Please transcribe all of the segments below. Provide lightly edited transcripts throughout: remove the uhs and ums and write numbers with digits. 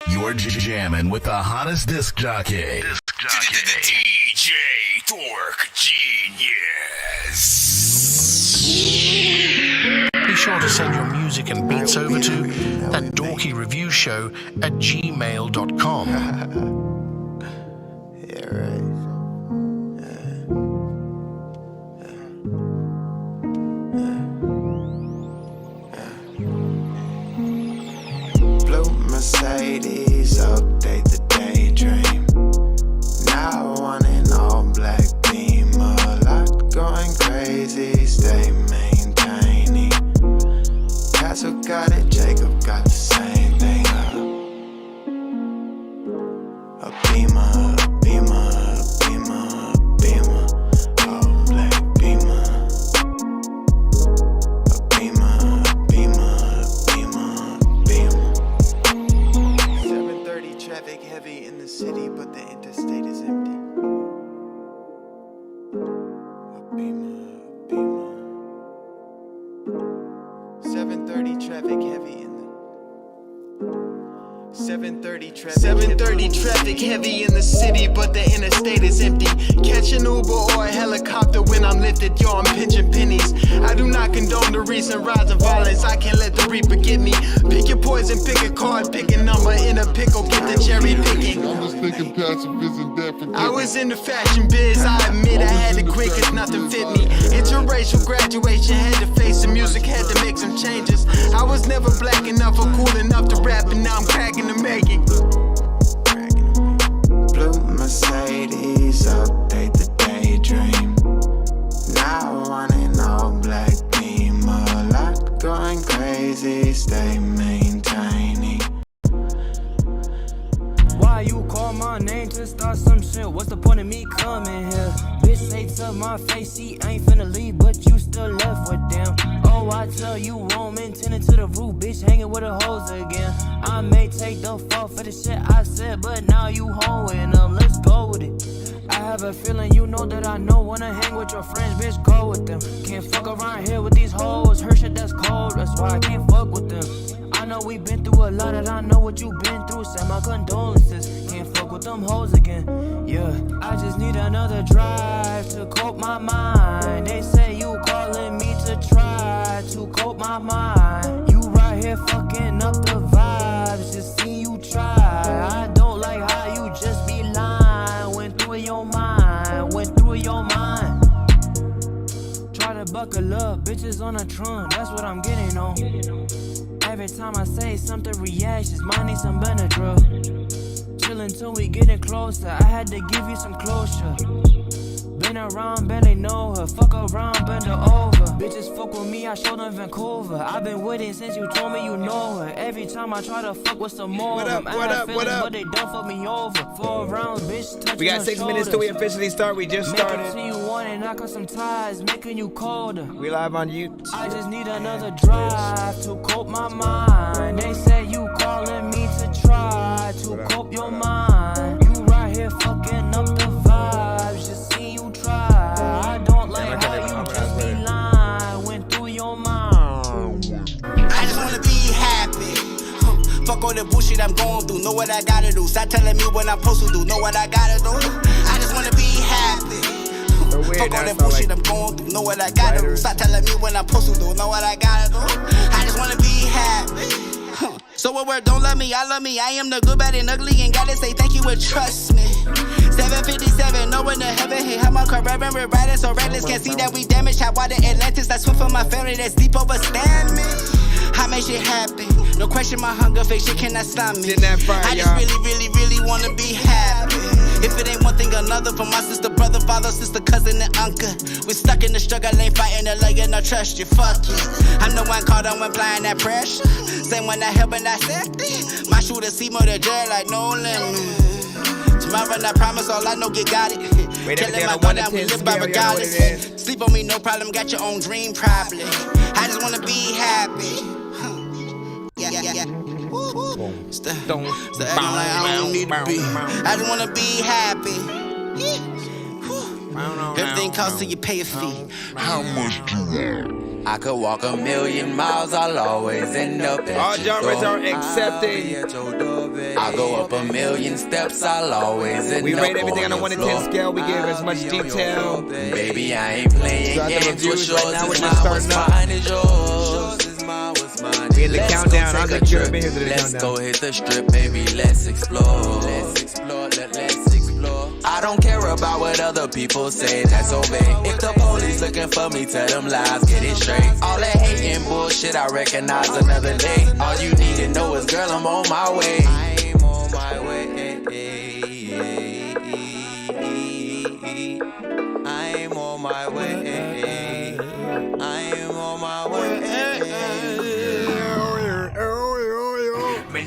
You're jamming with the hottest disc jockey. DJ Dork Genius. Be sure to send your music and beats over to ThatDorkyReviewShow@gmail.com. Yeah, right. Blue Mercedes, update the daydream. Now one in all black Beamer, lot going crazy, stay maintaining. Castle got it, Jacob got the same thing. A Beamer, a Beamer, a Beamer, a Beamer, all black Beamer. A Beamer, a Beamer, a Beamer, a Beamer. 7:30 traffic heavy in the city, but the interstate is empty. A Beamer, a Beamer. 7:30 traffic heavy in the 7:30 traffic heavy in the city, but the interstate is empty. Catch an Uber or a helicopter when I'm lifted, yo, I'm pinching pennies. I do not condone the recent rise of violence, I can't let the reaper get me. Pick your poison, pick a card, pick a number, in a pickle, get the cherry picking. I'm just thinking pacifism, that for I was in the fashion biz, I admit I had to quit cause nothing fit me. Interracial graduation, had to face the music, had to make some changes. I was never black enough or cool enough to rap, and now I'm cracking the making. Blue Mercedes, update the daydream. Now one in all black Beamer, lot going crazy, stay maintaining. Why you call my name to start some shit? What's the point of me coming here? Bitch say to my face, she ain't finna leave, but you still left with them. Oh, I tell you, Roman, tending to the roof, bitch, hanging with the hoes again. I may take the fall for the shit I said, but now you home with them, let's go with it. I have a feeling you know that I know. Wanna hang with your friends, bitch, go with them. Can't fuck around here with these hoes, her shit that's cold, that's why I can't fuck with them. I know we been through a lot, and I know what you been through, send my condolences. Can't fuck with them hoes again, yeah. I just need another drive to cope my mind. They say you calling me to try to cope my mind. You right here fucking up the vibes, just see you try. I don't like how you just be lying. Went through your mind, went through your mind. Try to buckle up, bitches on a trunk, that's what I'm getting on. Every time I say something, reactions, mine need some Benadryl. Chillin' till we getting closer, I had to give you some closure. Been around, barely know her, fuck around, bend her over. Bitches fuck with me, I showed them Vancouver. I've been with it since you told me you know her. Every time I try to fuck with some more of them, what up? but they don't fuck me over. 4 rounds, bitch, touch We got 6 minutes till we officially start. We just started. Make it to you one and knock on some ties, making you colder. We live on YouTube. I just need another drive to cope my mind. They say you calling me to try to cope your mind. You right here fucking up the vibes, just see you try. I don't like how you just be lying, went through your mind. I just wanna be happy. Fuck all the bullshit I'm going through, know what I gotta do. Stop telling me what I'm supposed to do, know what I gotta do. I just wanna be happy. Fuck all that bullshit I'm going through, know what I gotta do. Stop telling me what I'm supposed to do, know what I gotta do. I just wanna be happy. So what word, don't love me, I love me. I am the good, bad, and ugly, and gotta say thank you and trust me. 757, no one to heaven. Hey, how my career and we're riding so reckless. Can't see that we damaged. Hot water Atlantis. I swim for my family that's deep overstand me. I make shit happen. No question, my hunger, fake shit cannot stop me. I just really wanna be happy. If it ain't one thing, another. For my sister, brother, father, sister, cousin, and uncle. We stuck in the struggle, ain't fighting the lawyer, no trust you. Fuck you. I'm the one caught on when applying that pressure. Same one that help and dissect it. My shooter see more than jail like no limit. Tomorrow, I promise, all I know, you got it. Killing my one down, we live by regardless. Sleep on me, no problem, got your own dream, probably. I just wanna be happy. Yeah. Don't acting like I don't need to be. I just wanna be happy. Everything costs till you pay a fee. How much do you want? I could walk 1,000,000 miles, I'll always end up at All your genres door. are accepted. I'll go up 1,000,000 steps, I'll always end We up rate everything on a 1 to 10 floor. scale. We give as much detail. Baby, I ain't playing Got the games. reviews What's right yours now, we're is just mine, what's starting up. mine is yours. We in the Let's countdown. go I take think a you've trip. been here to the Let's countdown. go hit the strip, baby. Let's explore. Let's explore. Let's explore. I don't care about what other people say. That's obey. If the police looking for me, tell them lies. Get it straight. All that hating bullshit, I recognize another day. All you need to know is, girl, I'm on my way. I'm on my way. I'm on my way. I'm on my way.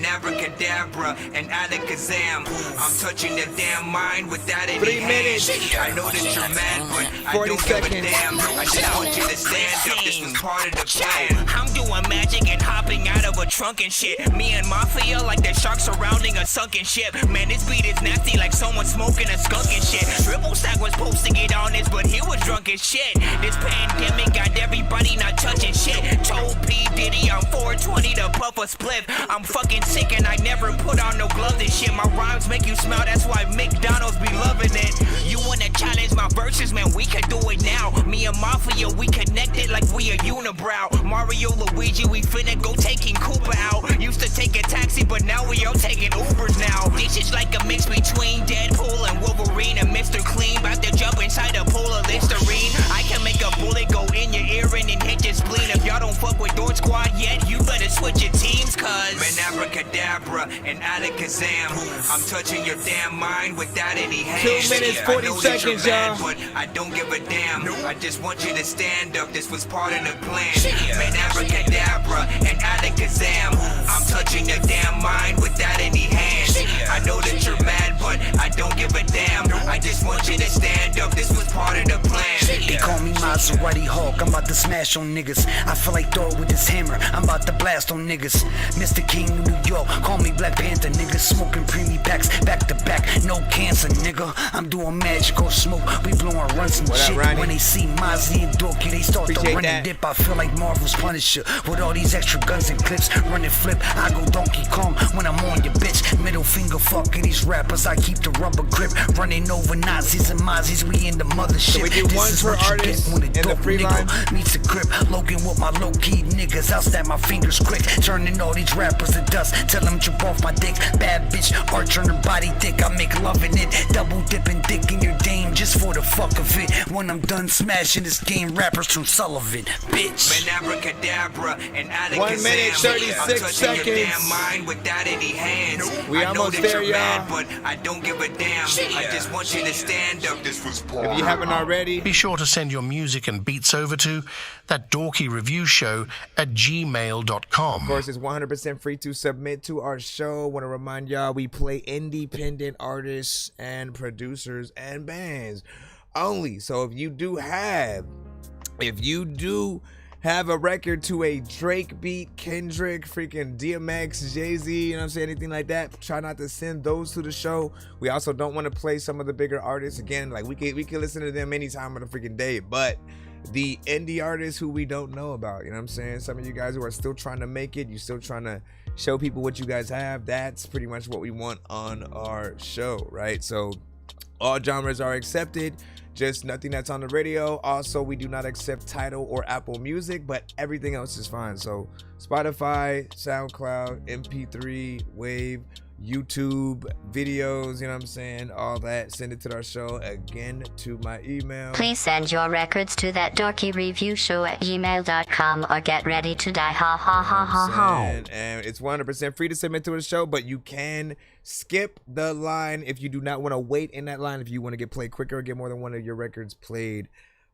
Abracadabra and Alakazam. I'm touching the damn mind without any 3 minutes. I know that you're mad, but I 40 don't give a seconds. damn. I just want you to stand up. This was part of the plan. I'm doing magic and hopping out of a trunk and shit. Me and Mafia like the sharks surrounding a sunken ship. Man, this beat is nasty like someone smoking a skunk and shit. Triple Stack was supposed to get on this, but he was drunk as shit. This pandemic got everybody not touching shit. Told P. Diddy I'm 420 to puff a spliff. I'm fucking sick and I never put on no gloves and shit. My rhymes make you smile, that's why McDonald's be loving it. You wanna challenge my verses, man, we can do it now. Me and Mafia, we connected like we a unibrow. Mario, Luigi, we finna go taking Cooper out. Used to take a taxi, but now we all taking Ubers now. This is like a mix between Deadpool and Wolverine and Mr. Clean. About to jump inside a pool of Listerine. I can make a bullet go in your ear and then hit your spleen. If y'all don't fuck with Dork Squad yet, you better switch your teams, cuz. Man, abracadabra and Alakazam. I'm touching your damn mind without any hands. 2 minutes, I 40 know that you're seconds, mad, y'all. but I don't give a damn. I just want you to stand up. This was part of the plan. Man, abracadabra and Alakazam. I'm touching your damn mind without any hands. I know that you're mad, but I don't give a damn. I just want you to stand up. This was part of the plan. They call me Maserati Hawk, I'm about to smash on niggas. I feel like Thor with his hammer, I'm about to blast on niggas. Mr. King of New York, call me Black Panther, niggas. Smoking preemie packs, back to back, no cancer, nigga. I'm doing magical smoke, we blowing runs and What up, shit. Ronnie? When they see Mozzie and Dorky, they start Appreciate to run that. and dip. I feel like Marvel's Punisher, with all these extra guns and clips. Run and flip, I go Donkey Kong when I'm on your bitch. Middle finger fucking these rappers, I keep the rubber grip. Running over Nazis and Mozzies, we in the mothership. So we do This one is per what you artist get when a in the dope free nigga line. meets a grip. Logan with my low-key niggas, I'll snap my fingers quick. Turning all these rappers to dust, tell them jump off my dick. Bad bitch, arch on her body thick, I make love in it. Double dipping dick in your dame just for the fuck of it. When I'm done smashing this game, rappers from Sullivan, bitch. Man, abracadabra and Alakazam. 1 minute, 36 I'm touching seconds. your damn mind without any hands. We I know almost that there, you're mad, y'all. but I don't give a damn. I just want you to stand up. This was part. If you haven't already, Be sure to send your music and beats over to ThatDorkyReviewShow@gmail.com. of course, it's 100% free to submit to our show. Want to remind y'all, we play independent artists and producers and bands only. So if you do have a record to a Drake beat, Kendrick, freaking DMX, Jay-Z, you know what I'm saying, anything like that, try not to send those to the show. We also don't want to play some of the bigger artists. Again, like we can listen to them any time of the freaking day, but the indie artists who we don't know about, you know what I'm saying, some of you guys who are still trying to make it, you still trying to show people what you guys have, that's pretty much what we want on our show, right? So all genres are accepted, just nothing that's on the radio. Also, we do not accept Tidal or Apple Music, but everything else is fine. So Spotify, SoundCloud, MP3, Wave, YouTube, videos, you know what I'm saying, all that, send it to our show. Again, to my email. Please send your records to ThatDorkyReviewShow@gmail.com or get ready to die. Ha ha ha ha ha. And it's 100% free to submit to the show, but you can skip the line if you do not want to wait in that line. If you want to get played quicker or get more than one of your records played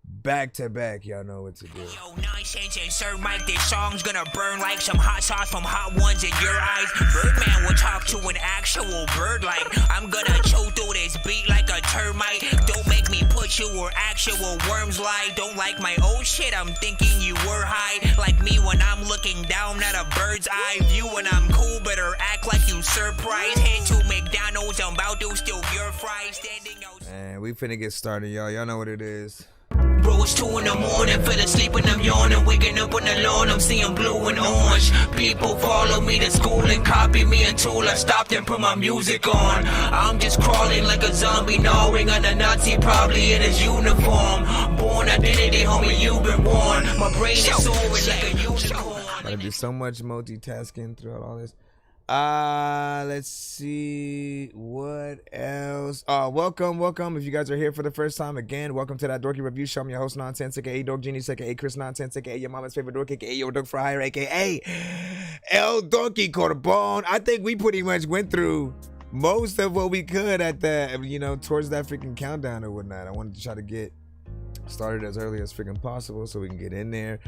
back to back, y'all know what to do. Yo, Nonsenze and Sir Mike, this song's gonna burn like some hot sauce from hot ones in your eyes. Birdman will talk to an actual bird like I'm gonna chew through this beat like a termite. Don't make me put you where actual worms lie. Don't like my old shit, I'm thinking you were high. Like me when I'm looking down at a bird's eye view. When I'm cool, better act like you surprised. Head to McDonald's knows I'm about to still purify standing out. And we finna get started, y'all. Y'all know what it is. Bro, it's 2 in the morning, fell asleep and I'm yawning. Waking up on the lawn, I'm seeing blue and orange. People follow me to school and copy me until I stopped and put my music on. I'm just crawling like a zombie, gnawing on a Nazi, probably in his uniform. Born identity, homie, you've been warned. My brain is soaring like a unicorn. Gotta do so much multitasking throughout all this. Let's see what else. Welcome. If you guys are here for the first time, again, welcome to That Dorky Review Show. I'm your host, Nonsenze, aka Dork Genius, aka Chris Nonsenze, aka your mama's favorite dork, aka your dork for hire, aka El Dorky Corbon. I think we pretty much went through most of what we could at the, towards that freaking countdown or whatnot. I wanted to try to get started as early as freaking possible so we can get in there.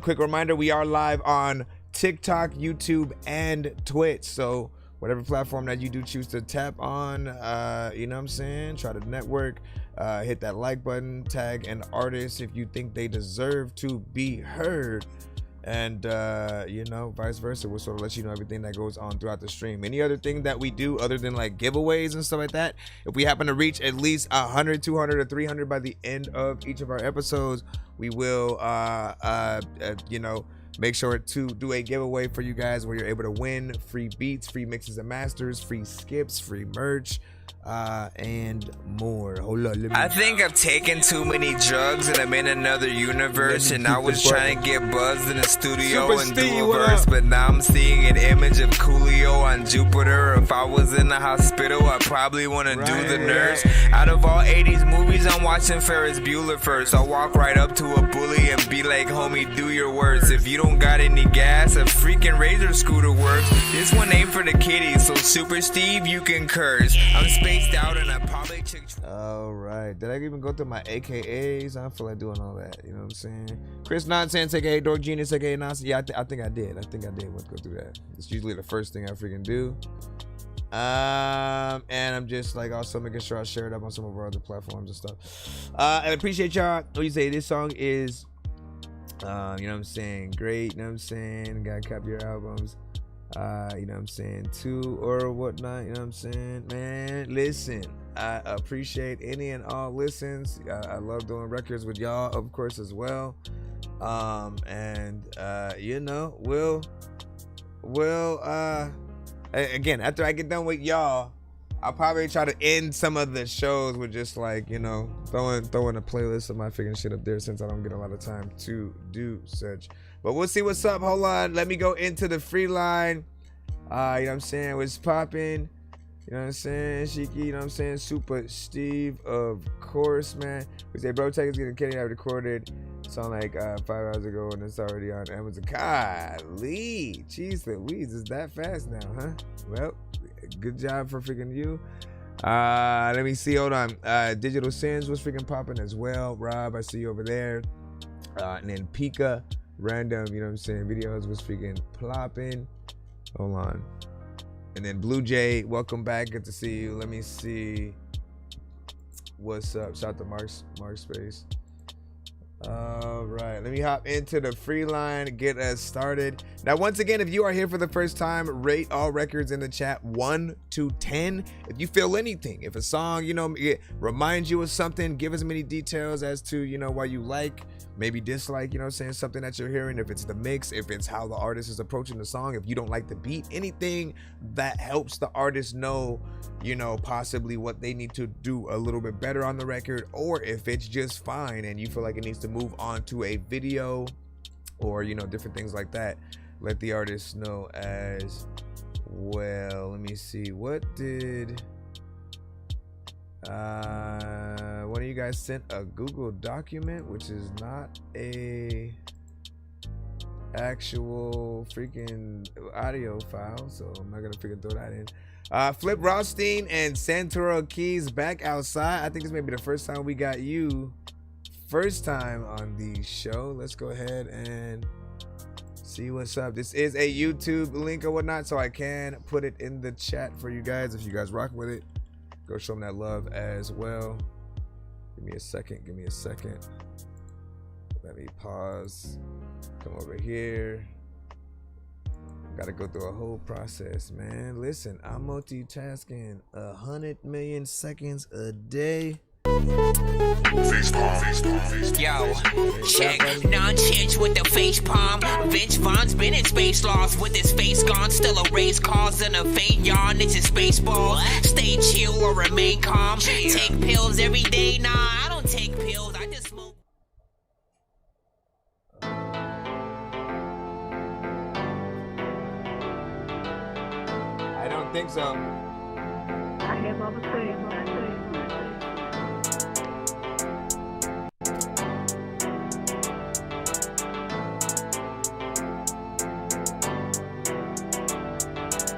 Quick reminder, we are live on TikTok, YouTube, and Twitch. So whatever platform that you do choose to tap on, you know what I'm saying, try to network, hit that like button, tag an artist if you think they deserve to be heard, and vice versa. We'll sort of let you know everything that goes on throughout the stream. Any other thing that we do other than like giveaways and stuff like that, if we happen to reach at least 100, 200, or 300 by the end of each of our episodes, we will make sure to do a giveaway for you guys where you're able to win free beats, free mixes and masters, free skips, free merch, and more. Hold on, I think I've taken too many drugs and I'm in another universe, and I was trying to get buzzed in the studio and do a verse, but now I'm seeing an image of Coolio on Jupiter. If I was in the hospital, I probably want to do the nurse. Out of all 80s movies, I'm watching Ferris Bueller first. I'll walk right up to a bully and be like, homie, do your worst. If you don't got any gas, a freaking Razor scooter works. This one ain't for the kiddies, so Super Steve, you can curse. I'm spaced out and I probably took. All right, did I even go through my AKAs? I don't feel like doing all that. You know what I'm saying? Chris Nonsenze, aka Dork Genius, aka Nonsense. Yeah, I think I did. Let's go through that. It's usually the first thing I freaking do. And I'm just like also making sure I share it up on some of our other platforms and stuff. I appreciate y'all. What you say? This song is, you know what I'm saying, great. You know what I'm saying? Gotta copy your albums. You know what I'm saying, too, or whatnot. You know what I'm saying, man? Listen, I appreciate any and all listens. I love doing records with y'all, of course, as well. We'll again, after I get done with y'all, I'll probably try to end some of the shows with just like, throwing a playlist of my freaking shit up there, since I don't get a lot of time to do such. But we'll see what's up. Hold on, let me go into the free line. You know what I'm saying, what's popping? You know what I'm saying, Shiki, you know what I'm saying, Super Steve, of course, man. We say, bro, take us getting Kenny. I recorded song like 5 hours ago, and it's already on Amazon. Golly, jeez Louise, is that fast now, huh? Well, good job for freaking you. Let me see, hold on. Digital Sins was freaking popping as well. Rob, I see you over there. And then Pika Random, you know what I'm saying, videos was freaking plopping. Hold on. And then Blue Jay, welcome back, good to see you. Let me see what's up. Shout out to Mark Space. All right, let me hop into the free line, get us started. Now, once again, if you are here for the first time, rate all records in the chat 1 to 10. If you feel anything, if a song, it reminds you of something, give as many details as to, why you like, maybe dislike, you know what I'm saying, something that you're hearing, if it's the mix, if it's how the artist is approaching the song, if you don't like the beat, anything that helps the artist know, possibly what they need to do a little bit better on the record, or if it's just fine and you feel like it needs to move on to a video or, different things like that, let the artist know as well. Let me see, what did one of you guys sent a Google document, which is not a actual freaking audio file, so I'm not gonna freaking throw that in. Flip Rothstein and Santoro Keys back outside. I think this may be the first time we got you first time on the show. Let's go ahead and see what's up. This is a YouTube link or whatnot, so I can put it in the chat for you guys. If you guys rock with it, go show them that love as well. Give me a second. Let me pause. Come over here. Gotta go through a whole process, man. Listen, I'm multitasking 100 million seconds a day. Yo, check Nonsenze with the face palm. Vince Vaughn's been in space lost with his face gone. Still a race cause and a faint yawn. It's his space ball. Stay chill or remain calm. Take pills every day. Nah, I don't take pills. I just smoke. I don't think so. I hear Mama say.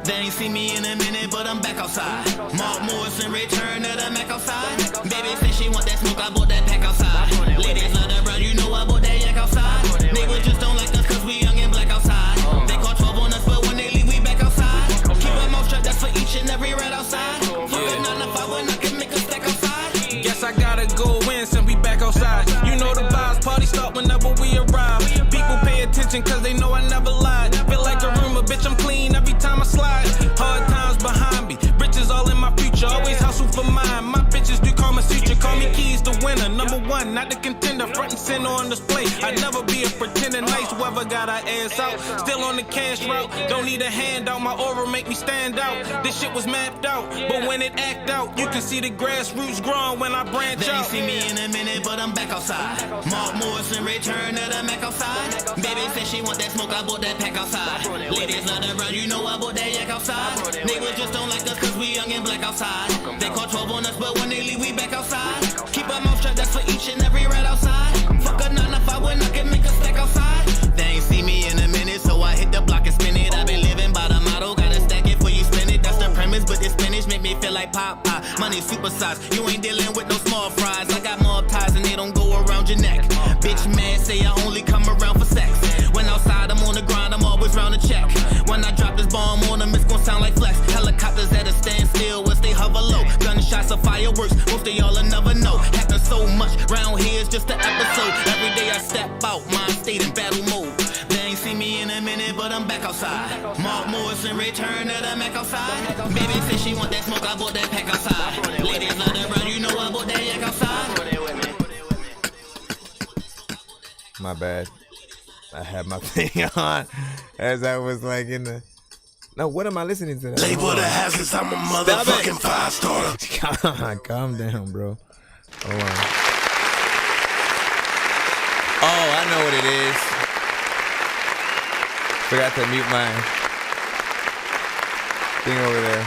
They ain't see me in a minute, but I'm back outside. Mark Morrison return to the Mac outside. Baby said she want that smoke, I bought that pack outside. Ladies love that brown, you know I bought that yak outside. Niggas just don't like us cause we young and black outside. They call 12 on us, but when they leave, we back outside. Keep our mouth shut, that's for each and every rat outside. Fuck a 9 to 5 when I can make a stack outside. Guess I gotta go in since we back outside. You know the vibes, party start whenever we arrive. People pay attention cause they know I never lied. Feel like a rumor, bitch, I'm clean every time I slide. Hard times behind me, riches all in my future. Always hustle for mine, my bitches do call my future. Call me Keys the winner, number one, not the contender. Front and center on display, I'd never be a pretender. Nice whoever got our ass out, still on the cash route. Don't need a handout, my aura make me stand out. This shit was mapped out, but when it act out, you can see the grassroots growing when I branch They out. ain't see me in a minute, but I'm back outside. Mark Morrison return to the Mac outside. Baby said she want that smoke, I bought that pack outside. Ladies love that brown, you know I bought that yak outside. Niggas just don't like us cause we young and black outside. They call 12 on us, but when they leave, we back outside. Keep our mouth shut, that's for each and every rat outside. Fuck a 9 to 5 when I can make a stack outside. They ain't see me in a minute, so I hit the block and spin it. I been living by the motto, gotta stack it for you spin it. That's the premise, but this finish make me feel like Popeye. Money supersize, you ain't dealing with no small fries. I got more ties and they don't go around your neck. Bitch mad, say I only come around for sex. When outside, I'm on the grind, I'm always round to check. When I drop this bomb on them, it's gon' sound like flex. Helicopters at a standstill as they hover low. Gunshots or fireworks, most of y'all will never know. Happen so much, round here is just an episode. Every day I step out, mind state in battle mode. They ain't see me in a minute, but I'm back outside. Mark Morrison return to the Mac outside. Baby said she want that smoke, I bought that pack outside. Ladies love that brown, you know I bought that yak outside. My bad. I had my thing on as I was like in the. No, what am I listening to? Label the hazards, I'm a motherfucking 5-star. Calm down, bro. Hold on. Oh, I know what it is. Forgot to mute my thing over there.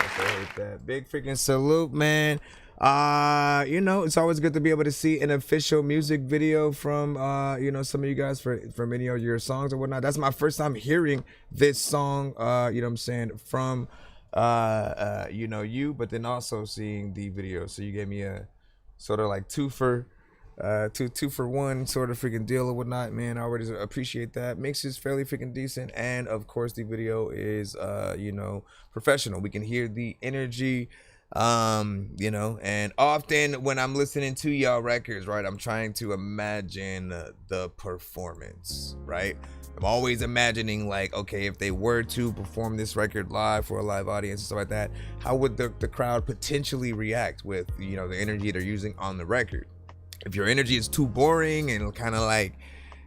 I hate that. Big freaking salute, man. You know, it's always good to be able to see an official music video from you know, some of you guys for many of your songs or whatnot. That's my first time hearing this song, you know what I'm saying, from you know, you, but then also seeing the video. So you gave me a sort of like two for one sort of freaking deal or whatnot, man. I already appreciate that. Mix is fairly freaking decent, and of course the video is you know, professional. We can hear the energy, you know, and often when I'm listening to y'all records, right, I'm trying to imagine the performance, right? I'm always imagining, like, okay, if they were to perform this record live for a live audience and stuff like that, how would the crowd potentially react with, you know, the energy they're using on the record? If your energy is too boring and kind of like,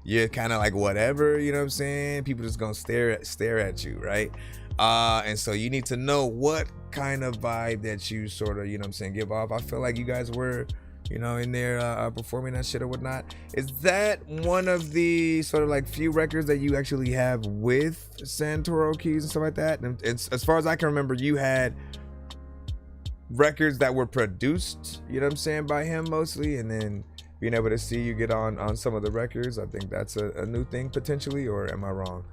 you're kind of like whatever, you know what I'm saying, people just gonna stare at you, right? And so you need to know what kind of vibe that you sort of, you know what I'm saying, give off. I feel like you guys were, you know, in there performing that shit or whatnot. Is that one of the sort of like few records that you actually have with Santoro keys and stuff like that? And it's, as far as I can remember, you had records that were produced, you know what I'm saying, by him mostly, and then being able to see you get on some of the records. I think that's a new thing potentially, or am I wrong?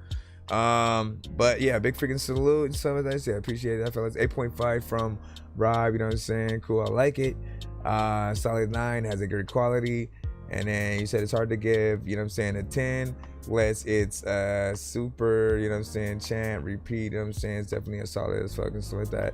But yeah, big freaking salute and stuff like that. Yeah, appreciate that, fellas. 8.5 from Rob, you know what I'm saying? Cool, I like it. Solid 9, has a good quality. And then you said it's hard to give, you know what I'm saying, a 10 unless it's super, you know what I'm saying, chant, repeat, you know what I'm saying? It's definitely a solid as fuck and stuff like that.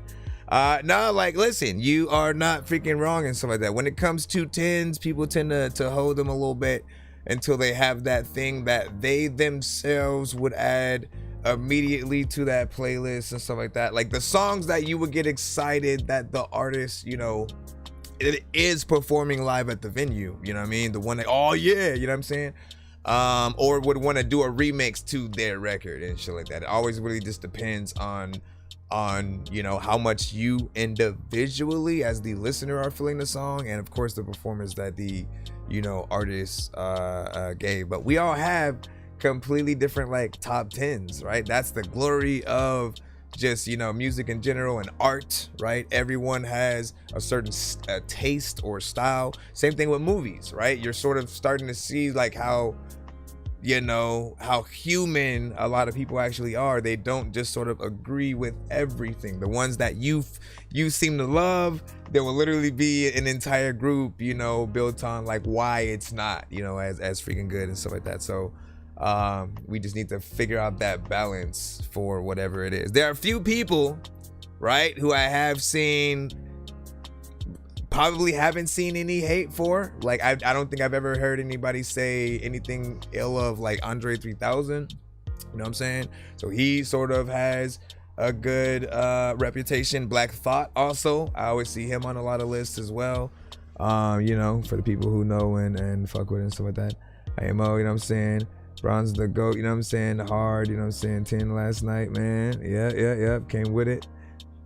No, like, listen, you are not freaking wrong and stuff like that. When it comes to 10s, people tend to hold them a little bit, until they have that thing that they themselves would add immediately to that playlist and stuff like that. Like the songs that you would get excited that the artist, you know, it is performing live at the venue, you know what I mean? The one that, oh yeah, you know what I'm saying? Or would want to do a remix to their record and shit like that. It always really just depends on you know, how much you individually as the listener are feeling the song, and of course the performance that the, you know, artist gave. But we all have completely different like top 10s, right? That's the glory of just, you know, music in general and art, right? Everyone has a certain taste or style. Same thing with movies, right? You're sort of starting to see like how, you know, how human a lot of people actually are. They don't just sort of agree with everything. The ones that you seem to love, there will literally be an entire group, you know, built on like why it's not, you know, as freaking good and stuff like that. So we just need to figure out that balance for whatever it is. There are a few people, right, who I have seen, probably haven't seen any hate for. Like I don't think I've ever heard anybody say anything ill of like Andre 3000. You know what I'm saying? So he sort of has a good reputation. Black Thought also, I always see him on a lot of lists as well. You know, for the people who know and fuck with it and stuff like that. IMO, you know what I'm saying? Bronze the GOAT, you know what I'm saying? Hard, you know what I'm saying? 10 last night, man. Yeah, came with it.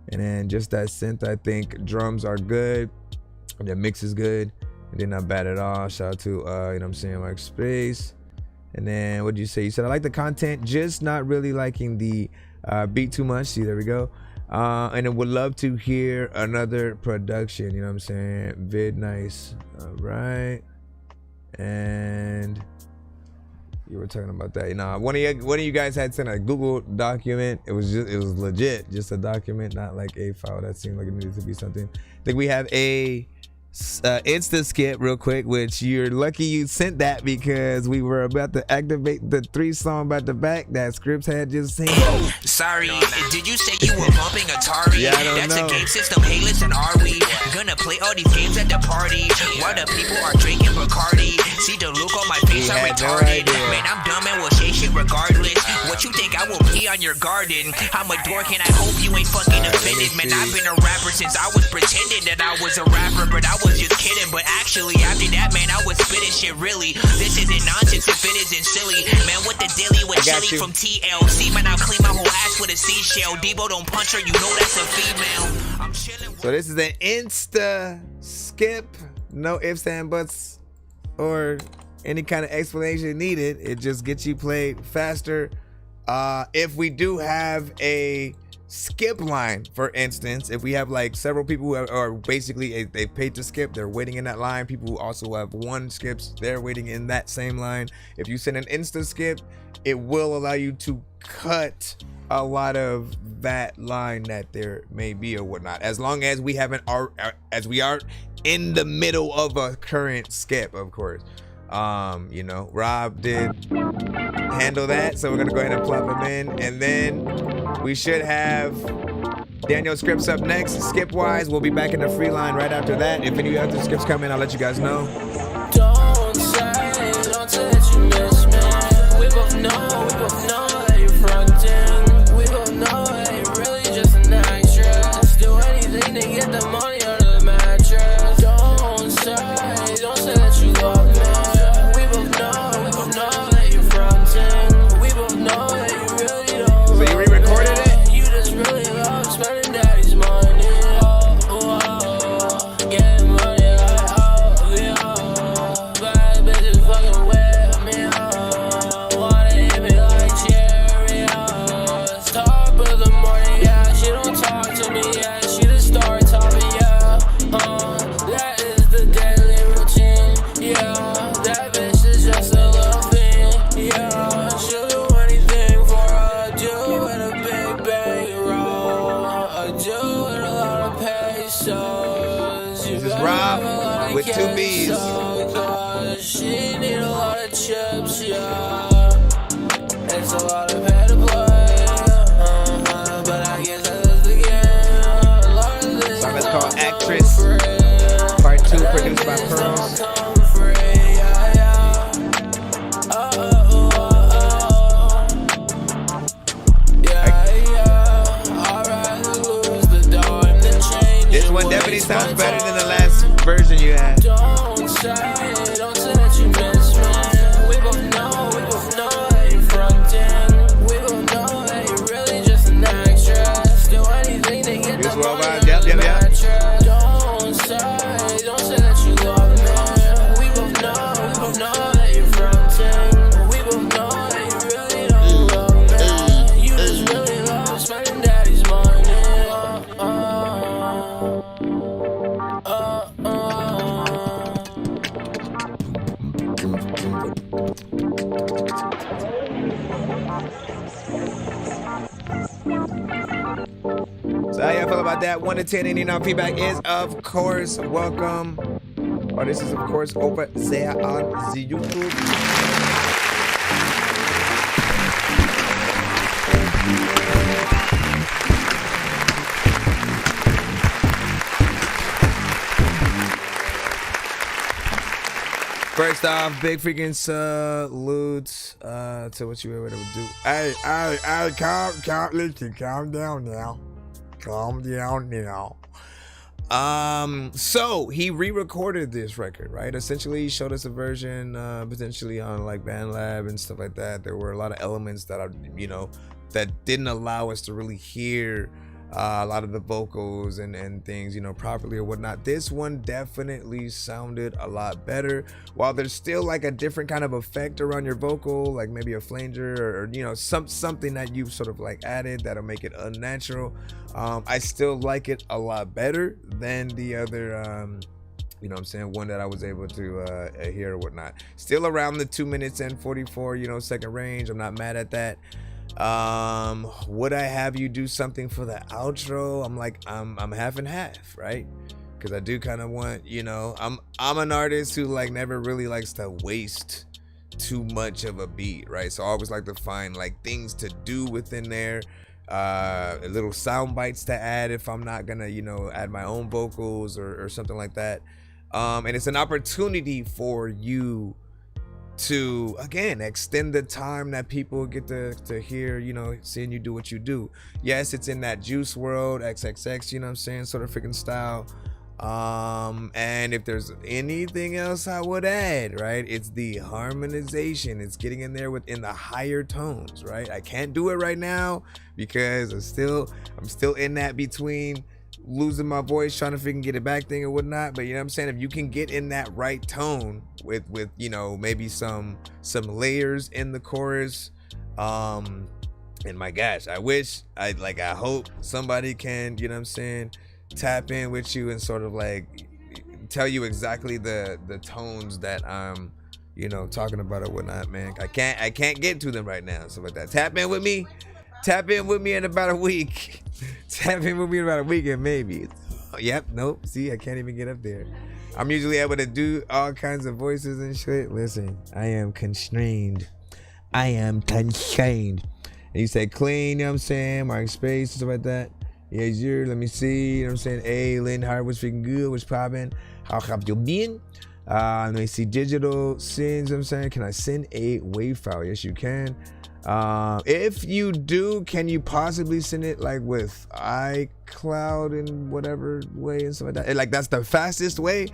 And then just that synth, I think drums are good. The mix is good. And then not bad at all. Shout out to, you know what I'm saying, Mark Space. And then what did you say? You said, I like the content, just not really liking the beat too much. See, there we go. And then would love to hear another production. You know what I'm saying? Vid nice. All right. And you were talking about that. You know, one of you guys had sent a Google document. It was legit, just a document, not like a file. That seemed like it needed to be something. I think we have a Insta skip real quick, which you're lucky you sent that because we were about to activate the 3 song back to back that Scripps had just seen. Sorry, did you say you were bumping Atari? Yeah, I don't That's know. A game system. Hey, listen, are we gonna play all these games at the party while the people are drinking Bacardi? See the look on my face, I'm retarded. Man, I'm dumb and will say shit regardless. What you think I will pee on your garden? I'm a dork and I hope you ain't fucking offended. Man, I've been a rapper since I was pretending that I was a rapper, but I was just kidding. But actually, after that, man, I was spitting shit really. This isn't nonsense if it isn't silly. Man, what the dilly with chili from TLC? Man, I'll clean my whole ass with a seashell. Debo don't punch her, you know that's a female. I'm chilling. So this is an Insta skip. No ifs and buts or any kind of explanation needed. It just gets you played faster. If we do have a skip line, for instance, if we have like several people who are basically they paid to skip, they're waiting in that line. People who also have one skips, they're waiting in that same line. If you send an Insta skip, it will allow you to cut a lot of that line that there may be or whatnot, as long as we haven't as we are in the middle of a current skip, of course. You know, Rob did handle that, so we're gonna go ahead and plop him in, and then we should have Daniel Scripps up next. Skip wise, we'll be back in the free line right after that. If any other skips come in, I'll let you guys know. Don't say that you miss me. We both know that you're frontin'. We both know that you're really just an actress. Do anything to get the money under the mattress. Don't say that you love me. We both know that you're frontin'. We both know that you really don't. So you re-recorded it? You just really love spending daddy's money. Getting money like bad bitches fucking with me. Wanna hit me like Cheerios. Top of the morning, yeah. She don't talk to me, yeah. She the star topping, yeah. That is the daily routine, yeah. That bitch is just a little thing, yeah. She'll do anything for her. Do with a big bankroll. I do with a lot of pesos. This is Rob with 2 B's. She need a lot of chips, yeah. It's a lot of pay to play, but I guess that's the game. A lot of this Song that's called Actress, Part 2, produced by Pearl. don't come free, yeah. version you had. Don't say that you miss me. We both know that you're fronting. We both know that you're really just an actress. Do anything to get the money. Yep. Don't say that you love me. We both know that you're fronting. We both know that you really don't love me. You just really love spending daddy's money. So how y'all feel about that? 1 to 10, any and all feedback is, of course, welcome. Or this is, of course, over there on the YouTube. First off, big freaking salutes to what you were able to do. Hey, calm down now. Calm down now. So he re-recorded this record, right? Essentially, he showed us a version potentially on like BandLab and stuff like that. There were a lot of elements that are, that didn't allow us to really hear a lot of the vocals and things, properly or whatnot. This one definitely sounded a lot better. While there's still like a different kind of effect around your vocal, like maybe a flanger or something that you've sort of like added that'll make it unnatural. I still like it a lot better than the other, one that I was able to hear or whatnot. Still around the 2 minutes and 44, second range. I'm not mad at that. Would I have you do something for the outro? I'm half and half, right? Because I do kind of want, I'm an artist who like never really likes to waste too much of a beat, right? So I always like to find like things to do within there, little sound bites to add if I'm not gonna, add my own vocals or something like that. And it's an opportunity for you to, again, extend the time that people get to hear, seeing you do what you do. Yes, it's in that Juice WRLD, XXX, sort of freaking style. And if there's anything else I would add, right, it's the harmonization. It's getting in there within the higher tones, right? I can't do it right now because I'm still in that between losing my voice, trying to freaking get it back thing or whatnot. But if you can get in that right tone with maybe some layers in the chorus, and my gosh, I hope somebody can, tap in with you and sort of like tell you exactly the tones that I'm talking about or whatnot, man. I can't get to them right now, so like that. Tap in with me in about a week. Tap in with me in about a week and maybe. Yep, nope. See, I can't even get up there. I'm usually able to do all kinds of voices and shit. Listen, I am constrained. And you say clean, Mark Space, stuff like that. Yeah, sure. Let me see. Hey, Lynn Hart was freaking good. What's poppin'? How have you been? Let me see. Digital sends. Can I send a WAV file? Yes, you can. If you do, can you possibly send it like with iCloud in whatever way and stuff like that? Like that's the fastest way.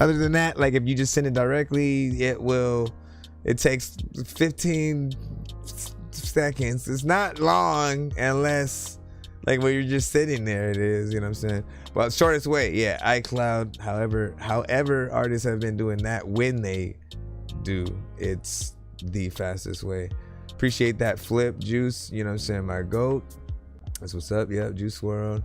Other than that, like if you just send it directly, it takes 15 seconds. It's not long unless like when you're just sitting there, it is, Well, shortest way, iCloud. However artists have been doing that when they do, it's the fastest way. Appreciate that flip, Juice, my goat. That's what's up, yep, Juice WRLD.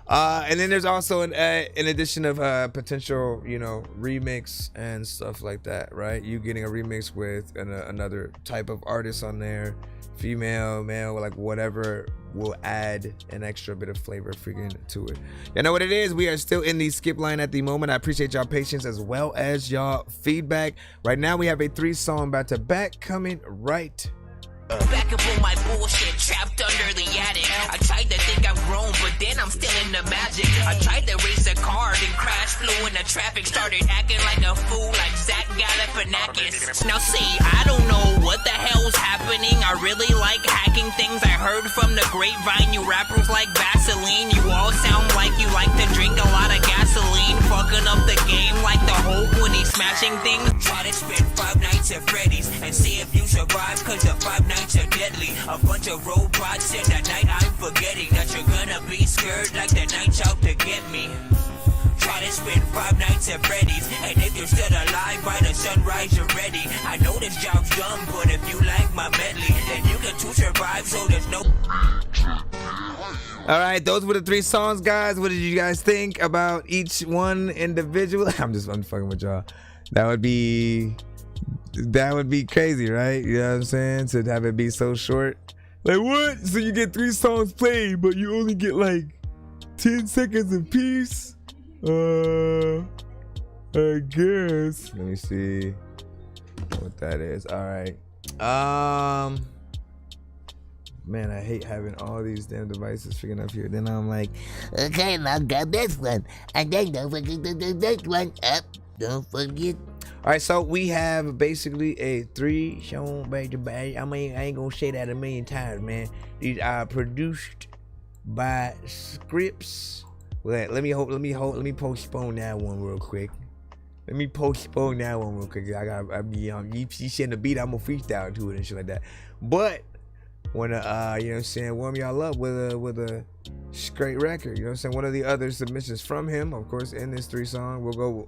And then there's also an addition of potential, remix and stuff like that, right? You getting a remix with another type of artist on there, female, male, like whatever, will add an extra bit of flavor freaking to it. You know what it is? We are still in the skip line at the moment. I appreciate y'all patience as well as y'all feedback. Right now we have a 3-song back to back coming right Back up on my bullshit, trapped under the attic. I tried to think I'm grown, but then I'm still in the magic. I tried to race a car, then crash, flew into traffic. Started acting like a fool, like Zach Galifianakis. Now see, I don't know what the hell's happening. I really like hacking things. I heard from the grapevine, you rappers like Vaseline. You all sound like you like to drink a lot of gasoline. Fucking up the game like the Hulk when he's smashing things. Try to spend 5 nights at Freddy's and see if you survive, cause the 5 nights are deadly. A bunch of robots in the night, I'm forgetting that you're gonna be scared like the night's out to get me. Try to spend 5 nights at Freddy's, and if you're still alive by the sunrise you're ready. I know this job's dumb, but if you like my medley, then you can too survive, so there's no... All right, those were the 3 songs, guys. What did you guys think about each one individually? I'm fucking with y'all. That would be crazy, right? You know what I'm saying? To have it be so short. Like, what? So you get 3 songs played, but you only get like 10 seconds apiece? I guess. Let me see what that is. All right. Man, I hate having all these damn devices freaking up here. Then I'm like, okay, now got this one. And then don't forget this one up. Don't forget. All right, so we have basically a 3 song back to back. I mean, I ain't gonna say that a million times, man. These are produced by scripts. Let me postpone that one real quick. You send the beat, I'm gonna freestyle to it and shit like that. But wanna you know what I'm saying, warm y'all up with a straight record. You know what I'm saying? One of the other submissions from him, of course, in this 3 song, we'll go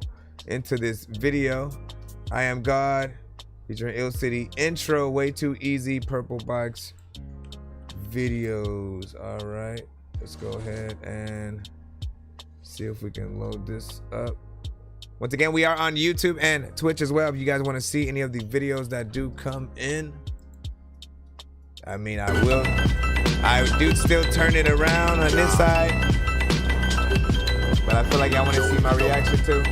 into this video. I Am God featuring Ill City. Intro, Way Too Easy, Purple Box videos. All right, let's go ahead and see if we can load this up. Once again, we are on YouTube and Twitch as well. If you guys want to see any of the videos that do come in, I mean, I do still turn it around on this side, but I feel like I want to see my reaction too.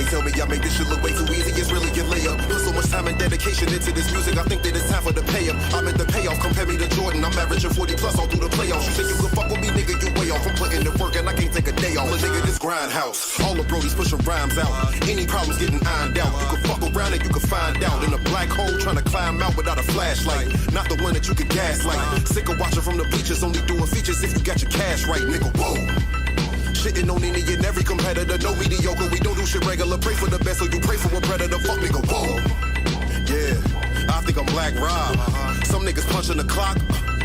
Tell me I make this shit look way too easy, it's really a layup. Put so much time and dedication into this music, I think that it's time for the pay up. I'm at the payoff, compare me to Jordan, I'm averaging 40 plus all through the playoffs. You think you can fuck with me, nigga, you way off. I'm putting in work and I can't take a day off. Nigga, this grindhouse, all the brodies pushing rhymes out. Any problems getting ironed out. You can fuck around and you can find out. In a black hole trying to climb out without a flashlight. Not the one that you can gaslight. Sick of watching from the bleachers, only doing features if you got your cash right, nigga, whoa. Shitting on any and every competitor, no mediocre. We don't do shit regular. Pray for the best, so you pray for a predator. Fuck nigga, whoa. Yeah, I think I'm Black Rob. Some niggas punching the clock.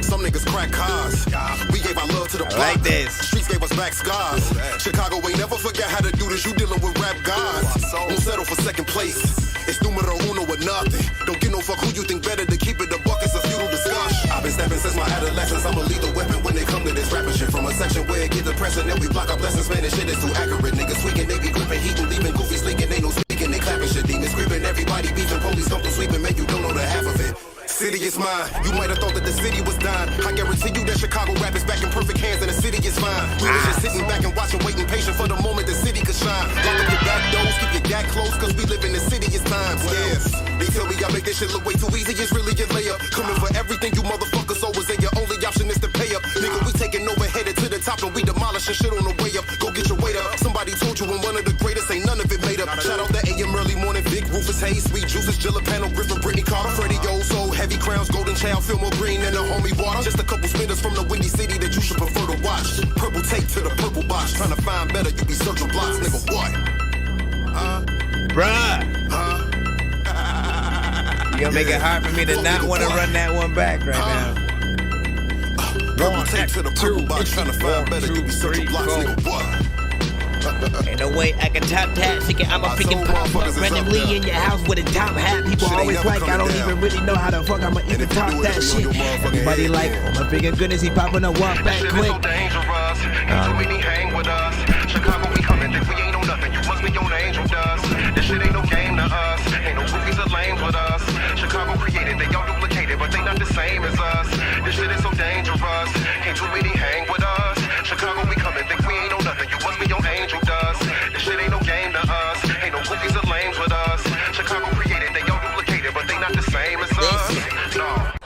Some niggas crack cars. We gave our love to the block. Like this. Streets gave us back scars. Chicago ain't never forget how to do this. You dealing with rap gods. Won't settle for second place. It's numero uno or nothing. Don't give no fuck who you think better to keep it a buck. It's a futile discussion. I've been stepping since my adolescence. I'm a lethal weapon when they come to this rapping shit. From a section where it get depressing and we block our blessings. Man, this shit is too accurate. Niggas tweaking, they be gripping, heating, leaving goofy slinking. Ain't no speaking, they clapping shit. Demons screaming, everybody beefing. Police come through sweeping, man, you don't know the half of it. City is mine. You might have thought that the city was dying. I guarantee you that Chicago rap is back in perfect hands and the city is fine. We was just sitting back and watching, waiting patient for the moment the city could shine. Lock up your back doors, keep your gat close, cause we live in the city's times. Yes. They tell me I make this shit look way too easy, it's really a layup. Coming for everything you motherfuckers always and your only option is to pay up. Nigga, we taking over, headed to the top and we demolishing shit on the way up. Go get your weight up. Somebody told you I'm one of the greatest, ain't none of it made up. Shout out to AM early morning, Vic, Rufus Hayes, Sweet Juices, Jillapano, Griffin, Brittany Carter, Freddie Oso, Heavy Crowns, Golden Child, feel more green than the homie water. Just a couple spinners from the windy city that you should prefer to watch. Purple tape to the purple box, trying to find better, you be searching blocks, nigga, what? Bruh. You gonna make it hard for me to not want to run that one back right now. Purple tape to the purple box, trying to find better, you be searching blocks, nigga, what? Ain't no way I can top that. Thinking I'm a freaking pop up randomly in your house with a top hat. People always like, I don't even really know how the fuck I'ma even top that shit. Everybody like, oh my freaking goodness, he popping up, walk back quick. Hang with us. Chicago, we coming, think we ain't on nothing. You must be on the angel dust. This shit ain't no game to us. Ain't no goofies or lames with us. Chicago created, they all duplicated, but they not the same as us. This shit is so dangerous. Ain't too many hang with us. Chicago, we coming, think we ain't on nothing. You must be on angel dust. This shit ain't no game to us. Ain't no goofies or lames.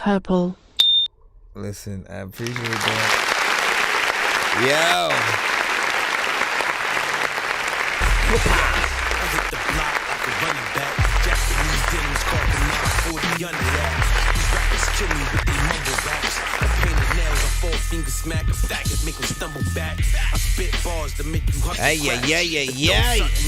Purple. Listen, I appreciate that. Yo. I hit the block like a running back. Japanese denims called the 940 under that. These rappers kill me with they mumble raps. I painted nails, a 4-finger smack, a faggot make them stumble back. I spit bars to make you hustle. Something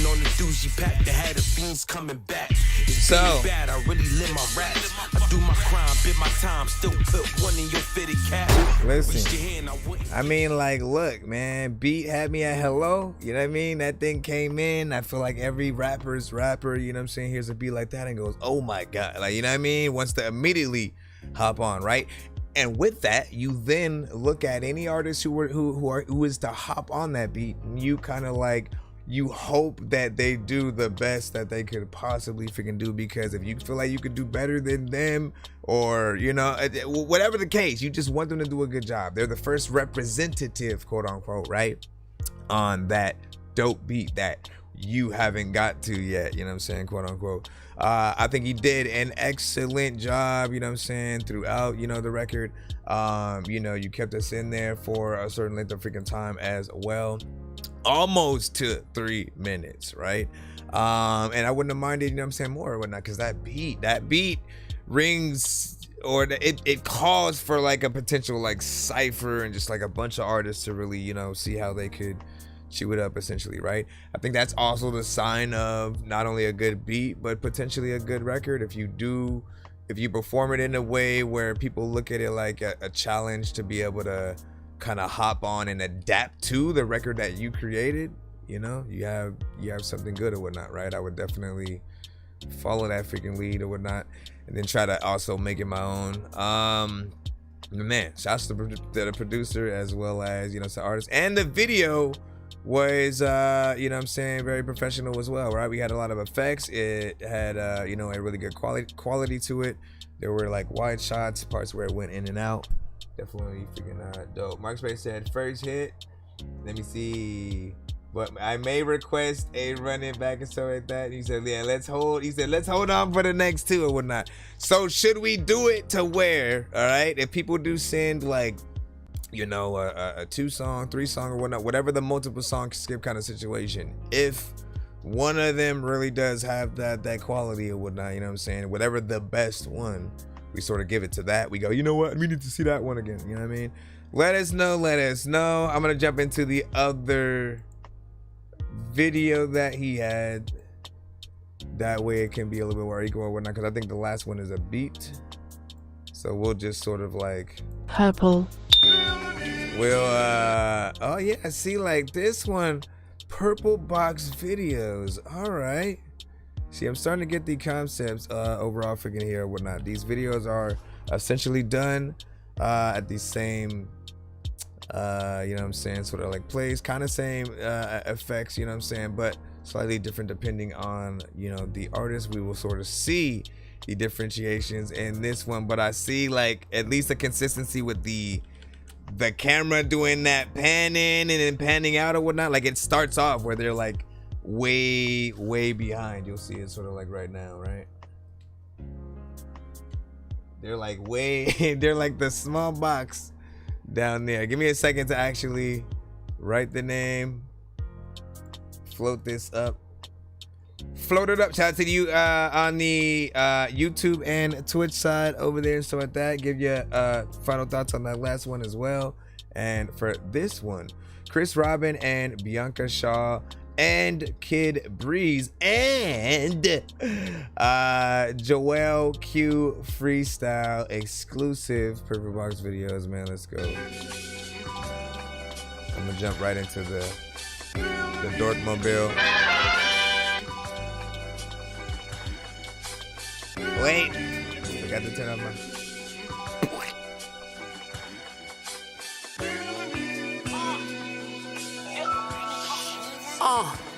on the doozy pack that had the fiends coming back. It's so bad, I really live my raps. I do my crime, bit my time, still put one in your fitted cap. Listen, I mean, like, look, man, beat had me at hello. You know what I mean? That thing came in. I feel like every rapper's rapper, you know what I'm saying, hears a beat like that and goes, oh my God. Like, you know what I mean? Wants to immediately hop on, right? And with that, you then look at any artist who is to hop on that beat, and you kind of like, you hope that they do the best that they could possibly freaking do, because if you feel like you could do better than them, or, you know, whatever the case, you just want them to do a good job. They're the first representative, quote unquote, right, on that dope beat that you haven't got to yet, you know what I'm saying, quote unquote. I think he did an excellent job, you know what I'm saying, throughout, you know, the record. You know, you kept us in there for a certain length of freaking time as well. Almost to 3 minutes, right? And I wouldn't have minded, you know what I'm saying, more or whatnot, because that beat rings, or it calls for like a potential like cypher and just like a bunch of artists to really, you know, see how they could chew it up, essentially, right? I think that's also the sign of not only a good beat, but potentially a good record. If you perform it in a way where people look at it like a challenge to be able to kind of hop on and adapt to the record that you created, you know, you have something good or whatnot, right? I would definitely follow that freaking lead or whatnot, and then try to also make it my own. Man, shouts to the producer as well as, you know, some artists, and the video was you know what I'm saying, very professional as well, right? We had a lot of effects. It had you know, a really good quality to it. There were like wide shots, parts where it went in and out. Definitely freaking dope. Mark Space said first hit. Let me see. But I may request a running back and stuff like that. He said, yeah, let's hold on for the next two or whatnot. So should we do it to where, all right, if people do send like, you know, a 2-song, 3-song or whatnot, whatever the multiple song skip kind of situation, if one of them really does have that quality or whatnot, you know what I'm saying, whatever the best one, we sort of give it to that. We go, you know what, we need to see that one again, you know what I mean? Let us know. I'm gonna jump into the other video that he had, that way it can be a little bit more equal or whatnot, because I think the last one is a beat, so we'll just sort of like Purple. We'll oh yeah, see, like this one, Purple Box Videos. All right, see, I'm starting to get the concepts overall freaking here or whatnot. These videos are essentially done at the same you know what I'm saying, sort of like plays, kind of same effects, you know what I'm saying, but slightly different depending on, you know, the artist. We will sort of see the differentiations in this one, but I see like at least a consistency with the camera doing that panning and then panning out or whatnot. Like it starts off where they're like way behind. You'll see it sort of like right now, right? They're like they're like the small box down there. Give me a second to actually write the name, float this up. Float it up. Shout out to you on the YouTube and Twitch side over there and stuff like that. Give you final thoughts on that last one as well. And for this one, Chris Robin and Bianca Shaw and Kid Breeze and Joel Q freestyle exclusive Purple Box Videos. Man, let's go. I'm gonna jump right into the Dorkmobile. Wait, I got to turn on my.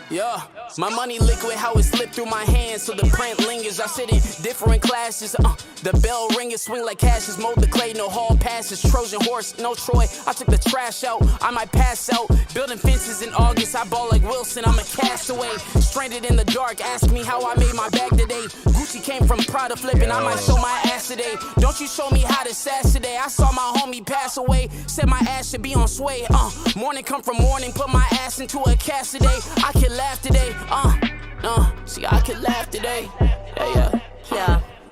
Yeah. My money liquid, how it slipped through my hands, so the print lingers. I sit in different classes. The bell ringers, swing like cashes, mold the clay, no hall passes. Trojan horse, no Troy. I took the trash out, I might pass out. Building fences in August, I ball like Wilson, I'm a castaway. Stranded in the dark, ask me how I made my bag today. Gucci came from Prada flipping, I might show my ass today. Don't you show me how to sass today. I saw my homie pass away, said my ass should be on sway. Morning come from morning, put my ass into a cast today. I can laugh today, see I can laugh today.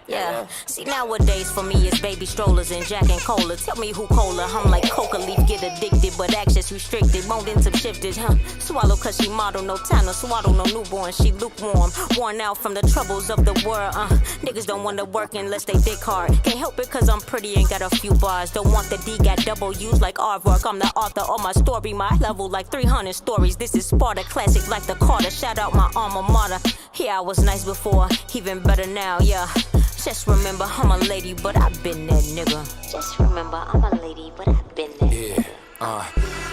Yeah. See, nowadays for me it's baby strollers and Jack and Cola. Tell me who cola. I'm like coca leaf, get addicted, but access restricted. Momentum shifted, Swallow cause she model, no time to swaddle, no newborn. She lukewarm, worn out from the troubles of the world. Niggas don't wanna work unless they dick hard. Can't help it cause I'm pretty and got a few bars. Don't want the D, got double U's like artwork. I'm the author of my story, my level like 300 stories. This is Sparta, classic like the Carter. Shout out my alma mater. Yeah, I was nice before, even better now, yeah. Just remember, I'm a lady, but I've been that nigga. Just remember, I'm a lady, but I've been that. Yeah,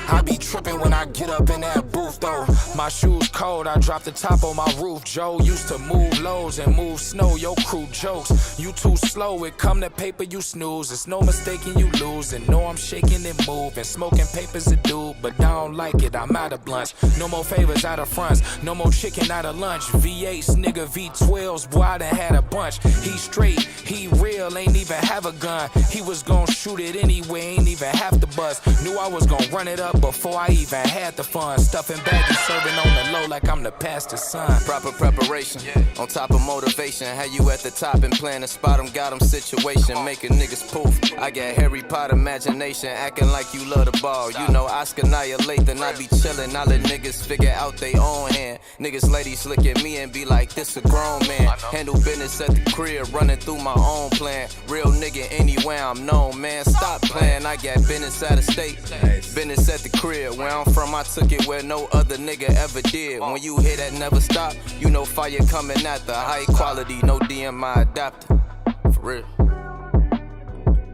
I be tripping when I get up in that booth though. My shoes cold, I drop the top on my roof. Joe used to move lows and move snow. Your crew jokes, you too slow. It come to paper, you snooze. It's no mistaking you lose. And know I'm shaking and moving. Smoking papers a dude, but I don't like it. I'm out of blunts. No more favors out of fronts. No more chicken out of lunch. V8s, nigga, V12s. Boy, I done had a bunch. He straight, he real, ain't even have a gun. He was gon' shoot it anyway, ain't even have to bust. Knew I was gon' run it up before I even had the fun. Stuffing back and serving on the low like I'm the pastor's son. Proper preparation, on top of motivation. How you at the top and playing the spot 'em, got 'em situation. Making niggas poof. I got Harry Potter imagination, acting like you love the ball. You know Oscar annihilate, then I be chillin'. I let niggas figure out they own hand. Niggas ladies look at me and be like, this a grown man. Handle business at the crib, running through my own plan. Real nigga anywhere I'm known, man. Stop playing, I got business out of state. Business at the crib, where I'm from I took it where no other nigga ever did. When you hear that never stop, you know fire coming at the high quality, no DMI adapter. For real.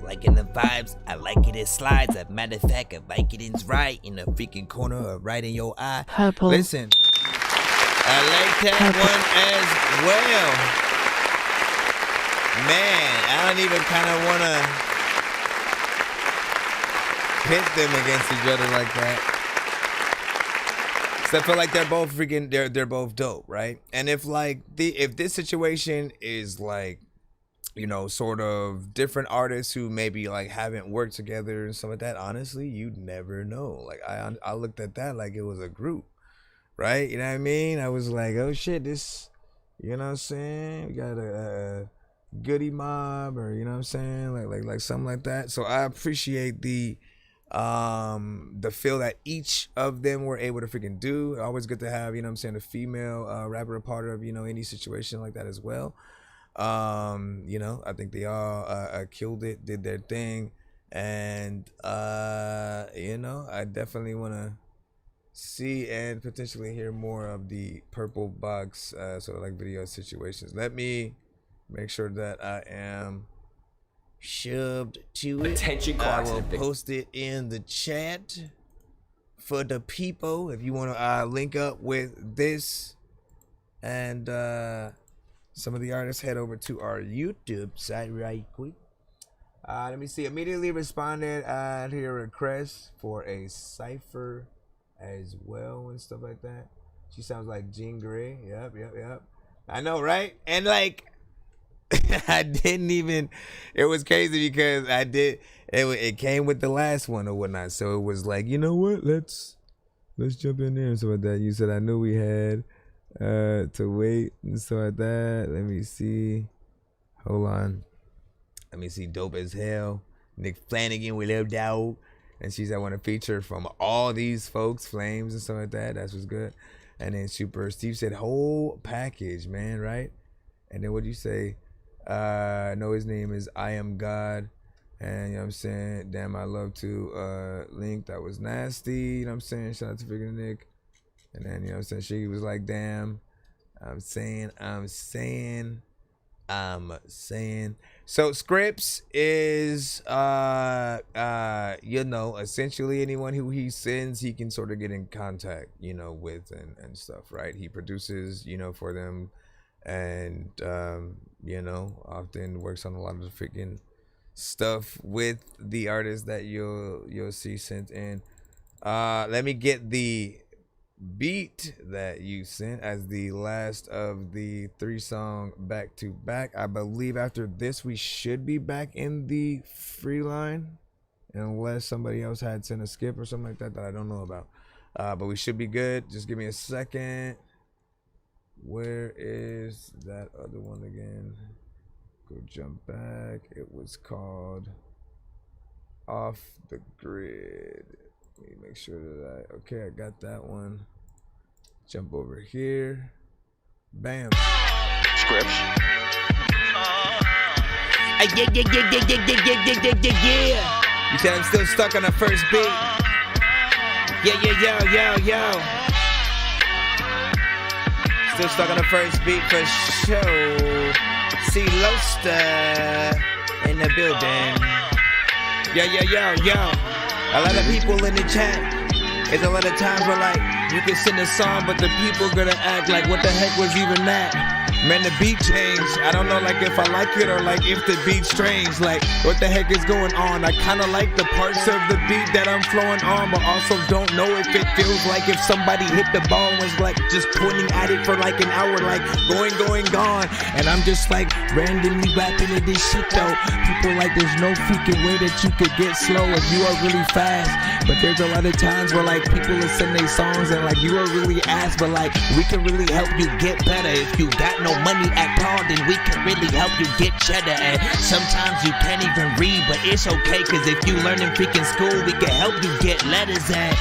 Liking the vibes, I like it, it slides. As a matter of fact, if Vicodin's right in the freaking corner or right in your eye. Purple. Listen, I like that one as well. Man, I don't even kind of want to pit them against each other like that. So I feel like they're both freaking, they're both dope, right? And if like if this situation is like, you know, sort of different artists who maybe like haven't worked together and stuff like that, honestly, you'd never know. Like I looked at that like it was a group, right? You know what I mean? I was like, oh shit, this, you know what I'm saying? We got a Goody Mob, or you know what I'm saying, like something like that. So I appreciate the feel that each of them were able to freaking do. Always good to have, you know what I'm saying, a female rapper a part of, you know, any situation like that as well. You know, I think they all killed it, did their thing, and you know, I definitely want to see and potentially hear more of the Purple Box sort of like video situations. Let me make sure that I am shoved to it. Attention, I will post it in the chat for the people if you want to link up with this and some of the artists. Head over to our YouTube site right quick. Let me see. Immediately responded to your request for a cipher as well and stuff like that. She sounds like Jean Grey. Yep. I know, right? And like, I didn't even, it was crazy because it came with the last one or whatnot. So it was like, you know what? Let's jump in there and stuff like that. You said I knew we had to wait and stuff like that. Let me see. Hold on. Let me see. Dope as hell. Nick Flanagan, we lived out. And she said I want to feature from all these folks, Flames and stuff like that. That's what's good. And then Super Steve said whole package, man, right? And then what'd you say? Know his name is I Am God. And you know what I'm saying? Damn, I love to link. That was nasty. You know what I'm saying? Shout out to freaking Nick. And then, you know what I'm saying? She was like, damn, I'm saying. I'm saying. So Scripps is you know, essentially anyone who he sends, he can sort of get in contact, you know, with and stuff, right? He produces, you know, for them, and you know, often works on a lot of the freaking stuff with the artists that you'll see sent in. Let me get the beat that you sent as the last of the 3-song back to back. I believe after this we should be back in the free line, unless somebody else had sent a skip or something like that I don't know about. But we should be good. Just give me a second. Where is that other one again? Go jump back. It was called Off the Grid. Let me make sure that okay, I got that one. Jump over here. Bam. Scripts. Yeah. You said I'm still stuck on the first beat. Yo. Still stuck on the first beat for sure. See Loster in the building. Yo. A lot of people in the chat. It's a lot of times where like you can send a song, but the people gonna act like what the heck was even that? Man, the beat changed. I don't know like if I like it or like if the beat's strange. Like what the heck is going on? I kinda like the parts of the beat that I'm flowing on, but also don't know if it feels like if somebody hit the ball and was like just pointing at it for like an hour, like going, gone. And I'm just like randomly rapping at this shit though. People like there's no freaking way that you could get slow if you are really fast. But there's a lot of times where like people will send their songs and like you are really ass, but like we can really help you get better. If you got no money at all, then we can really help you get cheddar. And sometimes you can't even read, but it's okay, cause if you learn in freaking school, we can help you get letters. And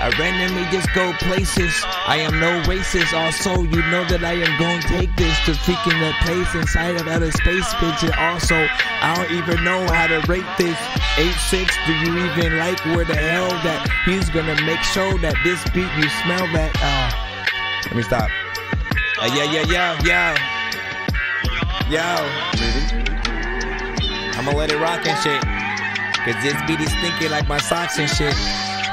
I randomly just go places. I am no racist. Also, you know that I am gonna take this to freaking a place inside of outer space, bitch. And also, I don't even know how to rate this. 8-6, do you even like where the hell that he's gonna make sure that this beat you smell that? Let me stop. Yo. I'ma let it rock and shit. Cause this beat is stinky like my socks and shit.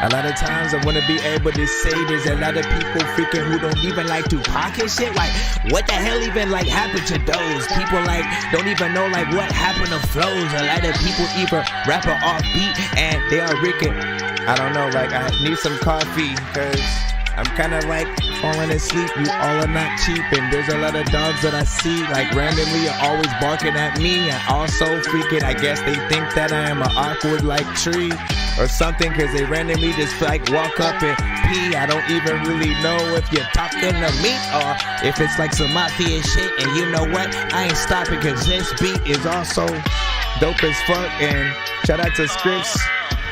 A lot of times I wanna be able to say there's a lot of people freaking who don't even like to pocket shit. Like, what the hell even like happened to those people? Like, don't even know like what happened to flows. A lot of people either rap or off beat and they are rigging. I don't know, like I need some coffee cause I'm kinda like falling asleep. You all are not cheap, and there's a lot of dogs that I see like randomly are always barking at me. And also freaking, I guess they think that I am an awkward like tree or something, cause they randomly just like walk up and pee. I don't even really know if you're talking to me or if it's like some mafia shit. And you know what? I ain't stopping cause this beat is also dope as fuck. And shout out to Scripps.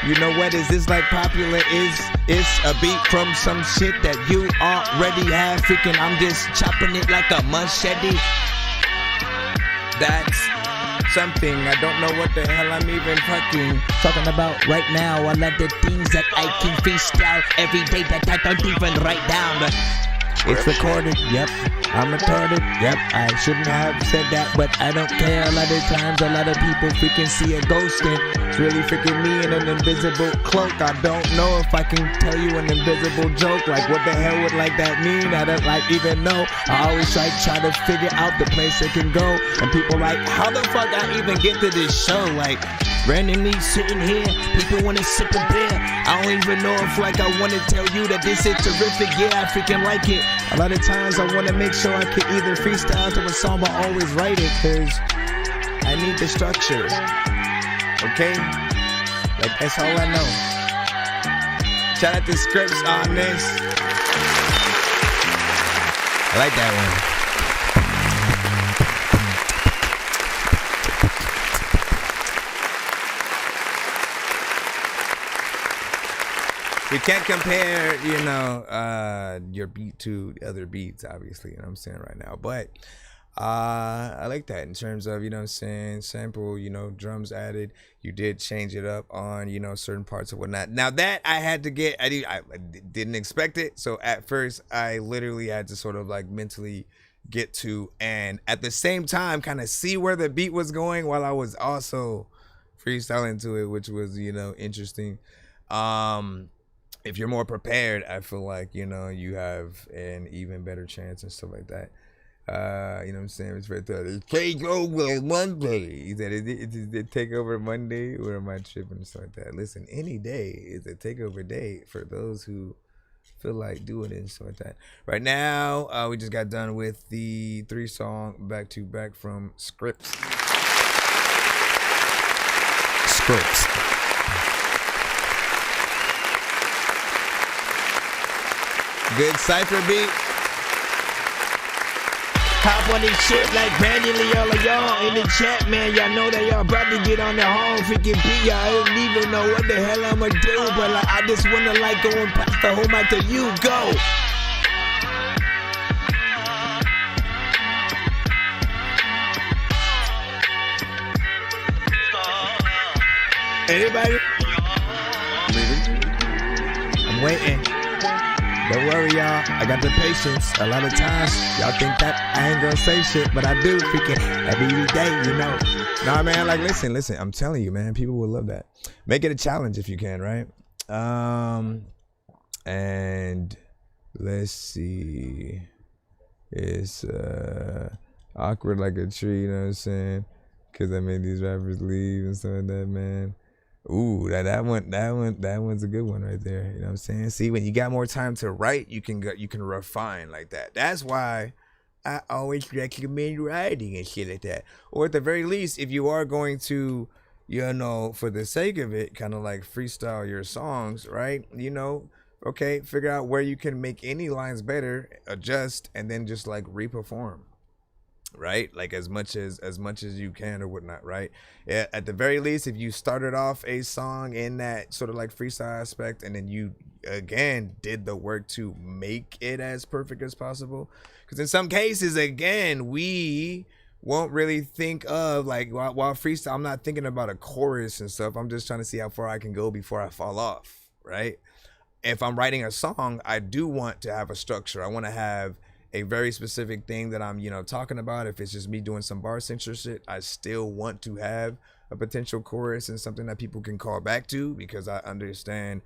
You know what? Is this like popular? It's a beat from some shit that you already have. Freaking, I'm just chopping it like a machete. That's something. I don't know what the hell I'm even fucking talking about right now. All of the things that I can freestyle every day that I don't even write down. But it's recorded. Yep. I'm retarded. Yep. I shouldn't have said that, but I don't care. A lot of times, a lot of people freaking see a ghost and it's really freaking me in an invisible cloak. I don't know if I can tell you an invisible joke. Like, what the hell would like that mean? I don't like even know. I always try to figure out the place it can go. And people like, how the fuck I even get to this show? Like, randomly sitting here, people wanna sip a beer. I don't even know if like I wanna tell you that this is terrific. Yeah, I freaking like it. A lot of times I wanna make sure I can either freestyle to a song or always write it, cause I need the structure. Okay? Like that's all I know. Shout out to Scripps on this. I like that one. You can't compare, you know, your beat to other beats, obviously, you know what I'm saying right now. But I like that in terms of, you know what I'm saying, sample, you know, drums added. You did change it up on, you know, certain parts of whatnot. Now that I had to get, I didn't expect it. So at first I literally had to sort of like mentally get to, and at the same time kind of see where the beat was going while I was also freestyling to it, which was, you know, interesting. If you're more prepared, I feel like, you know, you have an even better chance and stuff like that. You know what I'm saying? It's right there. Take over Monday. Is that it take over Monday, or am I tripping and stuff like that? Listen, any day is a takeover day for those who feel like doing it and stuff like that. Right now, we just got done with the 3-song back-to-back from Scripts. Good cypher beat. Hop on this shit like Brandy Lee, all of y'all in the chat, man. Y'all know that y'all about to get on the whole freaking beat. Y'all don't even know what the hell I'ma do, but like, I just wanna like go and pass the whole mic to you. Go. Anybody? I'm waiting. Don't worry, y'all. I got the patience. A lot of times, y'all think that I ain't gonna say shit, but I do freaking every day, you know. Nah, man, like, listen. I'm telling you, man, people will love that. Make it a challenge if you can, right? And let's see. It's awkward like a tree, you know what I'm saying? Because I made these rappers leave and stuff like that, man. Ooh, that one's a good one right there. You know what I'm saying? See, when you got more time to write, you can refine like that. That's why I always recommend writing and shit like that. Or at the very least, if you are going to, you know, for the sake of it, kind of like freestyle your songs, right? You know, okay, figure out where you can make any lines better, adjust, and then just like re-perform. Right, like as much as you can or whatnot, right? Yeah, at the very least, if you started off a song in that sort of like freestyle aspect, and then you again did the work to make it as perfect as possible, because in some cases, again, we won't really think of like while freestyle, I'm not thinking about a chorus and stuff. I'm just trying to see how far I can go before I fall off, right? If I'm writing a song, I do want to have a structure. I want to have a very specific thing that I'm, you know, talking about. If it's just me doing some bar censor shit, I still want to have a potential chorus and something that people can call back to, because I understand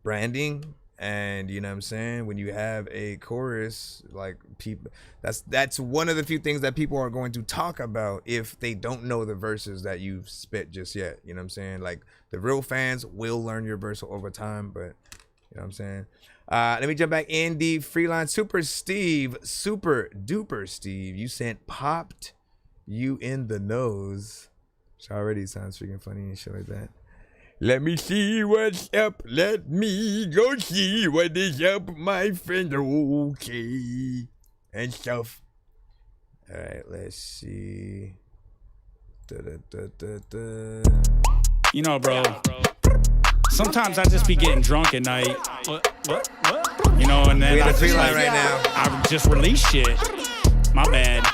branding. And you know what I'm saying, when you have a chorus, like, people, that's one of the few things that people are going to talk about if they don't know the verses that you've spit just yet. You know what I'm saying? Like, the real fans will learn your verse over time, but you know what I'm saying? Let me jump back in the freelance. Super duper Steve, you sent popped you in the nose, which already sounds freaking funny and shit like that. Let me see what's up. Let me go see what is up, my friend. Okay. And stuff. All right, let's see. You know, bro. Sometimes I just be getting drunk at night. What? You know, and then I feel like right now I just release shit. My bad.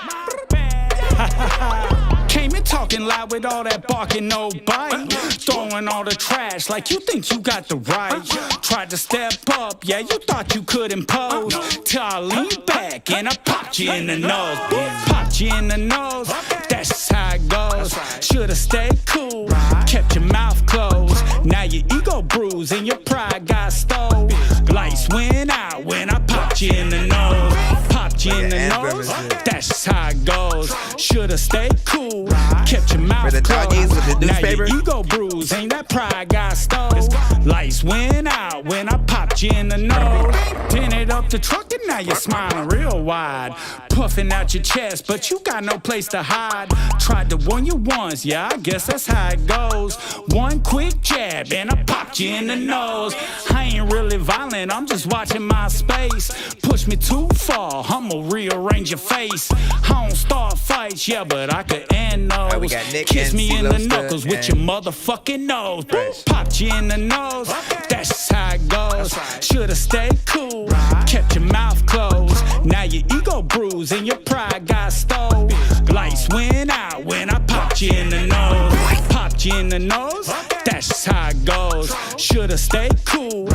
Came in talking loud with all that barking, no bite. Throwing all the trash like you think you got the right. Tried to step up, yeah, you thought you could impose. Till I leaned back and I popped you in the nose. Popped you in the nose, that's just how it goes. Should've stayed cool, kept your mouth closed. Now your ego bruised and your pride got stole. Lights went out when I popped you in the nose. Popped you in the nose, that's just how it goes. Should've stayed cool, kept your mouth closed. Now your ego bruised, ain't that pride got stole. Lights went out when I popped you in the nose. Tinted up the truck and now you're smiling real wide. Puffing out your chest, but you got no place to hide. Tried to warn you once, yeah, I guess that's how it goes. One quick jab and I popped you in the nose. I ain't really violent, I'm just watching my space. Push me too far, I'ma rearrange your face. I don't start fights, yeah, but I could end those. Kiss me in the knuckles with your motherfucking nose. Popped you in the nose, that's just how it goes. Should've stayed cool, kept your mouth closed. Now your ego bruised and your pride got stole. Lights went out when I popped you in the nose. Popped you in the nose, that's just how it goes. Should've stayed cool,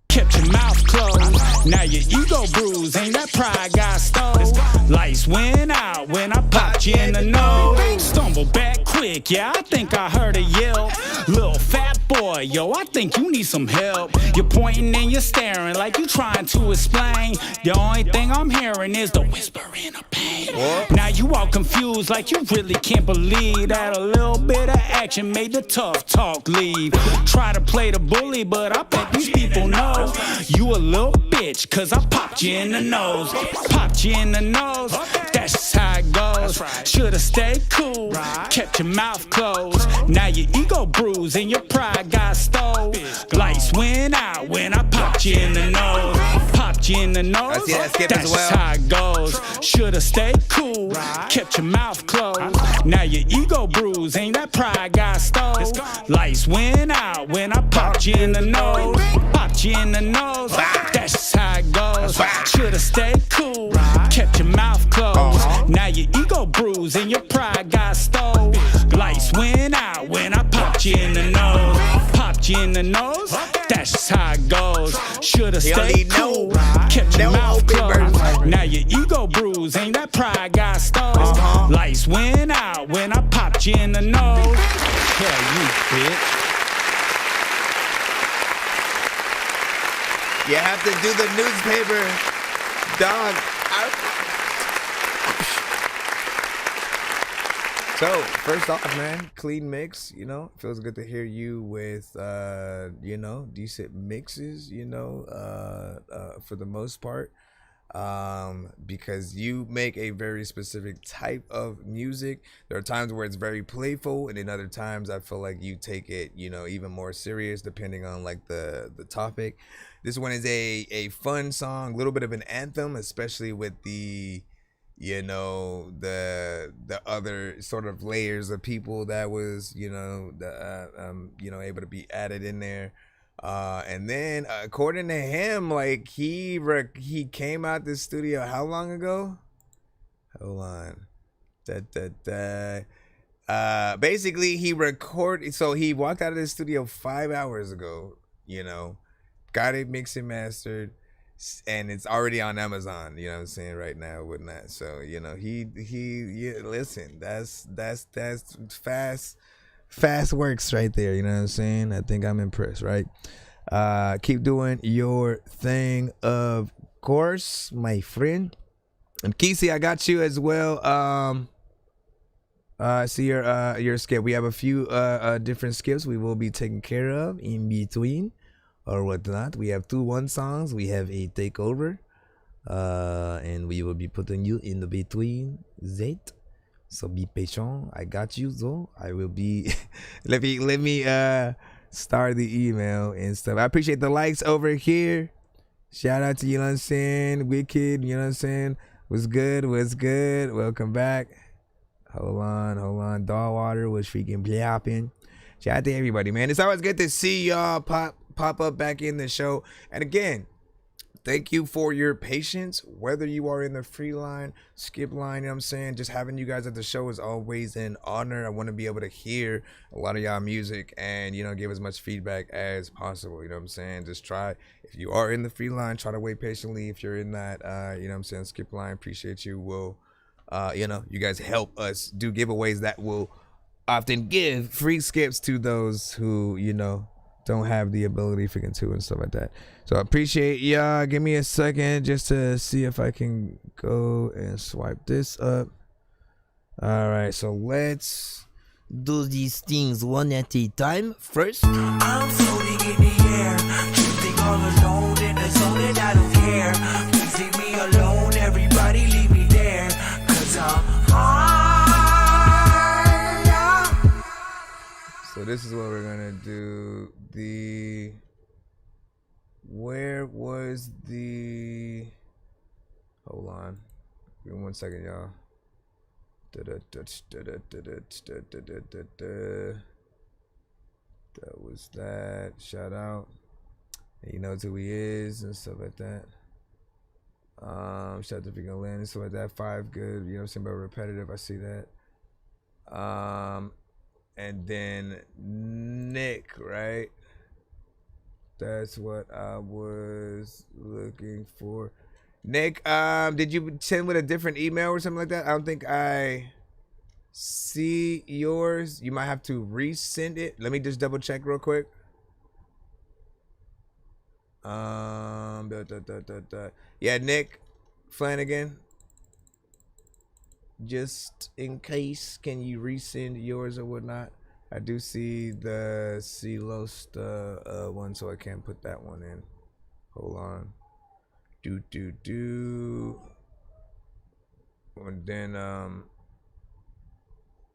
kept your mouth closed. Now your ego bruised, ain't that pride got stole. Lights went yeah, I think I heard a yell. Little fat boy, yo, I think you need some help. You're pointing and you're staring like you trying to explain. The only thing I'm hearing is the whispering of pain. Now you all confused like you really can't believe that a little bit of action made the tough talk leave. Try to play the bully, but I bet these people know you a little bitch, cause I popped you in the nose. Popped you in the nose, that's just how it goes. Should've stayed cool, kept your mouth closed. Now your ego bruised and your pride got stole. Lights went out when I popped you in the nose. Popped you in the nose, that's just how it goes. Should've stayed cool, kept your mouth closed. Now your ego bruised and that pride got stole. Lights went out when I popped you in the nose. Popped you in the nose, that's just how it goes. Should've stayed cool, kept your mouth closed. Now your ego bruised and your pride got stole. Lights went out when I popped you in the nose. Popped you in the nose, that's just how it goes. Should've stayed cool, kept your mouth closed. Now your ego bruised and that pride got stole. Lights went out when I popped you in the nose. Yeah, you bitch. You have to do the newspaper, dog. So, first off, man, clean mix, you know, feels good to hear you with, you know, decent mixes, you know, for the most part, because you make a very specific type of music. There are times where it's very playful, and then other times I feel like you take it, you know, even more serious depending on like the topic. This one is a fun song, a little bit of an anthem, especially with the, you know, the other sort of layers of people that was, you know, you know, able to be added in there. And then according to him, like he came out the studio how long ago? Hold on. Basically he recorded, so he walked out of the studio 5 hours ago, you know, got it mixed and mastered, and it's already on Amazon, you know what I'm saying, right now, whatnot. So, you know, he listen, that's fast works right there, you know what I'm saying? I think I'm impressed, right? Keep doing your thing, of course, my friend. And Kesey, I got you as well. I see your skip. We have a few different skips we will be taking care of in between or whatnot. We have 2-1 songs. We have a takeover, and we will be putting you in the between that. So be patient. I got you, though. I will be. let me start the email and stuff. I appreciate the likes over here. Shout out to you know what I'm saying, Wicked. You know what I'm saying. What's good? Welcome back. Hold on. Dogwater was freaking plopping. Shout out to everybody, man. It's always good to see y'all pop up back in the show. And again, thank you for your patience, whether you are in the free line, skip line, you know what I'm saying? Just having you guys at the show is always an honor. I want to be able to hear a lot of y'all music and, you know, give as much feedback as possible, you know what I'm saying? Just try, if you are in the free line, try to wait patiently. If you're in that, you know what I'm saying, skip line, appreciate you. Will, you know, you guys help us do giveaways that will often give free skips to those who, you know, don't have the ability freaking to and stuff like that. So I appreciate y'all. Give me a second just to see if I can go and swipe this up. All right, so let's do these things one at a time. First, I'm floating in the air, drifting all alone in the zone, and I don't care. Please leave me alone, everybody leave me there, 'cause I'm high. So this is what we're gonna do. Where was the? Hold on, give me 1 second, y'all. That was that. Shout out. He knows who he is and stuff like that. Shout out to freaking Lynn and stuff like that. 5 good. You know what I'm saying? But repetitive. I see that. And then Nick, right? That's what I was looking for. Nick, did you send with a different email or something like that? I don't think I see yours. You might have to resend it. Let me just double check real quick. Yeah, Nick Flanagan. Just in case, can you resend yours or whatnot? I do see the Celosta one, so I can't put that one in. Hold on. And then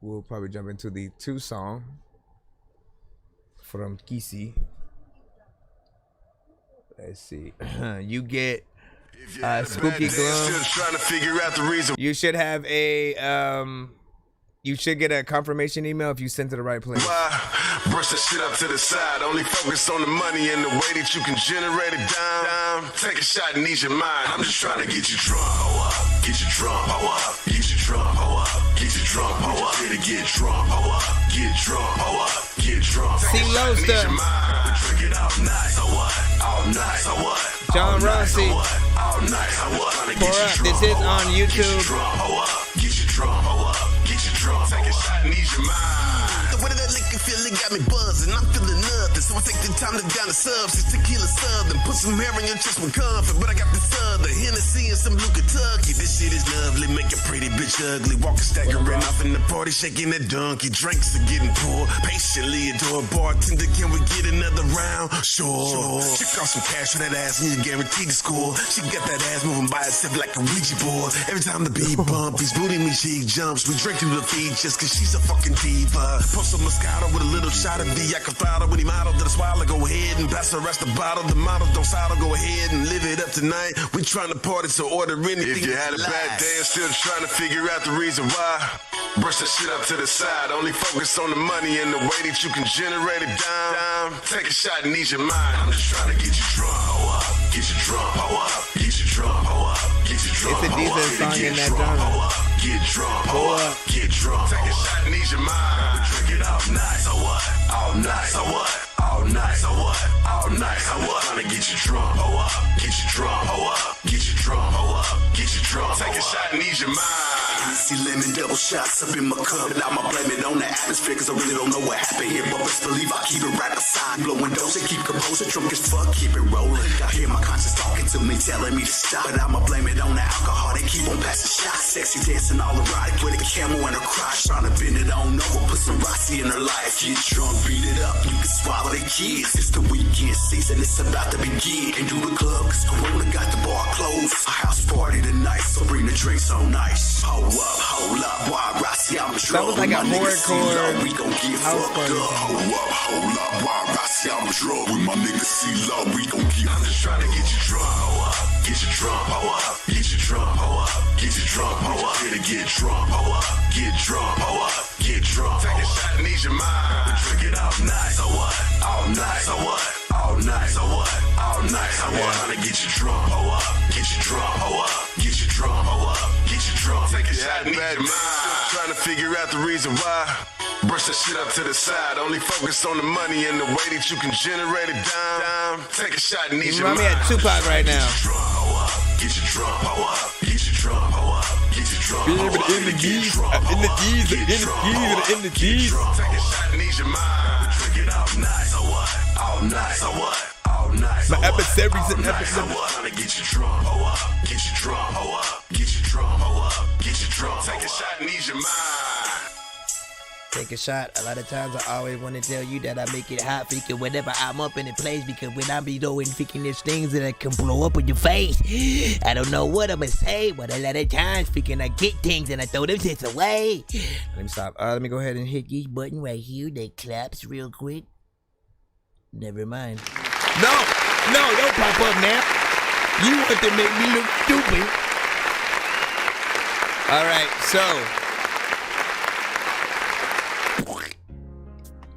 we'll probably jump into the 2 song from Kisi. Let's see. You get Spooky Gloom. Trying to figure out the reason. You should have a you should get a confirmation email if you sent to the right place. Brush that shit up to the side. Only focus on the money and the way that you can generate it down. Take a shot and ease your mind. I'm just trying to get you drunk. Hold up. Get you drunk. Hold up. Get you drunk. Hold up. Get you drunk. Hold up. Get drunk. Hold up. Get drunk. Hold up. Get drunk. See Losta. Drink it all night. So what? All night. So what? John Rossi. All night. So what? Pour up. This is on YouTube. Hold up. Get you drunk. Hold up. Get you drunk. Take a shot and ease your mind. The way that liquor feeling got me buzzing. I'm feeling nothing. So I take the time to down the subs. It's tequila southern. Put some hair in your chest with comfort. But I got the southern Hennessy and some blue Kentucky. This shit is lovely. Make a pretty bitch ugly. Walking staggering off in the party. Shaking that donkey. Drinks are getting poured. Patiently adore. Bartender, can we get another round? Sure. Check off some cash for that ass and you guaranteed to score. She got that ass moving by itself like a Ouija board. Every time the beat bump, he's booting me, she jumps. We drink through the feed just cause she's a fucking diva. Pour some Moscato with a little shot of V. I can follow when he model to the swallow. Go ahead and pass the rest of the bottle. The model don't saddle. Go ahead and live it up tonight. We trying to party, so order anything. If you had a bad day and still trying to figure out the reason why, brush that shit up to the side. Only focus on the money and the way that you can generate it down. Take a shot and ease your mind. I'm just trying to get you drunk. Hold up. Get you drunk. Hold up. Get you drunk. Hold up. Get you drunk. It's a decent song in that genre. Get drunk. Hold up. Get drunk. Take a shot and ease your mind. Drink it all night. So what? All night. So what? All night. So what? All night. So what? Trying to get you drunk. Hold up. Get you drunk. Hold up. Get you drunk. Hold up. Get you drunk. Take a shot and ease your mind. See lemon double shots up in my cup. And I'ma blame it on the atmosphere, cause I really don't know what happened here. But best believe I keep it right beside. Blowing dose and keep composure. Drunk as fuck, keep it rolling. I hear my conscience talking to me, telling me to stop. But I'ma blame it on the alcohol. They keep on passing shots. Sexy dancing all erotic with a camel and a crotch. Trying to bend it on over. Put some Rossi in her life. Get drunk, beat it up. You can swallow the kids. It's the weekend season. It's about to begin. And do the club, cause Corona got the bar closed. A house party tonight, so bring the drinks on ice. Hold up, why Rossi, I'm That was like a hardcore we gon' get house fucked party. up. Hold up, why Rossi, I'm drunk with my nigga C-Law, we gon' get. I'm just trying to get you drunk, hold up, get you drunk, hold up, get you drunk, hold up, get you drunk, hold up, get drunk, hold up, get drunk, hold up, get drunk, take a shot and ease your mind, drink it all night, so what, all night, so what, all night, so what, all night, so what, trying to get you drunk, hold up, get you drunk, hold up, get you drunk, hold up, get you drunk, take a shot and ease your mind. Trying to figure out the reason why. Brush that shit up to the side. Only focus on the money and the way that you can generate it down. Take a shot and ease your mind. I'm at Tupac right now. Get you drunk, hold up. Get you drunk, hold up. Get you drunk, hold up. In the G's, in the G's, in the G's, in the G's. Take a shot and ease your mind. Drink it all night, so what? All night, so what? All night, so My what? adversaries and Trying to get you drunk, hold up. Get you drunk, hold up. Get you drunk, hold up. Get you drunk. Take a shot and ease your mind. Take a shot. A lot of times I always want to tell you that I make it hot, freaking whenever I'm up in the place, because when I be doing freaking there's things that I can blow up in your face. I don't know what I'ma say, but a lot of times freaking I get things and I throw them shits away. Let me stop. Let me go ahead and hit this button right here that claps real quick. Never mind. No, don't pop up now. You want to make me look stupid. All right, so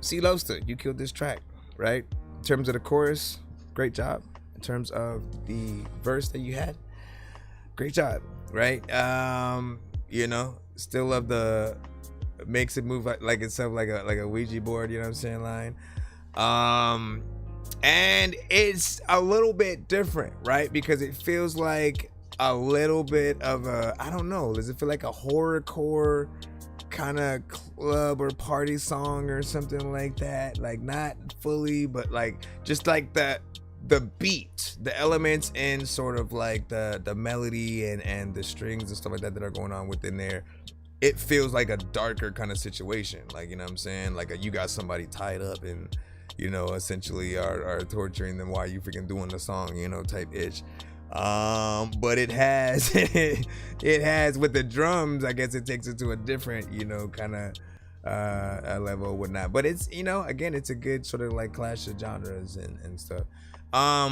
C. Losta, you killed this track, right? In terms of the chorus, great job. In terms of the verse that you had, great job, right? You know, still love the makes it move like itself, like a Ouija board. You know what I'm saying? Line. And it's a little bit different, right? Because it feels like a little bit of a, I don't know, does it feel like a horrorcore kind of club or party song or something like that. Like not fully, but like just like the beat, the elements, and sort of like the melody and the strings and stuff like that are going on within there. It feels like a darker kind of situation. Like, you know what I'm saying? Like you got somebody tied up and, you know, essentially are torturing them while you freaking doing the song, you know, type itch. But it has with the drums, I guess it takes it to a different, you know, kind of level or whatnot. But it's, you know, again, it's a good sort of like clash of genres and stuff. I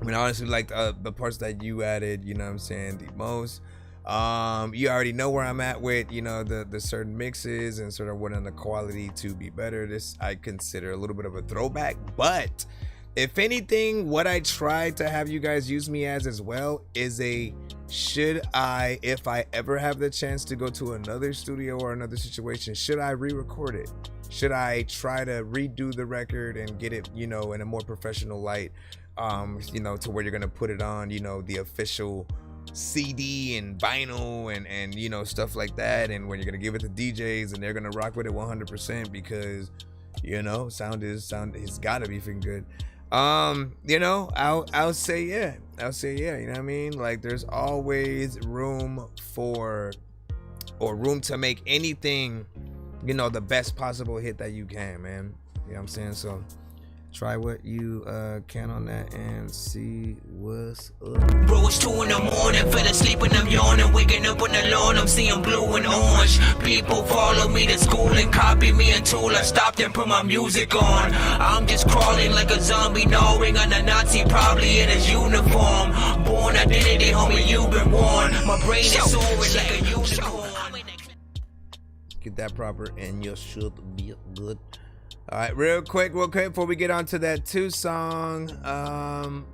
mean, honestly, like the parts that you added, you know what I'm saying, the most. You already know where I'm at with, you know, the certain mixes and sort of wanting the quality to be better. This I consider a little bit of a throwback, but if anything, what I tried to have you guys use me as well is a should I, if I ever have the chance to go to another studio or another situation, should I re-record it? Should I try to redo the record and get it, you know, in a more professional light, you know, to where you're gonna put it on, you know, the official CD and vinyl and you know, stuff like that, and when you're gonna give it to DJs and they're gonna rock with it 100% because, you know, sound it's gotta be freaking good. You know, I'll say yeah, you know what I mean? Like there's always room to make anything, you know, the best possible hit that you can, man. You know what I'm saying? So try what you can on that and see what's up. Bro, it's 2 in the morning, fell asleep and I'm yawning, waking up on the lawn, I'm seeing blue and orange. People follow me to school and copy me until I stopped and put my music on. I'm just crawling like a zombie, gnawing on a Nazi, probably in his uniform. Born identity, homie, you've been warned. My brain is soaring like a unicorn. Get that proper and you should be good. All right, real quick before we get on to that 2 song,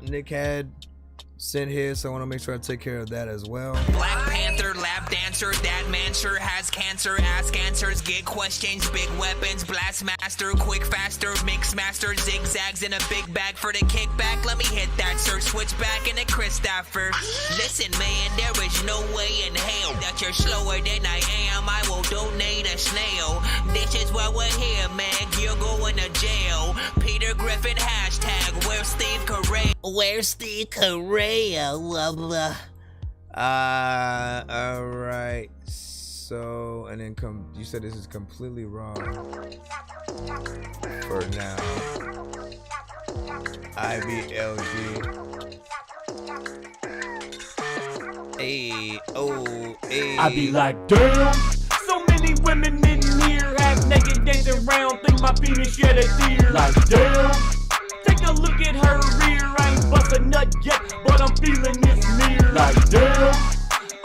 Nick had sent his, so I want to make sure I take care of that as well. Black Panther, lap dancer, that man sure has cancer. Ask answers, get questions, big weapons, blast master, quick faster, mix master, zigzags in a big bag for the kickback. Let me hit that, sir, switch back in the Christopher. Listen, man, there is no way in hell that you're slower than I am. I will donate a snail. This is why we're here, man. You're going to jail. Peter Griffin hashtag. Where's Steve Correa? Where's Steve Correa? All right. So, and then you said this is completely wrong for now. IBLG. Hey, oh, hey. I be like, damn, so many women in here have naked dancing around, think my penis shed a tear. Like, damn, take a look at her rear. I ain't bust a nut yet, but I'm feeling this near. Like, damn,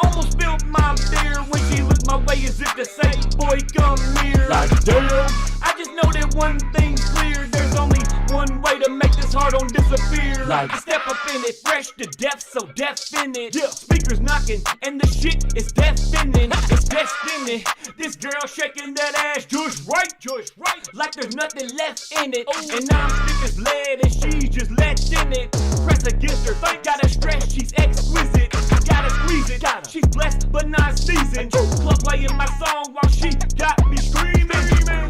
almost spilled my beer when she looked my way as if to say, boy, come here. Like, damn, I just know that one thing's clear. There's only one way to make this heart on disappear. Like, step up in it, fresh to death, so death in it. Yeah. Speakers knocking, and the shit is deafening. It's destiny. This girl shaking that ass just right, like there's nothing left in it. And I'm stiff as lead, and she's just let in it. Press against her, gotta stress, she's exquisite. Gotta squeeze it, she's blessed but not seasoned. Club playing my song while she got me screaming.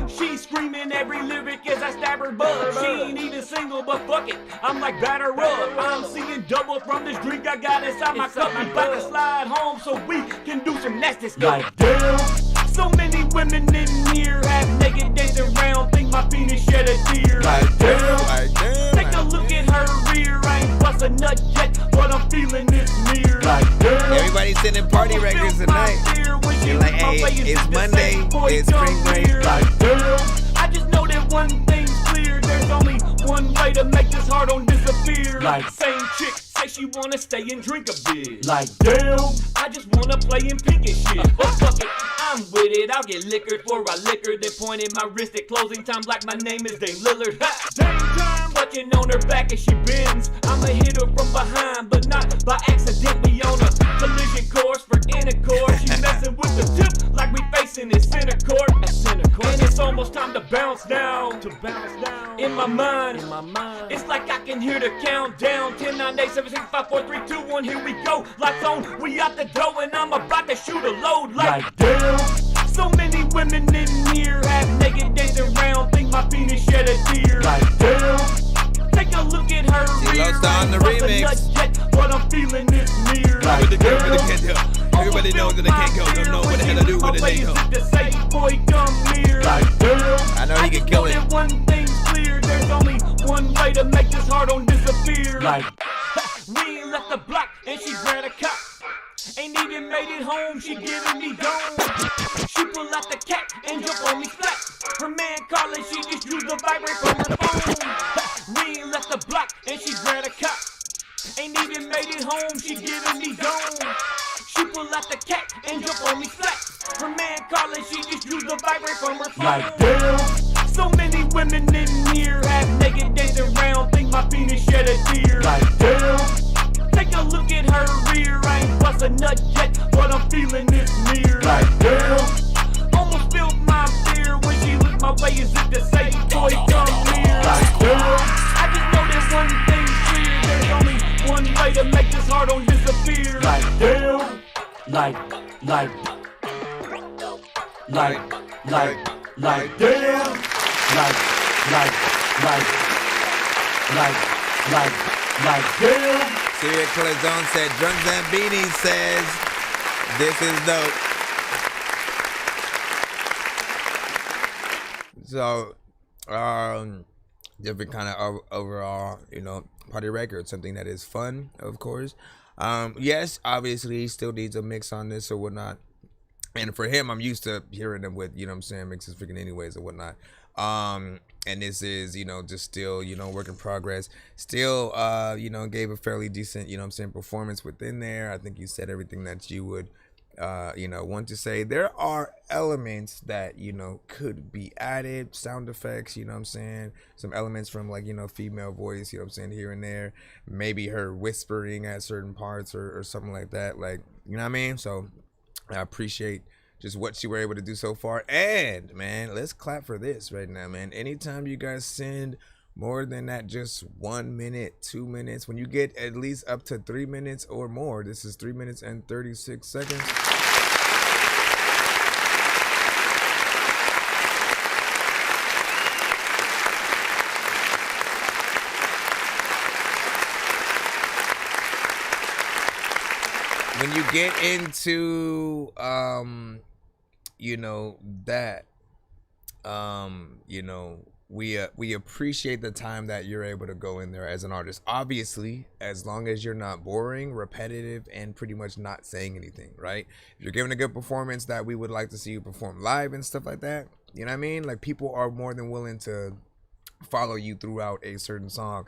She's screaming every lyric as I stab her bug. She ain't even single, but fuck it, I'm like batter up. I'm seeing double from this drink I got inside my cup. We about to slide home so we can do some nasty stuff. Like, damn, so many women in here have naked dancing around, think my penis shed a tear. Like, damn, take a look at her rear. I ain't bust a nut yet, but I'm feeling this near. Like, damn, everybody's sending party records tonight. You're like, hey, it's Monday, it's spring break. Like, damn, I just know that one thing's clear. There's only one way to make this heart on disappear. Like, same chick say she wanna stay and drink a bit. Like, damn, I just wanna play and pick and shit. But fuck it, I'm with it. I'll get liquored for I liquor. They pointed my wrist at closing time like my name is Dame Lillard. Ha! Dame time, clutching on her back as she bends. I'ma hit her from behind, but not by accident. We on a collision course for intercourse. She messing with the tip like we facing in center court. And it's almost time to bounce down. In my mind, it's like I can hear the countdown. 10, 9, 8, 7, 6, 5, 4, 3, 2, 1. Here we go. Lights on, we out the door, and I'm about to shoot a load. Like, damn, So many women in here, half naked, dancing around, think my penis shed a tear. Like damn. Take a look at her rear. On the remix. What I'm feeling is near. Like everybody knows that I can't go. Don't know what the hell I do with it. They go. Boy, come near. Like damn. I know he can kill it. One thing's clear. There's only one way to make this heart on disappear. Like we ain't left the block and she ran a cop. Ain't even made it home, she giving me dome. She pull out the cat and jump on me flat. Her man calling, she just used the vibrate from her phone. We ain't left the block and she ran a cop. Ain't even made it home, she giving me dome. She pull out the cat and jump on me flat. Her man calling, she just used the vibrate from her phone. Like damn. So many women in here, half naked, dancing around, think my penis shed a tear. Like damn. Take a look at her rear. I ain't bust a nut yet, but I'm feeling this near. Like damn. Almost spilled my beer when she looked my way as if to say, boy, come near. Like damn. I just know there's one thing clear. There's only one way to make this heart on disappear. Like damn. Like damn. Like damn. Lyrical Zone said, Drums and Beanies says, this is dope. So, different kind of overall, you know, party record, something that is fun, of course. Yes, obviously, he still needs a mix on this or whatnot. And for him, I'm used to hearing him with, you know what I'm saying, mixes freaking anyways or whatnot. And this is, you know, just still, you know, work in progress. Still, you know, gave a fairly decent, you know what I'm saying, performance within there. I think you said everything that you would, you know, want to say. There are elements that, you know, could be added, sound effects, you know what I'm saying, some elements from, like, you know, female voice, you know what I'm saying, here and there. Maybe her whispering at certain parts or something like that, like, you know what I mean? So I appreciate just what you were able to do so far. And man, let's clap for this right now, man. Anytime you guys send more than that, just 1 minute, 2 minutes, when you get at least up to 3 minutes or more, this is 3 minutes and 36 seconds. When you get into you know, that you know, we appreciate the time that you're able to go in there as an artist. Obviously, as long as you're not boring, repetitive, and pretty much not saying anything, right? If you're giving a good performance that we would like to see you perform live and stuff like that, you know what I mean? Like, people are more than willing to follow you throughout a certain song.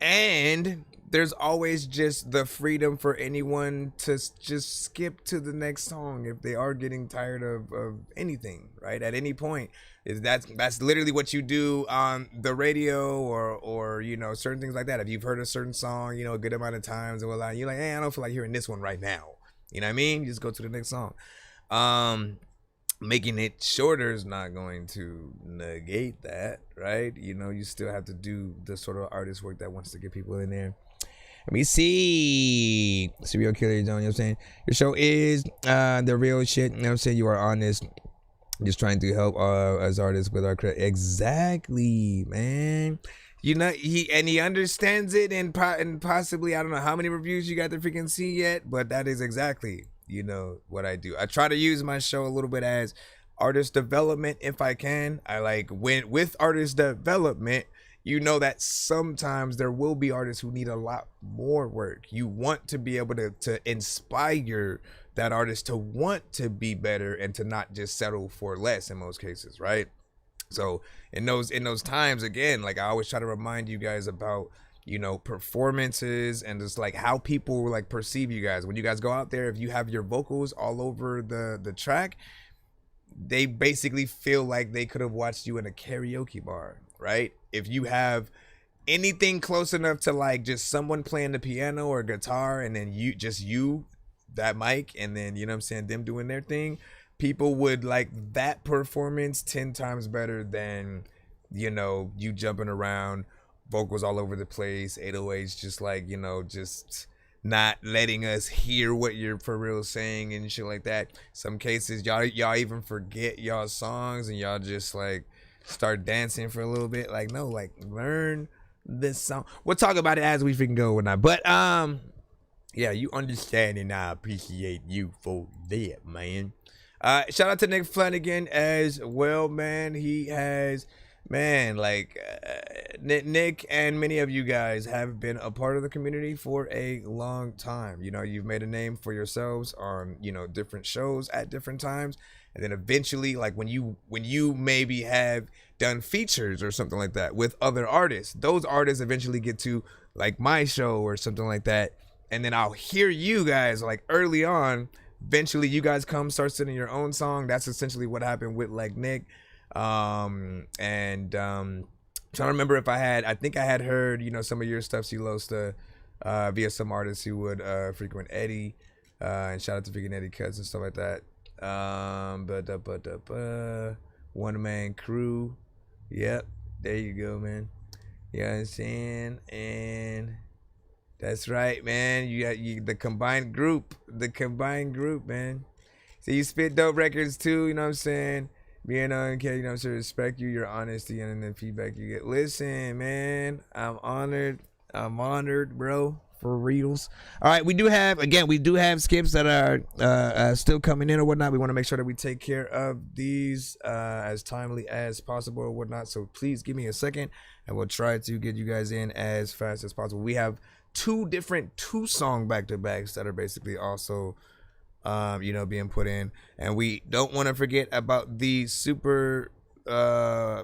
And there's always just the freedom for anyone to just skip to the next song if they are getting tired of anything, right? At any point, that's literally what you do on the radio or you know, certain things like that. If you've heard a certain song, you know, a good amount of times and whatnot, you're like, hey, I don't feel like hearing this one right now. You know what I mean? You just go to the next song. Making it shorter is not going to negate that, right? You know, you still have to do the sort of artist work that wants to get people in there. Let me see. Serial Killer, you know what I'm saying? Your show is the real shit. You know what I'm saying? You are honest. Just trying to help as artists with our credit. Exactly, man. You know, he understands it, and possibly, I don't know how many reviews you got to freaking see yet, but that is exactly, you know, what I do. I try to use my show a little bit as artist development if I can. I like with artist development, you know that sometimes there will be artists who need a lot more work. You want to be able to inspire that artist to want to be better and to not just settle for less in most cases, right? So in those times, again, like, I always try to remind you guys about, you know, performances and just like how people like perceive you guys when you guys go out there. If you have your vocals all over the track, they basically feel like they could have watched you in a karaoke bar, right? If you have anything close enough to like just someone playing the piano or guitar and then you that mic, and then, you know what I'm saying, them doing their thing, people would like that performance 10 times better than, you know, you jumping around, vocals all over the place, 808s, just like, you know, just not letting us hear what you're for real saying and shit like that. Some cases y'all even forget y'all songs and y'all just like start dancing for a little bit. Like, no, like learn this song. We'll talk about it as we freaking go or not. But yeah, you understand and I appreciate you for that, man. Shout out to Nick Flanagan as well, man. He has, man, like Nick and many of you guys have been a part of the community for a long time. You know, you've made a name for yourselves on, you know, different shows at different times. And then eventually, like when you maybe have done features or something like that with other artists, those artists eventually get to like my show or something like that. And then I'll hear you guys like early on. Eventually you guys come start singing your own song. That's essentially what happened with like Nick. Trying to remember if I think I had heard, you know, some of your stuff, Silosta, via some artists who would frequent Eddie, and shout out to freaking Eddie Cuts and stuff like that. One Man Crew. Yep, there you go, man. You know what I'm saying? And that's right, man. You got the combined group, man. So you spit dope records too, you know what I'm saying? Being okay, you know, to respect you, your honesty, and the feedback you get. Listen, man, I'm honored, bro, for reals. All right, we do have skips that are still coming in or whatnot. We want to make sure that we take care of these as timely as possible or whatnot. So please give me a second, and we'll try to get you guys in as fast as possible. We have two song back-to-backs that are basically also you know, being put in, and we don't want to forget about the super I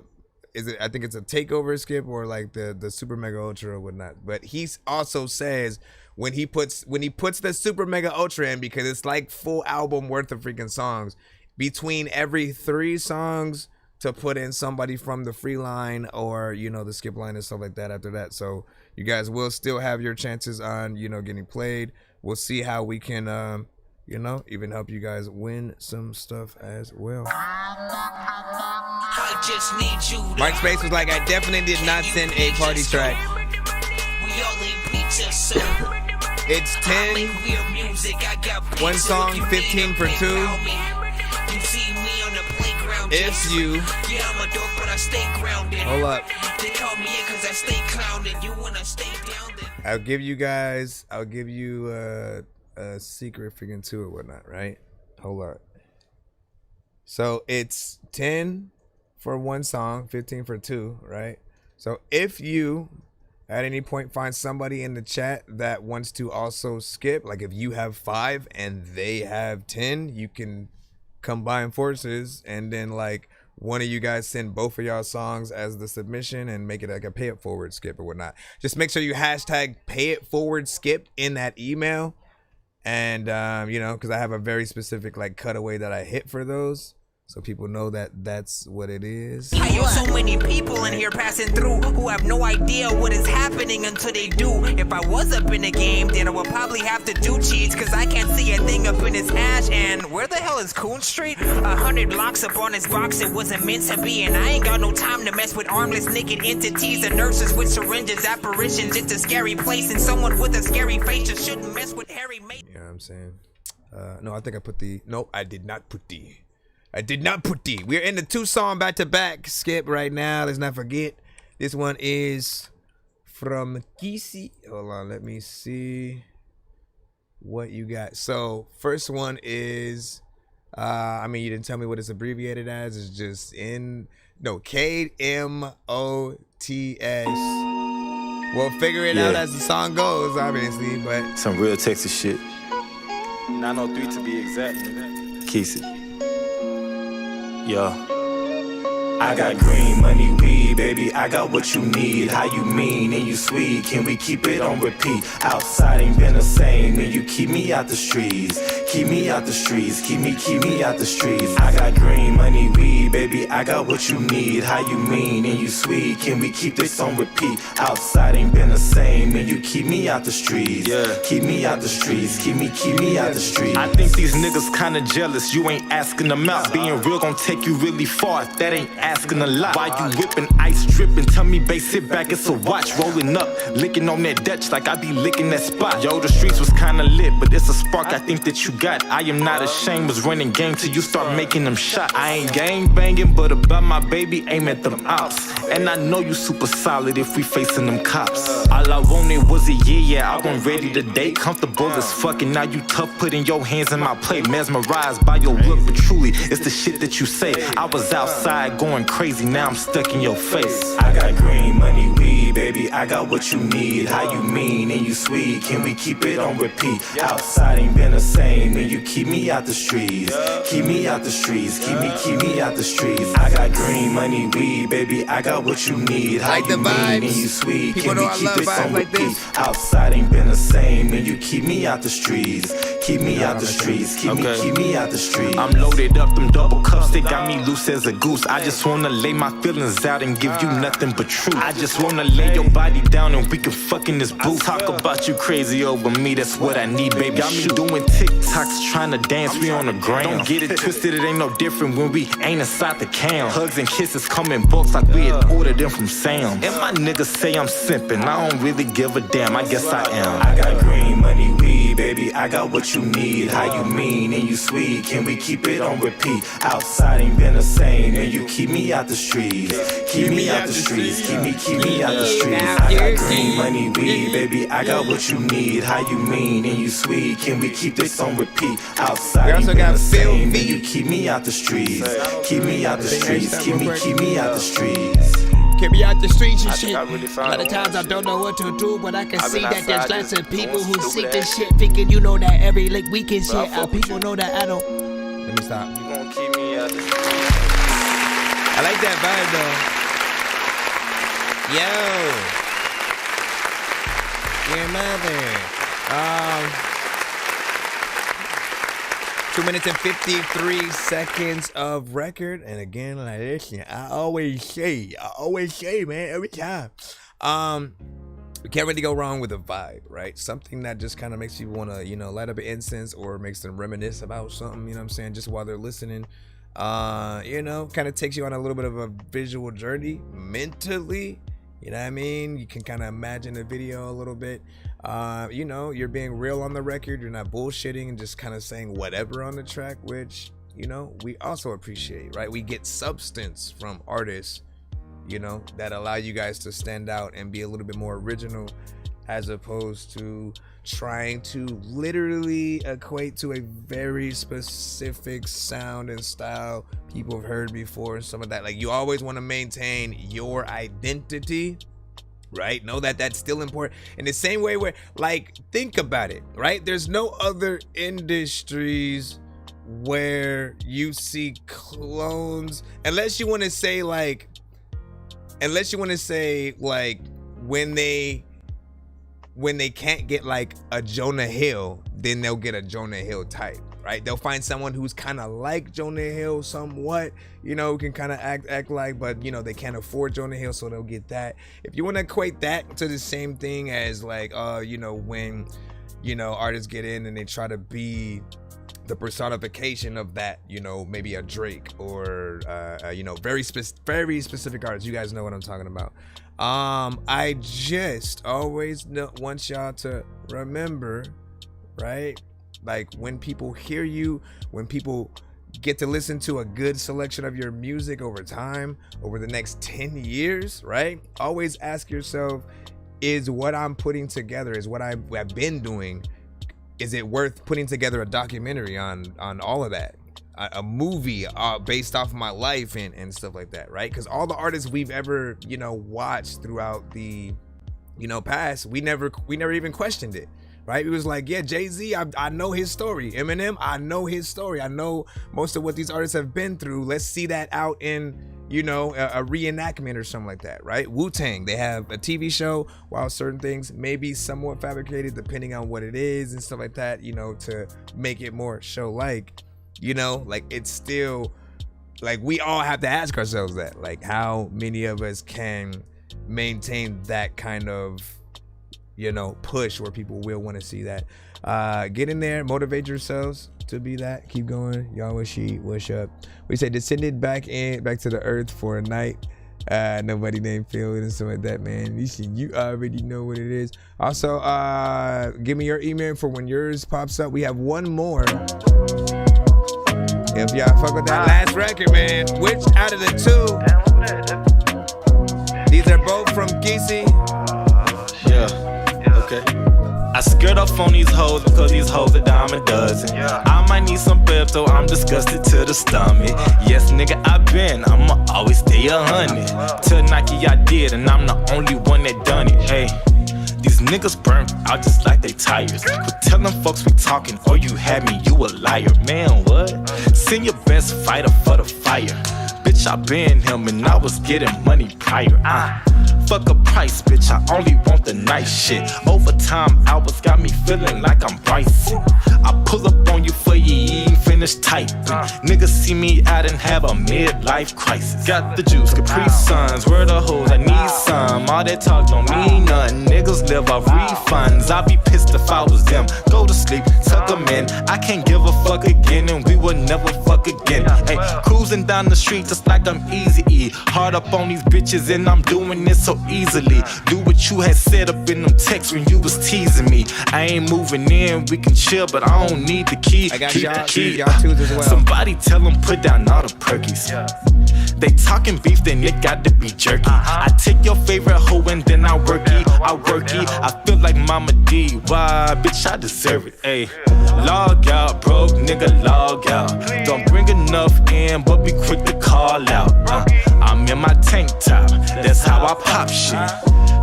think it's a takeover skip or like the super mega ultra or whatnot. But he also says when he puts the super mega ultra in, because it's like full album worth of freaking songs, between every 3 songs to put in somebody from the free line or, you know, the skip line and stuff like that after that. So you guys will still have your chances on, you know, getting played. We'll see how we can you know, even help you guys win some stuff as well. I just need you. Mike Space was like, I definitely did not send a party track. It's 10, one song, 15 for 2. If you, hold up, I'll give you a secret figure too or whatnot, right? Hold up. So it's 10 for 1 song, 15 for 2, right? So if you at any point find somebody in the chat that wants to also skip, like if you have 5 and they have 10, you can combine forces and then like one of you guys send both of y'all songs as the submission and make it like a pay it forward skip or whatnot. Just make sure you hashtag pay it forward skip in that email. And, you know, because I have a very specific, like, cutaway that I hit for those. So people know that that's what it is. I have so many people in here passing through who have no idea what is happening until they do. If I was up in the game, then I would probably have to do cheats, because I can't see a thing up in his hash. And where the hell is Coon Street? 100 blocks up on his box, it wasn't meant to be. And I ain't got no time to mess with armless naked entities and nurses with syringes, apparitions. It's a scary place, and someone with a scary face just shouldn't mess with Harry Mate. You know what I'm saying? No, I think I put the... No, I did not put the... We're in the 2-song back-to-back skip right now. Let's not forget. This one is from Kisi. Hold on, let me see what you got. So, first one is, I mean, you didn't tell me what it's abbreviated as. It's just KMOTS. We'll figure it out as the song goes, obviously, but... Some real Texas shit. 903 to be exact, Kisi. Yo, I got green money, weed, baby. I got what you need. How you mean and you sweet? Can we keep it on repeat? Outside ain't been the same, and you keep me out the streets. keep me out the streets, keep me out the streets. I got green money, weed, baby, I got what you need. How you mean and you sweet? Can we keep this on repeat? Outside ain't been the same, and you keep me out the streets. Yeah, keep me out the streets, keep me out the streets. I think these niggas kinda jealous. You ain't asking them out. Being real gon' take you really far. If that ain't asking a lot. Why you whipping, ice dripping? Tell me, babe, sit back, it's a watch. Rolling up, licking on that Dutch like I be licking that spot. Yo, the streets was kinda lit, but it's a spark I think that you got. I am not ashamed, was running game till you start making them shots. I ain't gang banging, but about my baby, aim at them ops. And I know you super solid if we facing them cops. All I wanted was a yeah, I wasn't ready to date. Comfortable as fucking, now you tough, putting your hands in my plate. Mesmerized by your look, but truly, it's the shit that you say. I was outside going crazy, now I'm stuck in your face. I got green money, weed, baby, I got what you need. How you mean and you sweet? Can we keep it on repeat? Outside ain't been the same, and you keep me out the streets. Keep me out the streets, keep me out the streets. I got green money, weed, baby, I got what you need. How you mean and you sweet? Can we keep this on repeat? Outside ain't been the same, and you keep me out the streets. Keep me out the streets, keep me out the streets. I'm loaded up, them double cups, they got me loose as a goose. I just wanna lay my feelings out and give you nothing but truth. I just wanna lay your body down and we can fuck in this booth. Talk about you crazy over me, that's what I need, baby. Got me doing TikToks, trying to dance, we on the ground. Don't get it twisted, it ain't no different when we ain't inside the cam. Hugs and kisses come in bulks like we had ordered them from Sam's. And my niggas say I'm simping, I don't really give a damn, I guess I am. I got green money, weed, baby, I got what you need. How you mean and you sweet? Can we keep it on repeat? Outside ain't been the same, and you keep me out the streets. Keep me out the streets, keep me out the streets. I got green money, weed, baby, I got what you need. How you mean and you sweet? Can we keep this on repeat? Outside ain't been the same, and you keep me out the streets. Keep me out the streets, keep me out the streets. Keep me out the streets and shit. A lot of times I don't know what to do, but I can see that there's lots of people who seek this shit, thinking you know that every lick weekend shit. People know that I don't. Let me stop. You gon' keep me out the streets. I like that vibe though. Yo. Your mother. 2 minutes and 53 seconds of record. And again, like, listen, I always say, man, every time. We can't really go wrong with a vibe, right? Something that just kind of makes you want to, light up an incense or makes them reminisce about something, you know what I'm saying? Just while they're listening, kind of takes you on a little bit of a visual journey mentally. You know what I mean? You can kind of imagine the video a little bit. You're being real on the record. You're not bullshitting and just kind of saying whatever on the track, which, we also appreciate, right? We get substance from artists, that allow you guys to stand out and be a little bit more original, as opposed to trying to literally equate to a very specific sound and style people have heard before and some of that. Like, you always want to maintain your identity, right? Know that that's still important. In the same way where, like, think about it, right? There's no other industries where you see clones, unless you want to say like when they can't get like a Jonah Hill, then they'll get a Jonah Hill type, right? They'll find someone who's kind of like Jonah Hill somewhat, can kind of act like, but they can't afford Jonah Hill, so they'll get that. If you want to equate that to the same thing as like, when, artists get in and they try to be the personification of that, maybe a Drake or, very specific artists. You guys know what I'm talking about. I just always want y'all to remember, right? Like, when people hear you, when people get to listen to a good selection of your music over time, over the next 10 years, right? Always ask yourself, is what I'm putting together, is what I've been doing, is it worth putting together a documentary on all of that? A movie based off my life and stuff like that, right? Because all the artists we've ever, watched throughout the, past, we never even questioned it, right? He was like, yeah, Jay-Z, I know his story. Eminem, I know his story. I know most of what these artists have been through. Let's see that out in, you know, a reenactment or something like that, right? Wu-Tang, they have a TV show, while certain things may be somewhat fabricated depending on what it is and stuff like that, you know, to make it more show-like, you know, like it's still, like we all have to ask ourselves that, like how many of us can maintain that kind of, you know, push where people will want to see that. Get in there, motivate yourselves to be that. Keep going. Y'all, what's up? We said descended back to the earth for a night. Nobody named Phil and stuff like that, man. You already know what it is. Also, give me your email for when yours pops up. We have one more. If y'all fuck with that last record, man, which out of the two? These are both from Kisi. Yeah, okay. I skirt off on these hoes because these hoes are dime a dozen. I might need some Pepto, I'm disgusted to the stomach. Yes, nigga, I'ma always stay 100. Tell Nike I did, and I'm the only one that done it. Hey, these niggas burnt out just like they tires. Quit telling folks we talking, or you had me, you a liar. Man, what? Send your best fighter for the fire. Bitch, I been him and I was getting money prior. Fuck a price, bitch, I only want the nice shit. Overtime hours got me feeling like I'm Bryson. I pull up on you for you ain't finished typing. Niggas see me out and have a midlife crisis. Got the juice, Capri Suns, where the hoes, I need some. All that talk don't mean nothing, niggas live off refunds. I'd be pissed if I was them. Go to sleep, tuck them in. I can't give a fuck again and we will never fuck again. Hey, cruising down the street just like I'm Easy-E. Hard up on these bitches and I'm doing this so easily. Do what you had said up in them texts when you was teasing me. I ain't moving in, we can chill, but I don't need the key. I got Keep y'all the key. too as well. Somebody tell them put down all the perkies. They talking beef, then it got to be jerky. I take your favorite hoe and then I work it. I feel like Mama D. Why, bitch, I deserve it. Ayy, log out, broke nigga, log out. Don't bring enough in, but be quick to call out. I'm in my tank top, that's how I pop shit.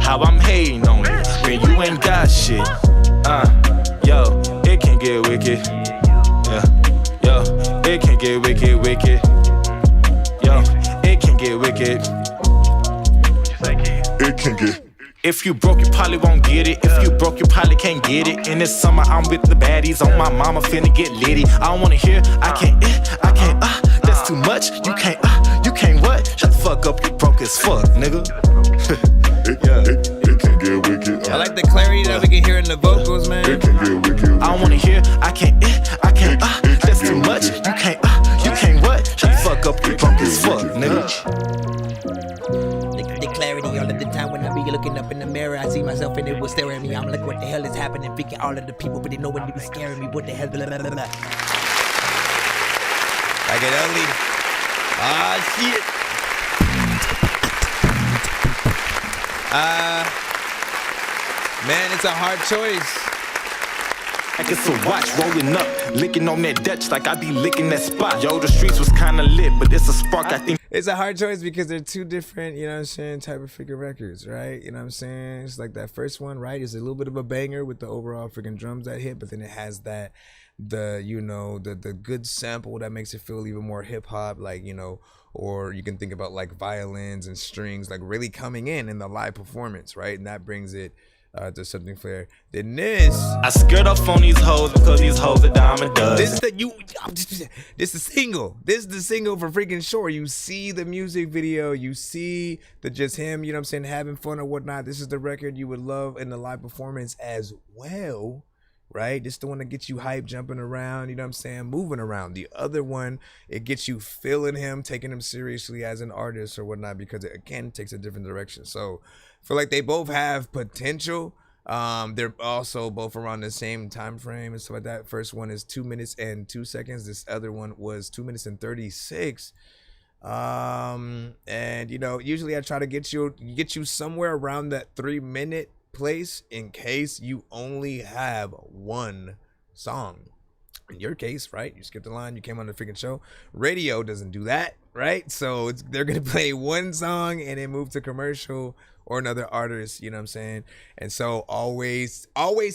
How I'm hating on you when you ain't got shit. Yo, it can get wicked. Yo, it can get wicked. Yo, it can get wicked. It can get. If you broke, you probably won't get it. If you broke, you probably can't get it. In this summer, I'm with the baddies. On my mama, finna get litty. I don't wanna hear, I can't, that's too much. You can't what? Shut the fuck up, you broke as fuck, nigga. It can get wicked. I like the clarity that we can hear in the vocals, man. It can get wicked. I don't wanna hear, I can't, that's too much. You can't what? Shut the fuck up, you broke as fuck, nigga. The clarity all of the time when I be looking up in the mirror, I see myself and it will stare at me. I'm like, what the hell is happening? Thinking all of the people, but they know when they be scaring me. What the hell? Blah, blah, blah, blah. I get ugly. Shit. Man, it's a hard choice. I get some watch rolling up, licking on that Dutch like I be licking that spot. Yo, the streets was kinda lit, but it's a spark, I think. It's a hard choice because they're two different, you know what I'm saying, type of figure records, right? You know what I'm saying? It's like that first one, right? It's a little bit of a banger with the overall freaking drums that hit, but then it has that, the good sample that makes it feel even more hip hop, like, you know, or you can think about like violins and strings, like really coming in the live performance, right? And that brings it to something fair. Then this, I skirt off on these hoes because these hoes are dime a dozen. This is the single. This is the single for freaking sure. You see the music video, you see the just him, you know what I'm saying, having fun or whatnot. This is the record you would love in the live performance as well, right? This is the one that gets you hype, jumping around, you know what I'm saying, moving around. The other one, it gets you feeling him, taking him seriously as an artist or whatnot, because it again takes a different direction. So I feel like they both have potential. They're also both around the same time frame and stuff like that. First one is 2 minutes and 2 seconds. This other one was 2 minutes and 36. And you know, usually I try to get you somewhere around that 3 minute place in case you only have one song. In your case, right? You skipped the line, you came on the freaking show. Radio doesn't do that, right? So they're gonna play one song and then move to commercial or another artist, you know what I'm saying? And so always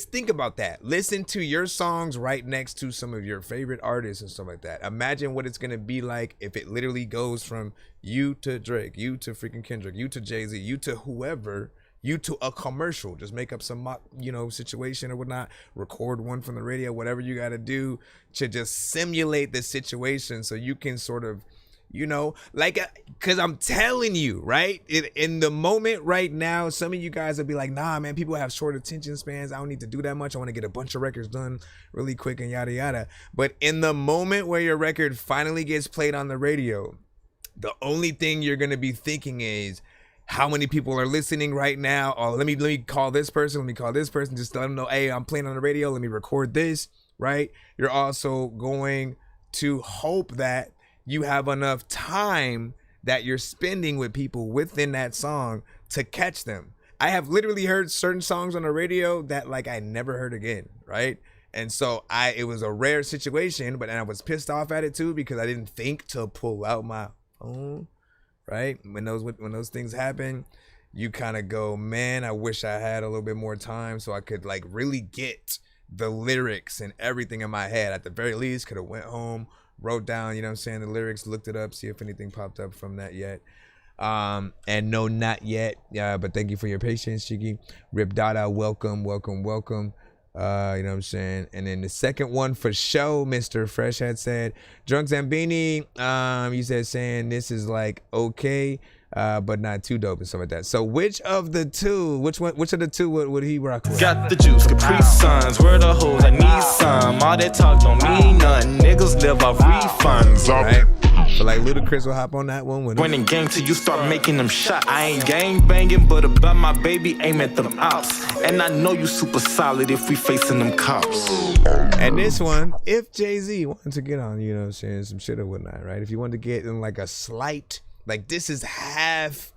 think about that. Listen to your songs right next to some of your favorite artists and stuff like that. Imagine what it's gonna be like if it literally goes from you to Drake, you to freaking Kendrick, you to Jay-Z, you to whoever, you to a commercial. Just make up some mock, situation or whatnot, record one from the radio, whatever you gotta do to just simulate the situation so you can sort of, because I'm telling you, right? In the moment right now, some of you guys will be like, nah, man, people have short attention spans. I don't need to do that much. I want to get a bunch of records done really quick and yada, yada. But in the moment where your record finally gets played on the radio, the only thing you're going to be thinking is, how many people are listening right now? Oh, let me call this person. Let me call this person. Just let them know, hey, I'm playing on the radio. Let me record this, right? You're also going to hope that you have enough time that you're spending with people within that song to catch them. I have literally heard certain songs on the radio that I never heard again, right? And so it was a rare situation, but I was pissed off at it too because I didn't think to pull out my phone, right? When those things happen, you kind of go, man, I wish I had a little bit more time so I could really get the lyrics and everything in my head. At the very least, could have went home, wrote down, the lyrics, looked it up, see if anything popped up from that yet. And no, not yet. But thank you for your patience, Shiki. Rip Dada, welcome. You know what I'm saying? And then the second one for show, Mr. Fresh had said, Drunk Zambini, you said saying this is okay, but not too dope and stuff like that. So which of the two would he rock with? Got the juice, Capri Suns, where the hoes, I need some. All that talk don't mean nothing, niggas live off refunds. Right. So Ludacris will hop on that one with winning game till you start making them shots. I ain't gang banging, but about my baby, aim at them ops. And I know you super solid if we facing them cops. And this one, if Jay-Z wanted to get on, some shit or whatnot, right? If you wanted to get in a slight, this is half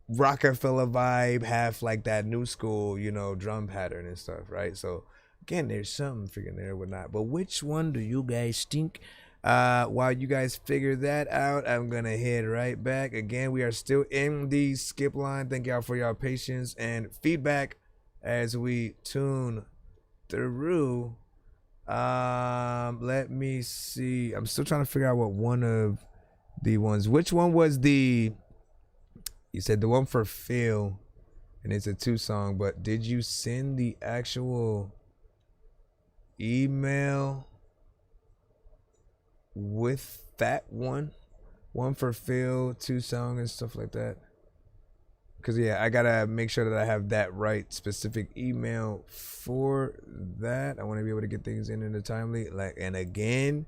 Rockefeller vibe, half that new school, drum pattern and stuff, right? So again, there's something freaking there or whatnot. But which one do you guys think? While you guys figure that out, I'm gonna head right back. Again, we are still in the skip line. Thank y'all for y'all patience and feedback as we tune through. Let me see. I'm still trying to figure out what one of the ones. Which one was you said the one for Phil, and it's a 2-song, but did you send the actual email with that one for Phil, 2-song and stuff like that? Because I gotta make sure that I have that right specific email for that. I want to be able to get things in a timely, and again,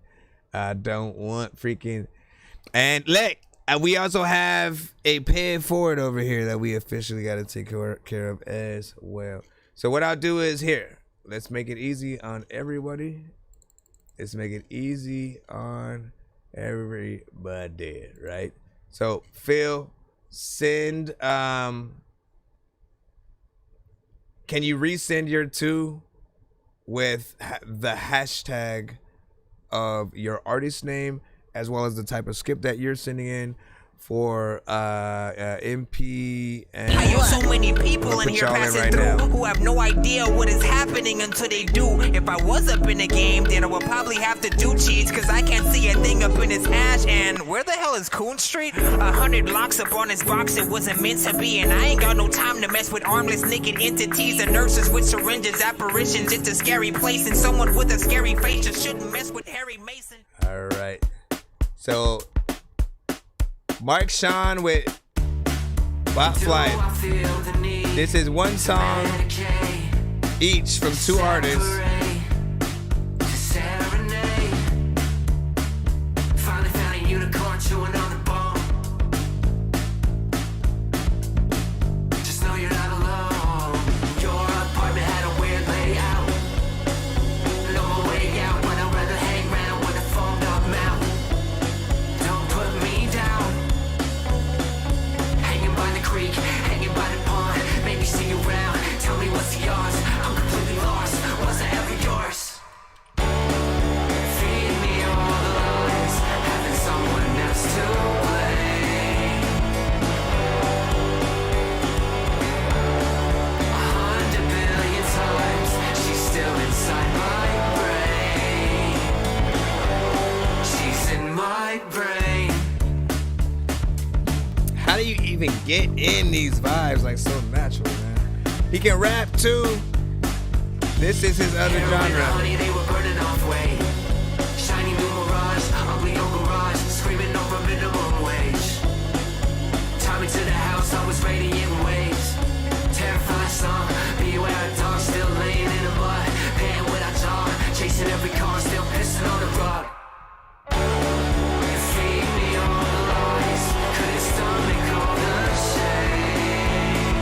I don't want freaking, and we also have a pay it forward over here that we officially got to take care of as well. So what I'll do is let's make it easy on everybody. Right? So Phil, send can you resend your 2 with the hashtag of your artist name as well as the type of skip that you're sending in for MP and I know so many people in here passing through who have no idea what is happening until they do. If I was up in the game, then I would probably have to do cheats, cause I can't see a thing up in his hash. And where the hell is Coon Street? 100 blocks up on his box, it wasn't meant to be. And I ain't got no time to mess with armless naked entities and nurses with syringes, apparitions. It's a scary place, and someone with a scary face just shouldn't mess with Harry Mason. All right, so Mark Sean with Bot Flight. This is 1 song each from 2 artists. Hanging by the pond, make me see you around. Tell me what's yours. I'm completely lost. Was I ever yours? get in these vibes like so natural, man. He can rap too. This is his other genre. Honey, they were burning off way. Shiny new mirage, ugly old garage, screaming over minimum wage. Tie me to the house, I was radiating waves. Terrified song, beware a dog still laying in the mud. Paying what I jog, chasing every car, still pissing on the rug. You feed me all the lies, couldn't stomach all the shame.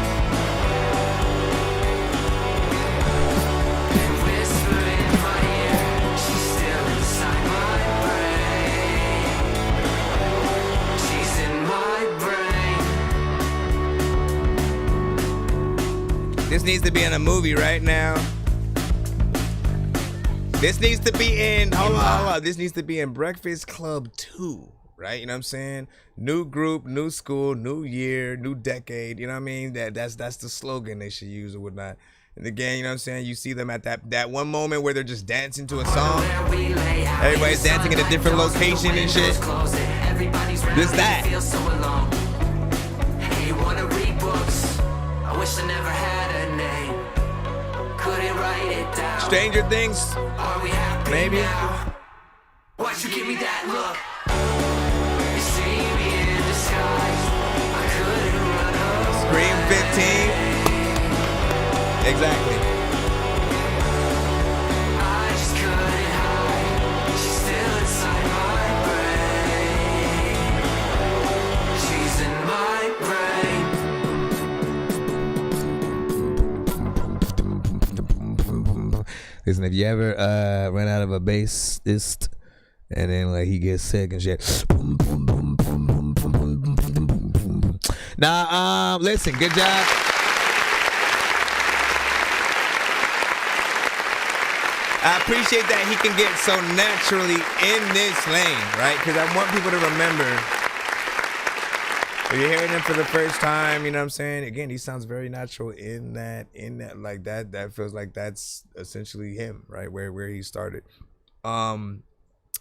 And whisper in my ear, she's still inside my brain. She's in my brain. This needs to be in a movie right now. This needs to be in, hold on. This needs to be in Breakfast Club 2, right? You know what I'm saying? New group, new school, new year, new decade. You know what I mean? That's the slogan they should use or whatnot. And again, you know what I'm saying? You see them at that one moment where they're just dancing to a song. Everybody's dancing in a different location and shit. This that. Hey, you wanna read books? I wish I never had a name. Couldn't write it down. Stranger Things, Are we happy maybe. now? Why'd you give me that look? You see me in disguise. I couldn't run away. Scream 15. Exactly. I just couldn't hide. She's still inside my brain. She's in my brain. Listen, if you ever run out of a bassist and then like he gets sick and shit. Nah, listen, good job. I appreciate that he can get so naturally in this lane, right? Because I want people to remember, if you're hearing him for the first time, you know what I'm saying? Again, he sounds very natural in that, like that feels like that's essentially him, right? Where he started.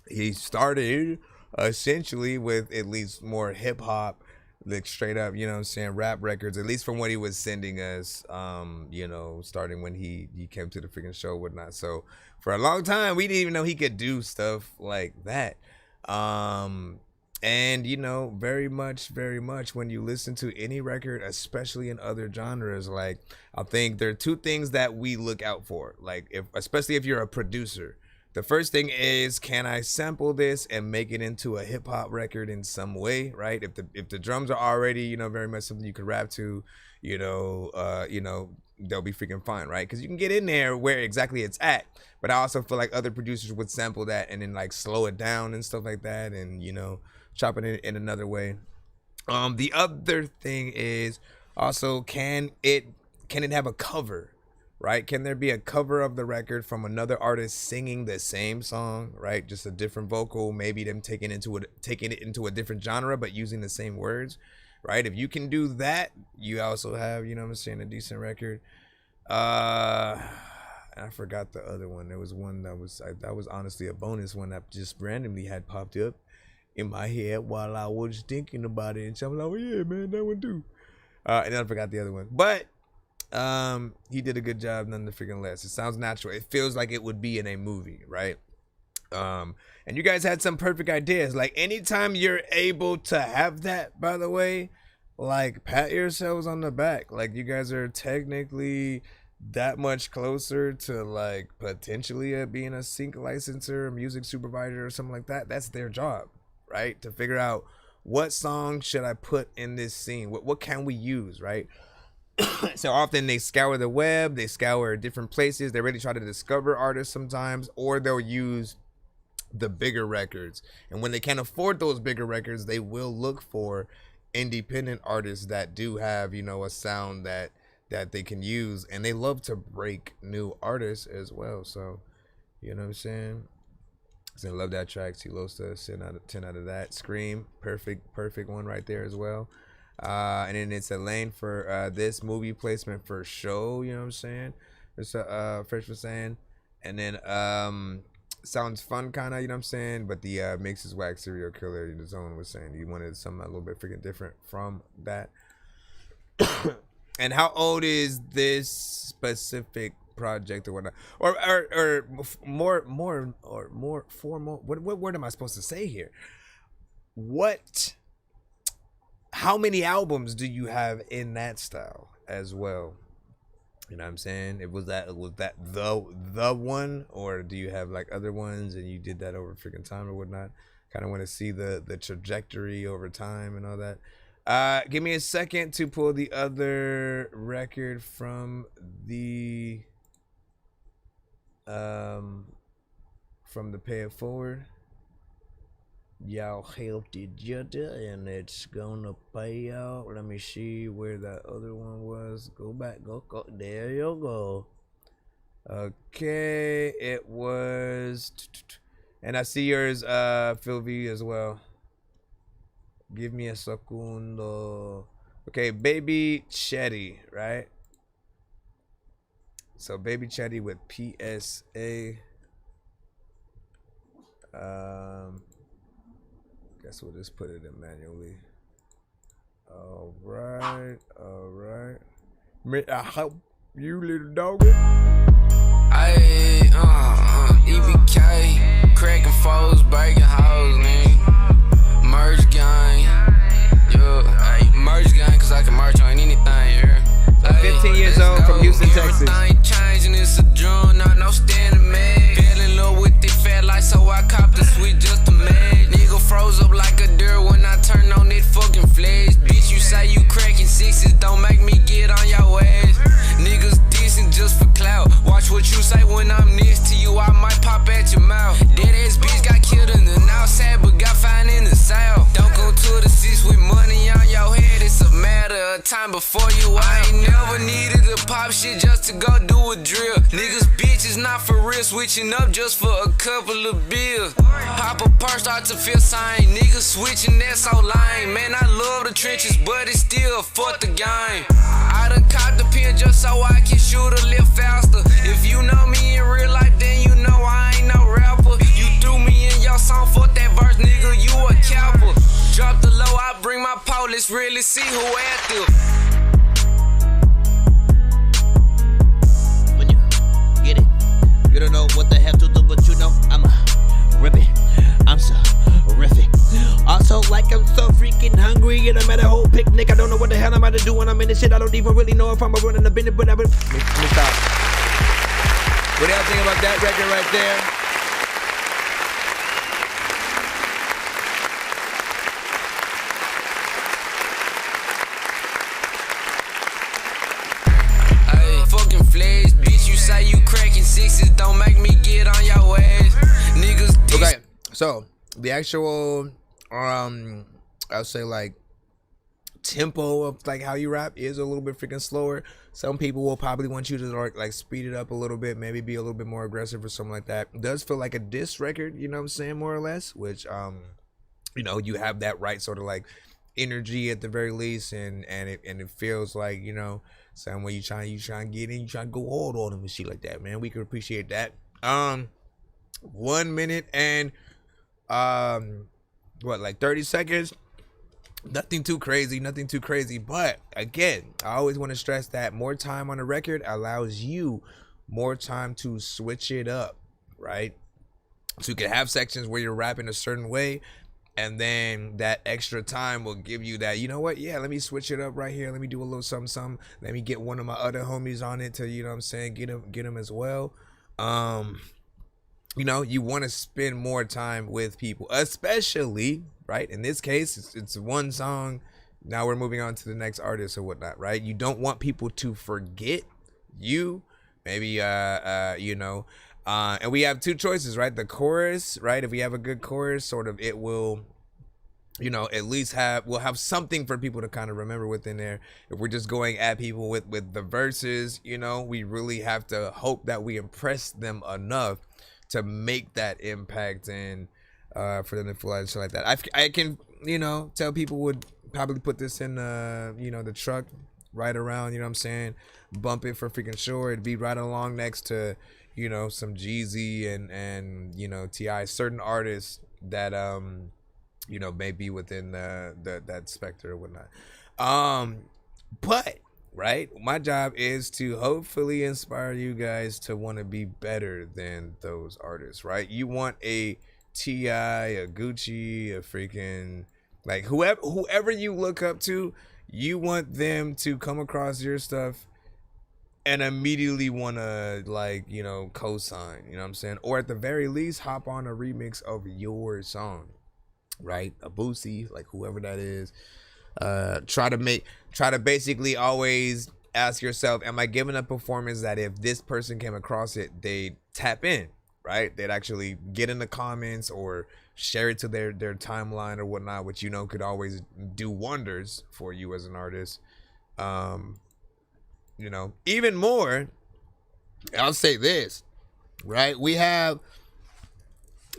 He started essentially with at least more hip hop, like straight up, you know what I'm saying, rap records, at least from what he was sending us, you know, starting when he came to the freaking show, whatnot. So for a long time, we didn't even know he could do stuff like that. And, you know, very much when you listen to any record, especially in other genres, like, I think there are two things that we look out for. Like, especially if you're a producer. The first thing is, can I sample this and make it into a hip hop record in some way, right? If the drums are already, you know, very much something you could rap to, you know, they'll be freaking fine, right? Because you can get in there where exactly it's at. But I also feel like other producers would sample that and then like slow it down and stuff like that, and, you know, chop it in another way. The other thing is also, can it have a cover? Right? Can there be a cover of the record from another artist singing the same song, right? Just a different vocal, maybe them taking it into a different genre, but using the same words, right? If you can do that, you also have, you know what I'm saying, a decent record. I forgot the other one. There was one that was honestly a bonus one that just randomly had popped up in my head while I was thinking about it. And so I'm like, oh yeah, man, that one too. And then I forgot the other one. But he did a good job, none the freaking less. It sounds natural. It feels like it would be in a movie, right? And you guys had some perfect ideas. Like, anytime you're able to have that, by the way, like, pat yourselves on the back. Like, you guys are technically that much closer to, like, potentially being a sync licensor, a music supervisor, or something like that. That's their job, right? To figure out what song should I put in this scene? What can we use, right? So often they scour the web, they scour different places, they really try to discover artists sometimes, or they'll use the bigger records. And when they can't afford those bigger records, they will look for independent artists that do have, you know, a sound that they can use, and they love to break new artists as well. So, you know what I'm saying? So I love that track. T-Losta, 10 out of that. Scream, perfect one right there as well. And then it's a lane for this movie placement for show, you know what I'm saying? It's Fresh was saying. And then sounds fun kind of, you know what I'm saying? But the mix is whack, serial killer, the zone was saying he wanted something a little bit freaking different from that. And how old is this specific project or whatnot? Or more formal? What word am I supposed to say here? How many albums do you have in that style as well? You know what I'm saying? Was that the one, or do you have like other ones and you did that over freaking time or whatnot? Kind of want to see the trajectory over time and all that. Give me a second to pull the other record from the Pay It Forward. Y'all helped each other and it's gonna pay out. Let me see where that other one was. Go back, go. There you go. Okay, it was, and I see yours, Phil V as well. Give me a segundo. Okay, Baby Chetty, right? So Baby Chetty with PSA. Guess we'll just put it in manually. All right. I hope you little doggy. Ayy, EBK, cracking foes, breaking hoes, man. Merge gang, yeah. Merge gang, cause I can march on anything here. So 15 years old from Houston, Texas. Everything changing, it's a drone, not no standing man. Fell in love with the fat light, so I copped the switch just to man. Nigga froze up like a deer when I turn on that fucking flash. Bitch, you say you cracking sixes, don't make me get on your ass. Niggas dissing just for clout. Watch what you say when I'm next to you, I might pop at your mouth. Dead ass bitch got killed in the outside, but got found in the south. Don't go to the seats with money on your head, it's a matter of time before you. I ain't never needed to pop shit just to go do a drill. Niggas bitches not for real, switching up just for a couple of bills. Pop a part, start to feel sign. Niggas switching, that's so lame. Man, I love the trenches, but it's still fuck the game. I done caught the pin just so I can shoot a little faster. If you know me in real life, then you know I ain't no rapper. You threw me in your song, fuck that verse, nigga, you a capper. Drop the low, I bring my pole, let's really see who active. When you get it, you don't know what the hell to do, but you know I'm a rip it. I'm so horrific. Also, like I'm so freaking hungry. It don't matter whole picnic. I don't know what the hell I'm about to do when I'm in this shit. I don't even really know if I'm running a business, but I would. Let me stop. What do y'all think about that record right there? Hey, fucking flash, bitch. You say you cracking sixes, don't make me get on your ass. Niggas. Okay, so the actual, I'll say like tempo of like how you rap is a little bit freaking slower. Some people will probably want you to like speed it up a little bit, maybe be a little bit more aggressive or something like that. It does feel like a diss record, you know what I'm saying, more or less, which you know, you have that right sort of like energy at the very least, and it feels like, you know, same way you trying to get in, you trying to go hard on them and shit like that, man. We can appreciate that. 1 minute and like 30 seconds. Nothing too crazy, but again, I always want to stress that more time on a record allows you more time to switch it up, right? So you can have sections where you're rapping a certain way, and then that extra time will give you that, you know what, yeah, let me switch it up right here, let me do a little something, let me get one of my other homies on it to, you know what I'm saying, get him as well. You know, you want to spend more time with people, especially, right? In this case, it's one song. Now we're moving on to the next artist or whatnot, right? You don't want people to forget you. Maybe, you know, and we have two choices, right? The chorus, right? If we have a good chorus, sort of, it will, you know, at least we'll have something for people to kind of remember within there. If we're just going at people with the verses, you know, we really have to hope that we impress them enough to make that impact and for them to feel like shit like that. I can, you know, tell people would probably put this in, you know, the truck right around, you know what I'm saying? Bump it for freaking sure. It'd be right along next to, you know, some Jeezy and you know, T.I., certain artists that, you know, may be within that specter or whatnot. But right, my job is to hopefully inspire you guys to want to be better than those artists, right? You want a T.I., a Gucci, a freaking like whoever you look up to, you want them to come across your stuff and immediately want to, like, you know, co-sign, you know what I'm saying? Or at the very least, hop on a remix of your song, right? A Boosie, like whoever that is. Try to basically always ask yourself, am I giving a performance that if this person came across it, they'd tap in, right? They'd actually get in the comments or share it to their timeline or whatnot, which, you know, could always do wonders for you as an artist. You know, even more, I'll say this, right? We have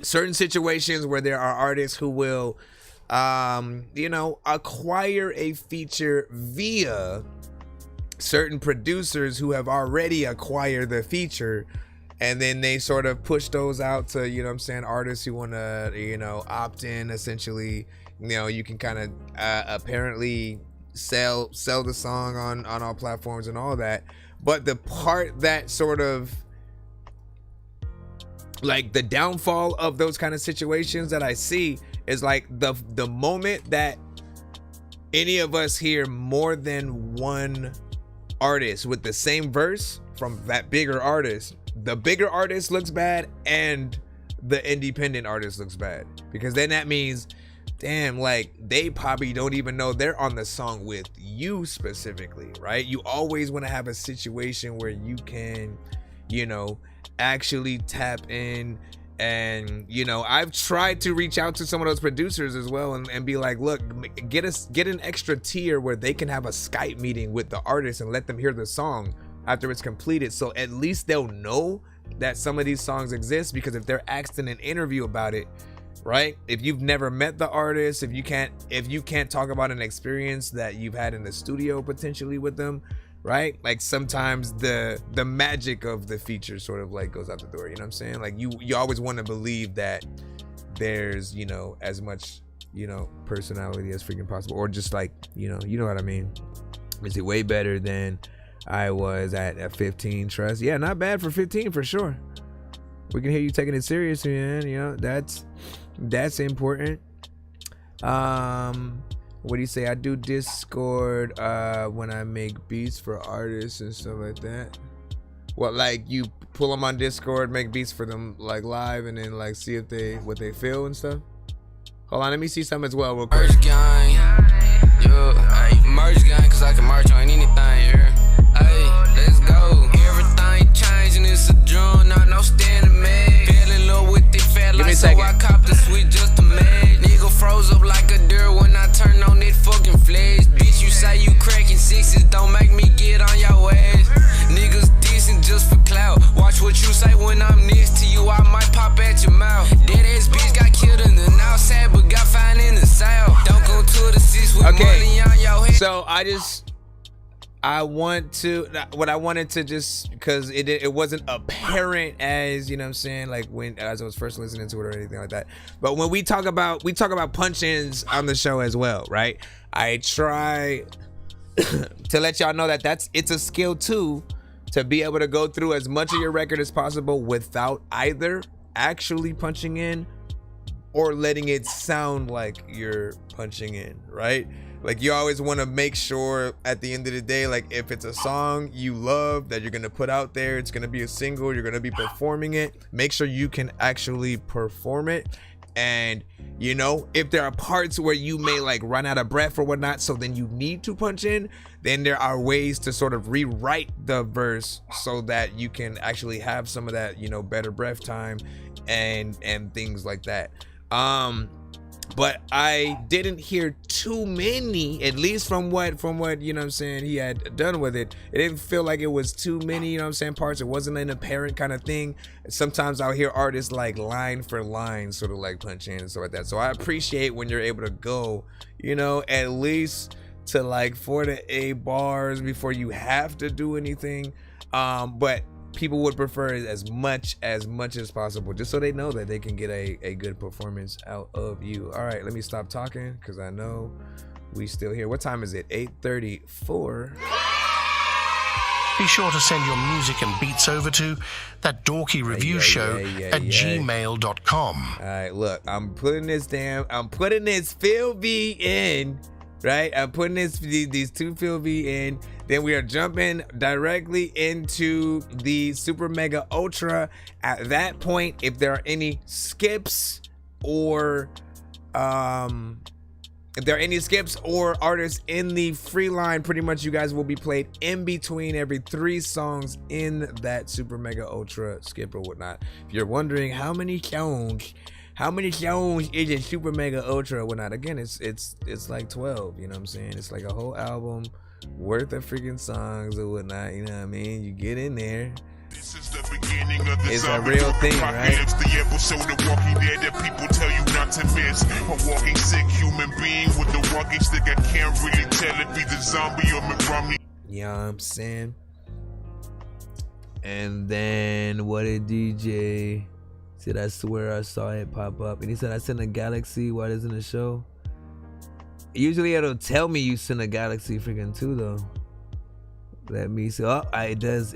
certain situations where there are artists who will, you know, acquire a feature via certain producers who have already acquired the feature, and then they sort of push those out to, you know what I'm saying, artists who want to, you know, opt in. Essentially, you know, you can kind of apparently sell the song on all platforms and all that. But the part that sort of like the downfall of those kind of situations that I see is like the moment that any of us hear more than one artist with the same verse from that bigger artist, the bigger artist looks bad and the independent artist looks bad, because then that means, damn, like they probably don't even know they're on the song with you specifically, right? You always want to have a situation where you can, you know, actually tap in. And, you know, I've tried to reach out to some of those producers as well and be like, look, get an extra tier where they can have a Skype meeting with the artist and let them hear the song after it's completed, so at least they'll know that some of these songs exist. Because if they're asked in an interview about it, right, if you've never met the artist, if you can't talk about an experience that you've had in the studio potentially with them, right, like sometimes the magic of the feature sort of like goes out the door, you know what I'm saying? Like you always want to believe that there's, you know, as much, you know, personality as freaking possible, or just like, you know what I mean? Is it way better than I was at 15? Trust, yeah, not bad for 15 for sure. We can hear you taking it seriously, man. You know, that's important. What do you say? I do Discord when I make beats for artists and stuff like that. What, like you pull them on Discord, make beats for them like live, and then like see if what they feel and stuff? Hold on, let me see something as well real quick. Merge gang, merge gang, cause I can march on anything here. Hey, let's go. Everything changing, it's a drum, not no standing man. Fell in love with the fat light, so I copped the switch just to make. Nigga froze up like a deer when I turned on that fucking flash. Bitch, you say you cracking sixes, don't make me get on your ass. Niggas dissing just for clout. Watch what you say when I'm next to you, I might pop at your mouth. Dead ass bitch got killed in the north side, but got found in the south. Don't go to the six with money on your head. So I wanted to just, because it wasn't apparent as, you know what I'm saying, like as I was first listening to it or anything like that. But when we talk about punch-ins on the show as well, right? I try to let y'all know that it's a skill too, to be able to go through as much of your record as possible without either actually punching in or letting it sound like you're punching in, right? Like you always want to make sure at the end of the day, like if it's a song you love that you're going to put out there, it's going to be a single, you're going to be performing it, make sure you can actually perform it. And, you know, if there are parts where you may like run out of breath or whatnot, so then you need to punch in, then there are ways to sort of rewrite the verse so that you can actually have some of that, you know, better breath time and things like that. But I didn't hear too many, at least from what, you know what I'm saying, he had done with it. It didn't feel like it was too many, you know what I'm saying, parts. It wasn't an apparent kind of thing. Sometimes I'll hear artists like line for line sort of like punch in and stuff like that. So I appreciate when you're able to go, you know, at least to like 4 to 8 bars before you have to do anything. But people would prefer it as much as possible, just so they know that they can get a good performance out of you. All right, let me stop talking because I know We still here. What time is it? 8:34. Be sure to send your music and beats over to ThatDorkyReviewShow at gmail.com. All right, look, I'm putting this Phil V in, right? I'm putting these two Phil V in. Then we are jumping directly into the Super Mega Ultra. At that point, if there are any skips or artists in the free line, pretty much you guys will be played in between every 3 songs in that Super Mega Ultra skip or whatnot. If you're wondering how many songs is a Super Mega Ultra or whatnot, again, it's like 12, you know what I'm saying? It's like a whole album worth of freaking songs or whatnot, you know what I mean? You get in there. It's a real thing, right? The episode of Walking Dead that people tell you not to miss. A walking sick human being with the walking stick. I can't really tell if he's a zombie or McRomney. You know what I'm saying? And then what did DJ said? I swear I saw it pop up. And he said, I sent a galaxy. Why doesn't it show? Usually it'll tell me you sent a galaxy freaking 2 though. Let me see. Oh, it does.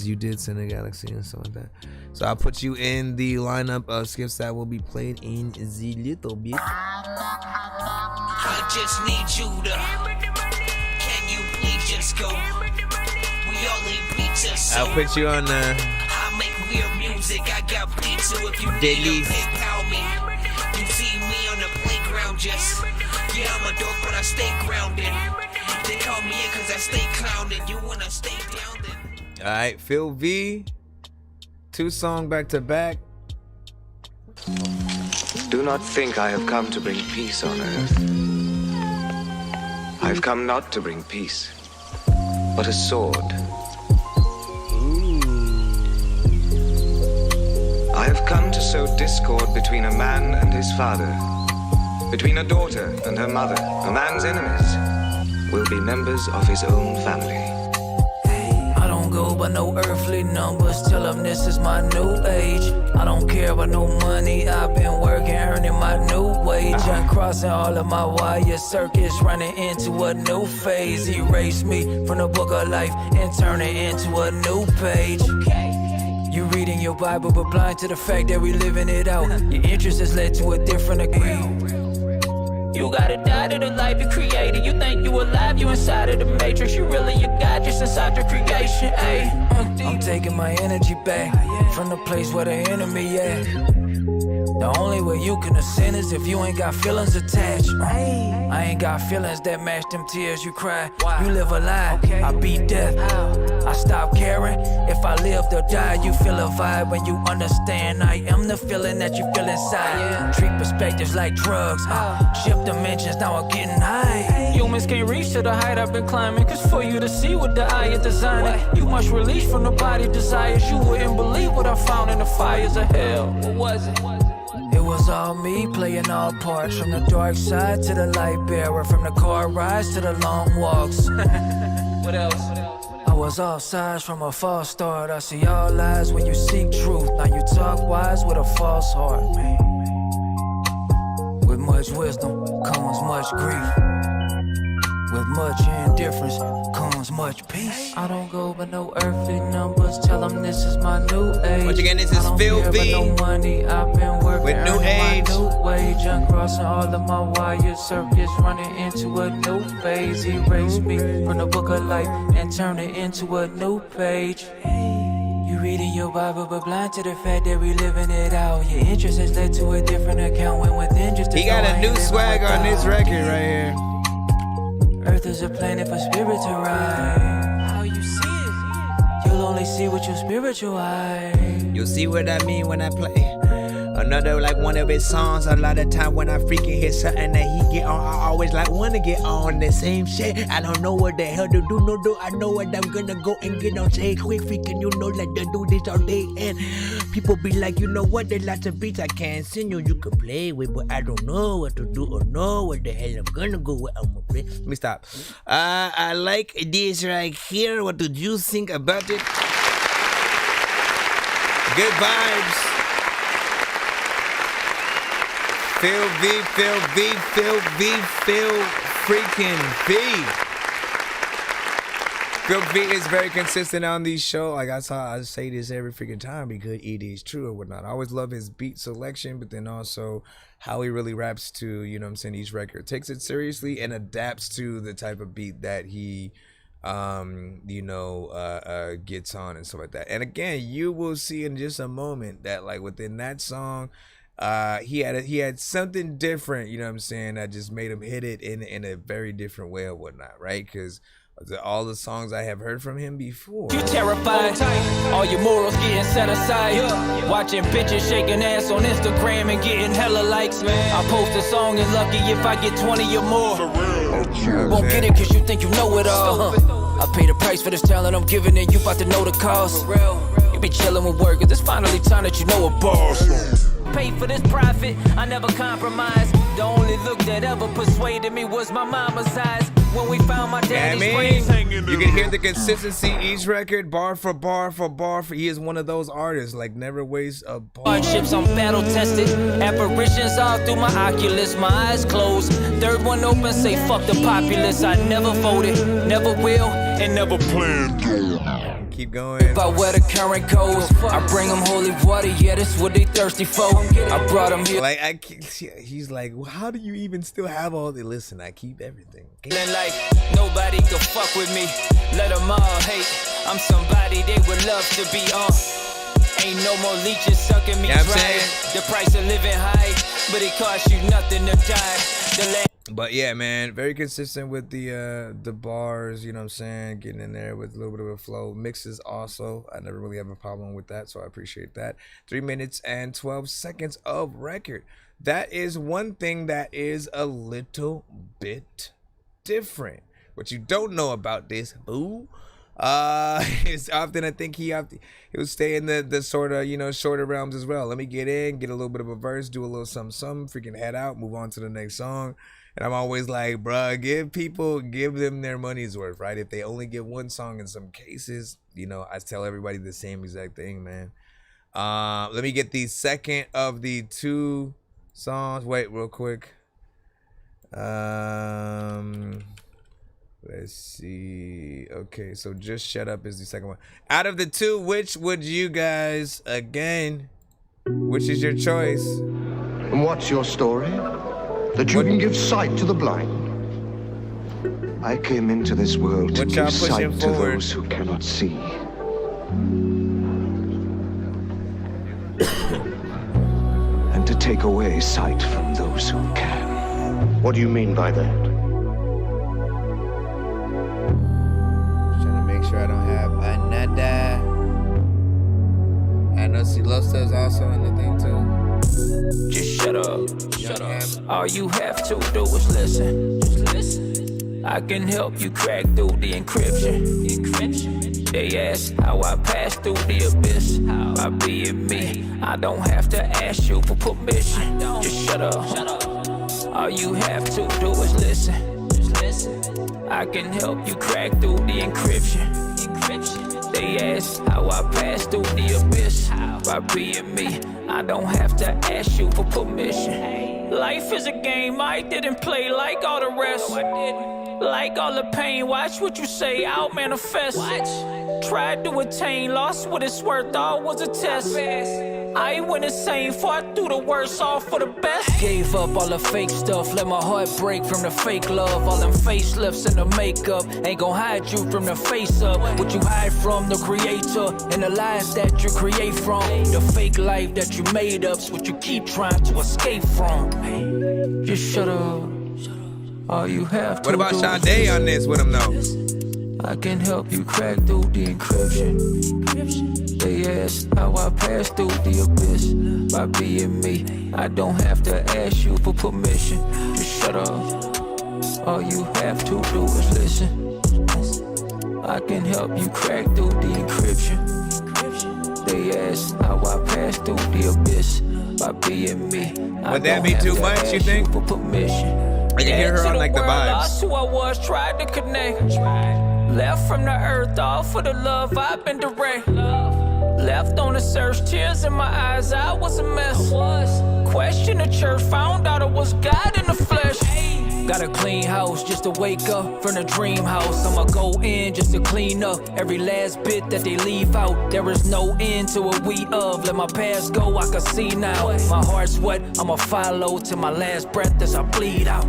You did send a galaxy and stuff like that. So I'll put you in the lineup of skips that will be played in the little bit. I just need you to. Can you please just go? We all need pizza. So I'll put you on the. I make weird music. I got pizza if you need a PayPal me. You see me on the playground just. Yeah, I'm a dork, but I stay grounded. They call me in cause I stay clowned. You wanna stay down then. Alright, Phil V. 2 songs back to back. Do not think I have come to bring peace on earth. I have come not to bring peace, but a sword. I have come to sow discord between a man and his father, between a daughter and her mother. A man's enemies will be members of his own family. I don't go by no earthly numbers, tell them this is my new age. I don't care about no money, I've been working, earning my new wage. I'm crossing all of my wire circuits, running into a new phase. Erase me from the book of life and turn it into a new page. You reading your Bible but blind to the fact that we living it out. Your interest has led to a different degree. You gotta die to the life you created. You think you alive, you inside of the matrix. You really your God, just inside the creation. Ay, I'm taking my energy back from the place where the enemy at. The only way you can ascend is if you ain't got feelings attached. I ain't got feelings that match them tears you cry. You live a lie, I beat death. I stop caring if I live or die. You feel a vibe when you understand I am the feeling that you feel inside. Treat perspectives like drugs. Shift dimensions, now I'm getting high. Humans can't reach to the height I've been climbing. Cause for you to see what the eye is designing, you must release from the body desires. You wouldn't believe what I found in the fires of hell. What was it? It was all me playing all parts. From the dark side to the light bearer, from the car rides to the long walks. What else? I was all sides from a false start. I see all lies when you seek truth. Now you talk wise with a false heart. With much wisdom comes much grief. With much indifference comes much peace. I don't go by no earthly numbers. Tell them this is my new age. Once again, this is Phil V. No money, I've been working with new age. My new wage. I'm crossing all of my wire circuits, running into a new phase. Erase me from the book of life and turn it into a new page. You reading your Bible but blind to the fact that we living it out. Your interest has led to a different account when within just he got a new swag on this record right here. Earth is a planet for spirit to ride. How you see it? You'll only see with your spiritual eye. You'll see what I mean when I play another like one of his songs. A lot of time when I freaking hear something that he get on, I always like wanna get on the same shit. I don't know what the hell to do, no do. I know what I'm gonna go and get on. Say quick, freaking, you know, like they do this all day. And people be like, you know what? There's lots of beats I can't sing you can play with, but I don't know what to do or know what the hell I'm gonna go with. I'm gonna play. Let me stop. I like this right here. What did you think about it? Good vibes. Phil freaking V. Phil V is very consistent on these shows. Like I say this every freaking time because it is true or whatnot. I always love his beat selection, but then also how he really raps to, you know what I'm saying, each record. Takes it seriously and adapts to the type of beat that he gets on and stuff like that. And again, you will see in just a moment that like within that song, he had something different, you know what I'm saying, that just made him hit it in a very different way or whatnot, right? Because all the songs I have heard from him before. You terrified, all your morals getting set aside. Watching bitches shaking ass on Instagram and getting hella likes. I post a song and lucky if I get 20 or more. Won't get it cause you think you know it all. I pay the price for this talent I'm giving and you about to know the cost. You be chilling with work cause it's finally time that you know a boss. Pay for this profit, I never compromise. The only look that ever persuaded me was my mama's eyes. When we found my daddy's brains hanging in. You can hear the consistency each record, bar for bar for bar. He is one of those artists, like never wastes a bar. Hardships, I'm battle tested. Apparitions all through my Oculus, my eyes closed. Third one open, say fuck the populace. I never voted, never will, and never planned to. Keep going. About where the current goes, I bring them holy water, yeah, that's what they thirsty for. I brought them here. Like he's like, well, how do you even still have all the? Listen, I keep everything. Like nobody could fuck with me, let them all hate. I'm somebody they would love to be on. Ain't no more leeches sucking me dry. The price of living high, but it costs you nothing to die. But yeah, man, very consistent with the bars, you know what I'm saying, getting in there with a little bit of a flow. Mixes also, I never really have a problem with that, so I appreciate that. 3 minutes and 12 seconds of record. That is one thing that is a little bit different. What you don't know about this, boo, is often I think he'll stay in the sort of, you know, shorter realms as well. Let me get in, get a little bit of a verse, do a little something, freaking head out, move on to the next song. And I'm always like, bruh, give them their money's worth, right? If they only get one song in some cases, you know, I tell everybody the same exact thing, man. Let me get the second of the two songs. Wait, real quick. Let's see. Okay, so Just Shut Up is the second one. Out of the two, which would you guys, again, which is your choice? And what's your story? That you can give sight to the blind. I came into this world to give sight to those who cannot see. And to take away sight from those who can. What do you mean by that? Trying to make sure I don't have another. I know Silosa's also in the thing too. Just shut up, shut up. All you have to do is listen. Just listen. I can help you crack through the encryption. They ask how I pass through the abyss. By being me, I don't have to ask you for permission. Just shut up. All you have to do is listen. Just listen. I can help you crack through the encryption. They ask how I pass through the abyss. By being me, I don't have to ask you for permission. Life is a game I didn't play like all the rest. No, I didn't. Like all the pain, watch what you say, I'll manifest. Watch. Tried to attain, lost what it's worth, all was a test. I went insane, fought through the worst, all for the best. Gave up all the fake stuff, let my heart break from the fake love. All them facelifts and the makeup ain't gon' hide you from the face up. What you hide from the creator and the lies that you create from. The fake life that you made up's what you keep trying to escape from. Just shut up. All you have to What about Sade on this with him though? I can help you crack through the encryption. They ask how I pass through the abyss. By being me, I don't have to ask you for permission. Just shut up. All you have to do is listen. I can help you crack through the encryption. They ask how I pass through the abyss. By being me, would that be too much, you think? For permission. I can hear her on like the vibes. Lost who I was, tried to connect. Left from the earth, all for the love, I've been direct. Left on the search, tears in my eyes, I was a mess. question the church, found out it was God in the flesh. Got a clean house just to wake up from the dream house. I'ma go in just to clean up every last bit that they leave out. There is no end to what we of. Let my past go, I can see now. My heart's wet, I'ma follow to my last breath as I bleed out.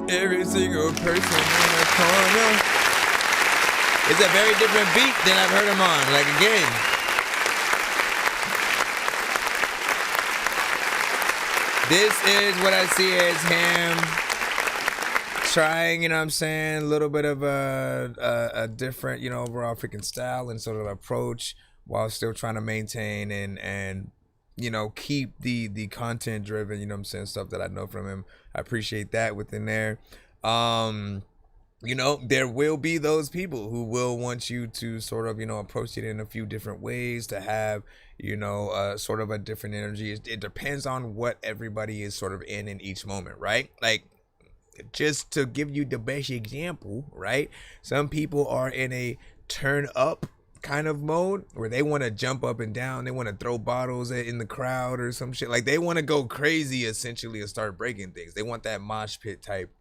Every single person in the corner. It's a very different beat than I've heard him on. Like, again. This is what I see as him trying, you know what I'm saying, a little bit of a different, you know, overall freaking style and sort of approach while still trying to maintain and you know, keep the content driven, you know what I'm saying, stuff that I know from him. I appreciate that within there. You know, there will be those people who will want you to sort of, you know, approach it in a few different ways to have, you know, sort of a different energy. It depends on what everybody is sort of in each moment, right? Like, just to give you the best example, right? Some people are in a turn up kind of mode where they want to jump up and down, they want to throw bottles in the crowd or some shit. Like, they want to go crazy essentially and start breaking things. They want that mosh pit type,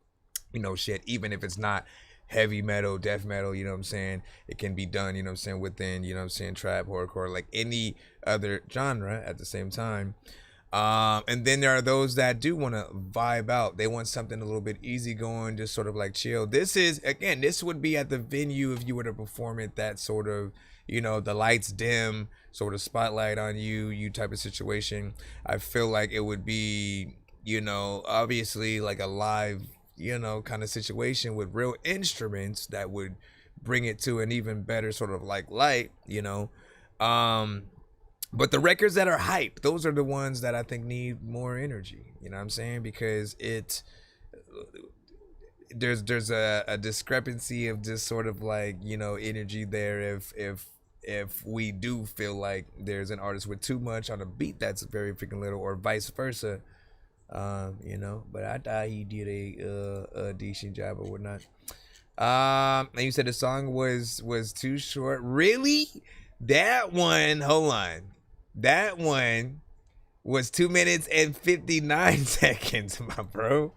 you know, shit, even if it's not heavy metal, death metal, you know what I'm saying? It can be done, you know what I'm saying, within, you know what I'm saying, trap, horrorcore, like any other genre at the same time. And then there are those that do want to vibe out. They want something a little bit easygoing, just sort of like chill. This is, again, this would be at the venue if you were to perform it, that sort of, you know, the lights dim, sort of spotlight on you type of situation. I feel like it would be, you know, obviously like a live, you know, kind of situation with real instruments that would bring it to an even better sort of like light, you know. But the records that are hype, those are the ones that I think need more energy, you know what I'm saying? Because there's a discrepancy of just sort of like, you know, energy there if we do feel like there's an artist with too much on a beat that's very freaking little, or vice versa, you know. But I thought he did a decent job or whatnot. And you said the song was too short. Really? That one, hold on. That one was 2 minutes and 59 seconds, my bro.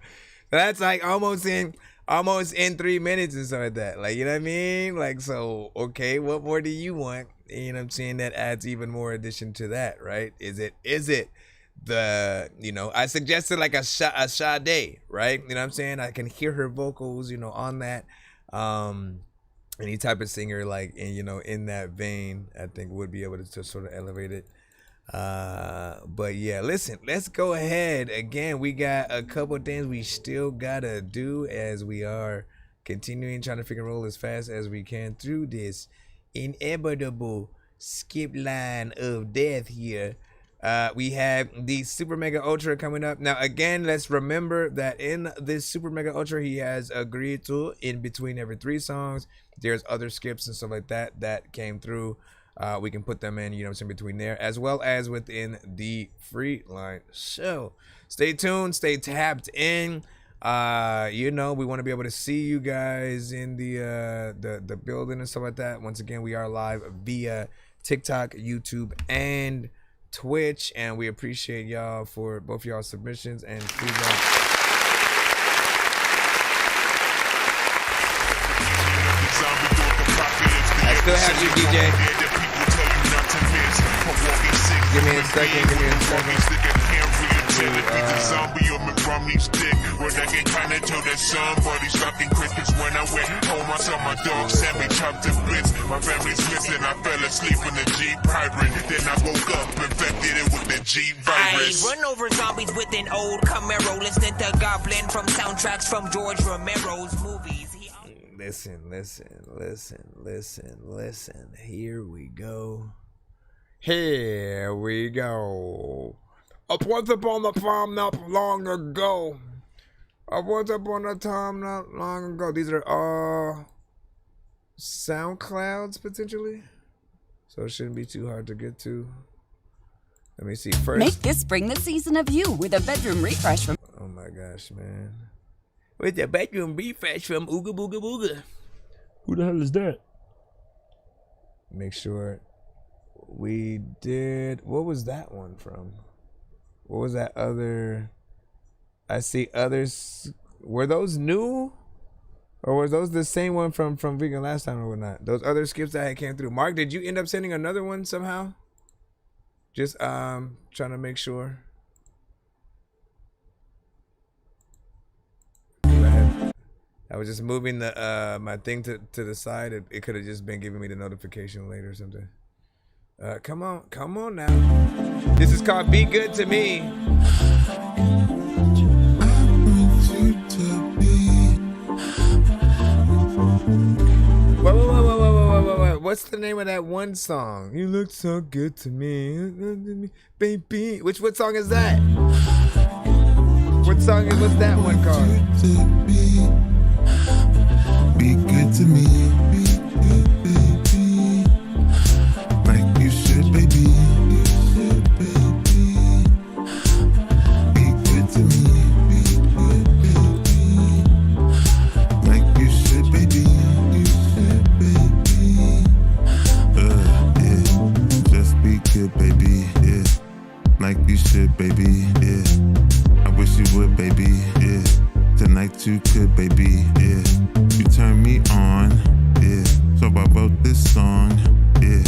That's like almost in 3 minutes and stuff like that. Like, you know what I mean? Like, so, okay, what more do you want? You know what I'm saying? That adds even more addition to that, right? Is it the, you know, I suggested like a Sade, right? You know what I'm saying? I can hear her vocals, you know, on that. Any type of singer, like, and, you know, in that vein, I think would be able to sort of elevate it. But yeah, listen, let's go ahead. Again, we got a couple things we still gotta do as we are continuing trying to figure roll as fast as we can through this inevitable skip line of death here. We have the Super Mega Ultra coming up. Now, again, let's remember that in this Super Mega Ultra, he has agreed to, in between every 3 songs, there's other skips and stuff like that came through. We can put them in, you know, in between there, as well as within the free line. So stay tuned, stay tapped in. You know, we want to be able to see you guys in the building and stuff like that. Once again, we are live via TikTok, YouTube, and Twitch, and we appreciate y'all for both y'all submissions and feedback. I still have you, DJ. Give me a second. Zombie on my rummy stick. Where I can kinda tell that somebody's fucking crickets. When I went home, I saw my dog Sammy chopped to bits. My family's missing. I fell asleep in the G pirate. Then I woke up, infected it with the G virus. I run over zombies with an old Camaro. Listening to Goblin from soundtracks from George Romero's movies. Listen. Here we go. Once upon a time not long ago. These are all SoundClouds potentially, so it shouldn't be too hard to get to. Let me see first. Make this spring the season of you with a bedroom refresh from. Oh my gosh, man. With the bedroom refresh from Ooga Booga Booga. Who the hell is that? Make sure we did. What was that one from? What was that other? I see others. Were those new? Or were those the same one from Vegan last time or whatnot? Those other skips that had came through. Mark, did you end up sending another one somehow? Just trying to make sure. I was just moving the my thing to the side. It could have just been giving me the notification later or something. Come on now. This is called Be Good to Me. Whoa. What's the name of that one song? You look so good to me, baby. What song is that? What's that one called? Be good to me, baby, like you should, baby. Be good to me, like you should, baby. Yeah, just be good, baby. Yeah, like you should, baby. Yeah, I wish you would, baby. Yeah. Tonight you could, baby, yeah. You turn me on, yeah. So I wrote this song, yeah.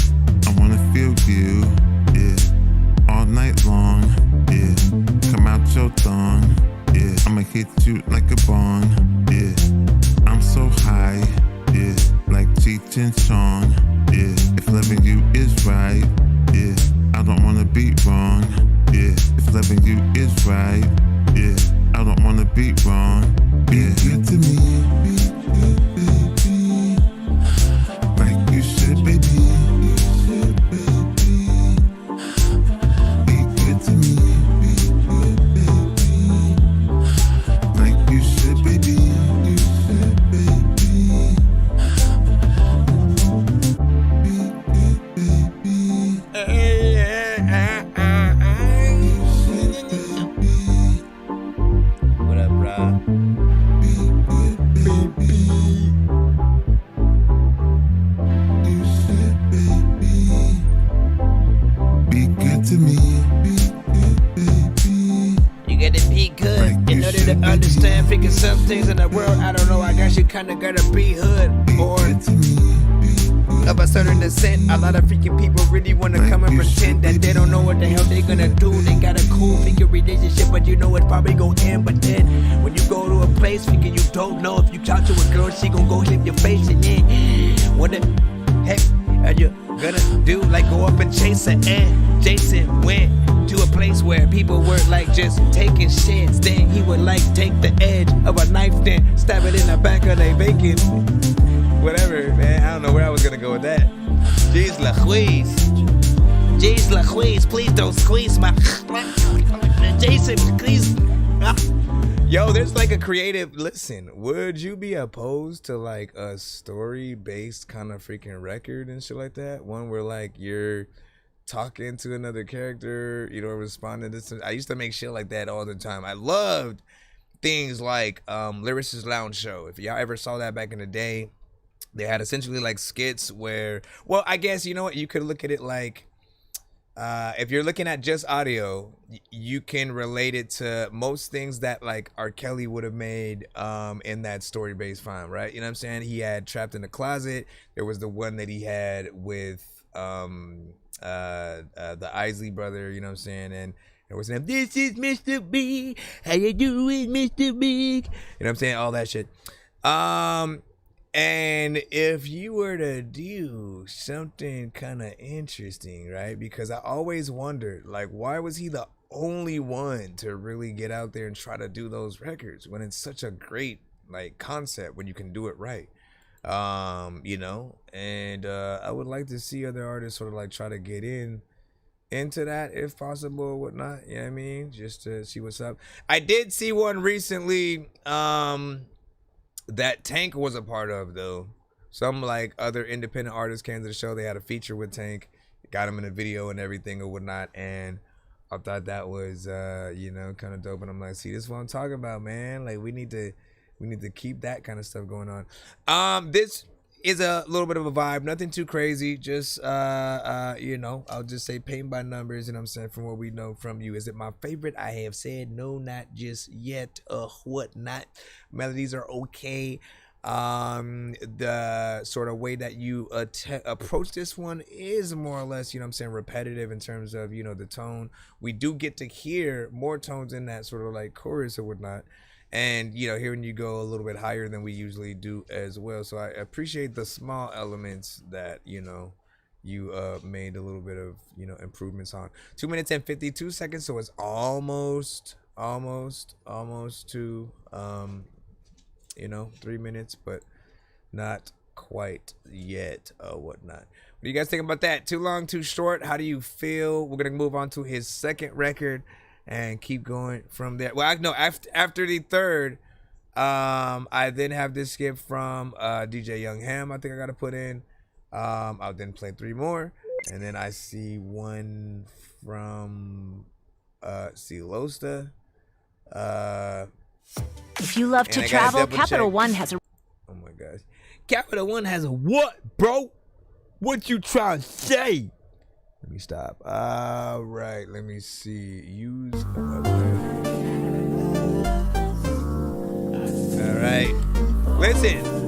I wanna feel you, yeah. All night long, yeah. Come out your thong, yeah. I'ma hit you like a bong, yeah. I'm so high, yeah. Like Cheech and Chong, yeah. If loving you is right, yeah. I don't wanna be wrong, yeah. If loving you is right, yeah. I don't wanna be wrong. Be good to me, baby, like you should, baby. Be good to me, baby, like you should, baby. What up, bro? Be good to me. You gotta be good in order to understand. Figure some things in the world, I don't know. I guess you kinda gotta be hood or of a certain descent. A lot of freaking people really wanna come and pretend that they don't know what the hell they gonna do. They got a cool freaking relationship, but you know it probably go end. But then when you go to a place, freaking you don't know if you talk to a girl, she gon' go hit your face. And then what the heck are you gonna do? Like go up and chase her. And Jason went to a place where people were like just taking shits. Then he would like take the edge of a knife, then stab it in the back of their bacon. Whatever, man. I don't know where I was gonna go with that. Jeez Louise, please don't squeeze my Jason, please. Yo, there's like a creative. Listen, would you be opposed to like a story-based kind of freaking record and shit like that? One where like you're talking to another character, you know, responding to this. I used to make shit like that all the time. I loved things like Lyricism Lounge Show. If y'all ever saw that back in the day, they had essentially like skits where, well, I guess, you know what, you could look at it like, if you're looking at just audio, you can relate it to most things that like R. Kelly would have made in that story-based file, right? You know what I'm saying? He had Trapped in the Closet. There was the one that he had with the Isley brother, you know what I'm saying? And there was him, this is Mr. Big, how you doing, Mr. Big? You know what I'm saying? All that shit. And if you were to do something kind of interesting, right? Because I always wondered, like, why was he the only one to really get out there and try to do those records when it's such a great, like, concept when you can do it right? You know? And I would like to see other artists sort of, like, try to get into that if possible or whatnot. You know what I mean? Just to see what's up. I did see one recently, that Tank was a part of, though. Some like other independent artists came to the show. They had a feature with Tank, got him in a video and everything or whatnot. And I thought that was you know, kind of dope, and I'm like, see, this is what I'm talking about, man. Like we need to keep that kind of stuff going on. This is a little bit of a vibe, nothing too crazy, just you know, I'll just say paint by numbers, you know what I'm saying, from what we know from you. Is it my favorite? I have said no, not just yet, whatnot. Melodies are okay. The sort of way that you approach this one is more or less, you know what I'm saying, repetitive in terms of, you know, the tone. We do get to hear more tones in that sort of like chorus or whatnot, and you know, hearing you go a little bit higher than we usually do as well. So I appreciate the small elements that, you know, you made a little bit of, you know, improvements on. 2 minutes and 52 seconds, so it's almost to you know, 3 minutes, but not quite yet or whatnot. What do you guys think about that? Too long, too short? How do you feel? We're gonna move on to his second record and keep going from there. Well, no, after the third, I then have this skip from DJ Young Ham. I think I gotta put in. I'll then play 3 more, and then I see one from Silosta. If you love to travel, Capital One has a... Oh my gosh. Capital One has a what, bro? What you trying to say? Let me stop. All right, let me see. Use... All right. Listen.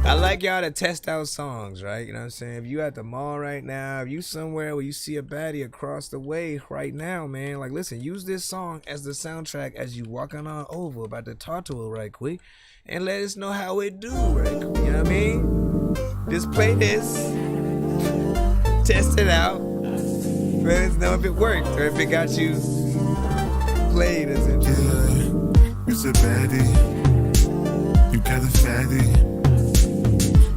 I like y'all to test out songs, right? You know what I'm saying? If you at the mall right now, if you somewhere where you see a baddie across the way right now, man, like, listen, use this song as the soundtrack as you walking on over, about to talk to her right quick, and let us know how it do right quick. You know what I mean? Just play this, test it out, let us know if it worked or if it got you played as it. You're a baddie, you got a fatty.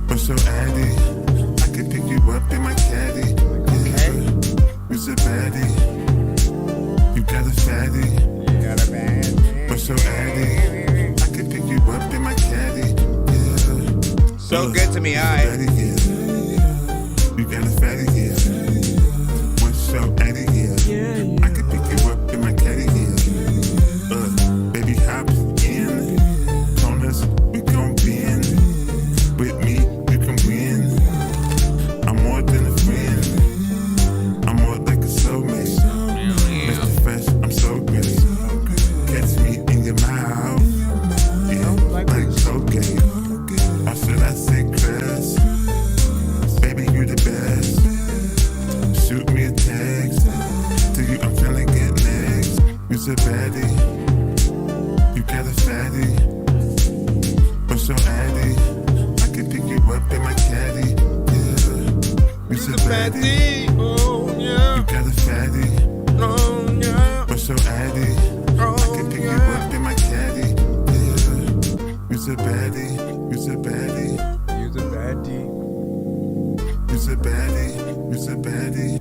I'm so addy, I can pick you up in my caddy. Yeah. You're a baddie, you got a fatty. You got a baddie. I'm so addy, I can pick you up in my caddy. Yeah. So good to me, I. You got a fatty, yeah. What's so addy, yeah. I can pick you up in my caddy, yeah. Baby, hop in, on us, we gon' bend. With me, you can win. I'm more than a friend. I'm more like a soulmate. Mr. Fresh, I'm so good. Catch me in your mouth. Yeah, like okay. Or should I say Chris? Baby, you the best. Shoot me a text. To you, I'm feeling get next. You're a baddie. You got a fatty. But so addy. Pick you up in my caddy, yeah. You're a baddie, oh yeah. You got a fatty, oh yeah. But so addy, I can pick you up in my caddy, yeah. You're a baddie, you're a baddie, you're a baddie, you're a baddie, you're a baddie, you're a baddie,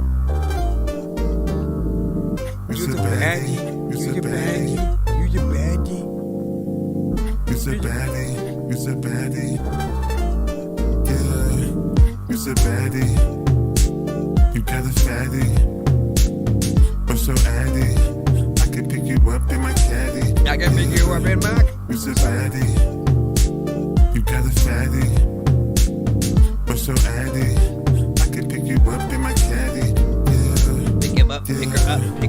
you're a baddie, you're a baddie, you're a baddie, you're a baddie. You're a baddie, you got a fatty, but so addy, I can pick you up in my caddy. I can pick you up in my. You're a baddie, you got a fatty, but so addy, I can pick you up in my caddy. Yeah. Pick him up, pick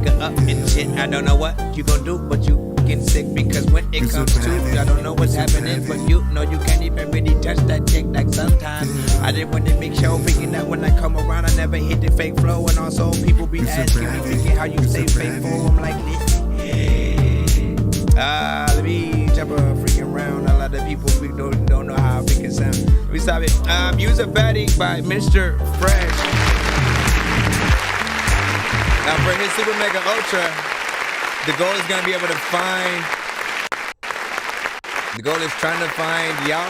her up, and shit. I don't know what you gon' do, but you getting sick because when it comes to, I don't know what's happening, but you know you can't even really touch that chick like sometimes. I did want to make sure, picking that when I come around, I never hit the fake flow, and also people be asking me, thinking how you stay faithful. I'm like, listen, let me jump a freaking round. A lot of people don't know how we can sound. Let me stop it. Use a Baddie by Mr. Fresh. Now for his Super Mega Ultra, the goal is gonna be able to find. The goal is trying to find y'all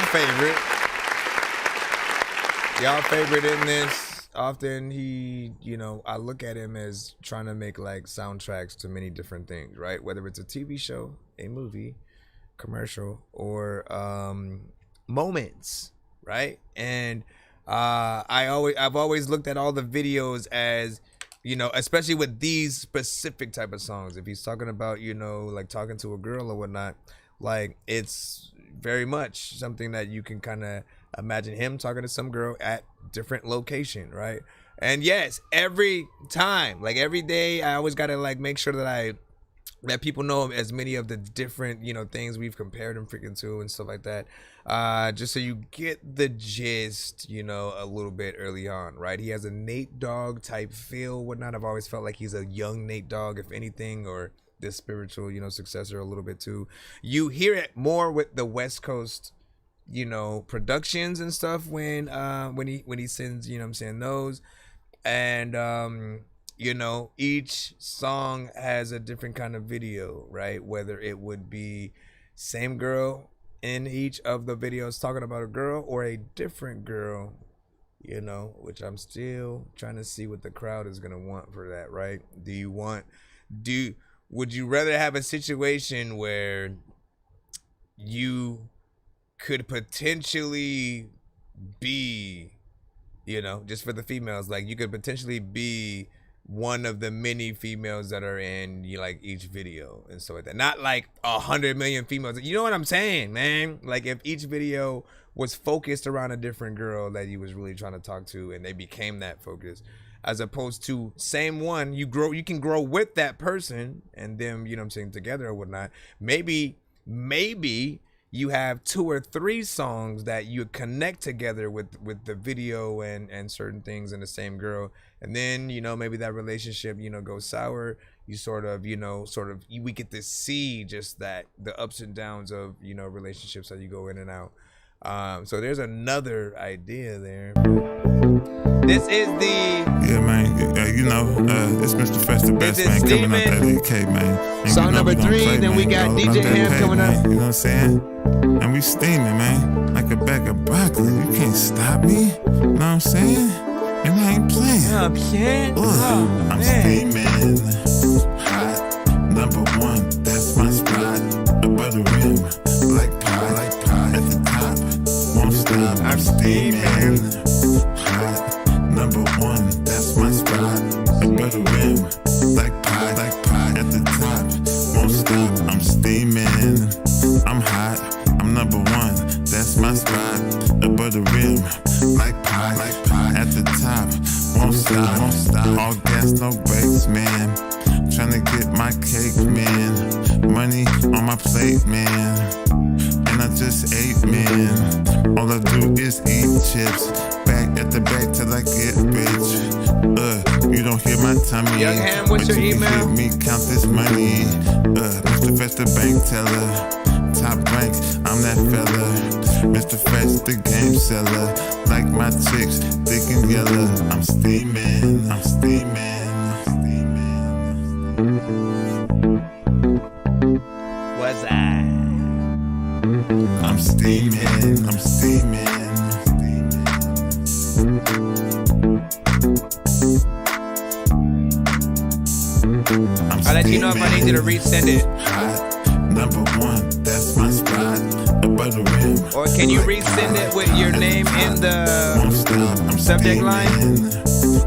favorite in this. Often he, you know, I look at him as trying to make like soundtracks to many different things, right? Whether it's a TV show, a movie, commercial, or moments, right? And I've always looked at all the videos as you know, especially with these specific type of songs. If he's talking about, you know, like talking to a girl or whatnot, like it's very much something that you can kind of imagine him talking to some girl at different location, right? And yes, every time, like every day, I always gotta like make sure that people know as many of the different, you know, things we've compared him freaking to and stuff like that. Just so you get the gist, you know, a little bit early on, right? He has a Nate Dogg type feel, whatnot. I've always felt like he's a young Nate Dogg, if anything, or this spiritual, you know, successor a little bit too. You hear it more with the West Coast, you know, productions and stuff when he sends, you know what I'm saying, those. And you know, each song has a different kind of video, right? Whether it would be same girl in each of the videos talking about a girl or a different girl, you know, which I'm still trying to see what the crowd is gonna want for that, right? Would you rather have a situation where you could potentially be, you know, just for the females, like you could potentially be one of the many females that are in like each video and stuff like that. Not like 100 million females. You know what I'm saying, man? Like if each video was focused around a different girl that you was really trying to talk to and they became that focus, as opposed to same one, you can grow with that person and them, you know what I'm saying, together or whatnot. Maybe you have 2 or 3 songs that you connect together with the video and certain things in the same girl. And then, you know, maybe that relationship, you know, goes sour. You we get to see just that, the ups and downs of, you know, relationships that you go in and out. So there's another idea there. This is the... Yeah, man. You know, it's Mr. Fresh the best, man. Coming up that AK, man. And song number 3, then we got DJ Ham coming up. You know what I'm saying? And we steaming, man. Like a bag of broccoli. You can't stop me. You know what I'm saying? And I ain't playing. I'm steaming. Hot. Number 1, that's my spot. Above the rim. Like pie. At the top. Won't stop. I'm steaming. Hot. Number 1, that's my spot. Above the rim. Like pie. At the top. Won't stop. I'm steaming. I'm hot. I'm number 1. That's my spot. Above the rim. Like pie. At the top. Won't stop. All gas, no brakes, man. Tryna get my cake, man. Money on my plate, man. And I just ate, man. All I do is eat chips. Back at the back till I get rich. You don't hear my tummy. Young Ham, what's your email? Hear me count this money. Mr. Fresh the bank teller. Top rank, I'm that fella. Mr. Fresh the game seller. Like my chicks, thick and yellow. I'm steaming. Was I? I'm steaming. I'll let you know if I need you to resend it. Number 1, that's my spot. Above the rim. Or can you resend it with your name in the subject line?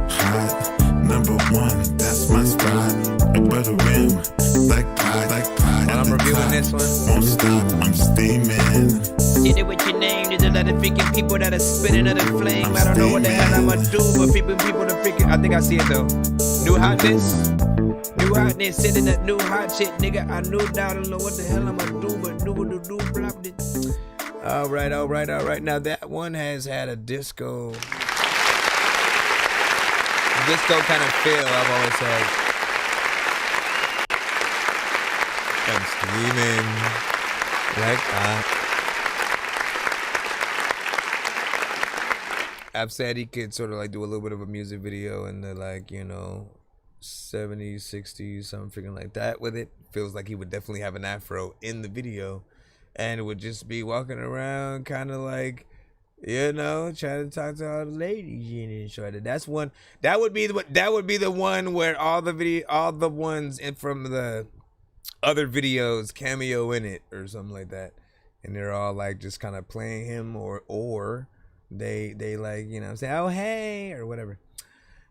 Hot. Number 1, that's my spot. Above the rim. Like pie. While I'm reviewing this one. Won't stop. I'm steaming. Get it with your name. There's a lot of freaking people that are spinning of the flame. I don't know what the hell I'ma do, but people to freaking. I think I see it though. New hotness, sending that new hot shit, nigga. I knew that. I don't know what the hell I'ma do, but do block it. All right. Now that one has had a disco kind of feel. I've always said. I'm steaming like that. I've said he could sort of like do a little bit of a music video in the like, you know, 70s, 60s, something freaking like that with it. Feels like he would definitely have an afro in the video and would just be walking around kind of like, you know, trying to talk to all the ladies and shit. That's one. That would be the one where all the ones in from the other videos cameo in it or something like that, and they're all like just kind of playing him or they like, you know, say, oh hey or whatever.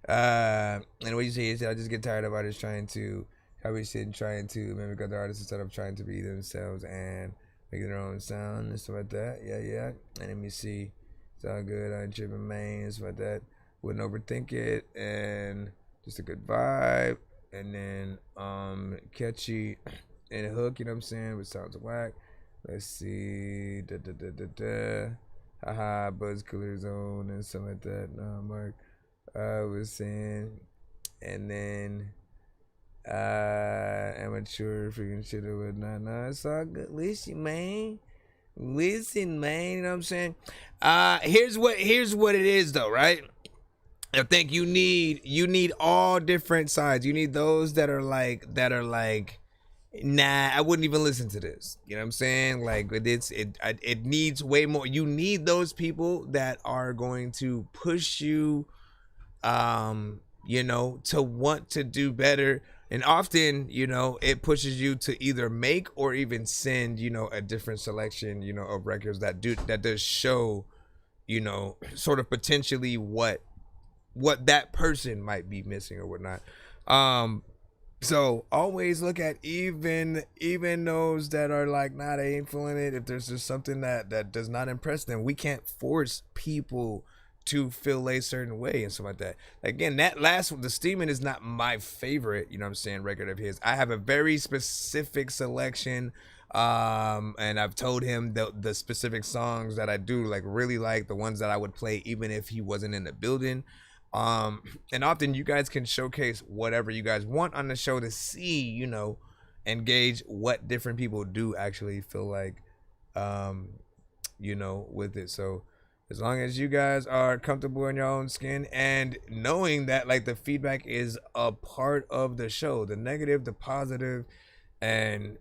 And what you say is, I just get tired of artists trying to mimic other artists instead of trying to be themselves and make their own sound and stuff like that. Yeah. And let me see. It's all good. I ain't tripping, man. Stuff like that. Wouldn't overthink it. And just a good vibe. And then catchy and a hook, you know what I'm saying? Which sounds whack. Let's see. Haha, Buzz Killer Zone and something like that. No, Mark. I was saying. And then amateur freaking shit or whatnot. No, it's all good. Listen, man, you know what I'm saying? Here's what it is though, right? I think you need all different sides. You need those that are like, nah, I wouldn't even listen to this. You know what I'm saying? Like it needs way more. You need those people that are going to push you, you know, to want to do better. And often, you know, it pushes you to either make or even send, you know, a different selection, you know, of records that does show, you know, sort of potentially what that person might be missing or whatnot. So always look at even those that are like, nah, they ain't feeling it. If there's just something that does not impress them, we can't force people to feel a certain way and stuff like that. Again, the Steamin' is not my favorite, you know what I'm saying, record of his. I have a very specific selection, and I've told him the specific songs that I do like really like, the ones that I would play even if he wasn't in the building. And often you guys can showcase whatever you guys want on the show to see, you know, and gauge what different people do actually feel like, you know, with it. So as long as you guys are comfortable in your own skin and knowing that like the feedback is a part of the show, the negative, the positive, and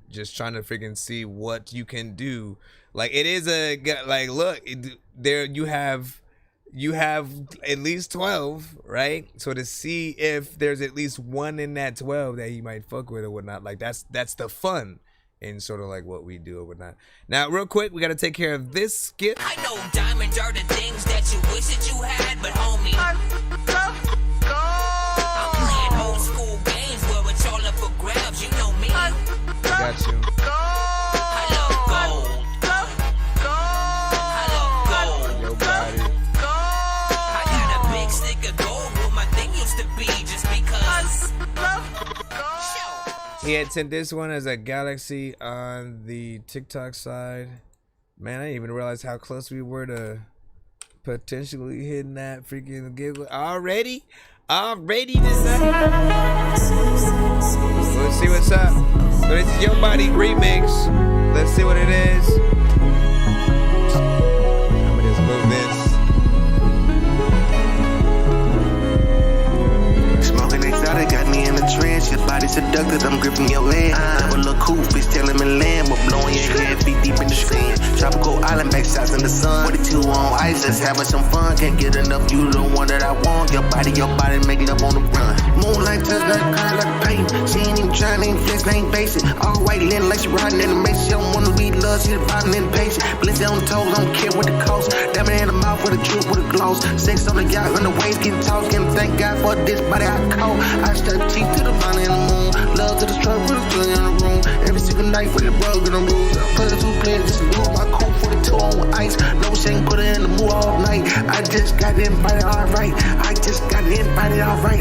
just trying to freaking see what you can do. Like it is like, look, there you have at least 12, right? So to see if there's at least one in that 12 that he might fuck with or whatnot, like that's the fun in sort of like what we do or whatnot. Now, real quick, we got to take care of this skit. I know diamonds are the things that you wish that you had, but homie, I'm playing old school games where it's all up for grabs. You know me. I got you. I love gold. I love gold. Your body. I got a big stick of gold where my thing used to be just because. He had sent this one as a galaxy on the TikTok side. Man, I didn't even realize how close we were to potentially hitting that freaking giggle already. This let's see what's up. So this is Your Body remix. Let's see what it is. I'm gonna just move this. Exotic, got me in the trance. Your body seductive, I'm gripping your leg. Never look cool, bitch, telling me land, but blowing your head, feet deep in the sand. Tropical island, back shots in the sun. 42 on ice, just having some fun. Can't get enough, you the one that I want. Your body, make love on the run. Moonlight touch like kind like paint. She ain't even trying, ain't flex, ain't basic. All white linen like she riding in the mace. She don't wanna be loved, she the bottom in the patient. Blitz on the toes, don't care what the cost. Diamond in the mouth with a drip, with a gloss. Sex on the yacht, on the waist, getting tossed. Getting thank God for this body I call. I stuck teeth to the body in the moon. Love to the struggle, with a plug in the room. Every single night with a bug in the room. Play two players, just lose my cool 42 on ice. No shame, put her in the mood all night. I just got invited, alright.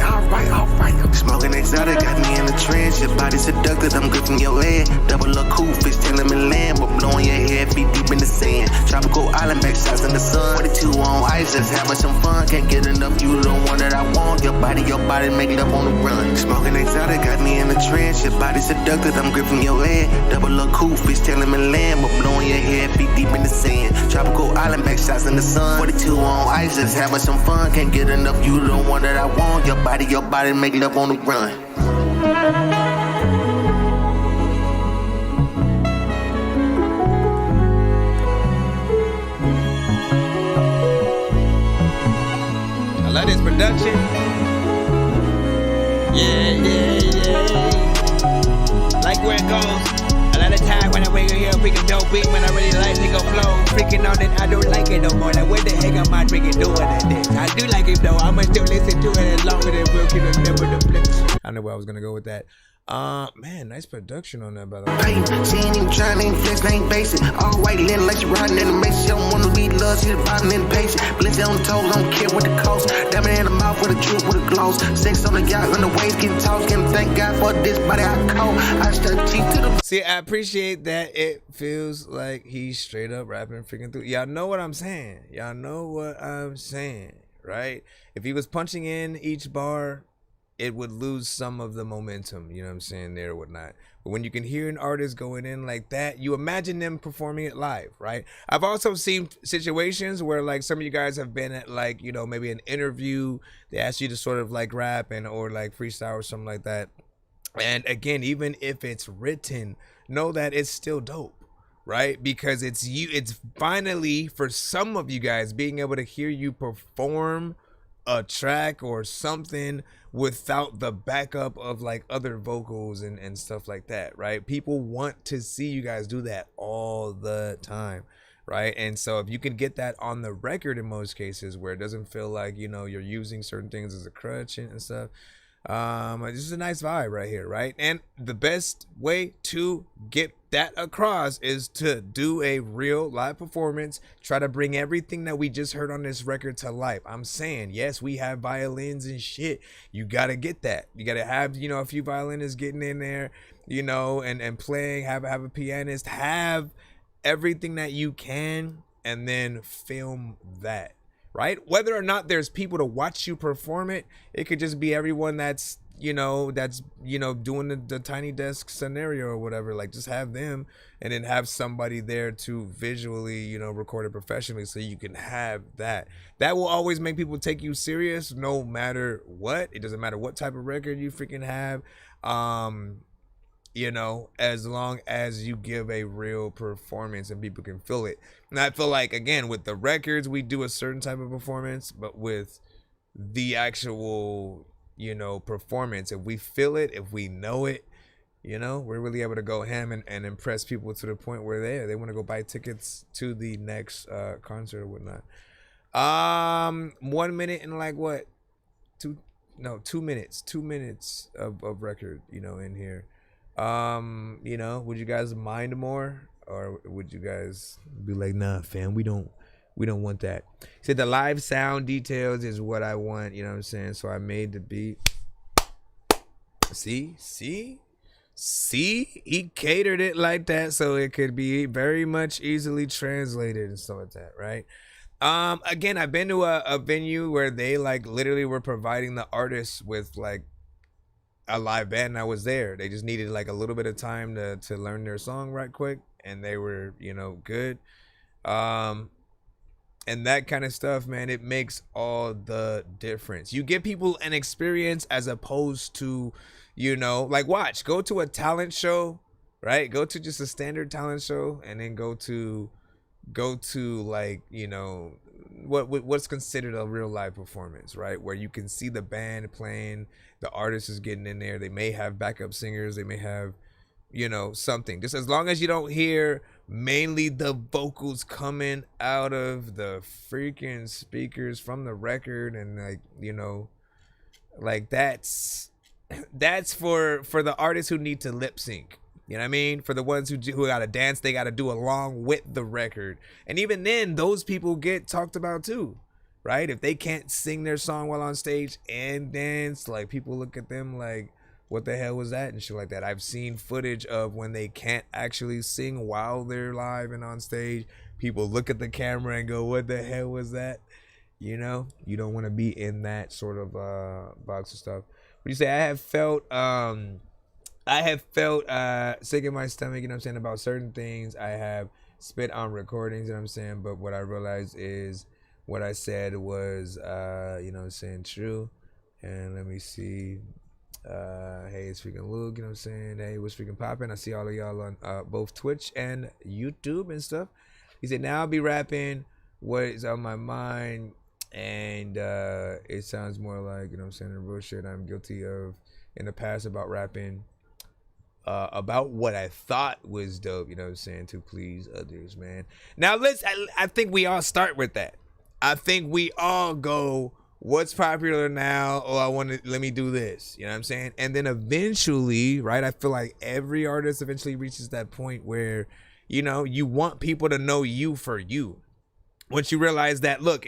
Alright. Smoking exotic, got me in the trance. Your body seductive, I'm gripping your leg. Double up cool, fish telling me land, but blowing your head, feet deep in the sand. Tropical island, back shots in the sun. 42 on ice, just having some fun. Can't get enough, you the one that I want. Your body, make love on the run. Smoking exotic, got me in the trance. Your body seductive, I'm gripping your leg. Double up cool, fish telling me land, but blowing your head, feet deep in the sand. Tropical island, back shots in the sun. 42 on ice, just having some fun. Can't get enough, you the one that I want. Your body, make love on the run. I love this production. Yeah. Like where it goes. A lot of time when I wake up here. real freaking dope beat when I really like nigga flow. Freaking on it, I don't like it no more. Like what the heck am I freaking doing at this? I do like it though. I'ma still listen to it as long as it will keep remember the flip. I know where I was gonna go with that. Man, nice production on that, by the way. She ain't even trying, ain't flex, ain't basic. All white linen like she riding in the mix. She don't wanna be loved, she the bottom in the patient. Blitz on the toes, don't care what the cost. Diamond in the mouth with a drip with a gloss. Sex on the yacht, on the waist, getting tossed. Getting thank God for this body I call. I stuck cheek to the. See, I appreciate that it feels like he's straight up rapping freaking through. Y'all know what I'm saying. Y'all know what I'm saying, right? If he was punching in each bar, it would lose some of the momentum, you know what I'm saying, there or whatnot. But when you can hear an artist going in like that, you imagine them performing it live, right? I've also seen situations where like some of you guys have been at like, you know, maybe an interview, they ask you to sort of like rap and or like freestyle or something like that. And again, even if it's written, know that it's still dope, right? Because it's finally, for some of you guys, being able to hear you perform a track or something without the backup of like other vocals and stuff like that, right? People want to see you guys do that all the time, right? And so if you can get that on the record in most cases where it doesn't feel like, you know, you're using certain things as a crutch and stuff, this is a nice vibe right here, right? And the best way to get that across is to do a real live performance. Try to bring everything that we just heard on this record to life. I'm saying, yes, we have violins and shit. You gotta get that. You gotta have, you know, a few violinists getting in there, you know, and playing. Have a pianist. Have everything that you can, and then film that. Right? Whether or not there's people to watch you perform it, it could just be everyone that's doing the tiny desk scenario or whatever. Like, just have them and then have somebody there to visually, you know, record it professionally so you can have that. That will always make people take you serious no matter what. It doesn't matter what type of record you freaking have. You know, as long as you give a real performance and people can feel it. And I feel like, again, with the records, we do a certain type of performance, but with the actual, you know, performance, if we feel it, if we know it, you know, we're really able to go ham and impress people to the point where they want to go buy tickets to the next concert or whatnot. 1 minute and like what? 2 minutes of record, you know, in here. You know, would you guys mind more, or would you guys be like, nah, fam, we don't want that? He said the live sound details is what I want, you know what I'm saying? So I made the beat. See, he catered it like that so it could be very much easily translated and stuff like that, right? Again, I've been to a venue where they like literally were providing the artists with like a live band, and I was there. They just needed like a little bit of time to learn their song right quick, and they were, you know, good. And that kind of stuff, man, it makes all the difference. You give people an experience as opposed to, you know, like go to a talent show, right? Go to just a standard talent show, and then go to like, you know, what's considered a real live performance, right? Where you can see the band playing, the artist is getting in there. They may have backup singers. They may have, you know, something. Just as long as you don't hear mainly the vocals coming out of the freaking speakers from the record, and like, you know, like that's for the artists who need to lip sync. You know what I mean? For the ones who got to dance, they got to do along with the record. And even then, those people get talked about too, right? If they can't sing their song while on stage and dance, like people look at them like, what the hell was that and shit like that. I've seen footage of when they can't actually sing while they're live and on stage. People look at the camera and go, what the hell was that? You know, you don't want to be in that sort of box of stuff. What do you say? I have felt sick in my stomach, you know what I'm saying, about certain things. I have spit on recordings, you know what I'm saying, but what I realized is what I said was, you know what I'm saying, true. And let me see. Hey, it's freaking Luke, you know what I'm saying? Hey, what's freaking popping? I see all of y'all on both Twitch and YouTube and stuff. He said, now I'll be rapping what is on my mind, and it sounds more like, you know what I'm saying, the real shit I'm guilty of in the past about rapping. about what I thought was dope, you know what I'm saying, to please others, man. Now I think we all start with that. I think we all go, what's popular now? Oh, let me do this. You know what I'm saying? And then eventually, right, I feel like every artist eventually reaches that point where, you know, you want people to know you for you. Once you realize that, look,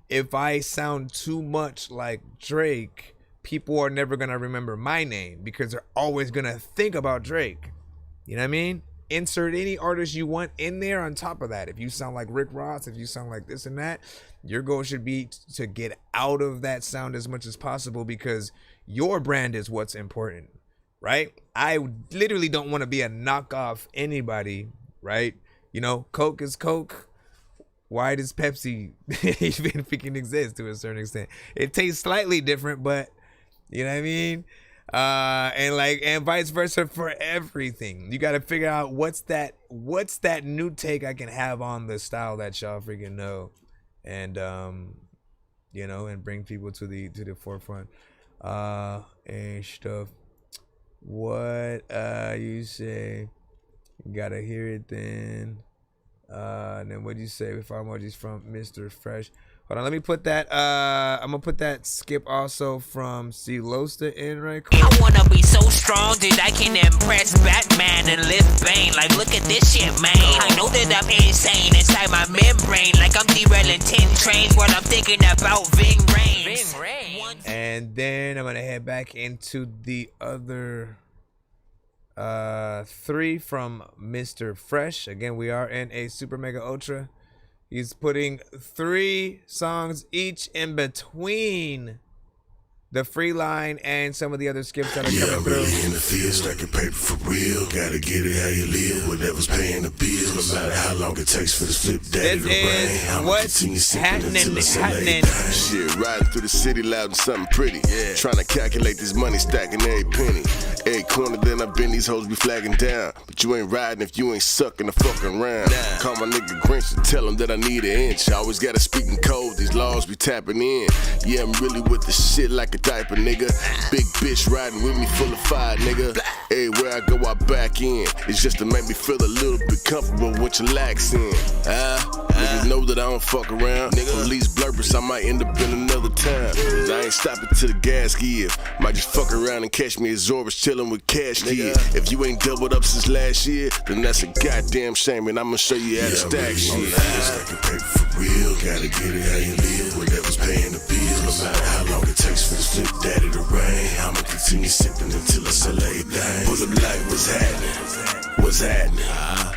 if I sound too much like Drake, people are never going to remember my name because they're always going to think about Drake. You know what I mean? Insert any artist you want in there on top of that. If you sound like Rick Ross, if you sound like this and that, your goal should be to get out of that sound as much as possible because your brand is what's important, right? I literally don't want to be a knockoff anybody, right? You know, Coke is Coke. Why does Pepsi even freaking exist to a certain extent? It tastes slightly different, but you know what I mean? And vice versa for everything. You got to figure out what's that new take I can have on the style that y'all freaking know, and you know, and bring people to the forefront and stuff. What you say? You gotta hear it then. And then what'd you say? With emojis from Mr. Fresh. Hold on, let me put that. I'm gonna put that skip also from C. Losta in right quick. I wanna be so strong that I can impress Batman and lift Bane. Like, look at this shit, man. I know that I'm insane inside my membrane. Like I'm derailing 10 trains while I'm thinking about Ving Rhames. And then I'm gonna head back into the other 3 from Mr. Fresh. Again, we are in a super mega ultra. He's putting 3 songs each in between the free line and some of the other skips that are coming through. Really in the field, stacking paper for real. Gotta get it how you live, whatever's paying the bills. No matter how long it takes for the flip daddy to rain. I'ma continue sipping until it's happening. Shit, riding through the city loud and something pretty. Yeah. Trying to calculate this money, stacking every penny. Every corner then I've been, these hoes be flagging down. But you ain't riding if you ain't sucking the fucking round. Nah. Call my nigga Grinch and tell him that I need an inch. I always gotta speak in code, these laws be tapping in. Yeah, I'm really with the shit like a diaper, nigga. Big bitch riding with me full of fire, nigga. Everywhere I go, I back in. It's just to make me feel a little bit comfortable with your lax in. Niggas know that I don't fuck around. Police blurpers, I might end up in another town. Cause I ain't stopping till the gas give. Might just fuck around and catch me at Zorba's chillin' with Cash Kid. If you ain't doubled up since last year, then that's a goddamn shame, and I'ma show you how to stack shit. Stacking paper for real, gotta get it how you live. Whatever's paying the bills, no matter how long it takes for the flip daddy to rain. I'ma continue sipping until it's a late day. Pull up like what's happening? What's happening?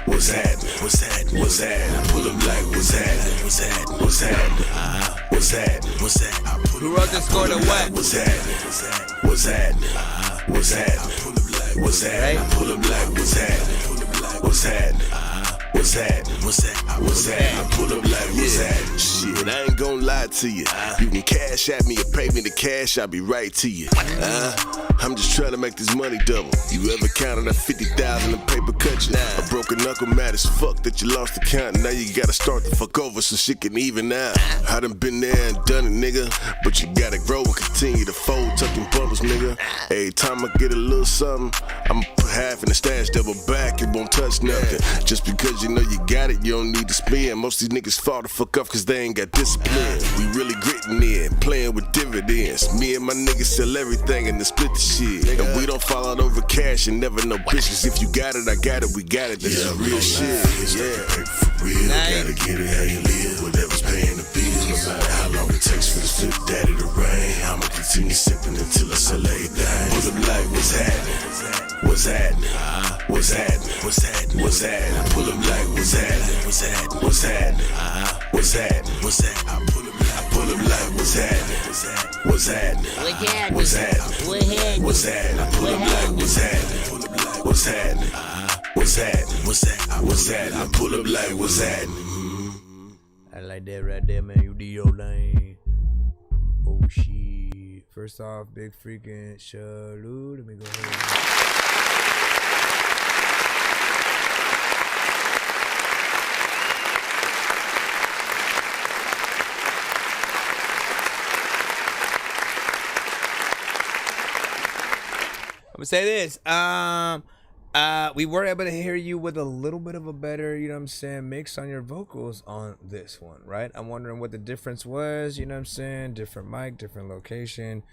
What's happening? What's happening? What's happening? Pull up like what's happening? What's happening? What's happening? What's happening? What's happening? Who wrote the score to what? What's happening? What's happening? What's happening? What's happening? Pull up like what's happening? What's happening? What's happening? What's happening? What's happening? Pull up like what's happening? Shit, I ain't gon' lie to you. You can cash at me or pay me the cash, I'll be right to you. I'm just trying to make this money double. You ever counted that 50,000 in paper cut you? A broken knuckle mad as fuck that you lost the count. Now you gotta start the fuck over so shit can even out. I done been there and done it, nigga. But you gotta grow and continue to fold, tucking bubbles, nigga. Every time I get a little something, I'ma put half in the stash, double back, it won't touch nothing. Just because you know you got it, you don't need to spend. Most of these niggas fall the fuck off cause they ain't got discipline. We really gritting in, playing with dividends. Me and my niggas sell everything and then split the shit. And we don't fall out over cash and never no bitches. If you got it, I got it, we got it. That's real shit. Yeah. For real, gotta get it how you live. Whatever's paying the bills, no matter how long it takes for the flip daddy to rain. I'ma continue sipping until it's a late day. Pull up like what's happening? What's happening? What's happening? What's happening? What's happening? Pull up like what's happening? What's happening? What's happening? What's happening? What's happening? I pull up like what's happening? What's happening? What's happening? What's happening? I pull up like what's happening? What's happening? What's happening? What's happening? What's happening? I pull up like what's happening? I like that right there, man. You do your thing. Oh shit. First off, big freaking salute. Let me go ahead. I'm gonna say this. We were able to hear you with a little bit of a better, you know what I'm saying, mix on your vocals on this one, right? I'm wondering what the difference was, you know what I'm saying? Different mic, different location,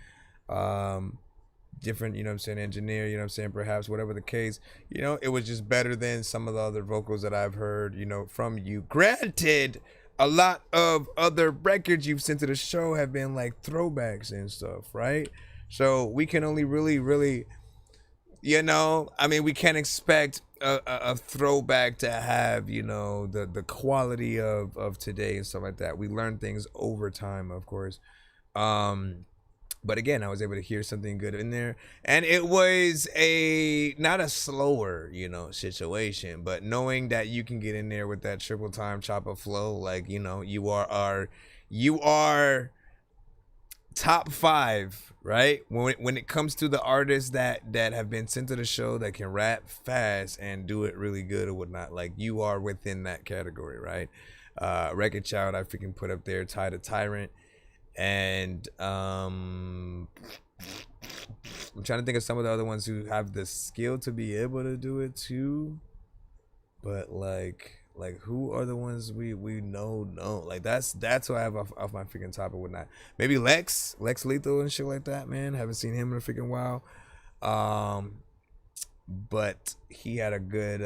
different, you know what I'm saying, engineer, you know what I'm saying, perhaps, whatever the case. You know, it was just better than some of the other vocals that I've heard, you know, from you. Granted, a lot of other records you've sent to the show have been like throwbacks and stuff, right? So we can only really, you know, I mean, we can't expect a throwback to have, you know, the quality of today and stuff like that. We learn things over time, of course. But again, I was able to hear something good in there, and it was not a slower, you know, situation, but knowing that you can get in there with that triple time chopper flow, like, you know, you are top 5, right? When it comes to the artists that have been sent to the show that can rap fast and do it really good or whatnot, like, you are within that category, right? Record Child, I freaking put up there, Ty the Tyrant. And I'm trying to think of some of the other ones who have the skill to be able to do it too, but like who are the ones we know? Like that's what I have off my freaking top or whatnot. Maybe Lex Lethal and shit like that, man. Haven't seen him in a freaking while. But he had a good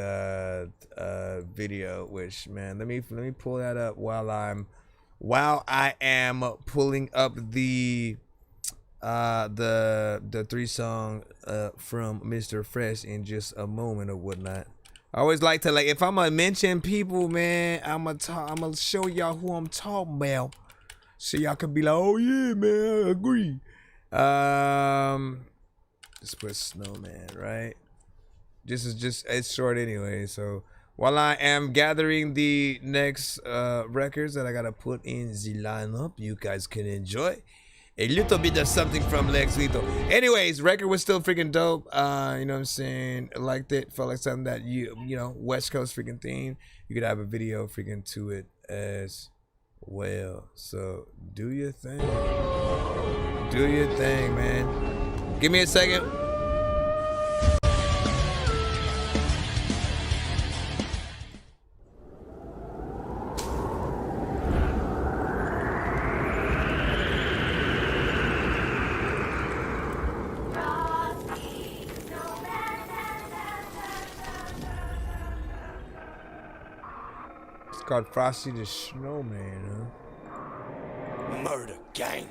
video, which, man, let me pull that up while I am pulling up the 3-song from Mr. Fresh in just a moment or whatnot. I always like to, like, if I'm gonna mention people, man, I'm gonna show y'all who I'm talking about, so y'all can be like, oh yeah, man, I agree. Let's put Snowman, right? It's short anyway, so. While I am gathering the next records that I gotta put in the lineup, you guys can enjoy a little bit of something from Lex Lethal. Anyways, record was still freaking dope. You know what I'm saying? I liked it. Felt like something that you know, West Coast freaking theme. You could have a video freaking to it as well. So do your thing. Do your thing, man. Give me a second. Called Frosty the Snowman, huh? Murder Gang.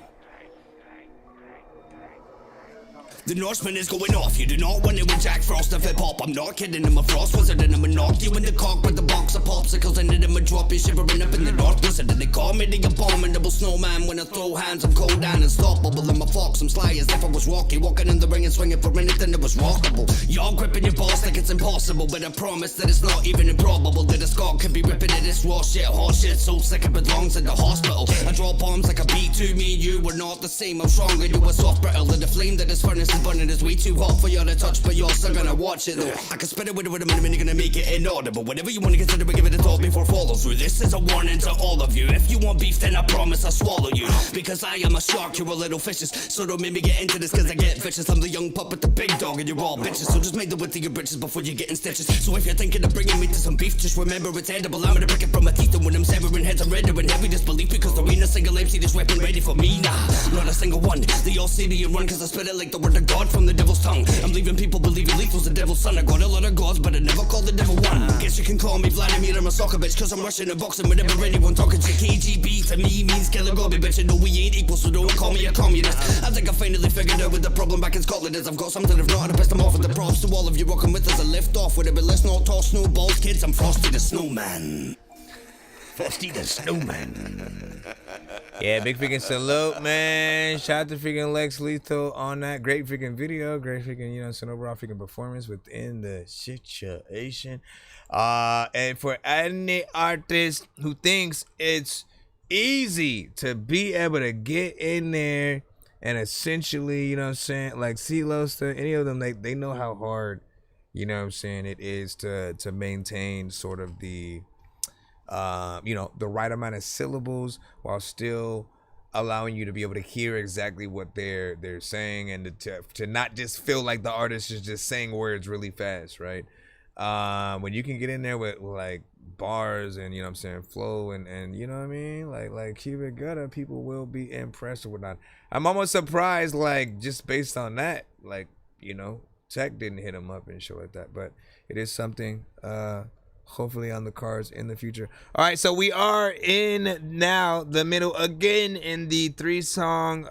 The Norseman is going off. You do not want it with Jack Frost of hip hop. I'm not kidding. I'm a frost wizard and I'ma knock you in the cock with the box of popsicles and I'ma drop you shivering up in the dark blizzard. And they call me the abominable snowman. When I throw hands, I'm cold and unstoppable. I'm a fox, I'm sly as if I was Rocky, walking in the ring and swinging for anything that was rockable. Y'all gripping your balls like it's impossible, but I promise that it's not even improbable that a skull could be ripping at this raw shit, hot shit, so sick it belongs in the hospital. I draw bombs like a B2. Me and you were not the same. I'm stronger, you were soft brittle, and the flame that is furnace is burning is way too hot for you to touch, but you're still gonna watch it though. I can spit it with a minute and you're gonna make it inaudible. Whatever you wanna consider, but give it a thought before follow through. This is a warning to all of you. If you want beef, then I promise I'll swallow you. Because I am a shark, you're a little fishes. So don't make me get into this, cause I get vicious. I'm the young puppet, the big dog, and you're all bitches. So just make the width of your britches before you get in stitches. So if you're thinking of bringing me to some beef, just remember it's edible. I'm gonna break it from my teeth, and when I'm severing heads, I'm rendering heavy disbelief. Because there ain't a single MC this weapon ready for me, nah, not a single one. They all see me and run, cause I spit it like the word of God from the devil's tongue. I'm leaving people believing Lethal's the devil's son. I got a lot of gods, but I never called the devil one. Guess you can call me Vladimir, I'm a soccer bitch, cause I'm rushing and boxing whenever anyone talking to KGB. To me means killing gobby bitch, and no we ain't equal, so don't call me a communist. I think I finally figured out what the problem back in Scotland is. I've got something if not, I pissed them off with the props to all of you rocking with us. I lift off with it, but let's not toss snowballs, kids. I'm Frosty the Snowman. Frosty the Snowman. Yeah, big freaking salute, man. Shout out to freaking Lex Lethal on that. Great freaking video. Great freaking, you know, some overall freaking performance within the situation. And for any artist who thinks it's easy to be able to get in there and essentially, you know what I'm saying, like CeeLo, any of them, they know how hard, you know what I'm saying, it is to maintain sort of the you know, the right amount of syllables while still allowing you to be able to hear exactly what they're saying, and to not just feel like the artist is just saying words really fast, right? When you can get in there with like bars and, you know what I'm saying, flow and you know what I mean, like keep it gutter, people will be impressed or whatnot. I'm almost surprised, like, just based on that, like, you know, Tech didn't hit him up and shit like that, but it is something hopefully on the cards in the future. All right, so we are in now the middle again in the 3-song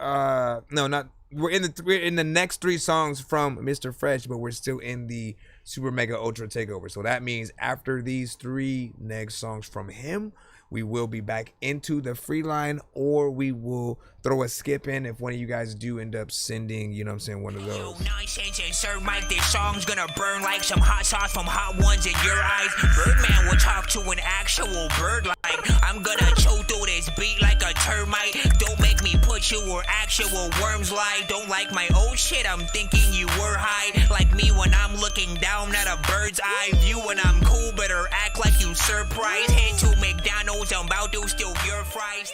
we're in the next 3 songs from Mr. Fresh, but we're still in the Super Mega Ultra Takeover. So that means after these 3 next songs from him, we will be back into the free line, or we will throw a skip in if one of you guys do end up sending, you know what I'm saying, one of those. Nonsense and Sir Mike, this song's gonna burn like some hot sauce from Hot Ones in your eyes. Birdman will talk to an actual bird like I'm gonna chew through this beat like a termite. Don't make me put you where actual worms lie. Don't like my old shit, I'm thinking you were high. Like me when I'm looking down at a bird's eye view. When I'm cool, better act like you surprised. Head to McDonald's, I'm about to steal your fries.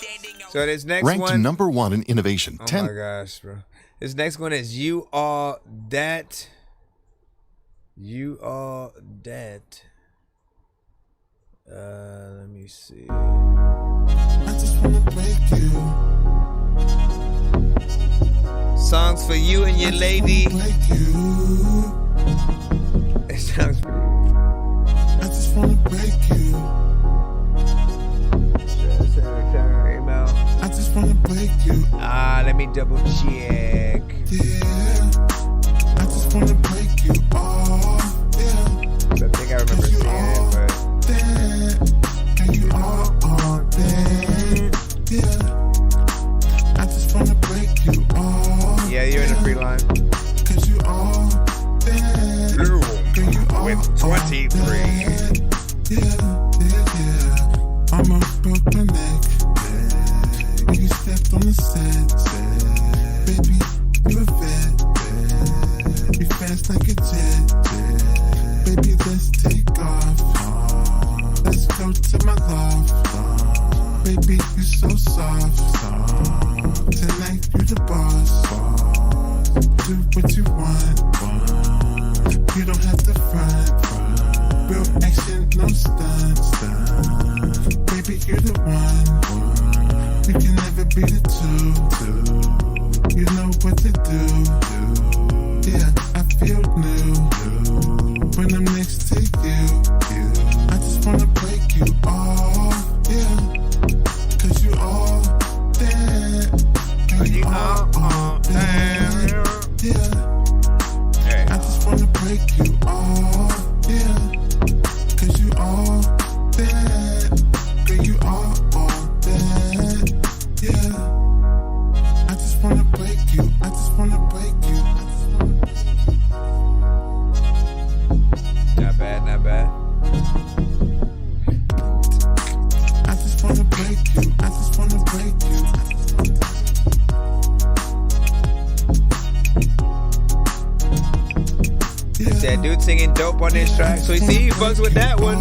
So this next ranked one, number 1 in innovation. Oh my gosh, bro. This next one is You All That. You All That. Let me see. I just wanna break you. Songs for you and your lady. It sounds pretty. I just wanna break you. I just wanna break you. Let me double check. Yeah. I just wanna break you off. Yeah. I think I remember seeing it, but. And you all that. Yeah. I just wanna break you off. Yeah, you're in the free line. Cause you all that. Blue with 23. Yeah. Almost broke my neck. When you stepped on the set, baby, you a vet. You fast like a jet. Baby, let's take off. Let's go to my loft. Baby, you so soft. Tonight you the boss. Do what you want. You don't have to front. Real action, no stunts. Baby, you're the one. We can never be the 2. You know what to do. Yeah, I feel new when I'm next to you. I just wanna break you off. Yeah, cause you all that. You all that. Yeah, I just wanna break you off. Yeah, cause you all that. Girl, you all that. Yeah, I just wanna break you. I just wanna break you. Not bad, not bad. I just wanna break you. I just wanna break you. It's that dude singing dope on this track. So you see, he fucks with that one.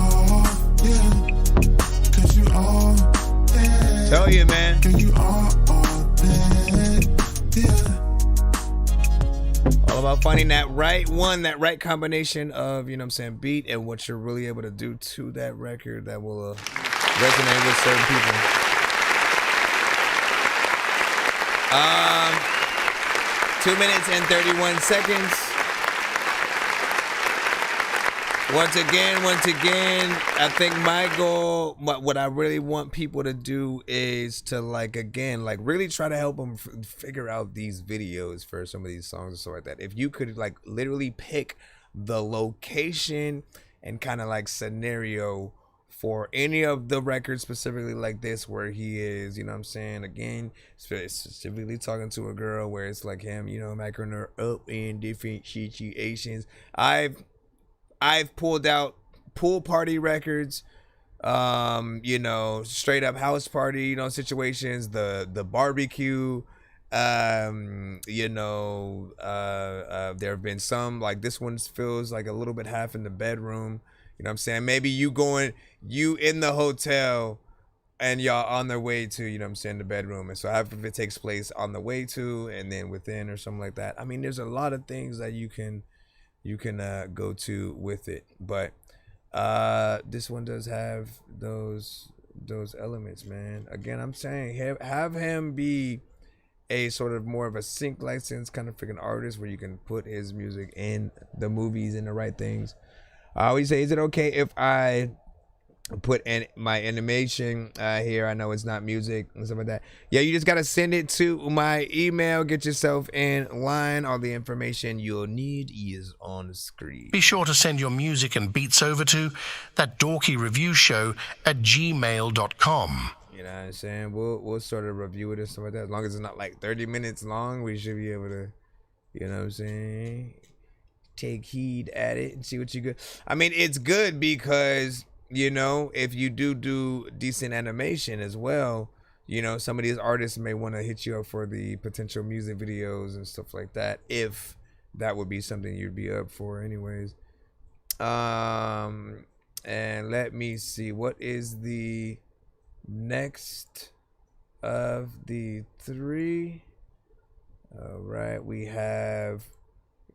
Tell you, man. All about finding that right one, that right combination of, you know what I'm saying, beat and what you're really able to do to that record that will resonate with certain people. 2 minutes and 31 seconds. Once again, I think my goal, what I really want people to do is to, like, again, like, really try to help them figure out these videos for some of these songs and stuff like that. If you could, like, literally pick the location and kind of, like, scenario for any of the records, specifically like this, where he is, you know what I'm saying, again, specifically talking to a girl, where it's like him, you know, macking her up in different situations. I've pulled out pool party records, you know, straight up house party, you know, situations, the barbecue, you know, there have been some, like this one feels like a little bit half in the bedroom, you know what I'm saying? Maybe you in the hotel, and y'all on their way to, you know what I'm saying, the bedroom. And so half of it takes place on the way to, and then within or something like that. I mean, there's a lot of things that you can go to with it. But this one does have those elements, man. Again, I'm saying have him be a sort of more of a sync license kind of freaking artist where you can put his music in the movies and the right things. I always say, is it okay if I put in my animation here? I know it's not music and stuff like that. Yeah, you just gotta send it to my email. Get yourself in line. All the information you'll need is on the screen. Be sure to send your music and beats over to ThatDorkyReviewShow at gmail.com. You know what I'm saying? We'll sort of review it and stuff like that. As long as it's not like 30 minutes long, we should be able to, you know what I'm saying, take heed at it and see what you good. I mean, it's good because, you know, if you do decent animation as well, you know, some of these artists may want to hit you up for the potential music videos and stuff like that, if that would be something you'd be up for anyways. And let me see, what is the next of the three? All right, we have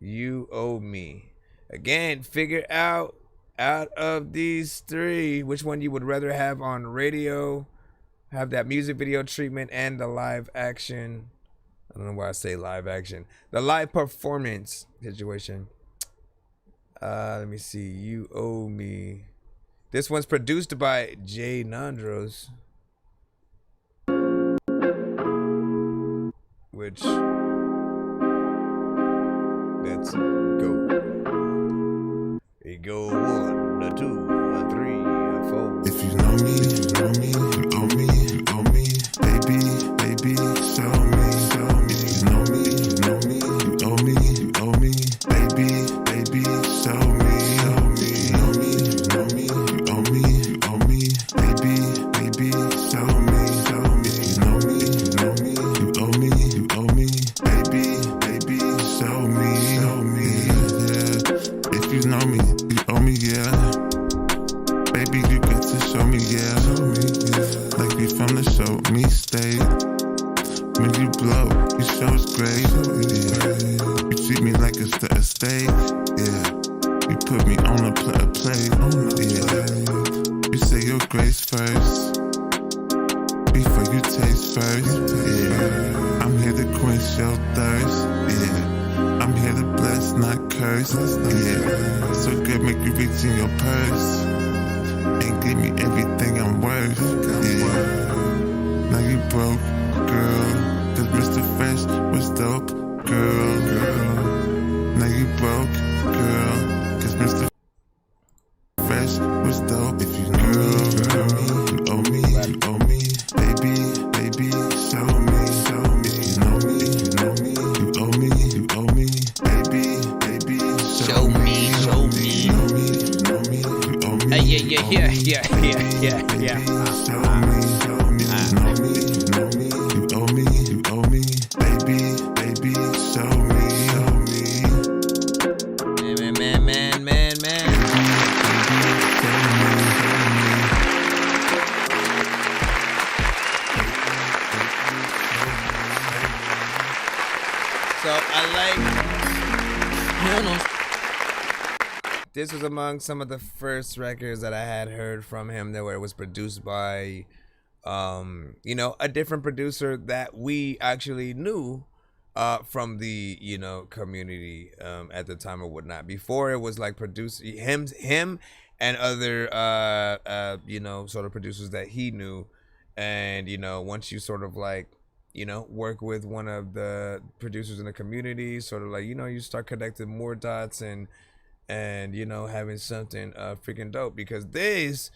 You Owe Me. Again, figure out of these three which one you would rather have on radio, have that music video treatment and the live action. I don't know why I say live action, the live performance situation. Let me see. You Owe Me. This one's produced by Jay Nandros, which, let's go. We go 1, 2, 3, 4. If you know me, you know me, you owe me, you owe me, baby, baby, show me, show me. If you know me, you know me, you owe me, you owe me, baby, baby, show me, show me. You know me, you know me, you owe me, you owe me, baby, baby, show me, show me. If you know me, you know me, you owe me, you owe me, baby, baby, show me, show me. Yeah. If you know me, you owe me, yeah. Baby, you got to show me, yeah. Like you from the show me state. When you blow, you show us great. Yeah. You treat me like it's the estate. Yeah. You put me on a plate. Yeah. You say your grace first before you taste first. Yeah. I'm here to quench your thirst. Yeah. I'm here to bless, not curse. Yeah. So good, make you reach in your purse and give me everything I'm worth. Yeah. Now you broke, girl, 'cause Mr. Fresh was dope, girl. Now you broke, girl, 'cause Mr. Fresh was dope. If you know me, you owe me, you owe me, baby, baby, show me, show me. If you know me, you know me, you owe me, you owe me, baby, baby, show me, show me. You know me, you know me, you owe me. Yeah. Man. So I like. This was among some of the first records that I had heard from him that where it was produced by, you know, a different producer that we actually knew from the, you know, community at the time or whatnot. Before it was like him and other, you know, sort of producers that he knew. And, you know, once you sort of like, you know, work with one of the producers in the community, sort of like, you know, you start connecting more dots and you know, having something freaking dope, because this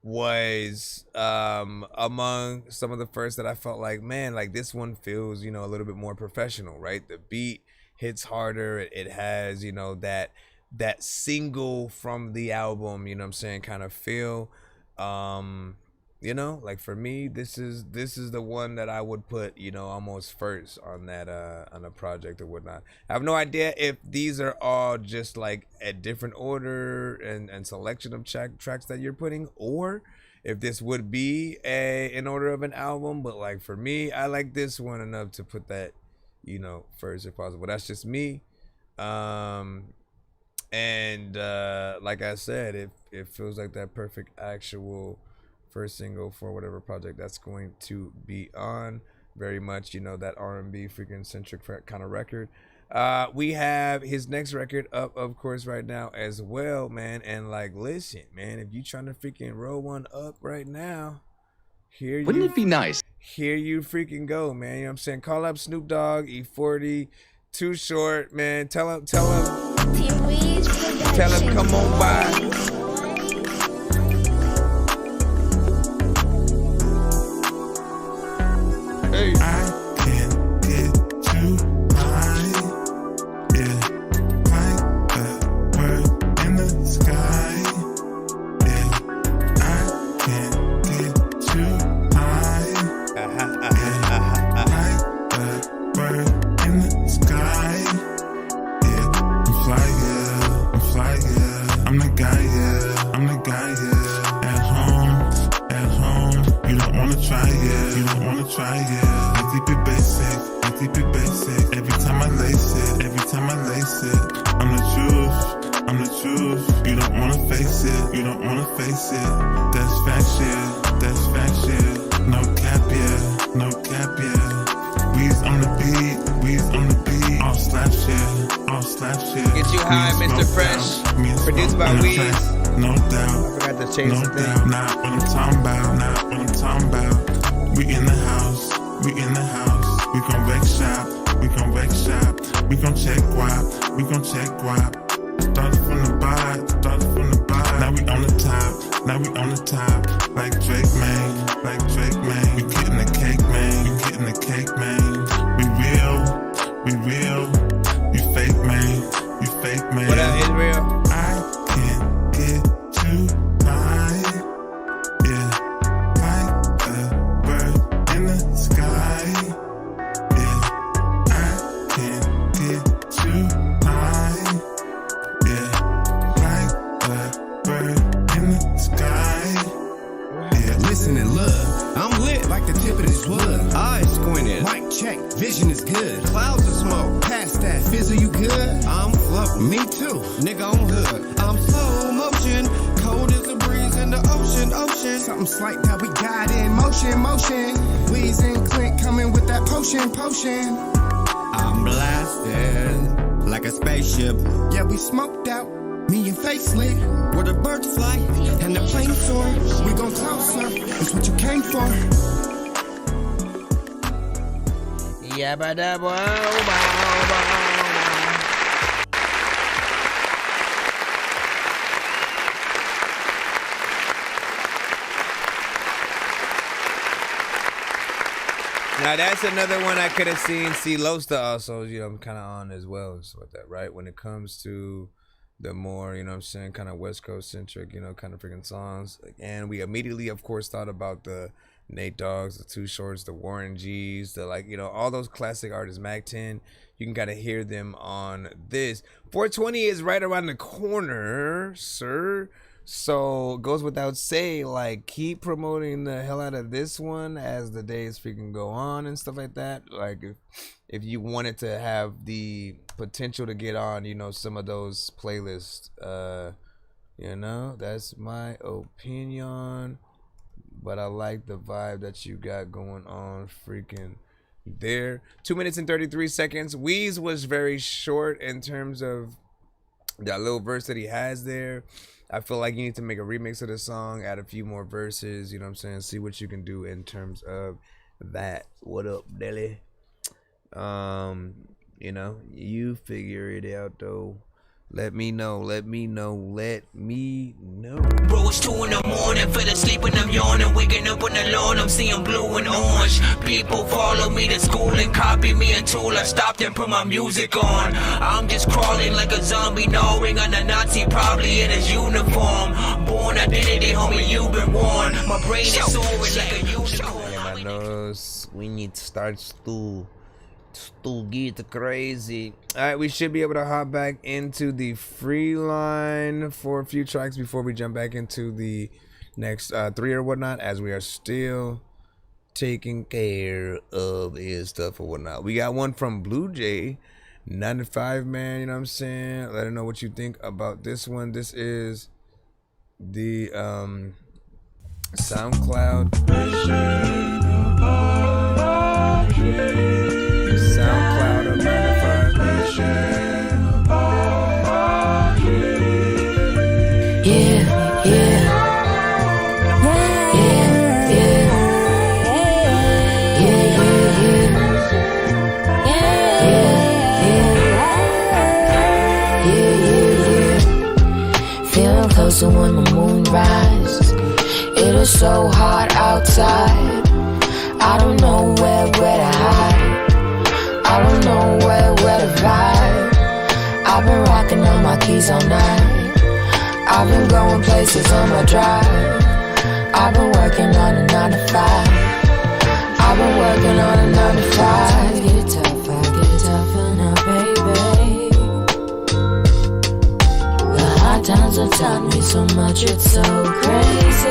was among some of the first that I felt like, man, like this one feels, you know, a little bit more professional, right? The beat hits harder. It has, you know, that single from the album, you know what I'm saying, kind of feel. You know, like for me, this is the one that I would put, you know, almost first on that on a project or whatnot. I have no idea if these are all just like a different order and selection of tracks that you're putting, or if this would be in order of an album, but like for me, I like this one enough to put that, you know, first if possible. That's just me. And like I said, it feels like that perfect actual first single for whatever project that's going to be on. Very much, you know, that R&B freaking centric kind of record. We have his next record up, of course, right now as well, man. And like, listen, man, if you trying to freaking roll one up right now, wouldn't it be nice? Here you freaking go, man. You know what I'm saying? Call up Snoop Dogg, E40, Too Short, man. Tell him, come on by. Hey. I can't get too high, yeah, like a bird in the sky, yeah. I can't get too high, yeah, like a bird in the sky, yeah. I'm fly, yeah, I'm the guy, yeah, I'm the guy, yeah. At home, you don't wanna try, yeah, you don't wanna try, yeah. I keep it basic, every time I lace it, I'm the truth, you don't wanna face it, that's fact, yeah, no cap, yeah, we's on the beat, all slaps, yeah, Get You High, Mr. Fresh, produced by Weez. No doubt, I forgot to change the thing. Not what I'm talking about, we in the house, we gon' wreck shop, we gon' check guap, started from the bottom, now we on the top, like Drake, man, we getting the cake, man, we real, you fake, man, What up, Israel? I can't get too high, yeah, like a bird in the sky, yeah. I can't get too high, yeah, like a bird in the sky, yeah. Listen and look, I'm lit like the tip of this wood. Eyes squinted, mic check, vision is good. Clouds of smoke, past that, fizzle you good? I'm floating, me too, nigga on hood. I'm slow motion, cold as a breeze in the ocean. Something slight that we got in motion. Weez and Clint coming with that potion. I'm blasted like a spaceship. Yeah, we smoked out, me and Facelift. Where the birds fly and the planes soar. We gon' toss her, it's what you came for. Yabba dabba. Now that's another one I could have seen. See, Losta also, you know, I'm kind of on as well and stuff like that, right? When it comes to the more, you know what I'm saying, kind of West Coast centric, you know, kind of freaking songs. And we immediately, of course, thought about the Nate Doggs, the Too Shorts, the Warren G's, the, like, you know, all those classic artists, Mac 10. You can kind of hear them on this. 420 is right around the corner, sir. So goes without say, like, keep promoting the hell out of this one as the days freaking go on and stuff like that. Like, if you wanted to have the potential to get on, you know, some of those playlists, you know, that's my opinion. But I like the vibe that you got going on freaking there. 2 minutes and 33 seconds. Weez was very short in terms of that little verse that he has there. I feel like you need to make a remix of the song, add a few more verses, you know what I'm saying? See what you can do in terms of that. What up, Deli? You know, you figure it out though. Let me know. Bro, it's 2 in the morning, fell asleep and I'm yawning. Waking up on the lawn, I'm seeing blue and orange. People follow me to school and copy me until I stopped and put my music on. I'm just crawling like a zombie, gnawing on a Nazi, probably in his uniform. Born identity, homie, you've been warned. My brain is soaring like a unicorn. Yeah, my nose. We need to start to get crazy. All right, we should be able to hop back into the free line for a few tracks before we jump back into the next 3 or whatnot, as we are still taking care of his stuff or whatnot. We got one from Blue Jay 95, man, you know what I'm saying? Let her know what you think about this one. This is the SoundCloud of 95. Feeling closer when the moon rises. It is so hot outside. I don't know where to hide. I don't know where to vibe. I've been rocking on my keys all night. I've been going places on my drive. I've been working on a 9 to 5. I've been working on a 9 to 5. Get tougher now, baby. The hard times have taught me so much, it's so crazy.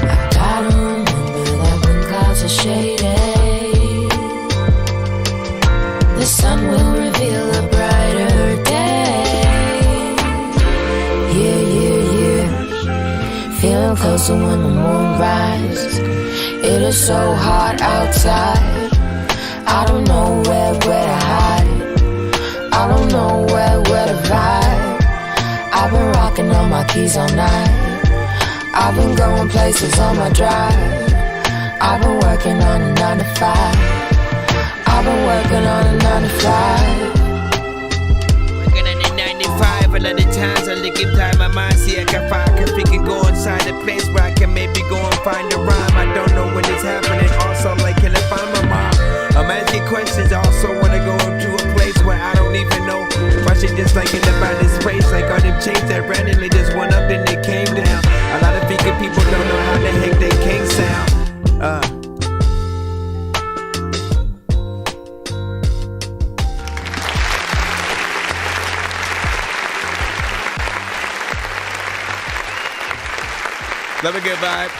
I gotta remember that when clouds are shady, the sun will reveal a brighter day. Yeah. Feeling closer when the moon rises. It is so hot outside. I don't know where to hide. I don't know where to vibe. I've been rocking on my keys all night. I've been going places on my drive. I've been working on a 9 to 5. I've been working on a 9 to 5. Working on a 9 to 5. A lot of times I look inside my mind, see I can freaking go inside a place where I can maybe go and find a rhyme. I don't know when it's happening. Also, like, can I find my mom? I'm asking questions. I also wanna go to a place where I don't even know if I should just like end up out this space. Like all them chains that randomly just went up and they came down. A lot of freaking people don't know how the heck they can't sound. Love a good vibe.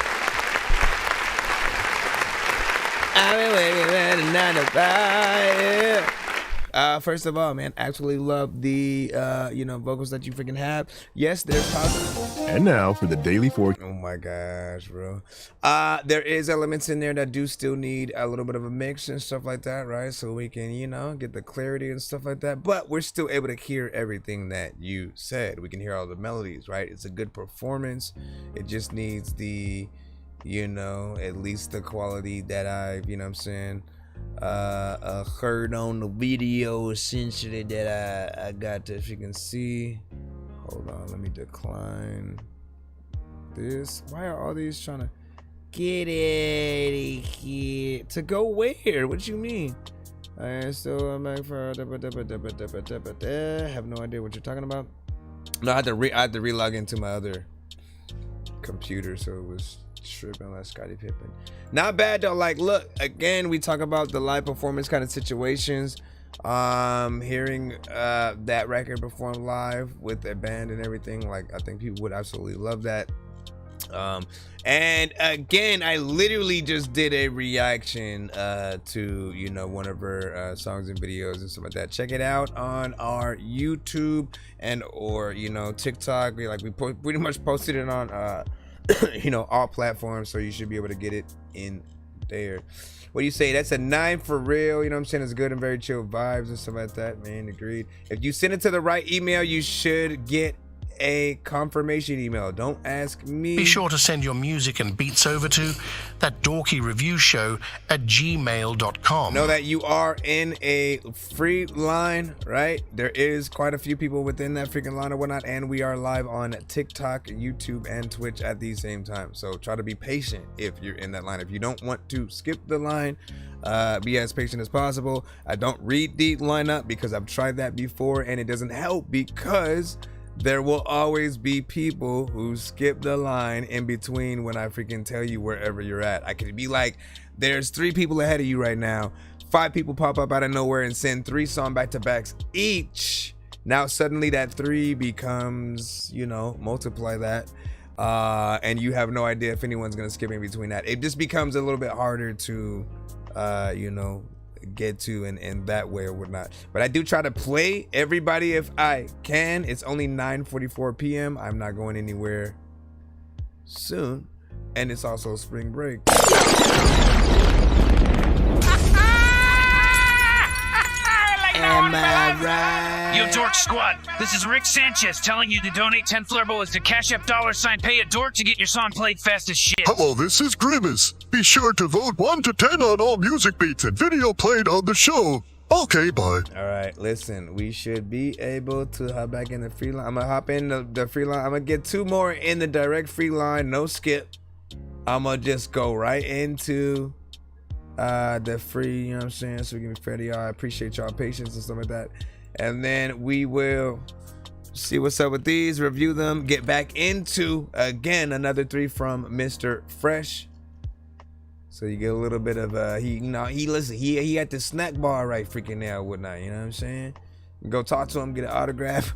I've been waiting at a 9 to 5. First of all, man, absolutely love the vocals that you freaking have. Yes, there's positive. And now for the daily forecast. Oh my gosh, bro. There is elements in there that do still need a little bit of a mix and stuff like that, right? So we can, get the clarity and stuff like that. But we're still able to hear everything that you said. We can hear all the melodies, right? It's a good performance. It just needs the, at least the quality that I've, heard on the video essentially that I got to, if you can see. Hold on, let me decline this. Why are all these trying to get out of here? To go where? What you mean? Alright, so I'm back for have no idea what you're talking about. No, I had to re-log into my other computer, so it was tripping like Scottie Pippen. Not bad though. Like, look, again, we talk about the live performance kind of situations. Hearing that record performed live with a band and everything, like, I think people would absolutely love that. And again, I literally just did a reaction to one of her songs and videos and stuff like that. Check it out on our YouTube and or TikTok. We pretty much posted it on all platforms, so you should be able to get it in there. What do you say? That's a 9 for real. You know what I'm saying? It's good and very chill vibes and stuff like that, man. Agreed. If you send it to the right email, you should get a confirmation email. Don't ask me. Be sure to send your music and beats over to ThatDorkyReviewShow@gmail.com. Know that you are in a free line, right? There is quite a few people within that freaking line or whatnot, and we are live on TikTok, YouTube, and Twitch at the same time. So try to be patient if you're in that line. If you don't want to skip the line, be as patient as possible. I don't read the lineup because I've tried that before and it doesn't help, because there will always be people who skip the line in between when I freaking tell you wherever you're at. I could be like, there's 3 people ahead of you right now. 5 people pop up out of nowhere and send 3 song back-to-backs each. Now suddenly that 3 becomes, you know, multiply that. And you have no idea if anyone's gonna skip in between that. It just becomes a little bit harder to, you know, get to in that way or whatnot. But I do try to play everybody if I can. It's only 9:44 p.m. I'm not going anywhere soon, and it's also spring break. Am I right? Yo, Dork Squad, this is Rick Sanchez telling you to donate 10 flurboas to Cash App $pay a dork to get your song played fast as shit. Hello, this is Grimace. Be sure to vote 1 to 10 on all music beats and video played on the show. Okay, bye. All right, listen, we should be able to hop back in the free line. I'm gonna hop in the free line. I'm gonna get 2 more in the direct free line, no skip. I'm gonna just go right into the free, you know what I'm saying? So we can be fair to y'all. I appreciate y'all patience and stuff like that. And then we will see what's up with these, review them, get back into, again, another 3 from Mr. Fresh. So you get a little bit of, he had the snack bar right freaking now, whatnot, you know what I'm saying? Go talk to him, get an autograph.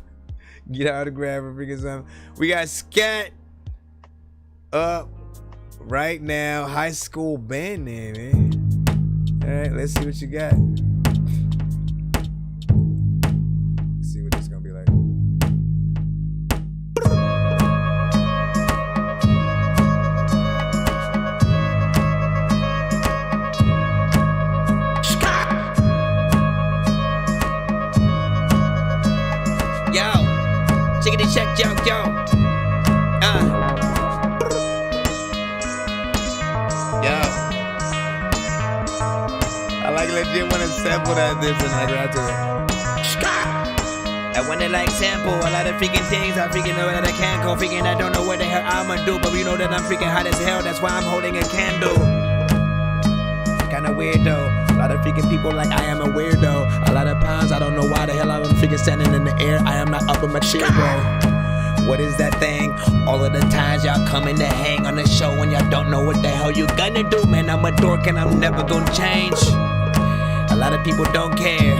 Get an autograph or freaking something. We got Scat up right now. High school band name, man. All right, let's see what you got. Let's see what this is gonna be like. Yo, chickity check, yo. I like legit want to sample that this and like right to it. I wanna like sample a lot of freaking things. I freaking know that I can't go freaking. I don't know what the hell I'ma do, but we know that I'm freaking hot as hell. That's why I'm holding a candle. Kinda weirdo. A lot of freaking people like I am a weirdo. A lot of pounds, I don't know why the hell I'm freaking standing in the air. I am not up in my chair, bro. What is that thing? All of the times y'all coming to hang on the show and y'all don't know what the hell you gonna do. Man, I'm a dork and I'm never gonna change. A lot of people don't care.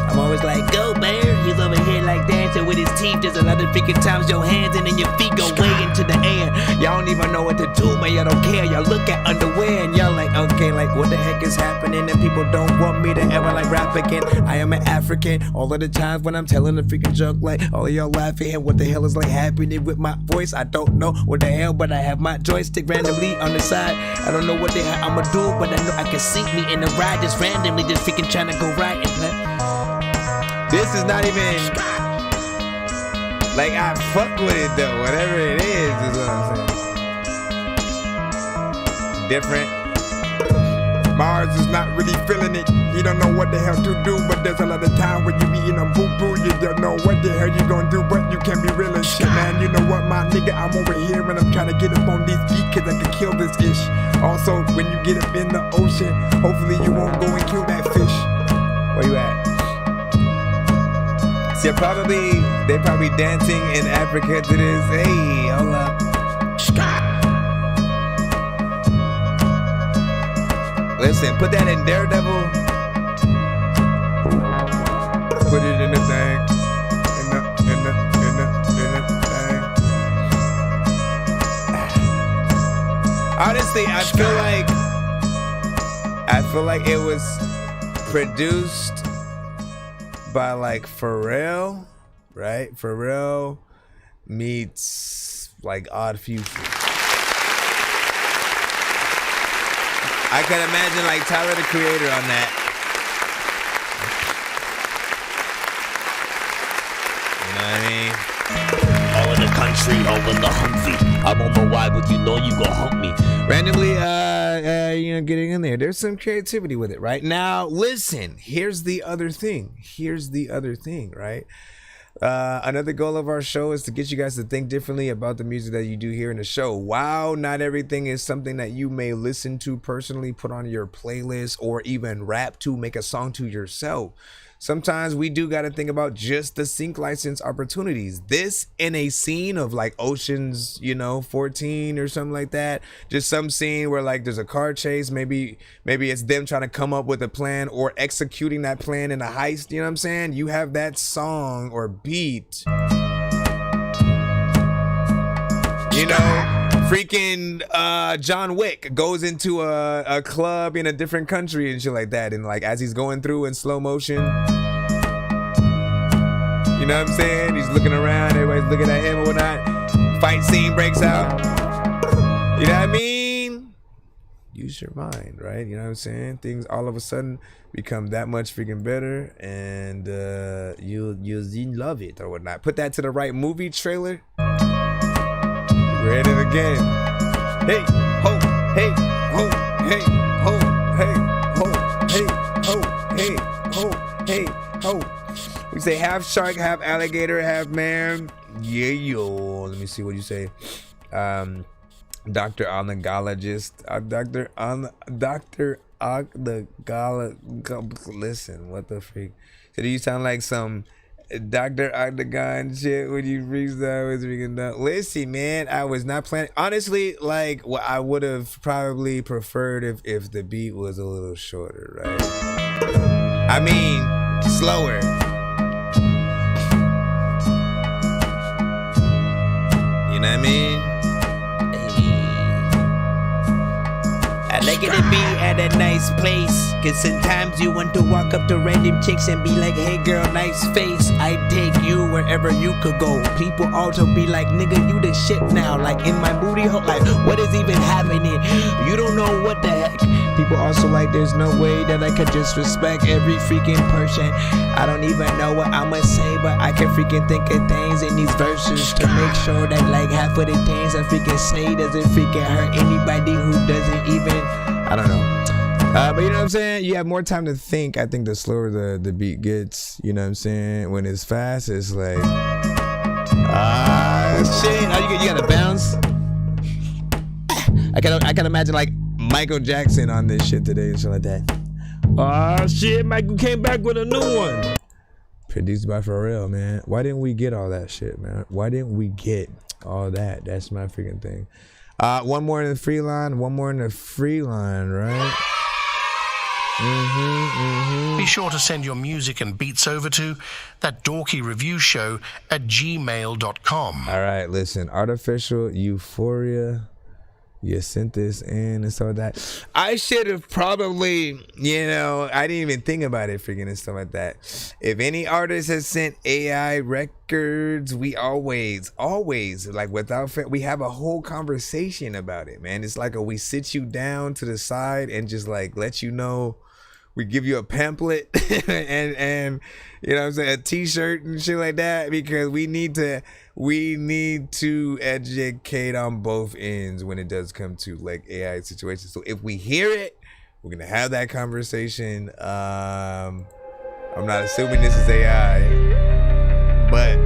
I'm always like, go bear. He's over here like dancing with his teeth. There's a lot of freaking times your hands and then your feet go way into the air. Y'all don't even know what to do, man. Y'all don't care. Y'all look at underwear and y'all like, okay, like what the heck is happening? And people don't want me to ever like rap again. I am an African. All of the times when I'm telling a freaking joke, like all of y'all laughing. And what the hell is like happening with my voice? I don't know what the hell, but I have my joystick randomly on the side. I don't know what the hell I'ma do, but I know I can see me in the ride just randomly, just freaking trying to go right and play. This is not even like I fuck with it though. Whatever it is what I'm saying. Different. Mars is not really feeling it. He don't know what the hell to do, but there's a lot of time when you be in a boo-boo. You don't know what the hell you gonna do, but you can be real as shit, man. You know what, my nigga, I'm over here and I'm trying to get up on these beats cause I can kill this ish. Also, when you get up in the ocean, hopefully you won't go and kill that fish. Where you at? See, they probably dancing in Africa to this. Hey, hold up. Listen, put that in Daredevil. Put it in the thing. In the thing. Honestly, I feel like it was produced by like Pharrell, right? Pharrell meets like Odd Future. I can imagine like Tyler the Creator on that. You know what I mean? All in the country, all in the Humvee. I'm on the wide, but you know you gon' hump me. Randomly, you know, getting in there. There's some creativity with it, right? Now, listen, here's the other thing, right? Another goal of our show is to get you guys to think differently about the music that you do here in the show. Wow, not everything is something that you may listen to personally, put on your playlist, or even rap to, make a song to yourself. sometimes we do got to think about just the sync license opportunities. This in a scene of like Ocean's, 14 or something like that. Just some scene where like there's a car chase. Maybe it's them trying to come up with a plan or executing that plan in a heist. You know what I'm saying? You have that song or beat. Freaking John Wick goes into a club in a different country and shit like that, and like as he's going through in slow motion, you know what I'm saying? He's looking around, everybody's looking at him or whatnot. Fight scene breaks out. You know what I mean? Use your mind, right? You know what I'm saying? Things all of a sudden become that much freaking better, and you'll love it or whatnot. Put that to the right movie trailer. Read it again. Hey, ho, hey, ho, hey, ho, hey, ho, hey, ho, hey, ho, hey, ho. We say half shark, half alligator, half man. Yeah, yo. Let me see what you say. Dr. Onegologist. Dr. Listen, what the freak? So do you sound like some Dr. Octagon shit when you freestyle with freaking dumb? Listen, man, I was not planning. Honestly, like, what I would have probably preferred if the beat was a little shorter, right? I mean, slower. You know what I mean? I like it to be at a nice place, cause sometimes you want to walk up to random chicks and be like, hey girl, nice face. I take you wherever you could go. People also be like, nigga, you the shit now. Like in my booty hole, like what is even happening? You don't know what the heck. People also like, there's no way that I could just respect every freaking person. I don't even know what I'ma say, but I can freaking think of things in these verses to make sure that like half of the things I freaking say doesn't freaking hurt anybody who doesn't even, I don't know. But you know what I'm saying? You have more time to think. I think the slower the beat gets, you know what I'm saying? When it's fast, it's like, shit. Oh, you gotta bounce. I can imagine like Michael Jackson on this shit today and shit like that. Shit, Michael came back with a new one. Produced by Pharrell, man. Why didn't we get all that shit, man? Why didn't we get all that? That's my freaking thing. One more in the free line, right? Be sure to send your music and beats over to ThatDorkyReviewShow at gmail.com. All right, listen, artificial euphoria. You sent this in and stuff like that. I should have probably, I didn't even think about it freaking and stuff like that. If any artist has sent AI records, we always, like without fail, we have a whole conversation about it, man. It's like we sit you down to the side and just like let you know. We give you a pamphlet and you know what I'm saying, a t-shirt and shit like that, because we need to educate on both ends when it does come to like AI situations. So if we hear it, we're gonna have that conversation. I'm not assuming this is AI, but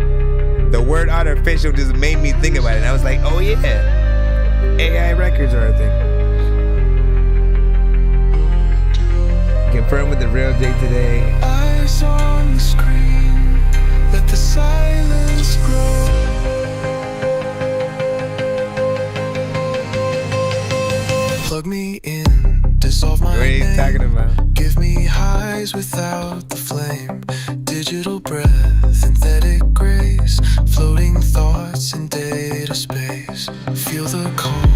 the word artificial just made me think about it. And I was like, oh yeah, AI records are a thing. Confirm with the real Jake today. Eyes on the screen, let the silence grow. Plug me in, dissolve my name. Talking about? Give me highs without the flame. Digital breath, synthetic grace. Floating thoughts in data space. Feel the calm,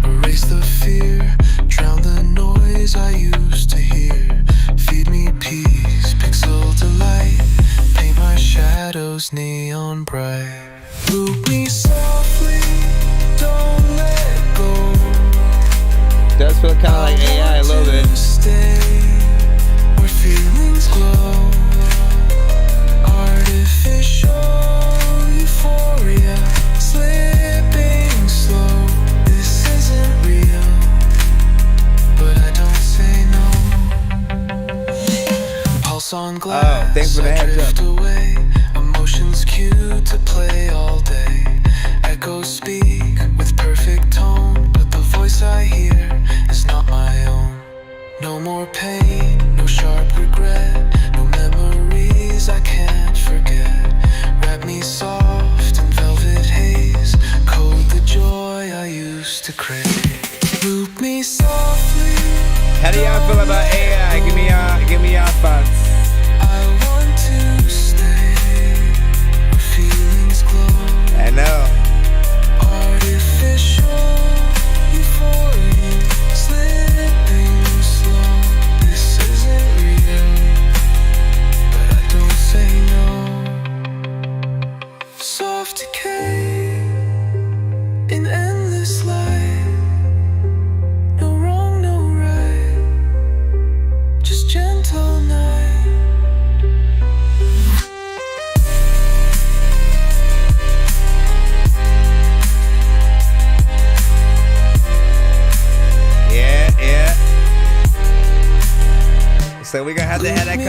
erase the fear. Drown the noise I used to hear. Feed me peace, pixel delight. Paint my shadows neon bright. Loop me softly, don't let go. Does feel kind of like AI a little bit. Stay where feelings glow. Artificial euphoria, slipping slow. This isn't real, but I don't say no. Pulse on glass, thanks for the heads up. Away. Emotions cued to play all day. Echoes speak with perfect tone, but the voice I hear is not my own. No more pain, no sharp regret, no memory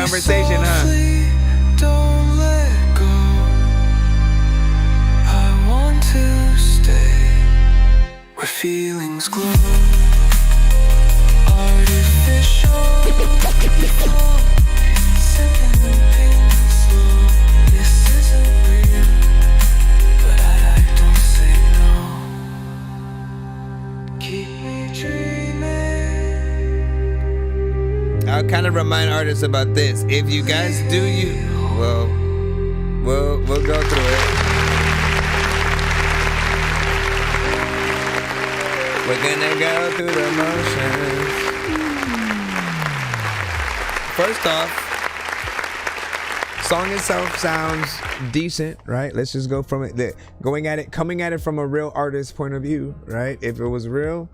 conversation, huh? Don't let go. I want to stay where feelings glow. Artificial. Sipping slow. This isn't real, but I don't say no. Keep me dreaming. I'll kind of remind artists about this. If you guys do we'll go through it. We're gonna go through the motions. First off, song itself sounds decent, right? Let's just go from it. Coming at it from a real artist's point of view, right? If it was real,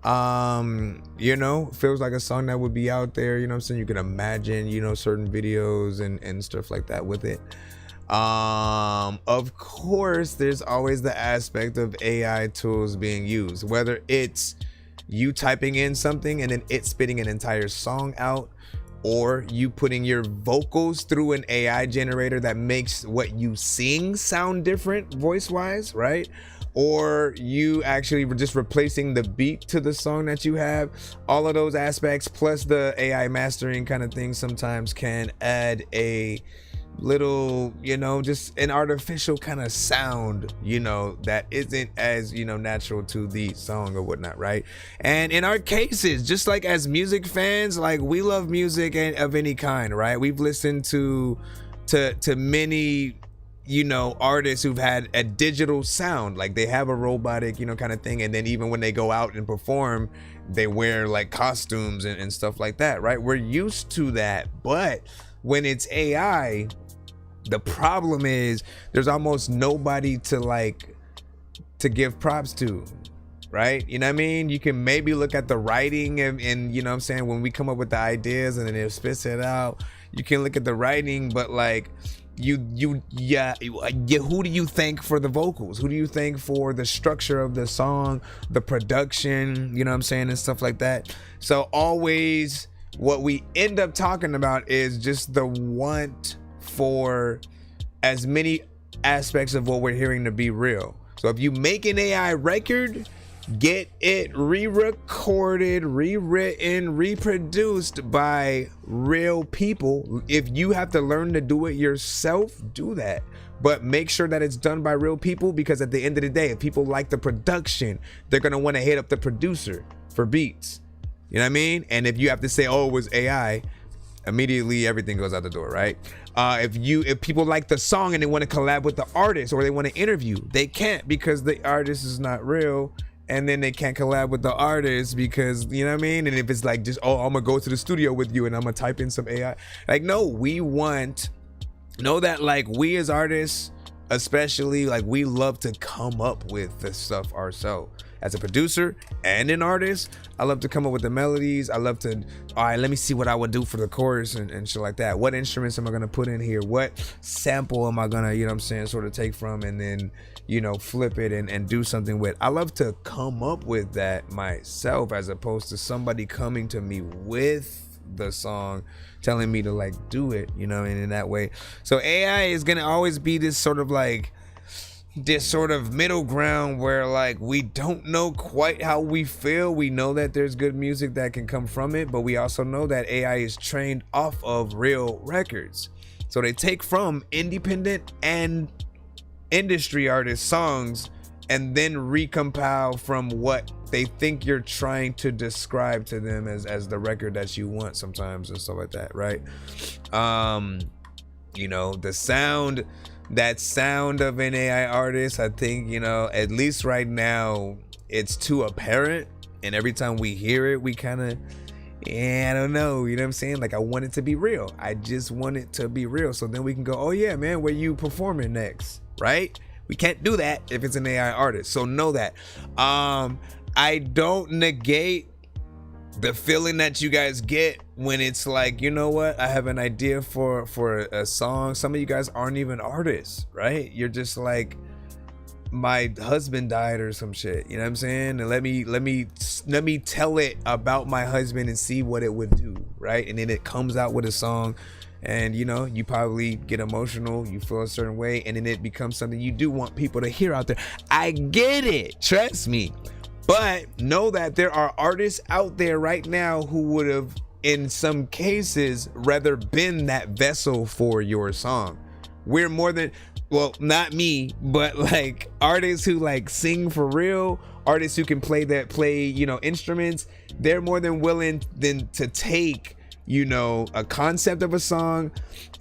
feels like a song that would be out there, you know what I'm saying? You can imagine, certain videos and stuff like that with it. Of course, there's always the aspect of AI tools being used, whether it's you typing in something and then it spitting an entire song out, or you putting your vocals through an AI generator that makes what you sing sound different voice-wise, right? Or you actually were just replacing the beat to the song that you have. All of those aspects, plus the AI mastering kind of thing, sometimes can add a little, just an artificial kind of sound, that isn't as, natural to the song or whatnot, right? And in our cases, just like as music fans, like we love music of any kind, right? We've listened to many artists who've had a digital sound, like they have a robotic, kind of thing. And then even when they go out and perform, they wear like costumes and stuff like that, right? We're used to that. But when it's AI, the problem is there's almost nobody to give props to, right? You know what I mean? You can maybe look at the writing and you know what I'm saying, when we come up with the ideas and then it spits it out, you can look at the writing, but who do you thank for the vocals? Who do you thank for the structure of the song, the production, you know what I'm saying, and stuff like that? So always what we end up talking about is just the want for as many aspects of what we're hearing to be real. So if you make an AI record, get it re-recorded, rewritten, reproduced by real people. If you have to learn to do it yourself, do that. But make sure that it's done by real people, because at the end of the day, if people like the production, they're going to want to hit up the producer for beats. You know what I mean? And if you have to say, oh, it was AI, immediately everything goes out the door, right? If people like the song and they want to collab with the artist or they want to interview, they can't, because the artist is not real. And then they can't collab with the artist because, you know what I mean? And if it's like just, oh, I'm gonna go to the studio with you and I'm gonna type in some AI. Like, no, know that like we as artists, especially, like we love to come up with this stuff ourselves. As a producer and an artist, I love to come up with the melodies. I love to, all right, let me see what I would do for the chorus and shit like that. What instruments am I gonna put in here? What sample am I gonna, you know what I'm saying, sort of take from and then, flip it and do something with. I love to come up with that myself, as opposed to somebody coming to me with the song, telling me to like do it, and in that way. So AI is gonna always be this sort of middle ground where like we don't know quite how we feel. We know that there's good music that can come from it, but we also know that AI is trained off of real records. So they take from independent and industry artist songs and then recompile from what they think you're trying to describe to them as the record that you want sometimes and stuff like that, right? That sound of an AI artist, I think, at least right now, it's too apparent. And every time we hear it, we kind of, I don't know, you know what I'm saying? Like, I want it to be real. I just want it to be real. So then we can go, oh yeah, man, where you performing next, right? We can't do that if it's an AI artist. So know that. I don't negate the feeling that you guys get when it's like, you know what, I have an idea for a song. Some of you guys aren't even artists, right? You're just like, my husband died or some shit, you know what I'm saying? And let me tell it about my husband and see what it would do, right? And then it comes out with a song and you know, you probably get emotional, you feel a certain way, and then it becomes something you do want people to hear out there. I get it, trust me. But know that there are artists out there right now who would have, in some cases, rather been that vessel for your song. We're more than, well, not me, but like artists who like sing for real, artists who can play, you know, instruments. They're more than willing than to take, you know, a concept of a song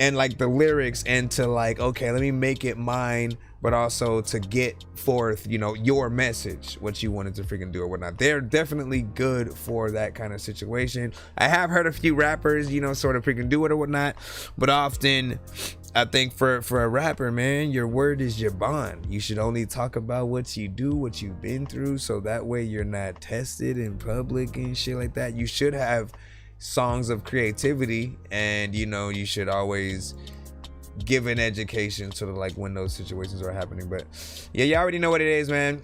and like the lyrics and to like, okay, let me make it mine, but also to get forth, you know, your message, what you wanted to freaking do or whatnot. They're definitely good for that kind of situation. I have heard a few rappers, you know, sort of freaking do it or whatnot, but often I think for a rapper, man, your word is your bond. You should only talk about what you do, what you've been through, so that way you're not tested in public and shit like that. You should have songs of creativity, and you know, you should always give an education sort of like when those situations are happening. But yeah, you already know what it is, man.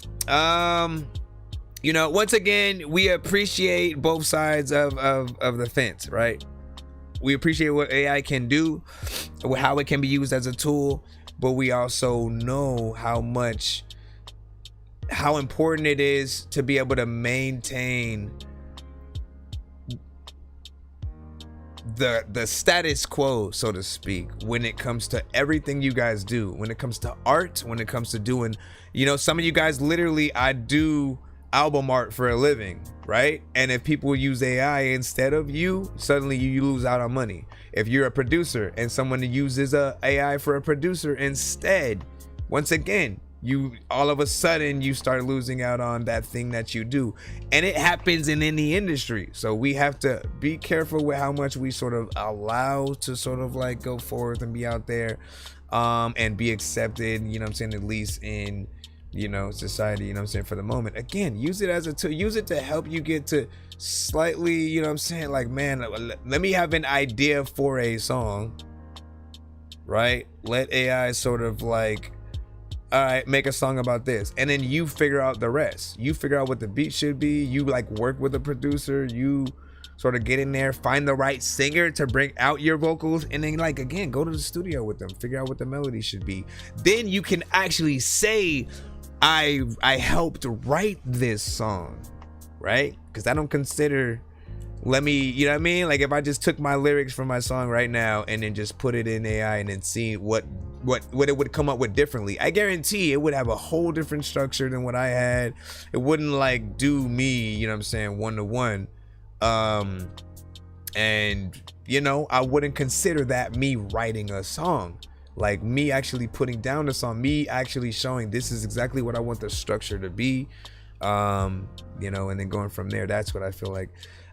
You know, once again, we appreciate both sides of the fence, right? We appreciate what AI can do, how it can be used as a tool, but we also know how important it is to be able to maintain the status quo, so to speak, when it comes to everything you guys do, when it comes to art, when it comes to doing, you know, some of you guys literally, I do album art for a living, right? And if people use AI instead of you, suddenly you lose out on money. If you're a producer and someone uses a AI for a producer instead, once again, you all of a sudden you start losing out on that thing that you do. And it happens in any industry, so we have to be careful with how much we sort of allow to sort of like go forth and be out there and be accepted, you know what I'm saying, at least in, you know, society, you know what I'm saying, for the moment. Again, use it as a tool, use it to help you get to slightly, you know what I'm saying, like, man, let me have an idea for a song, right? Let AI sort of like, all right, make a song about this, and then you figure out the rest. You figure out what the beat should be, you like work with a producer, you sort of get in there, find the right singer to bring out your vocals, and then like, again, go to the studio with them, figure out what the melody should be. Then you can actually say, I helped write this song, right? Because I don't consider, let me, you know what I mean? Like if I just took my lyrics from my song right now and then just put it in AI and then see what it would come up with differently, I guarantee it would have a whole different structure than what I had. It wouldn't like do me, you know what I'm saying, one-to-one. And you know, I wouldn't consider that me writing a song. Like me actually putting down the song, me actually showing this is exactly what I want the structure to be, you know, and then going from there. That's what I feel like.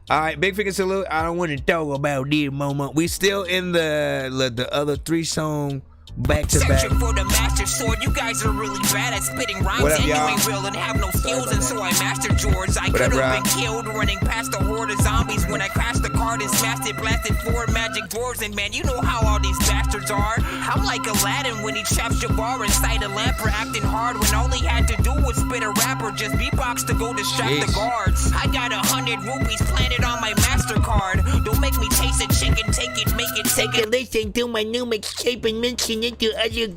All right, big freaking salute. I don't want to talk about this moment. We still in the other 3 song back to back. Searching for the master sword. You guys are really bad at spitting rhymes, What up, and y'all? you ain't real and have no skills, and so I mastered yours. I could have been killed running past a horde of zombies when I crashed the card and smashed it, blasted 4 magic dwarves. And man, you know how all these bastards are. I'm like Aladdin when he traps Jabbar inside a lamp for acting hard, when all he had to do was spit a rap or just beatbox to go distract the guards. I got 100 rupees planted on my MasterCard. Don't make me taste a chicken, take it, make it, take it. Listen to my new mixtape and mention it to other.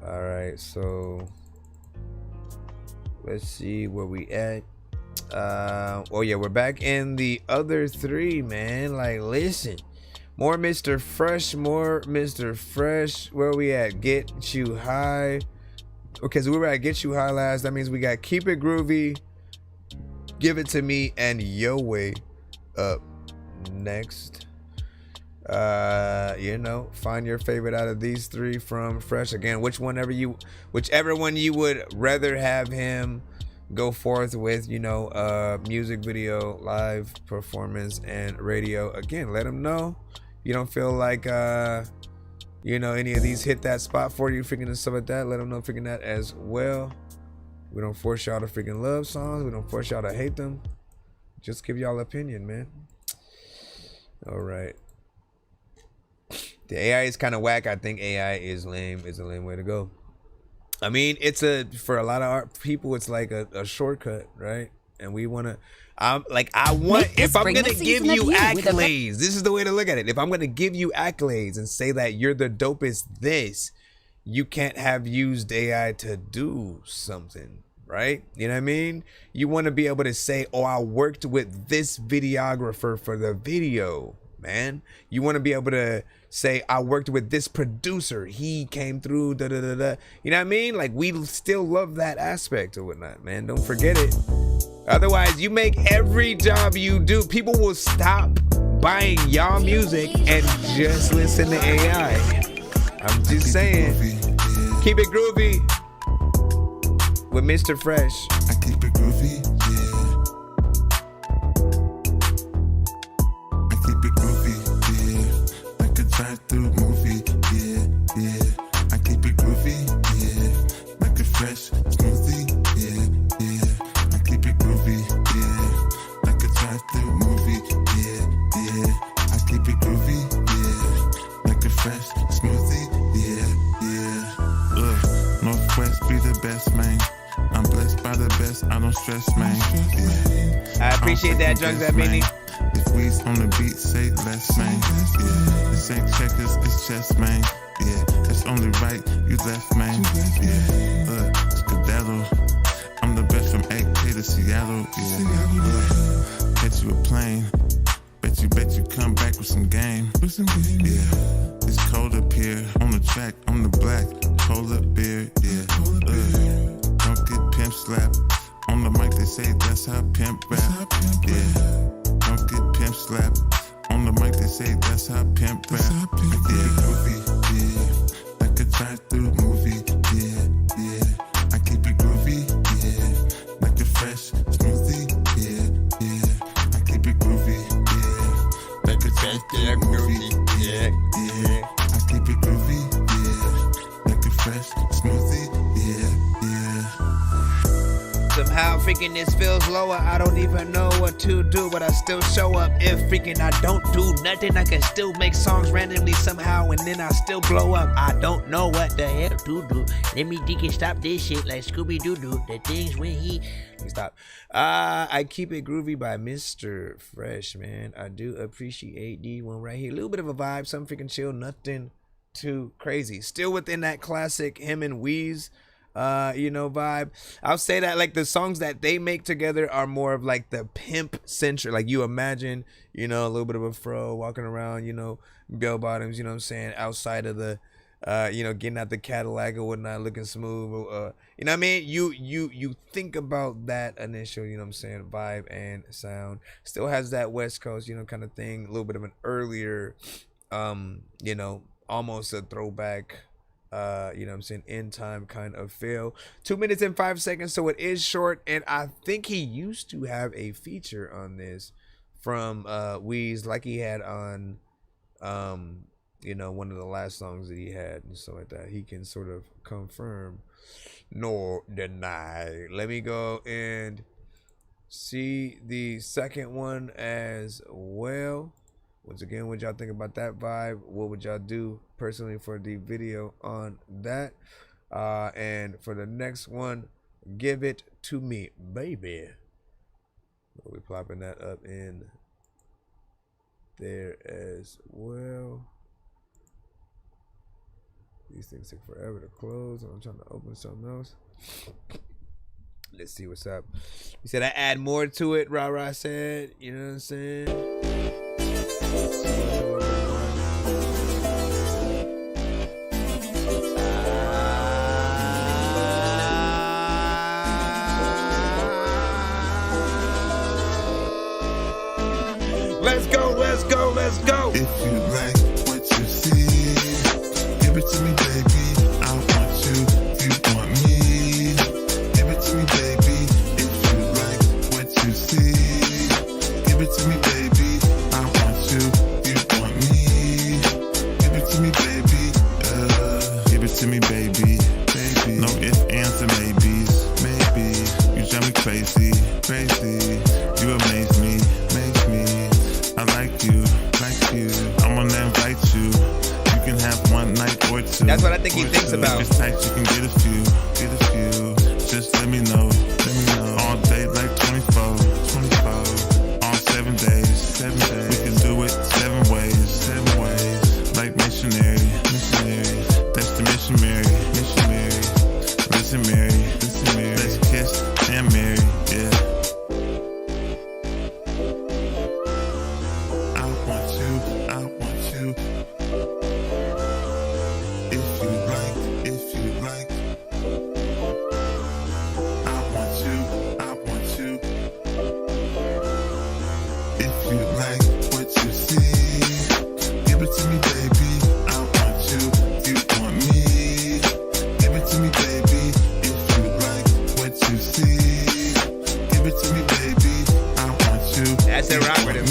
All right, so let's see where we at. Oh yeah, we're back in the other 3, man. Like, listen, more Mr. Fresh, where we at? Get You High. Okay, so we were at Get You High last. That means we got Keep It Groovy, Give It To Me, and Yo Way up next. You know, find your favorite out of these 3 from Fresh. Again, whichever one you would rather have him go forth with, you know, music video, live performance, and radio. Again, let him know. You don't feel like you know, any of these hit that spot for you, freaking and stuff like that. Let them know freaking that as well. We don't force y'all to freaking love songs. We don't force y'all to hate them. Just give y'all opinion, man. All right. The AI is kind of whack. I think AI is lame. It's a lame way to go. I mean, for a lot of art people, it's like a shortcut, right? and we want to. If I'm gonna give you accolades, this is the way to look at it. If I'm gonna give you accolades and say that you're the dopest, you can't have used AI to do something, right? You know what I mean? You want to be able to say, oh, I worked with this videographer for the video, man. You want to be able to say, I worked with this producer, he came through, da da da da. You know what I mean? Like, we still love that aspect or whatnot, man. Don't forget it. Otherwise, you make every job you do, people will stop buying y'all music and just listen to AI. I'm just saying. Keep it groovy with Mr. Fresh. I keep it groovy, yeah. I keep it groovy, yeah. Like a drive-through movie, yeah, yeah. I keep it groovy, yeah. Like a fresh smoothie, yeah, yeah. I keep it groovy, yeah. Like a drive-through movie, yeah, yeah. I keep it groovy, yeah. Like a fresh smoothie, yeah, yeah. Northwest be the best, man. I'm blessed by the best, I don't stress, man. Yeah. I appreciate that, Drugs That Mini. If we's on the beat, say less, man. Yeah. This ain't checkers, it's chess, man. Yeah, it's only right, you left, man. Yeah, skedaddle. I'm the best from AK to Seattle. Yeah, catch you a plane. Bet you come back with some game. Yeah, it's cold up here on the track. I'm the black polar bear. Yeah, don't get pimp slapped on the mic. They say that's how pimp rap. Yeah, don't get pimp slapped on the mic. They say that's how pimp rap. Yeah, groovy. Yeah, like a drive-through movie. Yeah, yeah. I keep it groovy. Yeah, like a fresh smoothie. Yeah, yeah. I keep it groovy. Like a drive-through movie, yeah, yeah. I keep it groovy, yeah. Like a fresh smoothie, yeah, yeah. Somehow freaking this feels lower. I don't even know what to do, but I still show up. If freaking I don't do nothing, I can still make songs randomly somehow, and then I still blow up. I don't know what the hell to do. Let me deacon stop this shit like Scooby-Doo-Doo. The things when he... Stop. I Keep It Groovy by Mr. Fresh, man. I do appreciate the one right here. A little bit of a vibe, something freaking chill, nothing too crazy. Still within that classic him and Weez vibe. I'll say that like the songs that they make together are more of like the pimp centric. Like you imagine, a little bit of a fro walking around, bell bottoms, you know what I'm saying, outside of the getting out the Cadillac or whatnot, looking smooth. You know what I mean? You think about that initial, vibe and sound. Still has that West Coast, kind of thing. A little bit of an earlier, almost a throwback, in time kind of feel. 2 minutes and 5 seconds, so it is short. And I think he used to have a feature on this from Weez, like he had on one of the last songs that he had and stuff like that. He can sort of confirm nor deny. Let me go and see the second one as well. Once again, what y'all think about that vibe? What would y'all do personally for the video on that? And for the next one, Give It To Me, Baby. We're plopping that up in there as well. These things take forever to close. I'm trying to open something else. Let's see what's up. He said I add more to it, Rah said. You know what I'm saying? Let's go, let's go, let's go. If you like what you see, give it to me, baby. I want you, you want me. Give it to me, baby. If you like what you see, give it to me, baby. I want you, you want me. Give it to me, baby. Give it to me, baby. Baby. No ifs, ands, and maybes. Maybe you drive me crazy, crazy. You amaze me, make me. I like you. I'm gonna invite you. You can have one night or two. That's what I think he thinks about. If it's tight, you can get a few. Just let me know. All day like 24. Miss you, Mary, miss you, Mary. Listen, Mary, listen, Mary. Let's kiss and marry, yeah. I want you, I want you. If you like, if you like. I want you, I want you. If you like what you see, give it to me, baby. I want you, you want me. Give it to me, baby. If you like what you see, give it to me, baby. I want you. That's it, rock with him.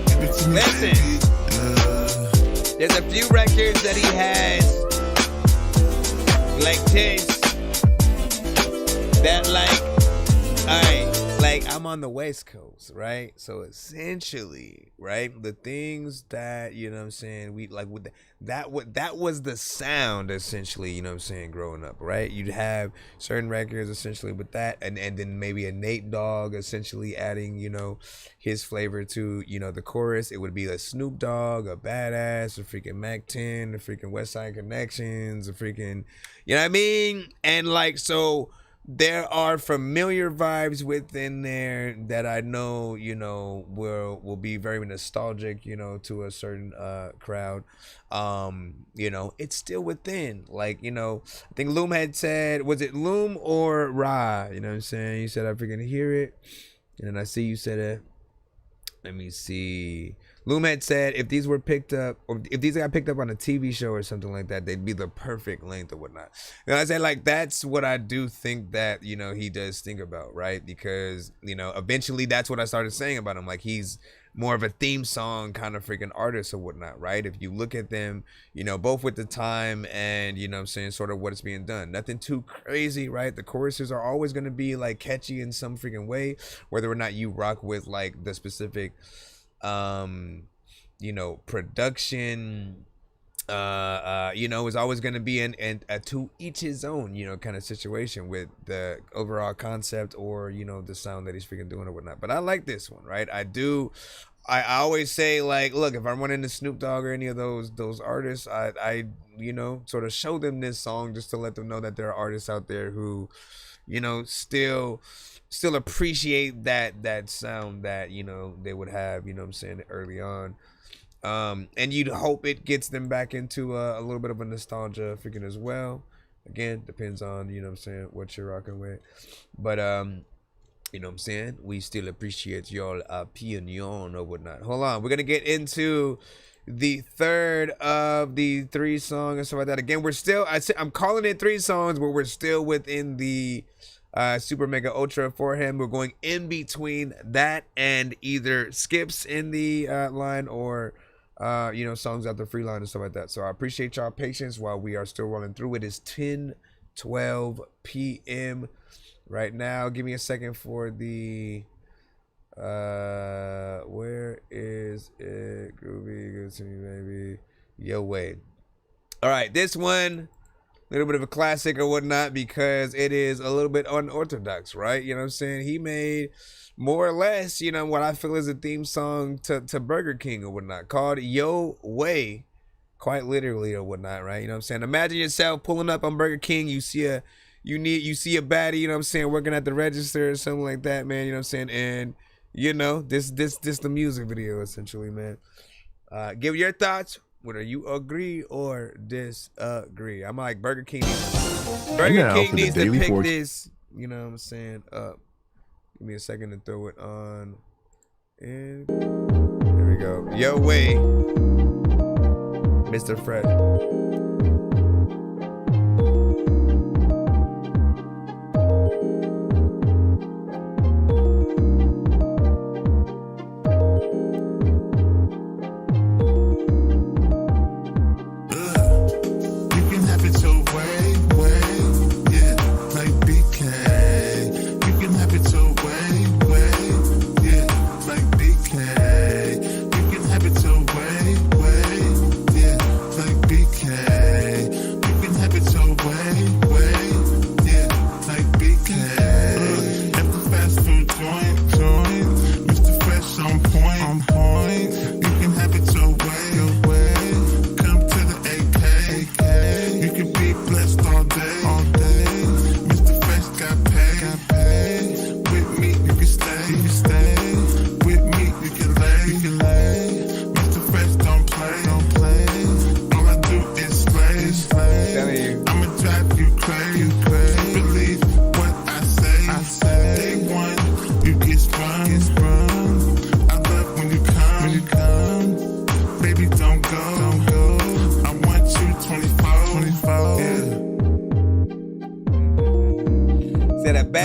Give it to me, Listen, baby. there's a few records that he has like this that like I'm on the West Coast, right? So essentially, right, the things that, you know what I'm saying, we like with that was the sound essentially, you know what I'm saying, growing up, right? You'd have certain records essentially with that, and then maybe a Nate Dogg essentially adding, you know, his flavor to, you know, the chorus. It would be a Snoop Dogg, a Badass, a freaking Mac 10, a freaking West Side Connections, a freaking, you know what I mean? And like, so there are familiar vibes within there that I know, you know, will be very nostalgic, you know, to a certain crowd. You know, it's still within, like, you know, I think Loom had said, was it Loom or Ra? You know what I'm saying? You said I freaking hear it. And then I see you said it. Let me see. Loom had said if these were picked up, or if these got picked up on a TV show or something like that, they'd be the perfect length or whatnot. And I said, like, that's what I do think that, you know, he does think about, right? Because, you know, eventually that's what I started saying about him. Like, he's more of a theme song kind of freaking artist or whatnot, right? If you look at them, you know, both with the time and, you know what I'm saying, sort of what is being done. Nothing too crazy, right? The choruses are always going to be, like, catchy in some freaking way, whether or not you rock with, like, the specific you know, production, you know, is always going to be a to each his own, you know, kind of situation with the overall concept or, you know, the sound that he's freaking doing or whatnot. But I like this one, right? I always say, like, look, if I'm running to Snoop Dogg or any of those artists, I you know, sort of show them this song just to let them know that there are artists out there who, you know, still appreciate that sound that, you know, they would have, you know what I'm saying, early on. And you'd hope it gets them back into a little bit of a nostalgia freaking as well. Again, depends on, you know what I'm saying, what you're rocking with. But you know what I'm saying, we still appreciate y'all opinion or whatnot. Hold on, we're gonna get into the third of the 3 songs and stuff like that. Again, we're still, I'm calling it 3 songs, but we're still within the super mega ultra for him. We're going in between that and either skips in the line or you know, songs out the free line and stuff like that. So I appreciate y'all patience while we are still running through. It is 10:12 p.m. right now. Give me a second for the where is it? Groovy, good to me, baby. Yo, Wade. All right, this one, a little bit of a classic or whatnot, because it is a little bit unorthodox, right? You know what I'm saying? He made more or less, you know, what I feel is a theme song to Burger King or whatnot, called Yo Way, quite literally or whatnot, right? You know what I'm saying? Imagine yourself pulling up on Burger King, you see a baddie, you know what I'm saying, working at the register or something like that, man, you know what I'm saying? And you know, this the music video essentially, man. Give your thoughts, whether you agree or disagree. I'm like, Burger King needs to pick this, you know what I'm saying, up. Give me a second to throw it on. And here we go. Yo Way, Mr. Fred. BK.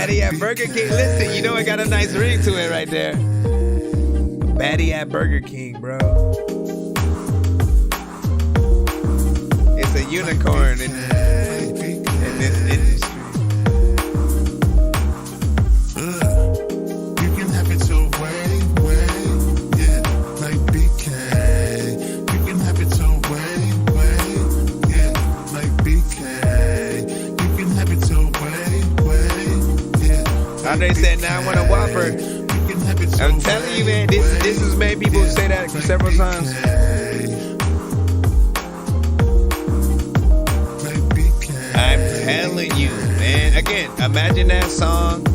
Baddie at Burger King. Listen, you know it got a nice ring to it right there. Baddie at Burger King, bro. It's a unicorn in this industry. You can have it your way, yeah, like BK. You can have it your way, yeah, like BK. You can have it your way, yeah. Andre said, now I want a Whopper. I'm telling you, man, this has made people say that several times. I'm telling you, man. Again, imagine that song.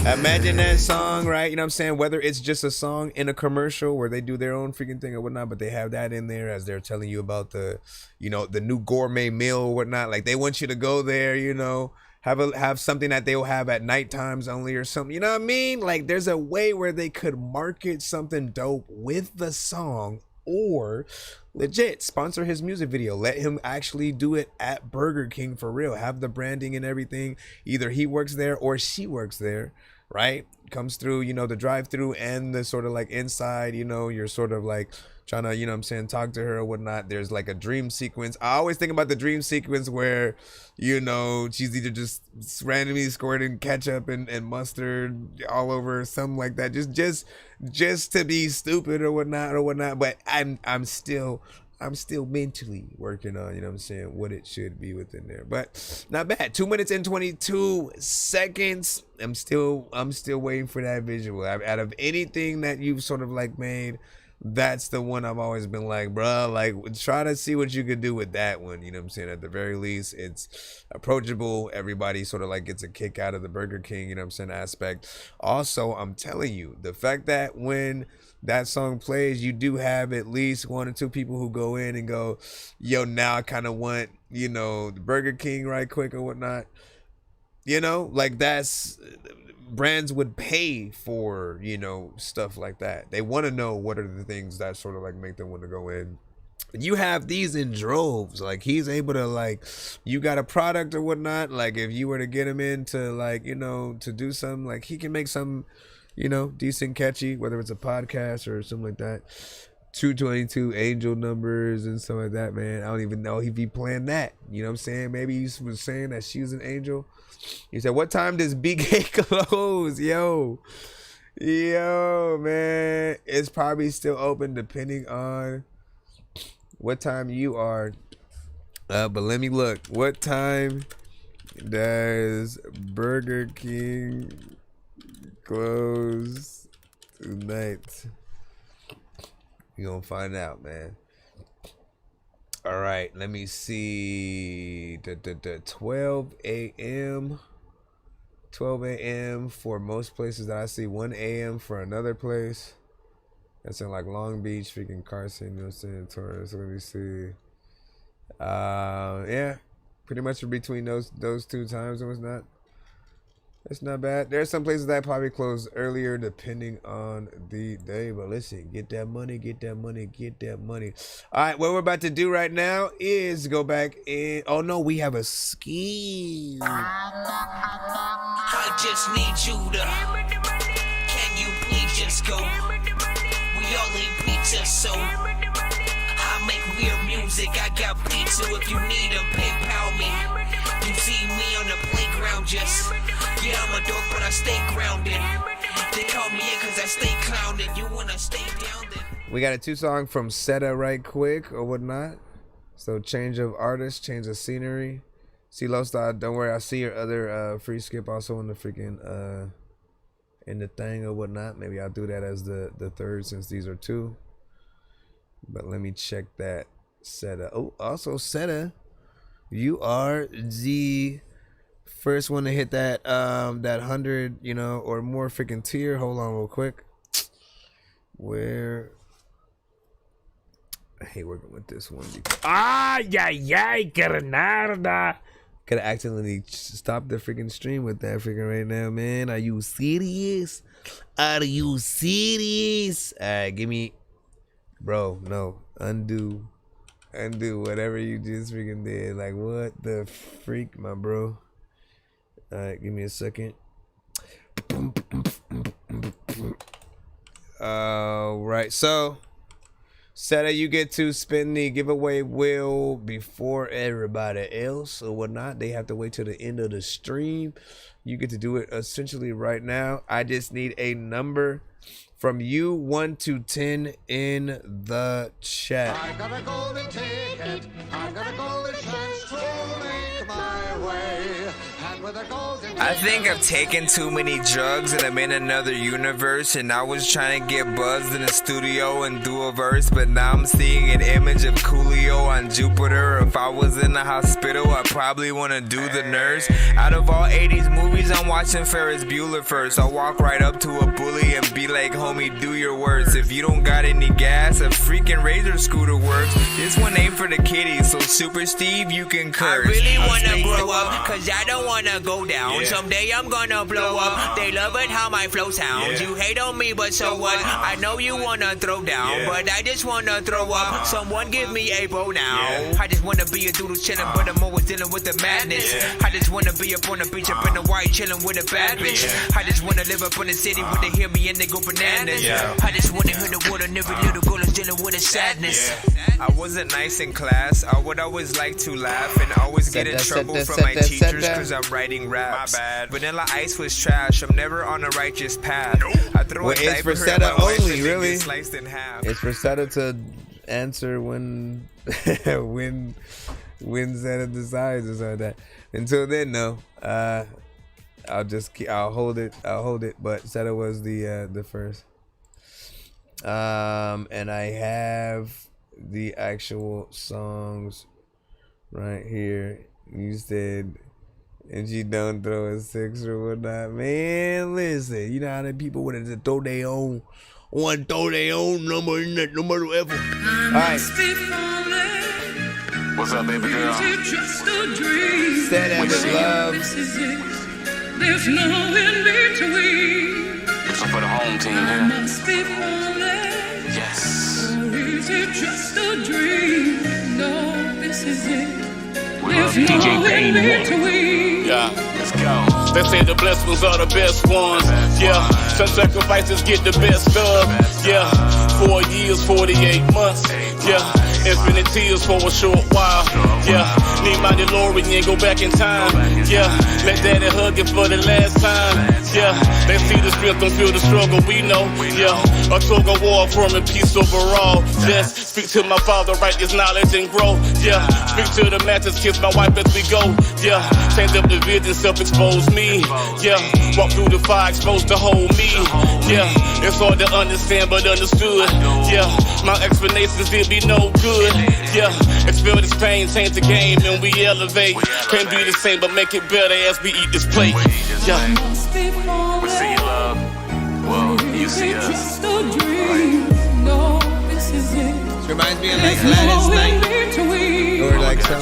Imagine that song, right? You know what I'm saying? Whether it's just a song in a commercial where they do their own freaking thing or whatnot, but they have that in there as they're telling you about the, you know, the new gourmet meal or whatnot. Like they want you to go there, you know, have something that they'll have at night times only or something. You know what I mean? Like there's a way where they could market something dope with the song, or legit sponsor his music video. Let him actually do it at Burger King for real. Have the branding and everything. Either he works there or she works there, right? Comes through, you know, the drive-through and the sort of like inside, you know, you're sort of like trying to, you know what I'm saying, talk to her or whatnot. There's like a dream sequence. I always think about the dream sequence where, you know, she's either just randomly squirting ketchup and mustard all over, something like that. Just to be stupid or whatnot. But I'm still mentally working on, you know what I'm saying, what it should be within there. But not bad. 2 minutes and 22 seconds. I'm still waiting for that visual. Out of anything that you've sort of like made, that's the one I've always been like, bro, like try to see what you could do with that one. You know what I'm saying? At the very least, it's approachable. Everybody sort of like gets a kick out of the Burger King, you know what I'm saying, aspect. Also, I'm telling you, the fact that when that song plays, you do have at least 1 or 2 people who go in and go, yo, now I kind of want, you know, the Burger King right quick or whatnot. You know, like that's, brands would pay for, you know, stuff like that. They want to know what are the things that sort of like make them want to go in. You have these in droves. Like he's able to, like, you got a product or whatnot, like if you were to get him in to, like, you know, to do something, like he can make some, you know, decent catchy, whether it's a podcast or something like that. 222 angel numbers and stuff like that, man. I don't even know if he playing that. You know what I'm saying? Maybe he was saying that she was an angel. He said, what time does BK close? Yo, man. It's probably still open depending on what time you are. But let me look. What time does Burger King close tonight? You gonna find out, man. All right, let me see. 12 a.m. 12 a.m. for most places that I see. 1 a.m. for another place. That's in like Long Beach, freaking Carson, you know what I'm saying, Torrance. Let me see. Yeah, pretty much between those 2 times. It was not. It's not bad. There's some places that probably close earlier depending on the day. But listen, get that money, get that money, get that money. All right, what we're about to do right now is go back in. Oh, no, we have a scheme. I just need you to. Can you please just go? We all eat pizza, so I make weird music. I got pizza if you need a PayPal me. You see me on the playground just. Yeah, I'm a dork, but I stay grounded. They call me in cause I stay clowned. You wanna stay down then. We got a 2 song from Seta right quick or whatnot. So change of artist, change of scenery. See Lostar, don't worry, I see your other free skip also in the freaking in the thing or whatnot. Maybe I'll do that as the third since these are 2. But let me check that Seta. Oh, also Seta, you are the first one to hit that that 100, you know, or more freaking tier. Hold on real quick. Where I hate working with this one. Granada. Could have accidentally stopped the freaking stream with that freaking right now, man. Are you serious? Are you serious? Alright, give me, bro, no. Undo whatever you just freaking did. Like, what the freak, my bro? All right, give me a second. Right, so Seta, you get to spin the giveaway wheel before everybody else or whatnot. They have to wait till the end of the stream. You get to do it essentially right now. I just need a number from you, 1 to 10, in the chat. I got a golden ticket. I got a golden chance to make my way. And with a golden I think I've taken too many drugs and I'm in another universe, and I was trying to get buzzed in the studio and do a verse, but now I'm seeing an image of Coolio on Jupiter. If I was in the hospital, I probably want to do the nurse. Out of all 80s movies, I'm watching Ferris Bueller first. I'll walk right up to a bully and be like, homie, do your worst. If you don't got any gas, a freaking Razor scooter works. This one ain't for the kiddies, so Super Steve, you can curse. I really wanna grow up, cause I don't wanna go down. Someday I'm gonna blow up. They love it how my flow sounds. You hate on me, but so what? I know you wanna throw down, but I just wanna throw up. Someone give me a bow now. I just wanna be a doodle chillin', but I'm always dealing with the madness. I just wanna be up on the beach, up in the white, chillin' with a bad bitch. I just wanna live up in the city where they hear me and they go bananas. I just wanna hear the word on every little girl is dealing with a sadness. I wasn't nice in class. I would always like to laugh and always get in trouble from my teachers because I'm writing raps. My bad. Vanilla Ice was trash. I'm never on a righteous path. I throw a it's for diaper Seta at my wife only, and they really. get sliced in half. It's for Seta to answer when when Seta decides or something like that. Until then, no. I'll hold it. But Seta was the first. And I have the actual songs right here. You said, and she don't throw a 6 or whatnot. Man, listen, you know how many people want to throw their own, number in that, no matter whatever. All right. What's up, baby girl? Stand up with love. There's no in between. So for the home team here. Yes. Or is it just a dream? No, this is it. There's DJ Pain. Yeah, let's go. They say the blessed ones are the best ones. Yeah, some sacrifices get the best of. Yeah, 4 years, 48 months. Yeah, infinite tears for a short while. Yeah, need my DeLorean, go back in time. Yeah, let daddy hug it for the last time. Yeah, they see the strength, don't feel the struggle, we know. Yeah, a tug of war from a peace overall. Yes, speak to my father, write this knowledge and grow. Yeah, speak to the matches, kiss my wife as we go. Yeah, change up the vision, self-expose me. Yeah, walk through the fire, exposed to hold me. Yeah, it's hard to understand but understood. Yeah, my explanations did be no good. Yeah, expel this pain, change the game and we elevate. Can't be the same but make it better as we eat this plate. Yeah. We see you, love. Well, you see us. This reminds me of like Gladys Knight or like some.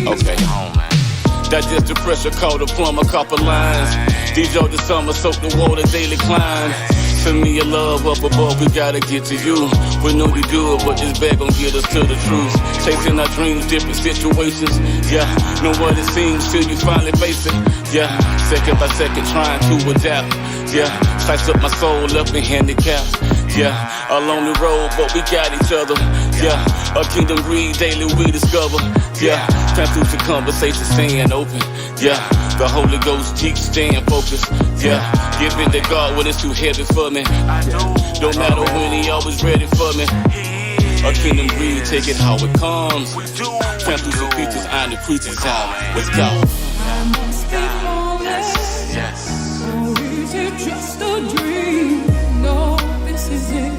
Okay. Digest the pressure, call the plumber, couple lines. DJ the summer, soak the water, daily climb. Send me your love up above, we gotta get to you. We know you do it, but this bag gon' get us to the truth. Chasing our dreams, different situations. Yeah, know what it seems till you finally face it. Yeah, second by second trying to adapt. Yeah, slice up my soul, left me handicapped. Yeah, a lonely road, but we got each other. Yeah, a kingdom breed, daily we discover. Yeah, translucent conversation, staying open. Yeah, the Holy Ghost keeps staying focused. Yeah, give it to God when it's too heavy for me. Don't matter when he always ready for me. A kingdom breed, take it how it comes. Translucent features, I'm the creatures out. Let's go. Yes, yes. Or is it just a dream? No, this is it.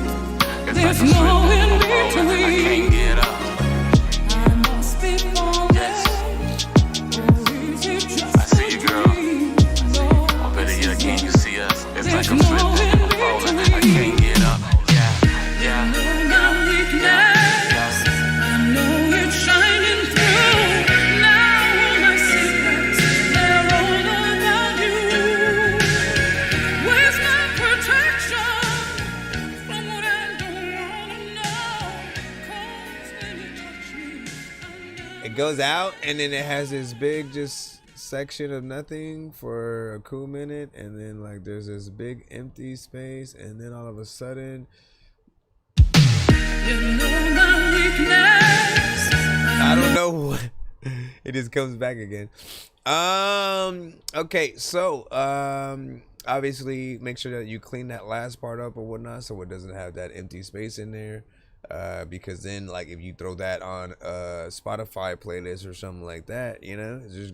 There's no in between. I can't get up. I must be flawless. Or is it just I see you, girl. Or better yet, can you see us? It's like I'm slipping, I'm falling. I can't get up. Yeah, yeah. my weakness. I know it's shining through. Now all my secrets. goes out, and then it has this big just section of nothing for a cool minute, and then like there's this big empty space, and then all of a sudden, I don't know what. It just comes back again. Okay, so obviously make sure that you clean that last part up or whatnot, so it doesn't have that empty space in there. Because then, like, if you throw that on a Spotify playlist or something like that, you know, it's just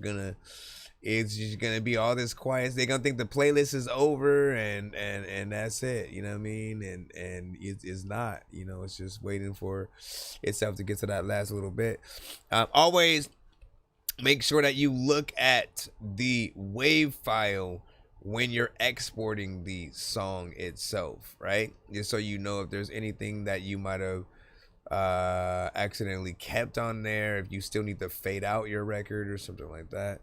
gonna be all this quiet. They're gonna think the playlist is over, and that's it. You know what I mean? And it's not. You know, it's just waiting for itself to get to that last little bit. Always make sure that you look at the WAV file when you're exporting the song itself, right? Just so you know if there's anything that you might have accidentally kept on there, if you still need to fade out your record or something like that.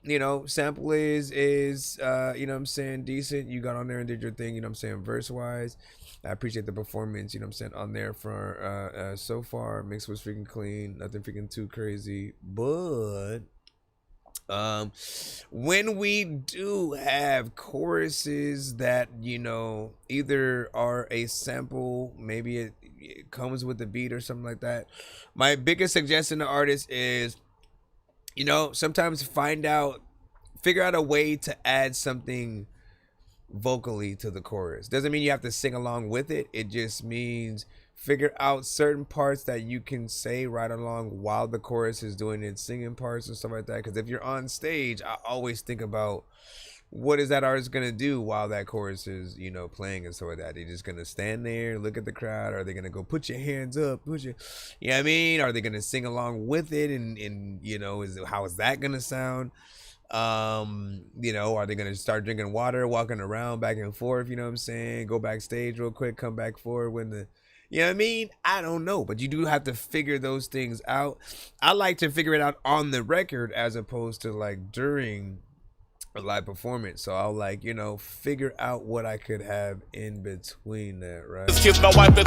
You know, sample is you know what I'm saying, decent. You got on there and did your thing, you know what I'm saying, verse wise. I appreciate the performance, you know what I'm saying, on there for so far. Mix was freaking clean, nothing freaking too crazy, but when we do have choruses that, you know, either are a sample, maybe it comes with the beat or something like that, my biggest suggestion to artists is, you know, sometimes figure out a way to add something vocally to the chorus. Doesn't mean you have to sing along with it. It just means figure out certain parts that you can say right along while the chorus is doing its singing parts and stuff like that. Because if you're on stage, I always think about what is that artist gonna do while that chorus is, you know, playing and stuff like that. They're just gonna stand there, look at the crowd. Are they gonna go put your hands up, you know what I mean? Are they gonna sing along with it? And you know, how is that gonna sound? You know, are they gonna start drinking water, walking around back and forth, you know what I'm saying? Go backstage real quick, come back forward when the, you know what I mean? I don't know, but you do have to figure those things out. I like to figure it out on the record as opposed to like during a live performance. So I'll, like, you know, figure out what I could have in between that, right? Kiss my wife, but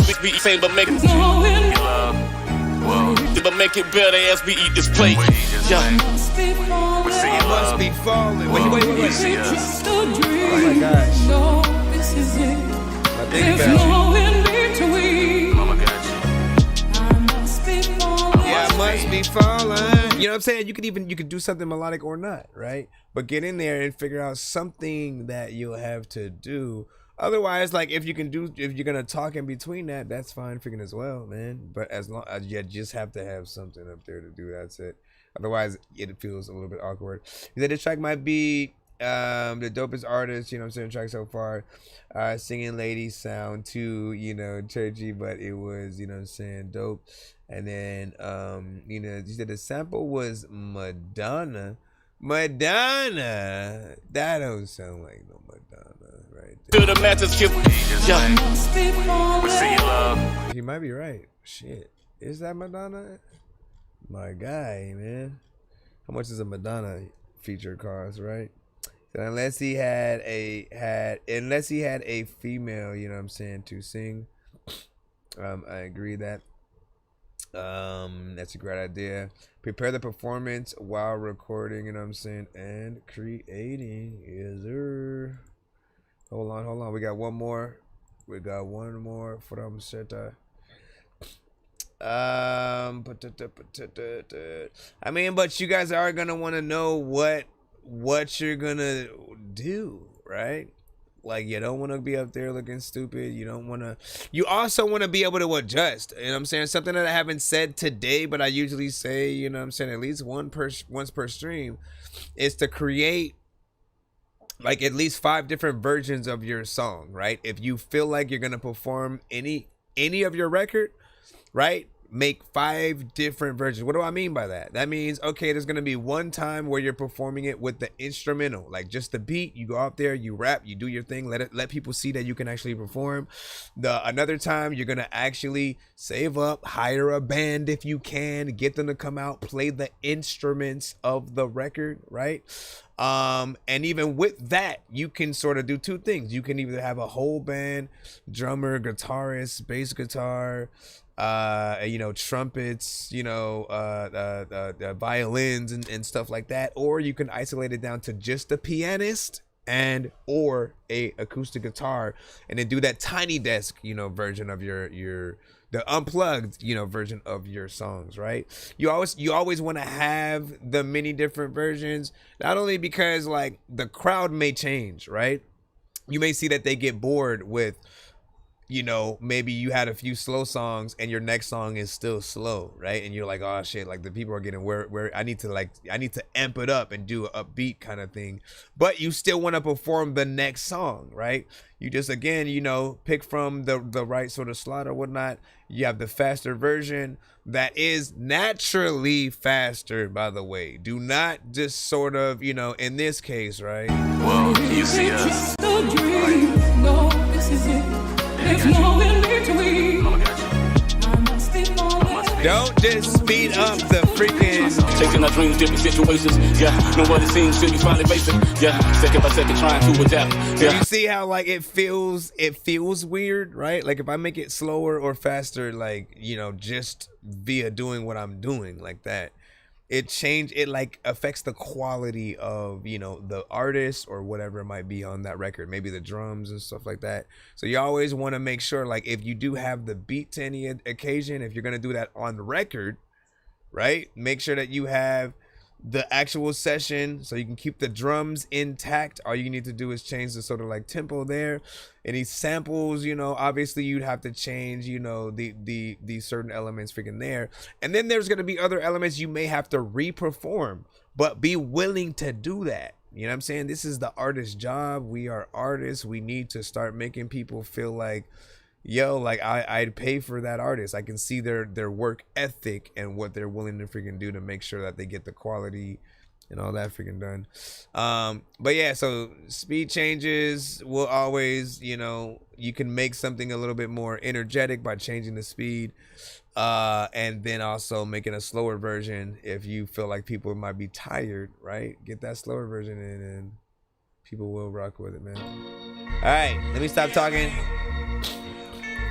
make it better as we eat this plate. Yeah. Must be falling. Wait. Oh my gosh. This is it. My baby got you. Must be falling. You know what I'm saying? You could do something melodic or not, right? But get in there and figure out something that you'll have to do. Otherwise, like, if you're gonna talk in between that, that's fine freaking as well, man. But as long as you just have to have something up there to do, that's it. Otherwise, it feels a little bit awkward. He said this track might be the dopest artist, you know what I'm saying, track so far. Singing lady sound too, you know, churchy, but it was, you know what I'm saying, dope. And then you know, he said the sample was Madonna. That don't sound like no Madonna right there. To the matches, He might be right. Shit, is that Madonna? My guy, man. How much does a Madonna feature cost, right? So unless he had a female, you know what I'm saying, to sing, I agree that that's a great idea. Prepare the performance while recording, you know what I'm saying, and creating. Is there? Hold on. We got one more from Seta. I mean, but you guys are gonna want to know what you're gonna do, right? Like, you don't want to be up there looking stupid. You also want to be able to adjust. You know what I'm saying? Something that I haven't said today, but I usually say, you know what I'm saying, at least once per stream, is to create like at least 5 different versions of your song, right? If you feel like you're gonna perform any of your record, right, make 5 different versions. What do I mean by that? That means, okay, there's gonna be one time where you're performing it with the instrumental, like just the beat. You go out there, you rap, you do your thing, let people see that you can actually perform. Another time you're gonna actually save up, hire a band if you can, get them to come out, play the instruments of the record, right? And even with that, you can sort of do 2 things. You can either have a whole band, drummer, guitarist, bass guitar, you know, trumpets, you know, violins and stuff like that, or you can isolate it down to just the pianist and or a acoustic guitar, and then do that tiny desk, you know, version of the unplugged, you know, version of your songs, right? You always want to have the many different versions, not only because like the crowd may change, right? You may see that they get bored with, you know, maybe you had a few slow songs and your next song is still slow, right? And you're like, oh shit, like the people are getting where I need to amp it up and do an upbeat kind of thing. But you still want to perform the next song, right? You just, again, you know, pick from the right sort of slot or whatnot. You have the faster version that is naturally faster, by the way. Do not just sort of, you know, in this case, right? Well, you see us. No, this is it. There's no in between. Don't just speed up the freaking chasing our dreams, different situations. Yeah, know what it seems should be finally facing. Yeah, second by second trying to adapt. Yeah. You see how like it feels weird, right? Like if I make it slower or faster, like, you know, just via doing what I'm doing like that, it like affects the quality of, you know, the artist or whatever it might be on that record, maybe the drums and stuff like that. So you always want to make sure, like, if you do have the beat to any occasion, if you're going to do that on the record, right, make sure that you have the actual session so you can keep the drums intact. All you need to do is change the sort of like tempo there. Any samples, you know, obviously you'd have to change, you know, the certain elements freaking there. And then there's going to be other elements you may have to re-perform, but be willing to do that. You know what I'm saying? This is the artist's job. We are artists. We need to start making people feel like, yo, like I'd pay for that artist. I can see their work ethic and what they're willing to freaking do to make sure that they get the quality and all that freaking done. But yeah, so speed changes will always, you know, you can make something a little bit more energetic by changing the speed, and then also making a slower version if you feel like people might be tired, right? Get that slower version in and people will rock with it, man. All right, let me stop talking.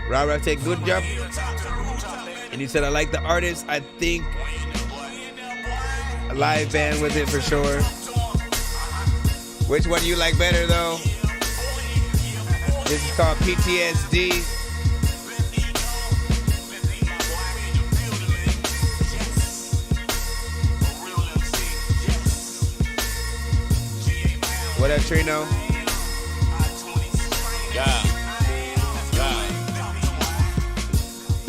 Rara, take good job. And he said, I like the artist. I think a live band with it for sure. Which one do you like better, though? This is called PTSD. What up, Trino? Yeah.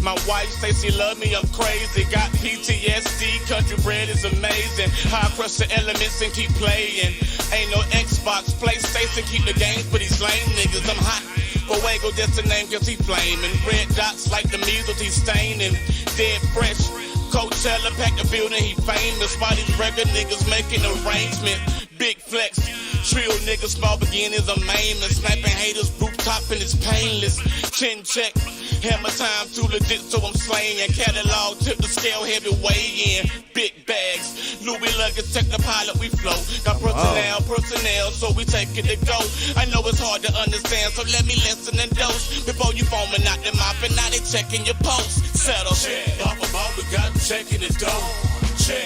My wife say she love me, I'm crazy. Got PTSD, country bread is amazing. How I crush the elements and keep playing. Ain't no Xbox, PlayStation, keep the game for these lame niggas. I'm hot. Fuego, that's the name, cause he flaming. Red dots like the measles, he staining. Dead fresh. Coachella, pack the building, he famous. Why these regular niggas making arrangements? Big flex. Trill niggas, small beginnings, I'm aimless. Sniping haters, rooftop and it's painless. Chin check, hammer time too legit, so I'm slaying. Catalog, tip the scale, heavy weigh in. Big bags, Louis luggage, check the pilot, we flow. Got personnel, so we take it to go. I know it's hard to understand, so let me listen and dose. Before you foaming out the mouth, and now they checking your pulse. Settle, off a ball, we got checking the dough.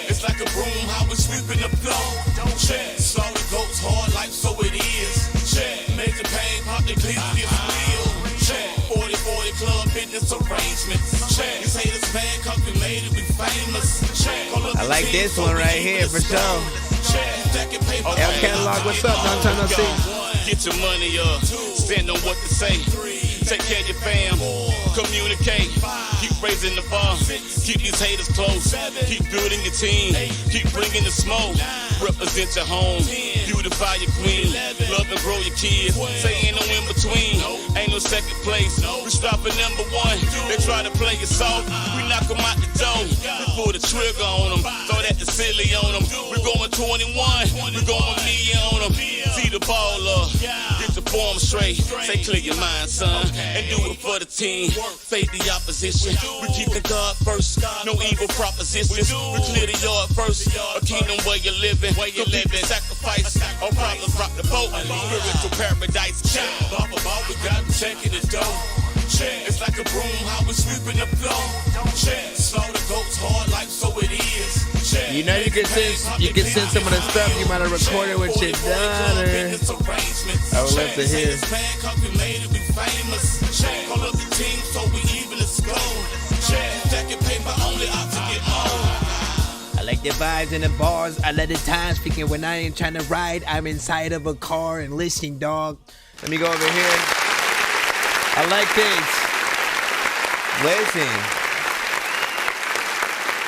It's like a broom, how we sweeping the floor. Slowly goes hard life, so it is. Major pain, pop the clean this wheel. 40-40 club business arrangements. These haters mad, cause we made it, we famous. I like this one right here for sure. El Catalog, what's up? Long time no see. Get your money up, stand on what to say. Take care of your fam, communicate, keep raising the bar, keep these haters close, keep building your team, keep bringing the smoke, represent your home, beautify your queen, love and grow your kids, say ain't no in between, ain't no second place, we stop at number one, they try to play it soft, we knock them out the door, we pull the trigger on them, throw that the silly on them, we going 21, we going me on them, see the ball up, get the form straight, say clear your mind son, and do it for the team. Fade the opposition. We keep the God first. No evil propositions. We clear the yard first. A kingdom where you're living. Sacrifice. All problems rock the boat. Spiritual paradise. Off a ball, we got checking the dough. It's like a broom, how we sweep in the flow. Slaughter goats hard life, so it is. You know you can send some of the stuff you might have recorded with your daughter. I would love to hear. I like the vibes and the bars. I let the time speaking when I ain't trying to ride. I'm inside of a car and listening, dog. Let me go over here. I like this. Listen.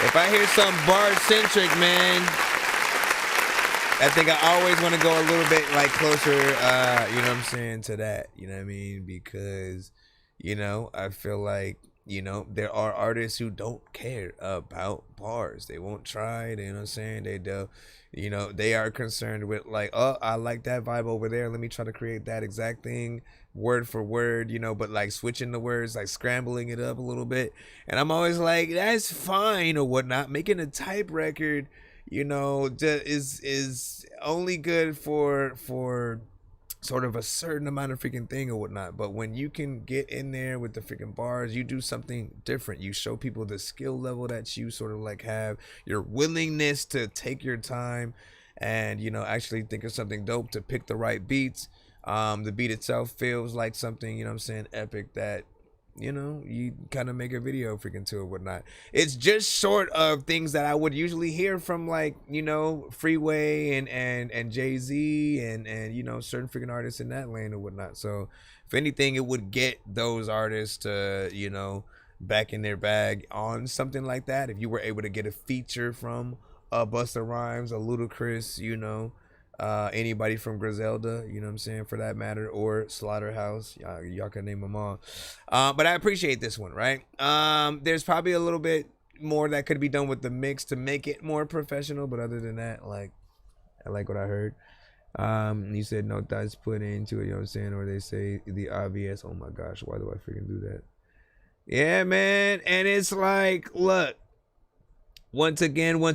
If I hear some bar-centric, man, I think I always want to go a little bit like closer, you know what I'm saying, to that. You know what I mean? Because, you know, I feel like, you know, there are artists who don't care about bars. They won't try, you know what I'm saying? They'll, you know, they are concerned with like, oh, I like that vibe over there. Let me try to create that exact thing word for word, you know, but like switching the words, like scrambling it up a little bit. And I'm always like, that's fine or whatnot. Making a type record, you know, is only good for sort of a certain amount of freaking thing or whatnot. But when you can get in there with the freaking bars, you do something different. You show people the skill level that you sort of like have, your willingness to take your time and, you know, actually think of something dope, to pick the right beats. The beat itself feels like something, you know what I'm saying, epic that, you know, you kind of make a video freaking to or whatnot. It's just short of things that I would usually hear from, like, you know, Freeway and Jay-Z and you know, certain freaking artists in that lane or whatnot. So if anything, it would get those artists to, you know, back in their bag on something like that. If you were able to get a feature from Busta Rhymes, a Ludacris, you know, anybody from Griselda, you know what I'm saying, for that matter, or Slaughterhouse, y'all can name them all. But I appreciate this one, right? There's probably a little bit more that could be done with the mix to make it more professional, but other than that, like, I like what I heard. You said no thoughts put into it, you know what I'm saying, or they say the obvious. Oh my gosh, why do I freaking do that? Yeah, man. And it's like, look, once again, we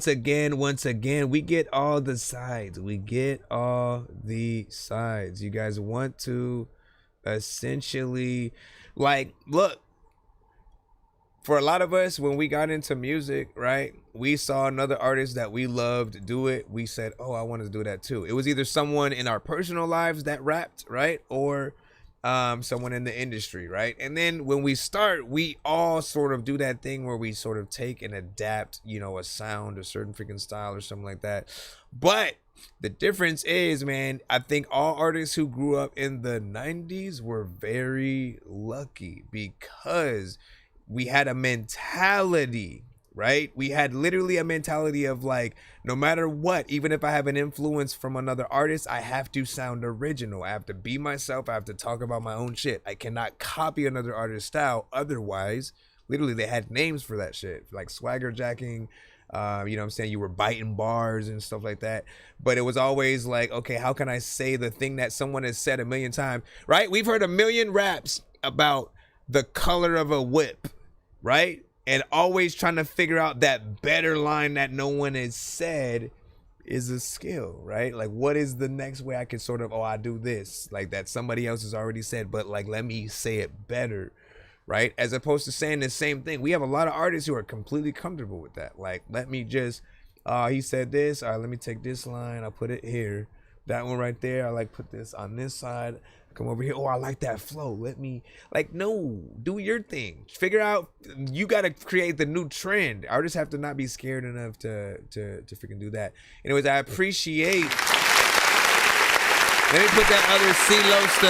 get all the sides. We get all the sides. You guys want to essentially, like, look, for a lot of us, when we got into music, right, we saw another artist that we loved do it. We said, oh, I want to do that too. It was either someone in our personal lives that rapped, right, or someone in the industry, right? And then when we start, we all sort of do that thing where we sort of take and adapt, you know, a sound, a certain freaking style or something like that. But the difference is, man, I think all artists who grew up in the 90s were very lucky because we had a mentality, right? We had literally a mentality of like, no matter what, even if I have an influence from another artist, I have to sound original. I have to be myself. I have to talk about my own shit. I cannot copy another artist's style. Otherwise, literally, they had names for that shit, like swagger jacking. You know what I'm saying? You were biting bars and stuff like that. But it was always like, okay, how can I say the thing that someone has said a million times, right? We've heard a million raps about the color of a whip, right? And always trying to figure out that better line that no one has said is a skill, right? Like, what is the next way I can sort of, oh, I do this, like that somebody else has already said, but like, let me say it better, right? As opposed to saying the same thing. We have a lot of artists who are completely comfortable with that. Like, let me just, he said this, all right, let me take this line, I'll put it here. That one right there, I like put this on this side. Come over here. Oh, I like that flow. Let me, like, no, do your thing. Figure out, you got to create the new trend. Artists have to not be scared enough to freaking do that. Anyways, I appreciate. Let me put that other C-Los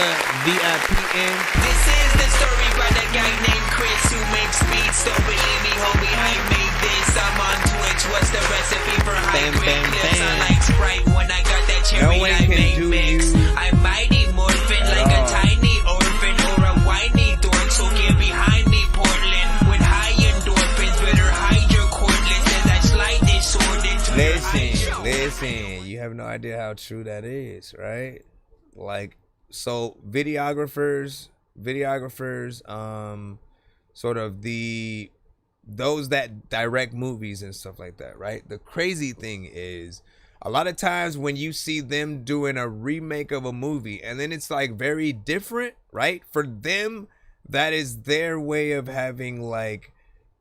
VIP in. This is the story by that guy named Chris who makes beats. Don't believe me, homie, I made this. I'm on Twitch. What's the recipe for high grade clips? I like Sprite when I got that cherry. No one I can make do mix. you I'm mighty morphin like a tiny orphan or a whiny dork. So get behind me, Portland, with high endorphins. Better hide your cordless as I slide this sword into your eye. Listen, you have no idea how true that is, right? Like, so videographers, sort of those that direct movies and stuff like that, right? The crazy thing is, a lot of times when you see them doing a remake of a movie and then it's like very different, right? For them, that is their way of having like,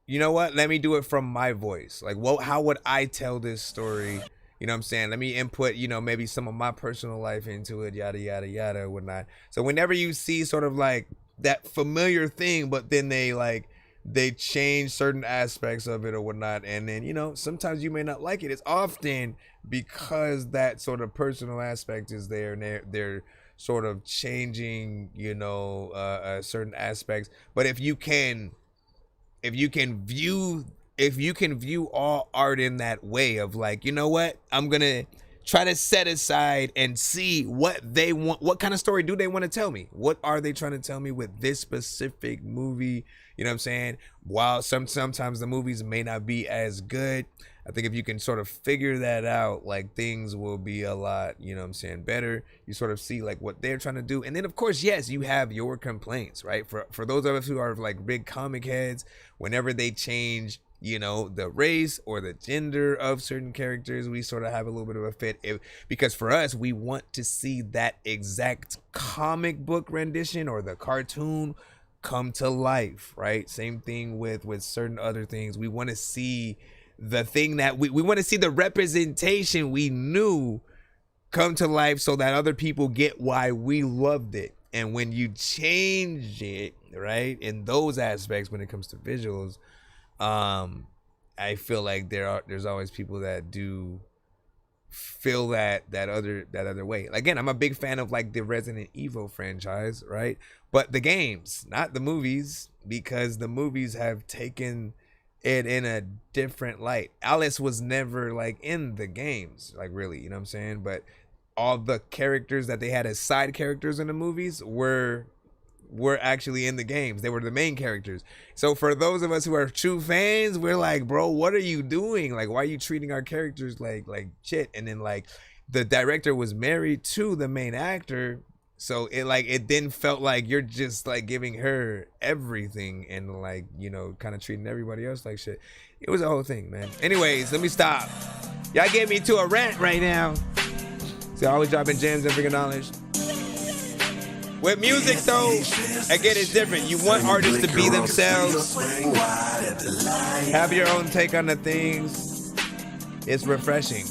you know what? Let me do it from my voice. Like, well, how would I tell this story? You know what I'm saying? Let me input, you know, maybe some of my personal life into it, yada, yada, yada, whatnot. So whenever you see sort of like that familiar thing, but then they change certain aspects of it or whatnot, and then, you know, sometimes you may not like it. It's often because that sort of personal aspect is there, and they're sort of changing, you know, certain aspects. But if you can view all art in that way of like, you know what, I'm gonna try to set aside and see what they want, what kind of story do they want to tell me, what are they trying to tell me with this specific movie, you know what I'm saying? While sometimes the movies may not be as good, I think if you can sort of figure that out, like things will be a lot, you know what I'm saying, better. You sort of see like what they're trying to do. And then of course, yes, you have your complaints, right? For those of us who are like big comic heads, whenever they change, you know, the race or the gender of certain characters, we sort of have a little bit of a fit, because for us, we want to see that exact comic book rendition or the cartoon come to life, right? Same thing with certain other things. We want to see the thing that we want to see the representation we knew come to life so that other people get why we loved it. And when you change it, right, in those aspects, when it comes to visuals, I feel like there's always people that do feel that other way. Again, I'm a big fan of like the Resident Evil franchise, right? But the games, not the movies, because the movies have taken it in a different light. Alice was never like in the games, like really, you know what I'm saying? But all the characters that they had as side characters in the movies were actually in the games. They were the main characters. So for those of us who are true fans, we're like, bro, what are you doing? Like, why are you treating our characters like shit? And then like the director was married to the main actor, so it then felt like you're just like giving her everything and like, you know, kind of treating everybody else like shit. It was a whole thing, man. Anyways, let me stop. Y'all get me to a rant right now. So always dropping gems and freaking knowledge. With music, though, again, it's different. You want artists to be themselves, have your own take on the things. It's refreshing.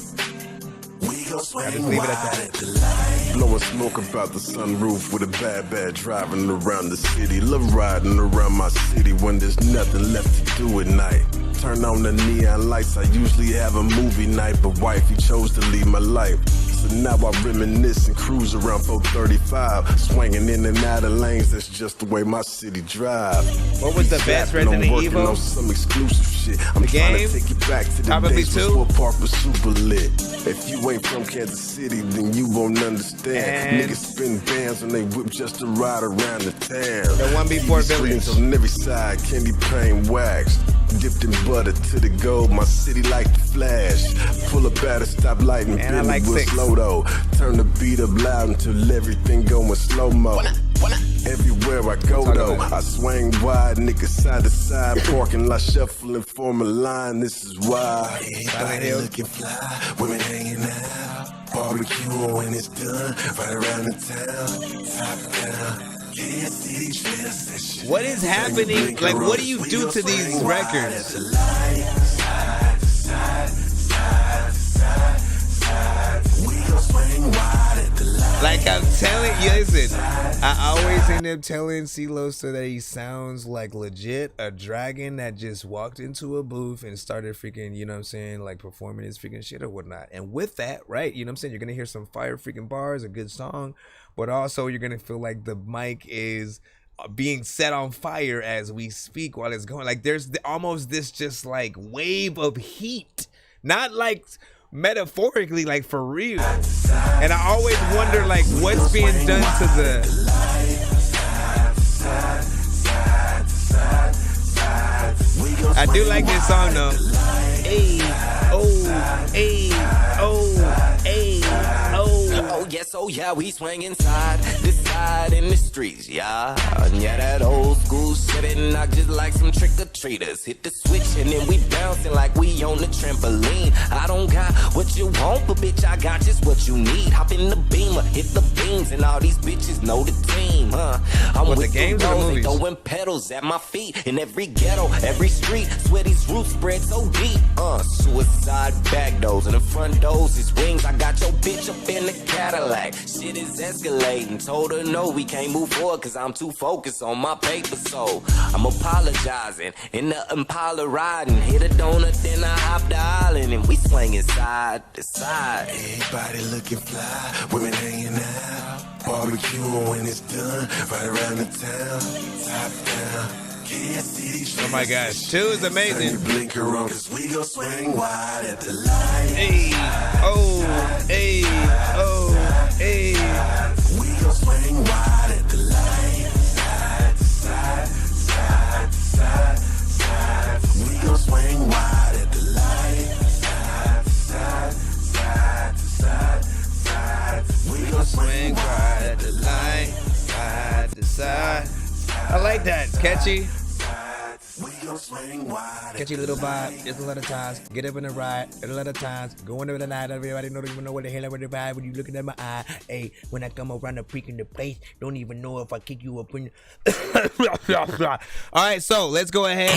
I just leave it at that. Blowing smoke about the sunroof with a bad driving around the city. Love riding around my city when there's nothing left to do at night. Turn on the neon lights, I usually have a movie night, but wifey chose to leave my life. So now I reminisce and cruise around 435, swinging in and out of lanes. That's just the way my city drive. What was the best Resident Evil? On some exclusive shit. I'm trying to take you back to the days before Park was super lit. If you ain't from Kansas City, then you won't understand. Niggas spin bands when they whip just to ride around the town. The one before Village. On every side, candy paint wax. Dipped in butter to the gold, my city like the flash. Pull up at a stoplight and Billy like was slow though. Turn the beat up loud until everything going slow-mo. Everywhere I go though, I swing wide, niggas side to side, parking lot shuffling, form a line. This is why everybody looking fly, women hanging out, barbecue when it's done, right around the town, top down. What is happening? Like, what do you do to these records? Like I'm telling you, listen, I always end up telling CeeLo so that he sounds like legit a dragon that just walked into a booth and started freaking, you know what I'm saying, like performing his freaking shit or whatnot. And with that, right, you know what I'm saying, you're gonna hear some fire freaking bars, a good song, but also you're gonna feel like the mic is being set on fire as we speak while it's going. Like there's almost this just like wave of heat, not like metaphorically, like for real. And I always wonder like what's being done to the I do like this song though. Hey, oh, hey, oh, hey, oh. Oh yes, oh yeah, we swing inside, this side in the streets, yeah. Yeah, that old school shit and knock just like some trick-or-treaters. Hit the switch and then we bouncing like we on the trampoline. I don't got what you want, but bitch, I got just what you need. Hop in the beam beamer, hit the beams, and all these bitches know the team, huh? I'm What, with the games or the rose, movies? throwing pedals at my feet in every ghetto, every street. Swear these roots spread so deep, suicide back doors and the front doors is wings. I got your bitch up in the Cadillac. Shit is escalating. Told her no, we can't move forward cause I'm too focused on my paper. So I'm apologizing in the Impala riding. Hit a donut, then I hop the island and we swinging side to side. Everybody looking fly, women hanging out, barbecue when it's done, right around the town, top down. Oh my gosh, 2 is amazing. Blinker on, cause we gon' swing wide at the light. Hey, oh, hey, oh, hey. We gon' swing wide at the light. Side to side, side to side, side. We gon' swing wide at the light. Side to side, side to side, side. We gon' swing wide at the light. Side to side. I like that. It's catchy. Catchy little vibe. Just a lot of times. Get up in the ride. A lot of times. Going over the night. Everybody don't even know what the hell I'm gonna vibe when you looking at my eye. Hey, when I come around the freak in the place, don't even know if I kick you up in. All right, so let's go ahead.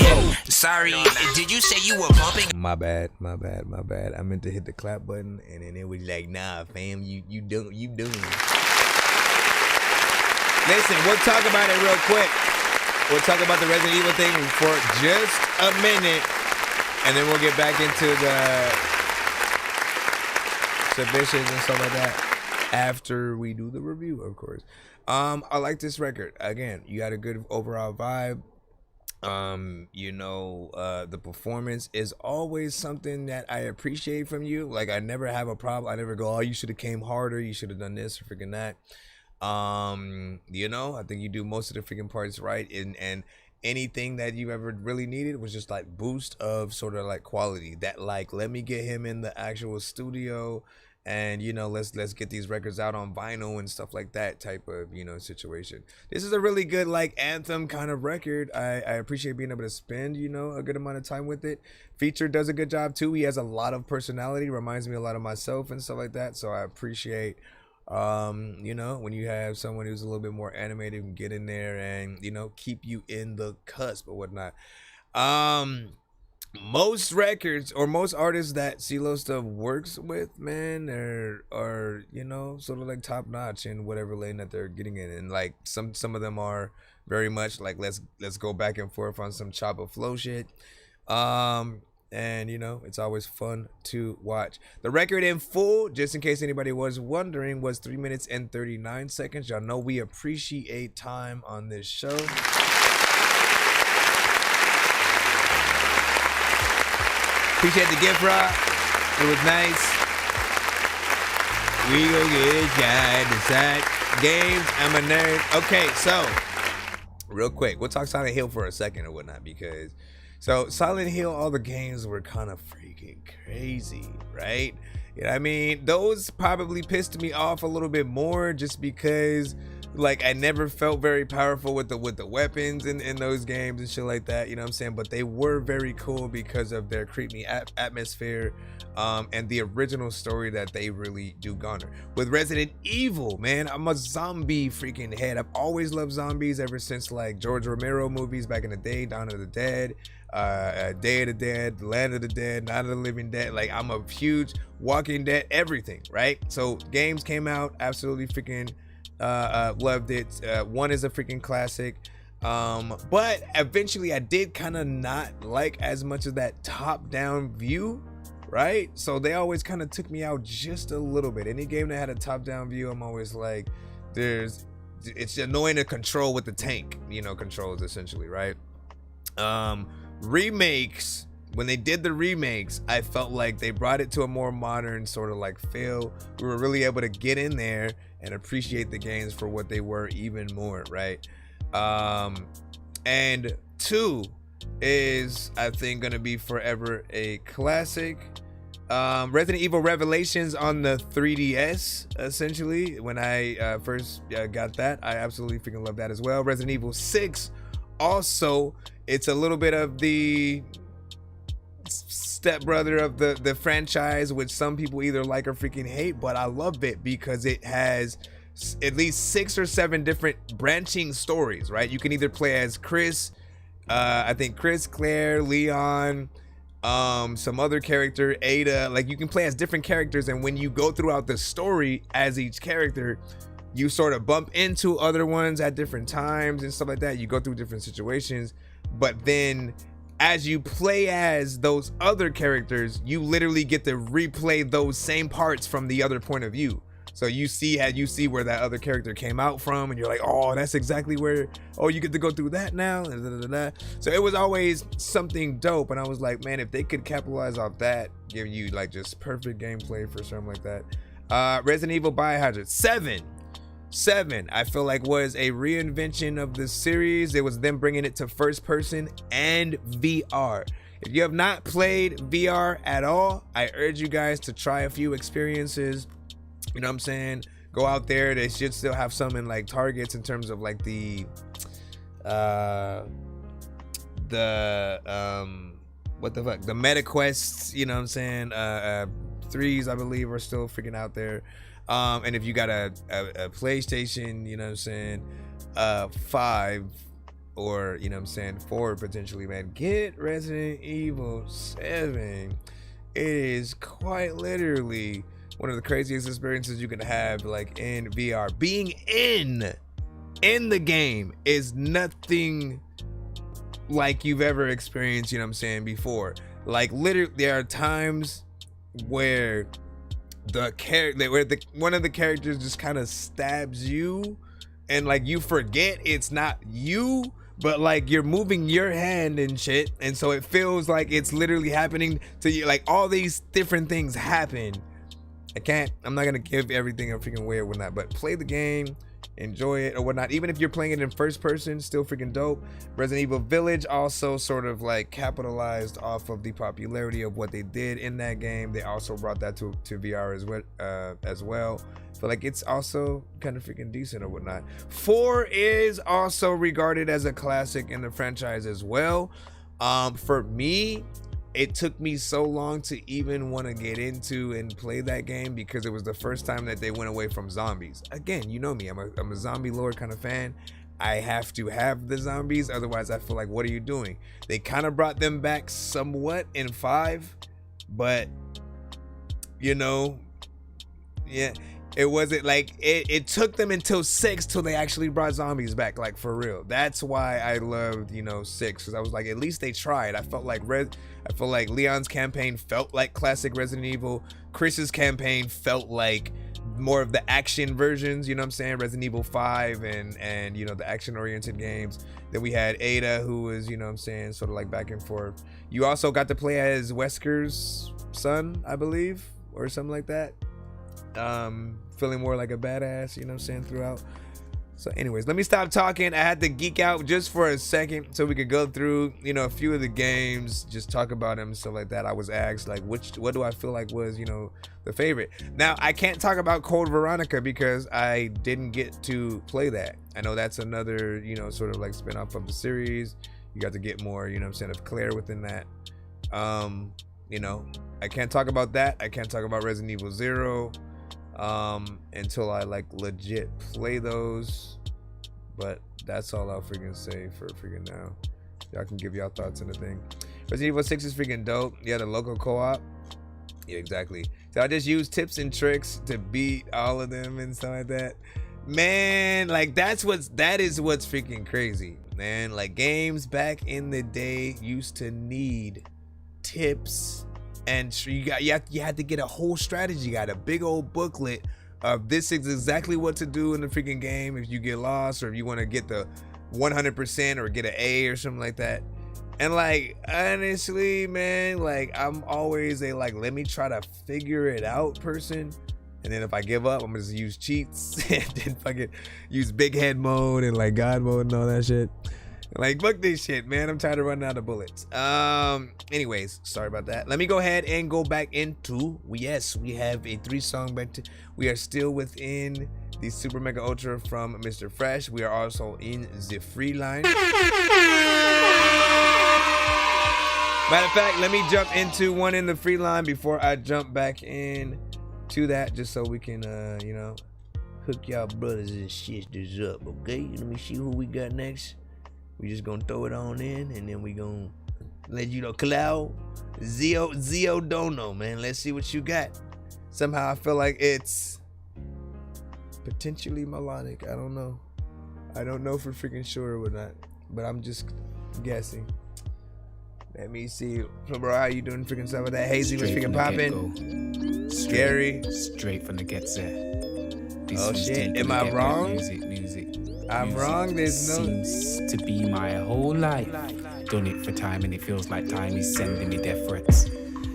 Sorry, did you say you were bumping? My bad. I meant to hit the clap button, and then it was like, nah, fam, you doing. Listen, we'll talk about it real quick. We'll talk about the Resident Evil thing for just a minute, and then we'll get back into the submissions and stuff like that after we do the review, of course. I like this record. Again, you got a good overall vibe. The performance is always something that I appreciate from you. Like, I never have a problem. I never go, oh, you should have came harder. You should have done this or freaking that. I think you do most of the freaking parts right, and anything that you ever really needed was just like boost of sort of like quality that, like, let me get him in the actual studio and let's get these records out on vinyl and stuff like that type of situation. This is a really good like anthem kind of record. I appreciate being able to spend a good amount of time with it. Feature does a good job too. He has a lot of personality, reminds me a lot of myself and stuff like that, so I appreciate when you have someone who's a little bit more animated and get in there and keep you in the cusp or whatnot. Most records or most artists that CeeLo stuff works with, man, are sort of like top notch in whatever lane that they're getting in, and like some of them are very much like let's go back and forth on some chopper flow shit. And it's always fun to watch. The record in full, just in case anybody was wondering, was 3 minutes and 39 seconds. Y'all know we appreciate time on this show. Appreciate the gift wrap. It was nice. We go get side to side games. I'm a nerd. Okay, so real quick, we'll talk Silent Hill for a second or whatnot, because so Silent Hill, all the games were kind of freaking crazy, right? I mean, those probably pissed me off a little bit more just because like I never felt very powerful with the weapons in those games and shit like that, you know what I'm saying? But they were very cool because of their creepy atmosphere and the original story that they really do garner. With Resident Evil, man, I'm a zombie freaking head. I've always loved zombies ever since like George Romero movies back in the day, Dawn of the Dead, Day of the Dead, Land of the Dead, Night of the Living Dead. Like, I'm a huge Walking Dead, everything, right? So games came out, absolutely freaking loved it. One is a freaking classic, but eventually I did kind of not like as much of that top-down view, right? So they always kind of took me out just a little bit. Any game that had a top-down view, I'm always like, it's annoying to control with the tank, controls essentially, right? Remakes, when they did the remakes, I felt like they brought it to a more modern sort of like feel. We were really able to get in there and appreciate the games for what they were even more, right? And 2 is, I think, gonna be forever a classic. Resident Evil Revelations on the 3DS, essentially, when I first got that, I absolutely freaking love that as well. Resident Evil 6, also, it's a little bit of the stepbrother of the franchise, which some people either like or freaking hate, but I love it because it has at least 6 or 7 different branching stories, right? You can either play as Chris, I think Chris, Claire, Leon, some other character, Ada. Like, you can play as different characters, and when you go throughout the story as each character, you sort of bump into other ones at different times and stuff like that. You go through different situations, but then as you play as those other characters, you literally get to replay those same parts from the other point of view. So you see where that other character came out from, and you're like, oh, that's exactly where, oh, you get to go through that now. So it was always something dope, and I was like, man, if they could capitalize off that, give you like just perfect gameplay for something like that. Resident Evil Biohazard 7 I feel like was a reinvention of the series. It was them bringing it to first person and VR. If you have not played VR at all, I urge you guys to try a few experiences. You know what I'm saying? Go out there. They should still have some in like Targets in terms of like the meta quests, you know what I'm saying? 3s, I believe, are still freaking out there. And if you got a PlayStation, you know what I'm saying, 5 or, you know what I'm saying, 4 potentially, man, get Resident Evil 7. It is quite literally one of the craziest experiences you can have, like, in VR. Being in the game is nothing like you've ever experienced, you know what I'm saying, before. Like, literally, there are times where one of the characters just kind of stabs you, and like you forget it's not you, but like you're moving your hand and shit, and so it feels like it's literally happening to you. Like, all these different things happen. I'm not gonna give everything a freaking way or whatnot, but play the game, enjoy it or whatnot. Even if you're playing it in first person, still freaking dope. Resident Evil Village also sort of like capitalized off of the popularity of what they did in that game. They also brought that to VR as well. Feel like it's also kind of freaking decent or whatnot. 4 is also regarded as a classic in the franchise as well. For me, it took me so long to even want to get into and play that game because it was the first time that they went away from zombies. Again, you know me, I'm a zombie lord kind of fan. I have to have the zombies, otherwise I feel like, what are you doing? They kind of brought them back somewhat in 5, but you know, yeah, it wasn't like it took them until 6 till they actually brought zombies back, like for real. That's why I loved, you know, 6, because I was like, at least they tried. I felt like Leon's campaign felt like classic Resident Evil. Chris's campaign felt like more of the action versions, you know what I'm saying? Resident Evil 5 and you know, the action oriented games. Then we had Ada, who was, you know what I'm saying, sort of like back and forth. You also got to play as Wesker's son, I believe, or something like that. Feeling more like a badass, you know what I'm saying, throughout. So anyways, let me stop talking. I had to geek out just for a second so we could go through, you know, a few of the games, just talk about them and stuff like that. I was asked like, what do I feel like was, you know, the favorite. Now, I can't talk about Code Veronica because I didn't get to play that. I know that's another, you know, sort of like spin-off of the series. You got to get more, you know what I'm saying, of Claire within that. You know, I can't talk about that. I can't talk about Resident Evil 0 until I like legit play those, but that's all I'll freaking say for freaking now. Y'all can give y'all thoughts on the thing. Resident Evil 6 is freaking dope. Yeah, the local co-op. Yeah, exactly. So I just use tips and tricks to beat all of them and stuff like that. Man, like that is what's freaking crazy, man. Like, games back in the day used to need tips, and you had to get a whole strategy guide, a big old booklet of this is exactly what to do in the freaking game if you get lost, or if you want to get the 100% or get an A or something like that. And like, honestly, man, like I'm always a like, let me try to figure it out person. And then if I give up, I'm gonna just use cheats and then fucking use big head mode and like God mode and all that shit. Like, fuck this shit, man. I'm tired of running out of bullets. Anyways, sorry about that. Let me go ahead and go back into, yes, we have a 3-song back to, we are still within the Super Mega Ultra from Mr. Fresh. We are also in the free line. Matter of fact, let me jump into one in the free line before I jump back in to that, just so we can, you know, hook y'all brothers and sisters up, okay? Let me see who we got next. We just gonna throw it on in, and then we gonna let you know, Cloud, Zio don't know, man. Let's see what you got. Somehow I feel like it's potentially melodic. I don't know. I don't know for freaking sure or not, but I'm just guessing. Let me see. So, bro, how you doing freaking stuff with that? Hazy was freaking popping. Scary. Straight from the get-set. Oh shit, am I wrong? Music. I'm wrong, there's no... Seems to be my whole life. Done it for time and it feels like time is sending me death threats.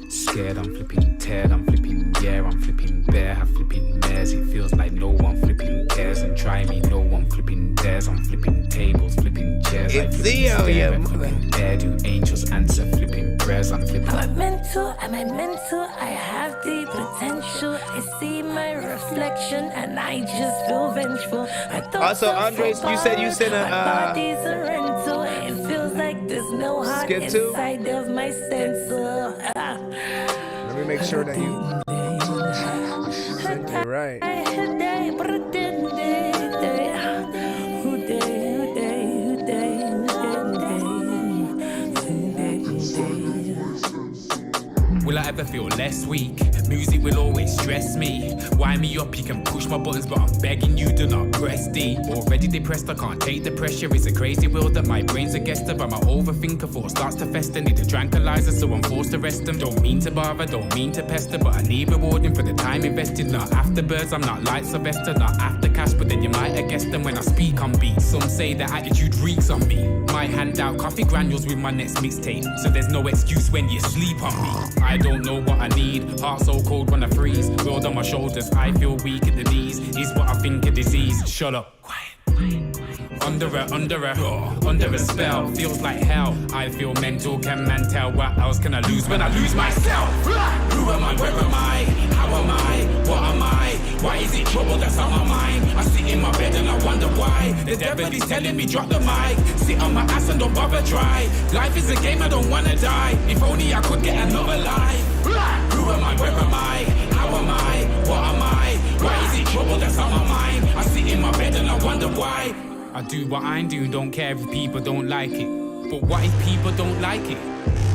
Scared, I'm flipping, teared, I'm flipping, yeah, I'm flipping, bare, I'm flipping, mares. It feels like no one flipping cares and try me, no one flipping dares. I'm flipping tables, flipping chairs. It's Zio, yeah, mother. Air, do angels answer, flipping prayers, I'm flipping. Am I mental? I have the potential. I see my reflection and I just feel vengeful. Also, Andres, you said you sent a body's a rental. It feels like there's no heart inside of my sensor. Let me make sure that you sent it right. Will I ever feel less weak? Music will always stress me. Wind me up, you can push my buttons, but I'm begging you, do not press D. Already depressed, I can't take the pressure. It's a crazy world that my brain's a guest of. I'm an overthinker, thought starts to fester. Need a tranquilizer, so I'm forced to rest them. Don't mean to bother, don't mean to pester, but I need rewarding for the time invested. Not after birds, I'm not like Sylvester. Not after cash, but then you might have guessed them when I speak on beat. Some say that attitude reeks on me. Might hand out coffee granules with my next mixtape, so there's no excuse when you sleep on me. I don't know what I need, heart so cold when I freeze. World on my shoulders, I feel weak at the knees. Is what I think a disease. Shut up. Under a spell, feels like hell. I feel mental, can man tell? What else can I lose when I lose myself? Who am I, where am I, how am I, what am I? Why is it trouble that's on my mind? I sit in my bed and I wonder why. The devil is telling me drop the mic. Sit on my ass and don't bother try. Life is a game, I don't wanna die. If only I could get another life. Who am I, where am I, how am I, what am I? Why is it trouble that's on my mind? I sit in my bed and I wonder why. I do what I do, don't care if people don't like it. But what if people don't like it?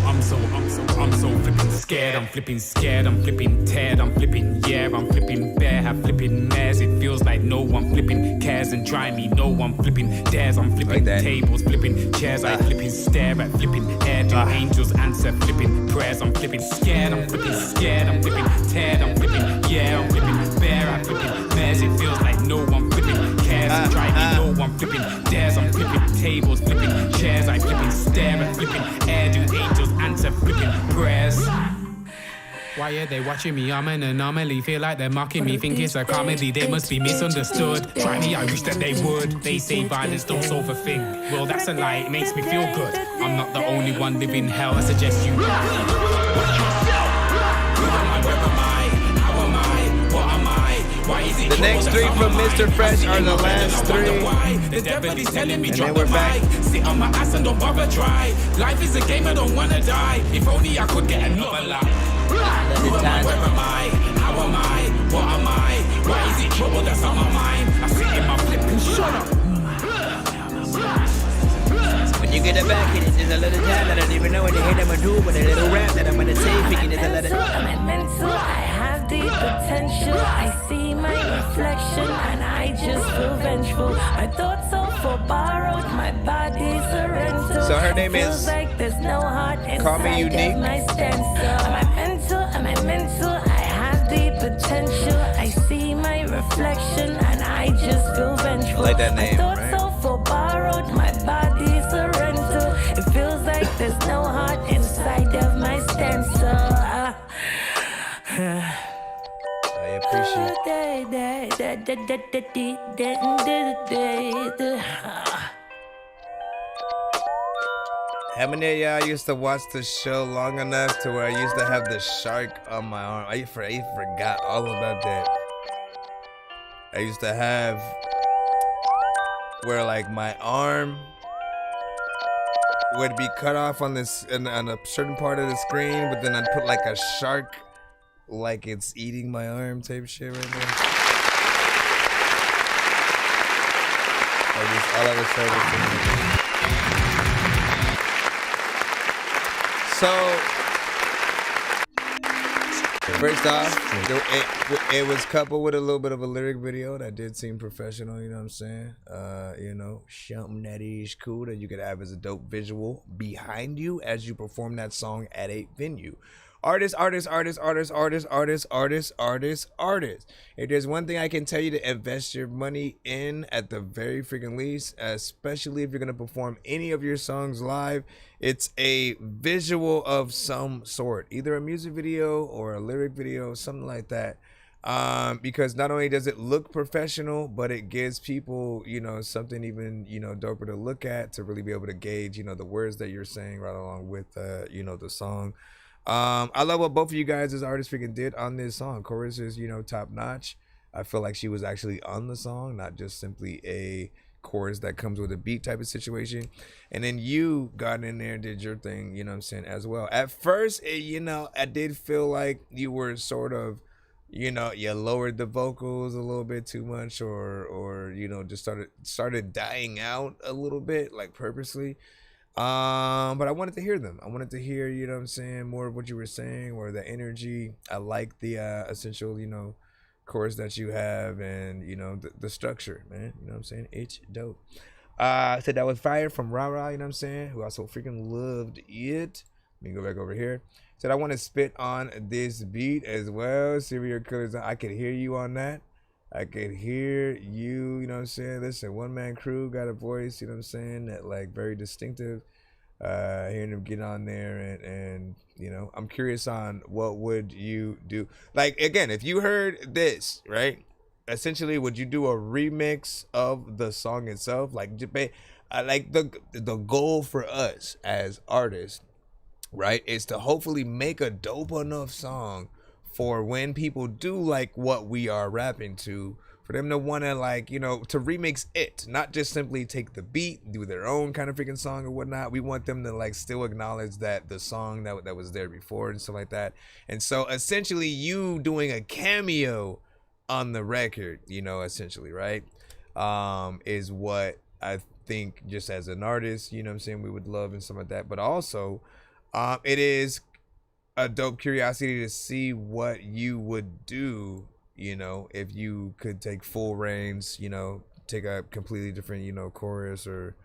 I'm so flipping scared. I'm flipping scared, I'm flipping teared, I'm flipping, yeah, I'm flipping bare, I'm flipping mares. It feels like no one flipping cares and try me, no one flipping dares. I'm flipping like tables, flipping chairs, I flipping stare at flipping air. Do angels answer flipping prayers? I'm flipping scared, I'm flipping scared, I'm flipping teared, I'm flipping, yeah, I'm flipping bare, I'm flipping mares. It feels like no one flipping cares and try me, no one flipping dares. I'm flipping tables, flipping chairs, I flipping stare at flipping air. Do angels answer flipping prayers? Why are they watching me? I'm an anomaly. Feel like they're mocking me. Think it's a comedy. They must be misunderstood. Try me, I wish that they would. They say violence don't solve a thing. Well, that's a lie. It makes me feel good. I'm not the only one living hell. I suggest you. Who am I? Where am I? How am I? What am I? Why is it? The next three from Mr. Fresh are the last three. The devil is telling me drop the mic. Sit on my ass and don't bother try. Life is a game, I don't wanna die. If only I could get another life. Who am I? Where am I? How am I? What am I? Why is it trouble that's on my mind? I sit in my flip and shut up. When you get it back, it is a little time that I don't even know what the hell I'm gonna do, but a little rap that I'm gonna say, thinking it's a little. I'm mental, I have the potential. I see my reflection and I just feel vengeful. My thoughts so for borrowed, my body's a rental. So her name is like there's no heart Call Me Unique. My stencil. Am I mental? I have the potential. I see my reflection and I just feel vengeful. I like that name, my thoughts right? so for borrowed, my body's a rental. It feels like there's no heart inside of my stencil. I appreciate How many of y'all used to watch the show long enough to where I used to have the shark on my arm? I forgot all about that. I used to have where like my arm would be cut off on this on a certain part of the screen, but then I'd put like a shark, like it's eating my arm type shit right there. All I was So, first off, it was coupled with a little bit of a lyric video that did seem professional, you know what I'm saying? Something that is cool that you could have as a dope visual behind you as you perform that song at a venue. Artists. If there's one thing I can tell you to invest your money in at the very freaking least, especially if you're going to perform any of your songs live, it's a visual of some sort, either a music video or a lyric video, something like that. Because not only does it look professional, but it gives people, something even, doper to look at, to really be able to gauge, the words that you're saying right along with, the song. I love what both of you guys as artists freaking did on this song. Chorus is, top notch. I feel like she was actually on the song, not just simply a chorus that comes with a beat type of situation. And then you got in there and did your thing, as well. At first, I did feel like you were sort of, you lowered the vocals a little bit too much, or just started dying out a little bit, like purposely. But I wanted to hear them. I wanted to hear, more of what you were saying, or the energy. I like the essential, chorus that you have, and the structure, man. It's dope. So that was fire from Rara, who also freaking loved it. Let me go back over here. Said I want to spit on this beat as well. Serial Killers, I could hear you on that. I could hear you, Listen, one man crew got a voice, that like very distinctive. Hearing him get on there and I'm curious on what would you do? Like, again, if you heard this, right? Essentially, would you do a remix of the song itself? Like the goal for us as artists, right, is to hopefully make a dope enough song for when people do like what we are rapping to, for them to want to to remix it, not just simply take the beat, do their own kind of freaking song or whatnot. We want them to still acknowledge that the song that was there before and stuff like that. And so essentially you doing a cameo on the record, essentially, right, is what I think just as an artist, we would love and stuff like that. But also, it is a dope curiosity to see what you would do, if you could take full reins, take a completely different, chorus or,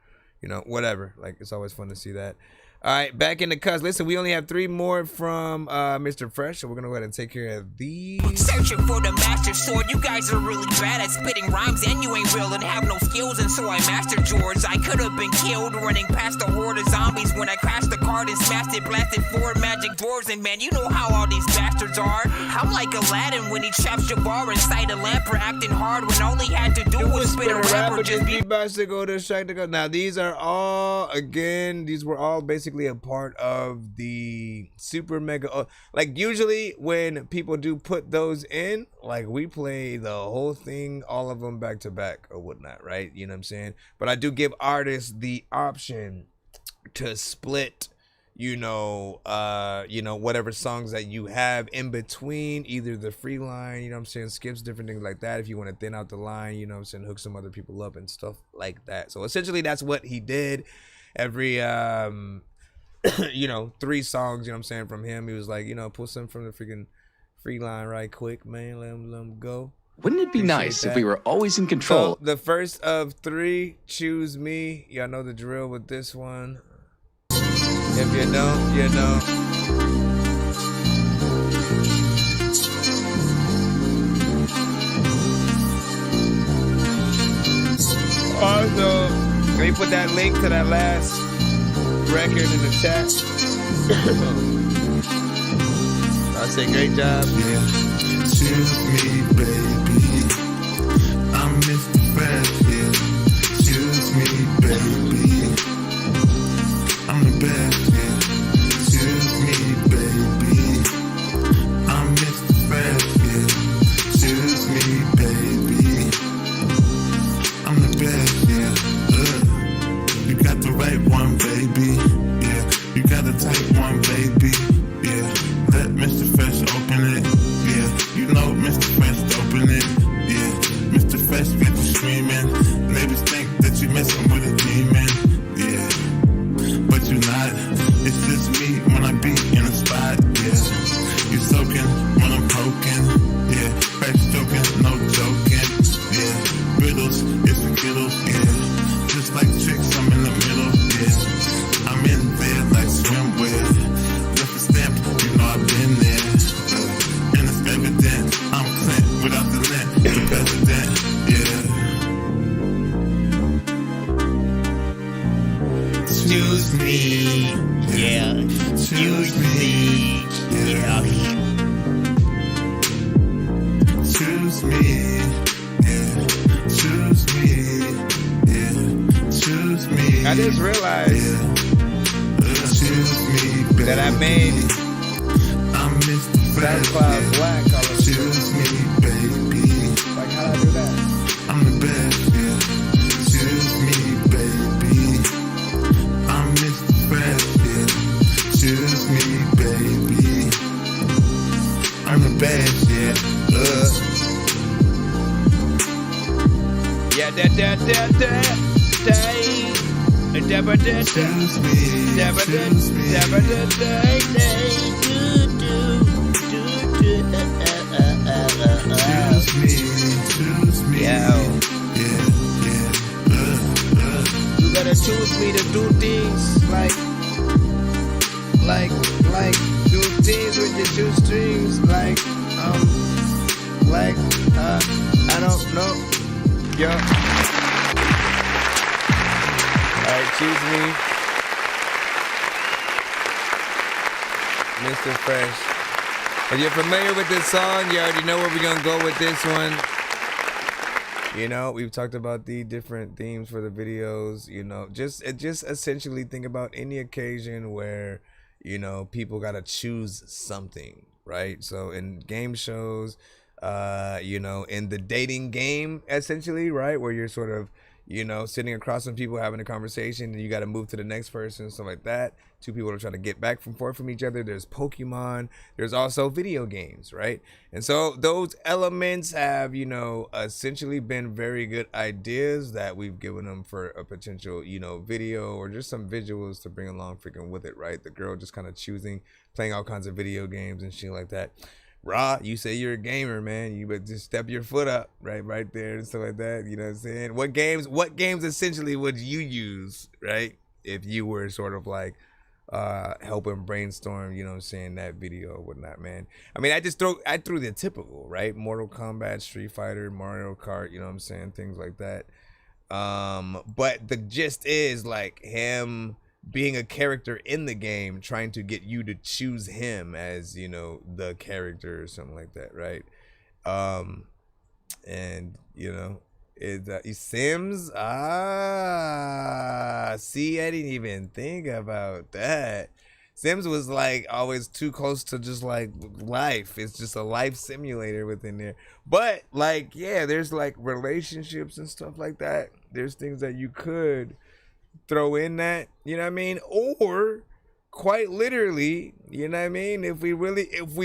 whatever. Like, it's always fun to see that. All right, back in the cuts. Listen, we only have 3 more from Mr. Fresh, so we're gonna go ahead and take care of these. Searching for the master sword. You guys are really bad at spitting rhymes, and you ain't real and have no skills, and so I mastered yours. I could have been killed running past a horde of zombies when I crashed the card and smashed it, blasted 4 magic doors, and man, you know how all these bastards are. I'm like Aladdin when he traps Jabbar inside a lamp for acting hard when all he had to do was spit a rapper. Just be to go to strike to go. Now these are all, again, these were all basically a part of the super mega, like usually when people do put those in, like we play the whole thing, all of them back to back or whatnot, right? You know what I'm saying? But I do give artists the option to split, whatever songs that you have in between, either the free line, skips, different things like that. If you want to thin out the line, hook some other people up and stuff like that. So essentially that's what he did. Every 3 songs, from him, he was like, pull some from the freaking free line right quick, man. Let him go. Wouldn't it be nice if we were always in control? So the first of 3, Choose Me. Y'all know the drill with this one. If you don't, you don't. Also, let me put that link to that last record in the chat. I say great job. Yeah. Choose me, baby. I'm Mr. Fresh, yeah. Choose me, baby. I'm the best, yeah. Choose me, baby. I'm Mr. Fresh, yeah. Choose me, baby. I'm the best, yeah. You got the right one, baby. skittles, it's the skittles, yeah. Just like tricks, I'm in the middle, yeah. I'm in there like swimwear. Left a stamp, you know I've been there. And it's evident, I'm Clint without the lint, the president, yeah. Choose me, yeah. Choose me, yeah. Choose me, yeah. Choose me, yeah. Choose me. I just realized choose me, that I made I'm Mr. SoundCloud Black. Choose me, baby. Like how do I do that? I'm the best, yeah. Choose me, baby. I'm Mr. Fresh, yeah. Choose me, baby. I'm the best, yeah. Yeah, you gotta choose me to do things like do things with your shoestrings, I don't know, yo. Alright, choose me, Mr. Fresh. If you're familiar with this song, you already know where we're gonna go with this one. You know, we've talked about the different themes for the videos. You know, just essentially think about any occasion where, you know, people gotta choose something, right? So in game shows, you know, in the dating game, essentially, right, where you're sort of, you know, sitting across from people having a conversation and you got to move to the next person, stuff like that. Two people are trying to get back and forth from each other. There's Pokemon. There's also video games, right? And so those elements have, you know, essentially been very good ideas that we've given them for a potential, you know, video or just some visuals to bring along freaking with it, right? The girl just kind of choosing, playing all kinds of video games and shit like that. Raw, you say you're a gamer, man. You better just step your foot up, right there and stuff like that. You know what I'm saying? What games essentially would you use, right? If you were sort of like helping brainstorm, you know what I'm saying, that video or whatnot, man. I mean, I threw the typical, right? Mortal Kombat, Street Fighter, Mario Kart, you know what I'm saying? Things like that. But the gist is like him being a character in the game, trying to get you to choose him as, you know, the character or something like that, right? And you know, Sims. See, I didn't even think about that. Sims was like always too close to just like life. It's just a life simulator within there. But like, yeah, there's like relationships and stuff like that. There's things that you could throw in that, you know what I mean? Or quite literally, you know what I mean? If we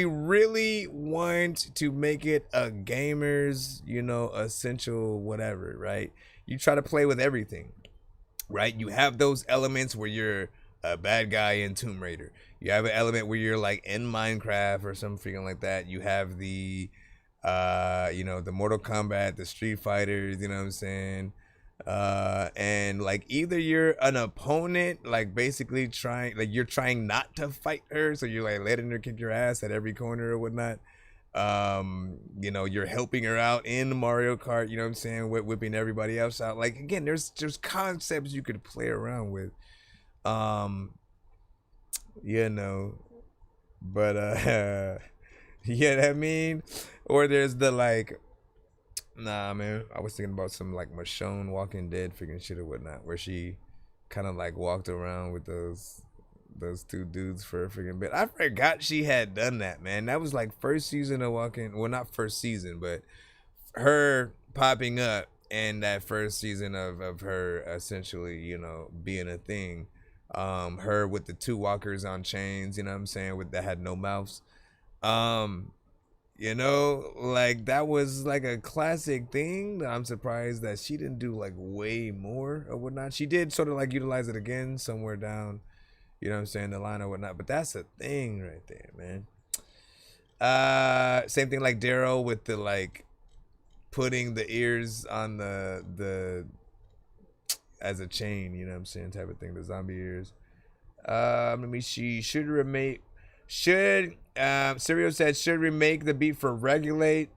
really want to make it a gamer's, you know, essential whatever, right? You try to play with everything, right? You have those elements where you're a bad guy in Tomb Raider. You have an element where you're like in Minecraft or something freaking like that. You have the, you know, the Mortal Kombat, the Street Fighters, you know what I'm saying? And like either you're an opponent, like basically you're trying not to fight her, so you're like letting her kick your ass at every corner or whatnot. You know, you're helping her out in Mario Kart, you know what I'm saying, whipping everybody else out. Like again, there's concepts you could play around with, you know, but yeah, I mean, or there's the like, nah, man, I was thinking about some like Michonne Walking Dead freaking shit or whatnot, where she kind of like walked around with those two dudes for a freaking bit. I forgot she had done that, man. That was like first season of Walking, well, not first season, but her popping up in that first season of her essentially, you know, being a thing. Her with the two walkers on chains, you know what I'm saying, that had no mouths. You know, like that was like a classic thing that I'm surprised that she didn't do like way more or whatnot. She did sort of like utilize it again somewhere down, you know what I'm saying, the line or whatnot. But that's a thing right there, man. Same thing like Daryl with the like putting the ears on the as a chain, you know what I'm saying, type of thing, the zombie ears. Let me see. Sirio said should remake the beat for Regulate,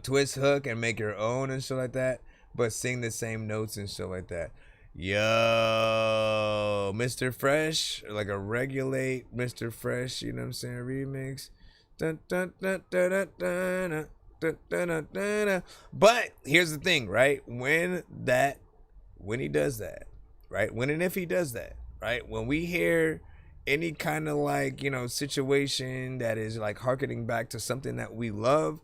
twist hook and make your own and shit like that, but sing the same notes and shit like that. Yo, Mr. Fresh, like a Regulate Mr. Fresh, you know what I'm saying, remix. Dun, dun, dun, dun, dun, dun, dun, dun, dun, dun, dun. But here's the thing, right? When he does that, right? When and if he does that, right? When we hear any kind of like, you know, situation that is like harkening back to something that we love,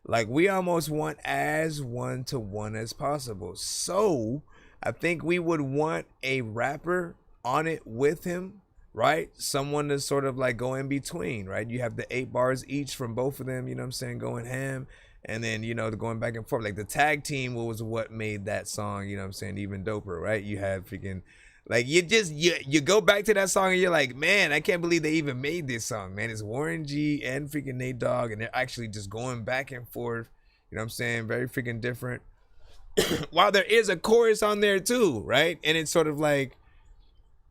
like we almost want as one-to-one as possible. So I think we would want a rapper on it with him, right? Someone to sort of like go in between, right? You have the 8 bars each from both of them, you know what I'm saying, going ham. And then, you know, going back and forth. Like the tag team was what made that song, you know what I'm saying, even doper, right? You have freaking, like, you go back to that song and you're like, man, I can't believe they even made this song, man. It's Warren G and freaking Nate Dogg, and they're actually just going back and forth, you know what I'm saying? Very freaking different. While there is a chorus on there too, right? And it's sort of like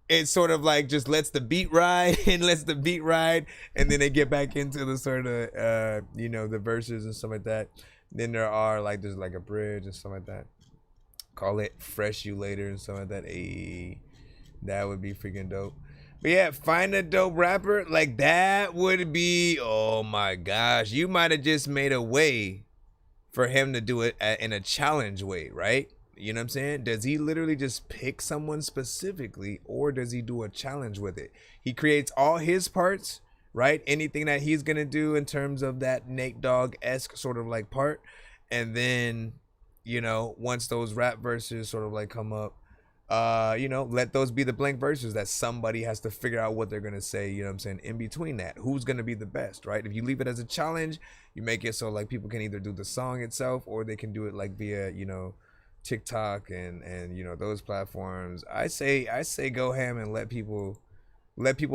just lets the beat ride and and then they get back into the sort of you know, the verses and stuff like that. Then there's like a bridge and stuff like that. Call it Fresh You Later and stuff like that. That would be freaking dope. But yeah, find a dope rapper, like that would be, oh my gosh, you might have just made a way for him to do it in a challenge way, right? You know what I'm saying? Does he literally just pick someone specifically, or does he do a challenge with it? He creates all his parts, right? Anything that he's going to do in terms of that Nate Dogg-esque sort of like part. And then, you know, once those rap verses sort of like come up, you know, let those be the blank verses that somebody has to figure out what they're going to say, you know what I'm saying, in between that. Who's going to be the best, right? If you leave it as a challenge, you make it so like people can either do the song itself, or they can do it like via, you know, TikTok and you know, those platforms. I say go ham and let people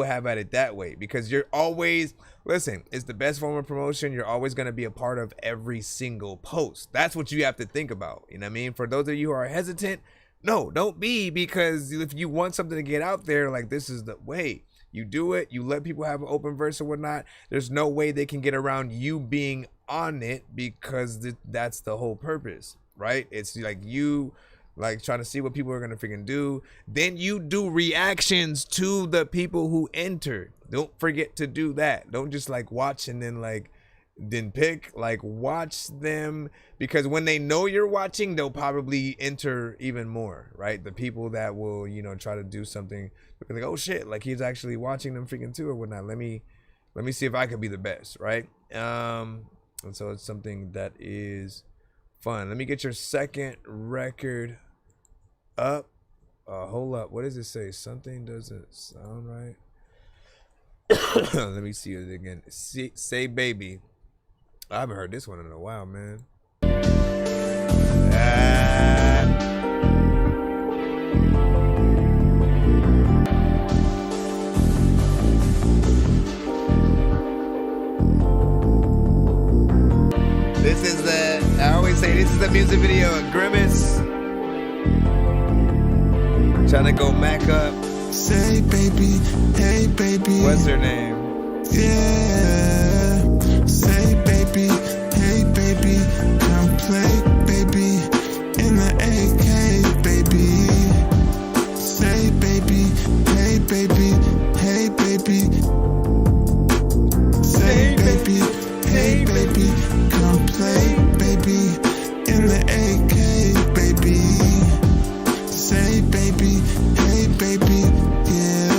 have at it that way, because you're always, listen, it's the best form of promotion. You're always going to be a part of every single post. That's what you have to think about, you know what I mean? For those of you who are hesitant, no, don't be, because if you want something to get out there, like, this is the way you do it. You let people have an open verse or whatnot. There's no way they can get around you being on it, because that's the whole purpose, right? It's like you like trying to see what people are gonna freaking do. Then you do reactions to the people who enter. Don't forget to do that. Don't just like watch and then pick. Like, watch them, because when they know you're watching, they'll probably enter even more, right? The people that will, you know, try to do something, they'll be like, oh shit, like he's actually watching them freaking too or whatnot. Let me see if I could be the best, right? And so it's something that is fun. Let me get your second record up. Hold up. What does it say? Something doesn't sound right. Let me see it again. Say Baby. I haven't heard this one in a while, man. This is I always say this is the music video of Grimace trying to go Mac up. Say baby, hey baby. What's her name? Yeah. Say baby, hey baby, come play baby in the AK baby. Say baby, hey baby, hey baby. Say baby, hey baby, come play baby in the AK baby. Say baby, hey baby, yeah.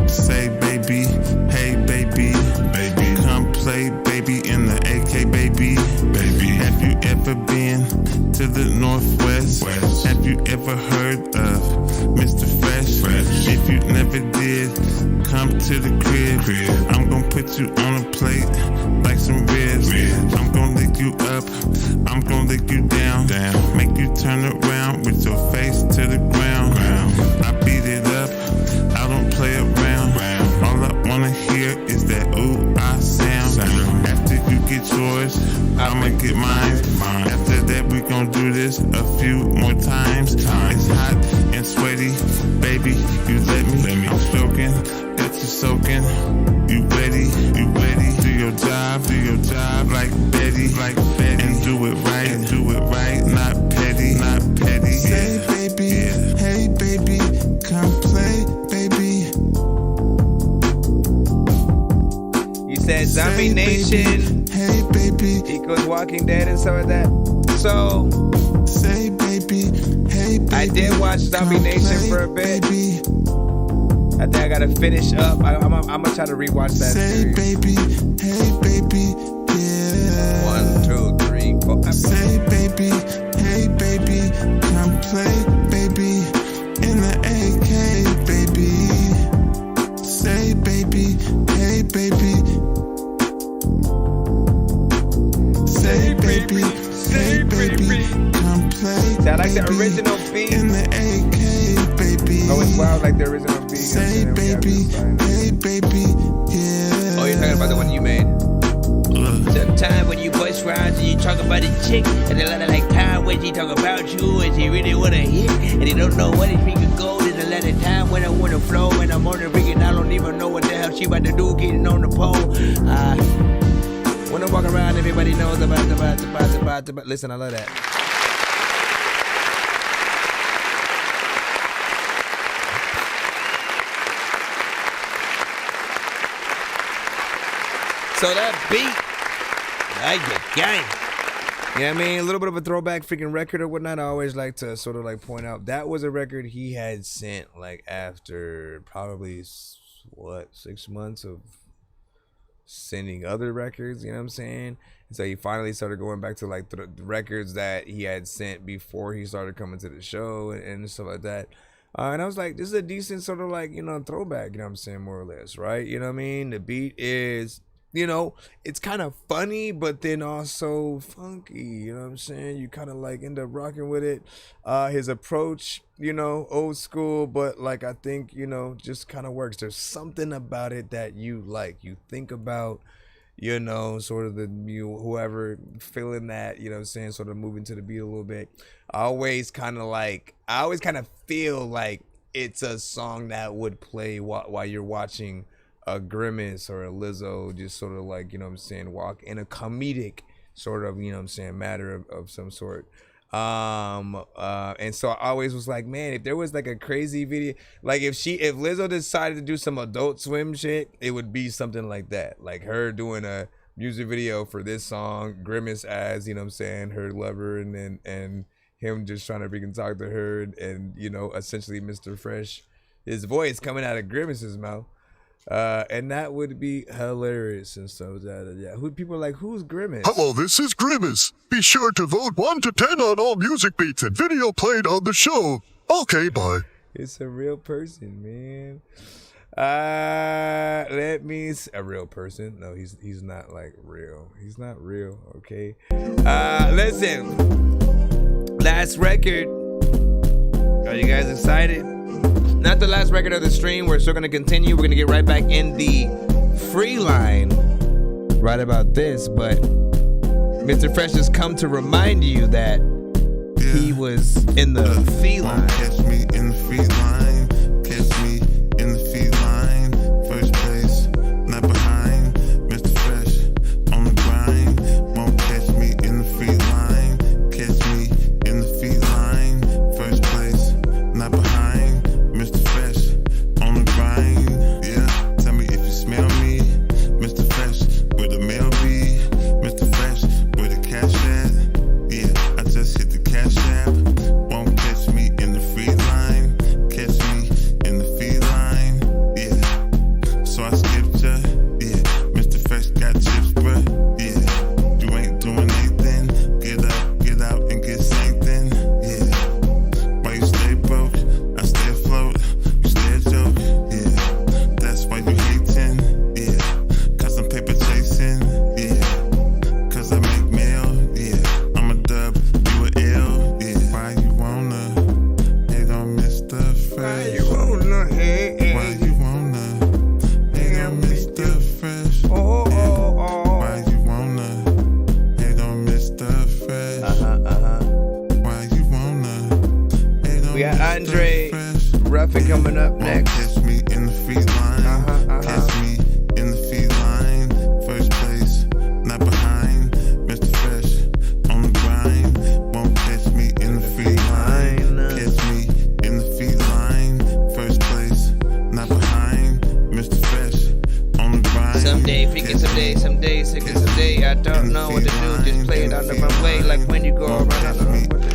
Say baby, hey baby, come play baby in the AK baby. Have you ever been to the Northwest? Have you ever heard of Mr. Fresh? If you never did, come to the crib. I'm gonna put you on a plate like some ribs. I'm gonna lick you up, I'm gonna lick you down. Make you turn around with your face to the ground. I beat it up, I don't play around. All I wanna hear is that ooh, I sound. After you get yours, this a few more times. It's hot and sweaty, baby, you let me. I'm stroking, got you soaking. You ready, do your job like Betty, and do it right, not petty, Say baby, hey baby, come play, baby. He said Zombie Nation, hey baby, equals Walking Dead and some of that. So, say baby, hey baby, I did watch Zombie Nation for a bit. Baby. I think I gotta finish up. I'm gonna try to rewatch that series. Baby, hey baby, yeah. 1, 2, 3, 4. Say baby, hey baby, come play, baby, in the AK, baby. Say baby, hey baby. Say baby, hey baby, come play. See, I like the original beat. In the AK, baby. Oh, it's wild like the original beat. Say baby, hey baby, yeah. Oh, you're talking about the one you made? Sometimes when you bust rhymes and you talk about a chick, and a lot of like time when she talk about you and she really wanna hit, and they don't know what is freaking gold. There's a lot of time when I wanna flow and I'm on the rig and I don't even know what the hell she about to do getting on the pole. When I walk around, everybody knows about. Listen, I love that. So that beat, gang. Yeah, I mean, a little bit of a throwback freaking record or whatnot. I always like to sort of like point out that was a record he had sent like after probably 6 months of sending other records, you know what I'm saying? And so he finally started going back to like the records that he had sent before he started coming to the show and stuff like that. And I was like, this is a decent sort of like, you know, throwback, you know what I'm saying, more or less, right? You know what I mean? The beat is, you know, it's kind of funny, but then also funky, you know what I'm saying? You kind of like end up rocking with it. His approach, you know, old school, but like I think, you know, just kind of works. There's something about it that you like. You think about, you know, sort of whoever feeling that, you know what I'm saying, sort of moving to the beat a little bit. I always kind of feel like it's a song that would play while you're watching a Grimace or a Lizzo, just sort of like, you know what I'm saying, walk in a comedic sort of, you know what I'm saying, matter of some sort. And so I always was like, man, if there was like a crazy video, like if Lizzo decided to do some Adult Swim shit, it would be something like that, like her doing a music video for this song, Grimace as, you know what I'm saying, her lover, and him just trying to freaking talk to her, and you know, essentially Mr. Fresh, his voice coming out of Grimace's mouth. And that would be hilarious and so yeah. People are like, who's Grimace? Hello, this is Grimace. Be sure to vote 1 to 10 on all music beats and video played on the show. Okay, bye. It's a real person, man. A real person? No, he's not like real. He's not real, okay? Listen. Last record. Are you guys excited? Not the last record of the stream. We're still going to continue. We're going to get right back in the free line right about this. But Mr. Fresh has come to remind you that he was in the fee line. Catch me in the free line. Catch me in the fee line. First place, not behind. Mr. Fresh on the grind. Won't catch me in the free line. Catch me in the fee line. First place, not behind. Mr. Fresh on the grind, yeah. Tell me if you smell me, Mr. Fresh, where the mail be, Mr. Fresh, where the cash at, yeah. I just hit the cash app. Won't catch me in the free line, catch Andre Ruffin coming up next. Catch me in the free line. Catch me in the free line. First place, not behind. Mr. Fresh on the grind. Won't catch me in the free line. Catch me in the free line. First place, not behind. Mr. Fresh on the grind. Someday, freaking someday, sick someday. I don't know what to do. Just play it out of my way, like when you go around. I don't know what to do.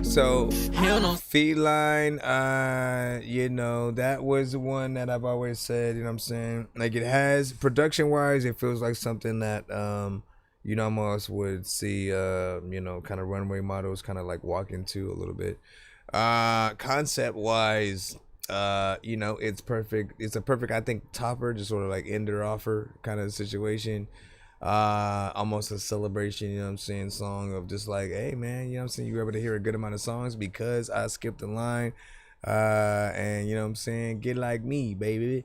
So, Feline, you know, that was the one that I've always said, you know what I'm saying? Like, it has, production-wise, it feels like something that, you know, almost would see, you know, kind of runway models kind of like walk into a little bit. Concept-wise, you know, it's perfect. It's a perfect, I think, topper, just sort of like ender offer kind of situation. Almost a celebration, you know what I'm saying, song of just like, hey man, you know what I'm saying, you were able to hear a good amount of songs because I skipped the line, and you know what I'm saying, get like me, baby,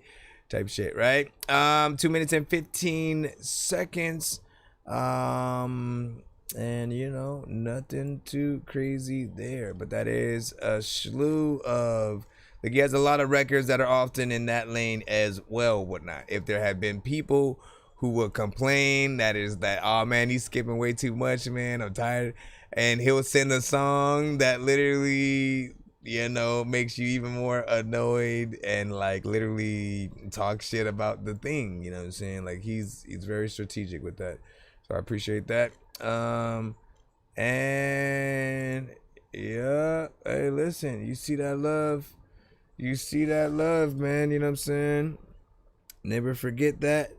type shit, right? 2 minutes and 15 seconds, and you know, nothing too crazy there, but that is a slew of, like, he has a lot of records that are often in that lane as well, whatnot. If there had been people who will complain that oh man, he's skipping way too much, man, I'm tired, and he'll send a song that literally, you know, makes you even more annoyed and like literally talk shit about the thing, you know what I'm saying? Like he's very strategic with that, so I appreciate that. And yeah, hey, listen, you see that love, man, you know what I'm saying? Never forget that.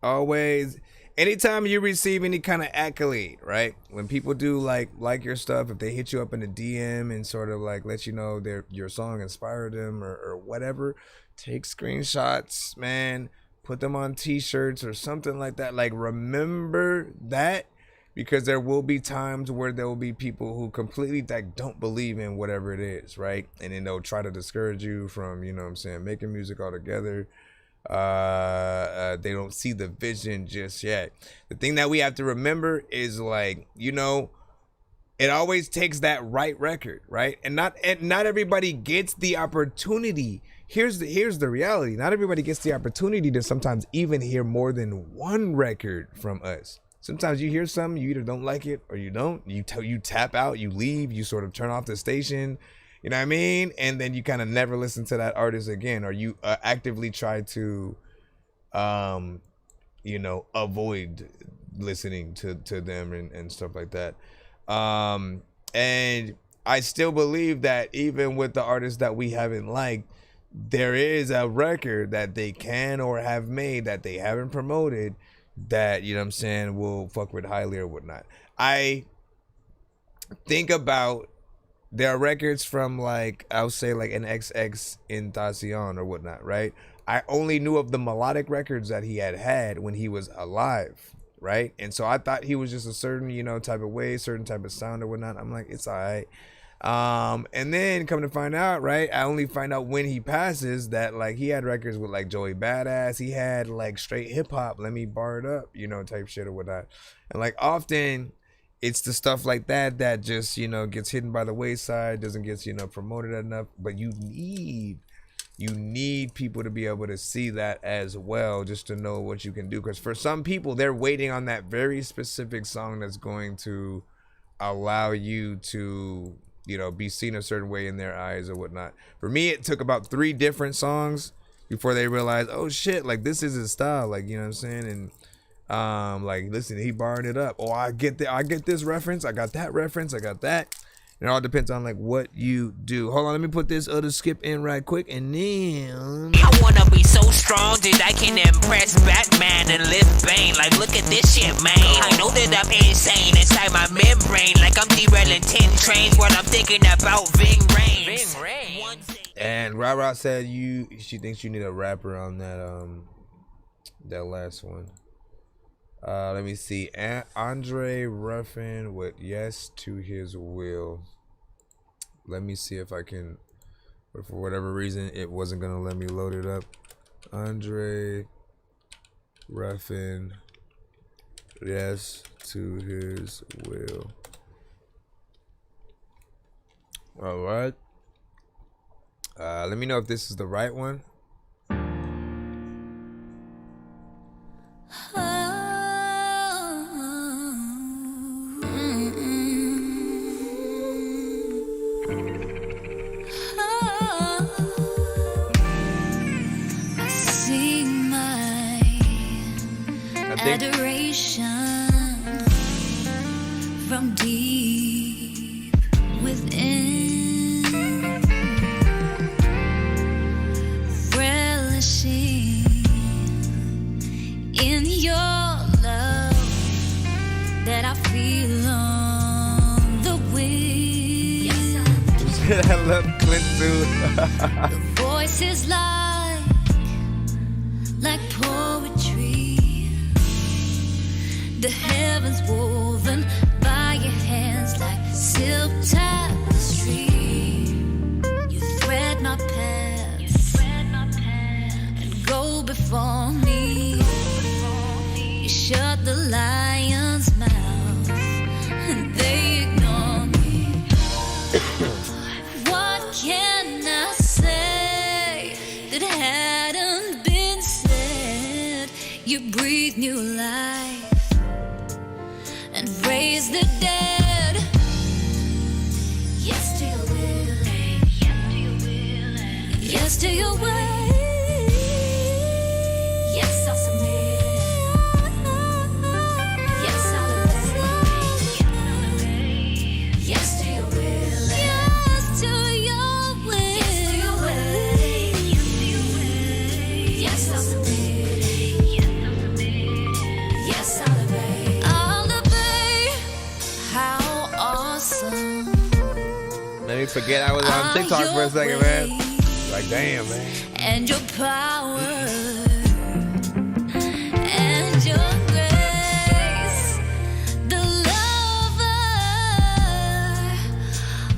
Always, anytime you receive any kind of accolade, right? When people do like your stuff, if they hit you up in a DM and sort of like let you know your song inspired them or whatever, take screenshots, man, put them on t-shirts or something like that. Like, remember that, because there will be times where there will be people who completely like don't believe in whatever it is, right? And then they'll try to discourage you from, you know what I'm saying, making music altogether. They don't see the vision just yet. The thing that we have to remember is, like, you know, it always takes that right record, right? And not everybody gets the opportunity. Here's the reality. Not everybody gets the opportunity to sometimes even hear more than one record from us. Sometimes you hear something, you either don't like it or you don't. You tap out, you leave, you sort of turn off the station. You know what I mean? And then you kind of never listen to that artist again, or you actively try to, you know, avoid listening to them and stuff like that. And I still believe that even with the artists that we haven't liked, there is a record that they can or have made that they haven't promoted that, you know what I'm saying, will fuck with highly or whatnot. I think about, there are records from, like, I'll say like an XX Tentacion or whatnot, right? I only knew of the melodic records that he had when he was alive, right? And so I thought he was just a certain, you know, type of way, certain type of sound or whatnot. I'm like, it's all right. And then come to find out, right, I only find out when he passes that, like, he had records with like Joey Badass. He had like straight hip hop, let me bar it up, you know, type shit or whatnot. And like often it's the stuff like that that just, you know, gets hidden by the wayside, doesn't get, you know, promoted enough. But you need people to be able to see that as well, just to know what you can do. Because for some people, they're waiting on that very specific song that's going to allow you to, you know, be seen a certain way in their eyes or whatnot. For me, it took about 3 different songs before they realized, oh shit, like this is his style, like, you know what I'm saying? And like, listen, he barred it up. Oh, I get this reference, I got that reference, I got that. It all depends on like what you do. Hold on, let me put this other skip in right quick, and then I wanna be so strong that I can impress Batman and lift Bane. Like, look at this shit, man. I know that I'm insane inside my membrane, like I'm derailing 10 trains when I'm thinking about Ving Rhames. And Ra said she thinks you need a rapper on that that last one. Let me see. Andre Ruffin with Yes to His Will. Let me see if I can but for whatever reason, it wasn't gonna let me load it up. Andre Ruffin, yes to his will. All right. Let me know if this is the right one. Adoration from deep within, relishing in your love that I feel on the wind. Yes, I love Clint too. The voice is like poetry. The heavens woven by your hands like silk tapestry. You thread my path and go before me. You shut the lion's mouth and they ignore me. What can I say that hadn't been said? You breathe new life and raise the dead. Yes to your will. Yes to your way. Yes, I'll submit. Yes, I'll obey. Yes to your will. Yes to your will. Yes to your way. Yes, I'll submit. Yes, I'll obey. How awesome. Let me forget I was on TikTok for a second, man. Like, damn, man. And your power and your grace, the lover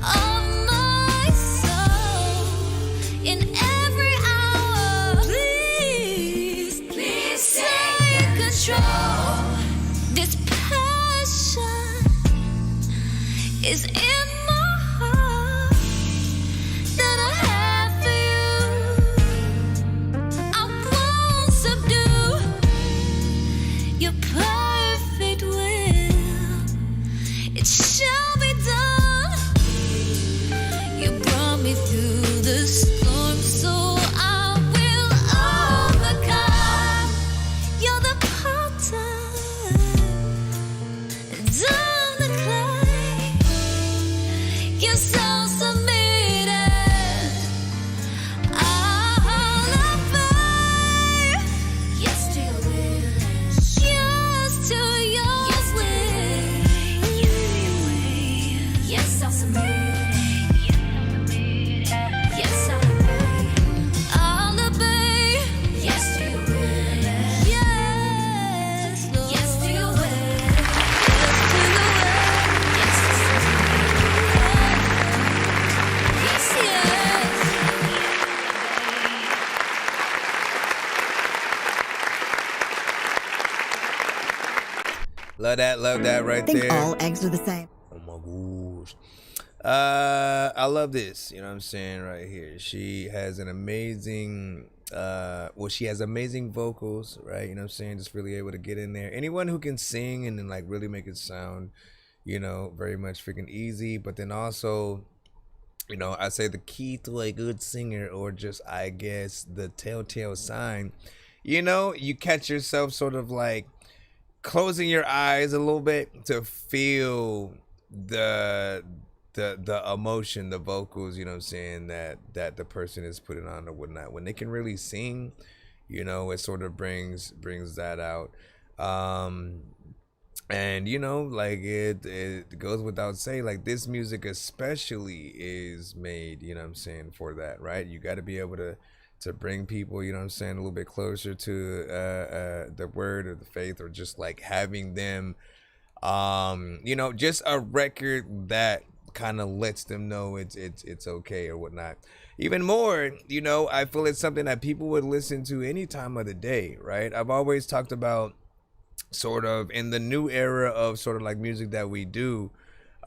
of my soul in every hour. Please take control. This passion is in my heart that I have for you. I won't subdue your perfect will. It shall be done. You brought me through the storm, so I will overcome. You're the potter, and I'm the clay. You're so submitted. I'll obey. Yes to your will. Yes to your way. Yes, I'll submit. Yes, I'll obey. I'll obey. Yes to your will. Yes, Lord. Yes to your way. Yes to your way. Yes, yes. Love that right think there. all eggs are the same. Oh my gosh. I love this, you know what I'm saying, right here. She has an amazing she has amazing vocals, right? You know what I'm saying? Just really able to get in there. Anyone who can sing and then like really make it sound, you know, very much freaking easy, but then also, you know, I say the key to a good singer, or just I guess the telltale sign, you know, you catch yourself sort of like closing your eyes a little bit to feel the emotion, the vocals, you know what I'm saying, that the person is putting on or whatnot. When they can really sing, you know, it sort of brings that out. And you know, like it goes without saying, like this music especially is made, you know what I'm saying, for that, right? You got to be able to bring people, you know what I'm saying, a little bit closer to the word or the faith, or just like having them, you know, just a record that kind of lets them know it's okay or whatnot. Even more, you know, I feel it's something that people would listen to any time of the day, right? I've always talked about sort of in the new era of sort of like music that we do,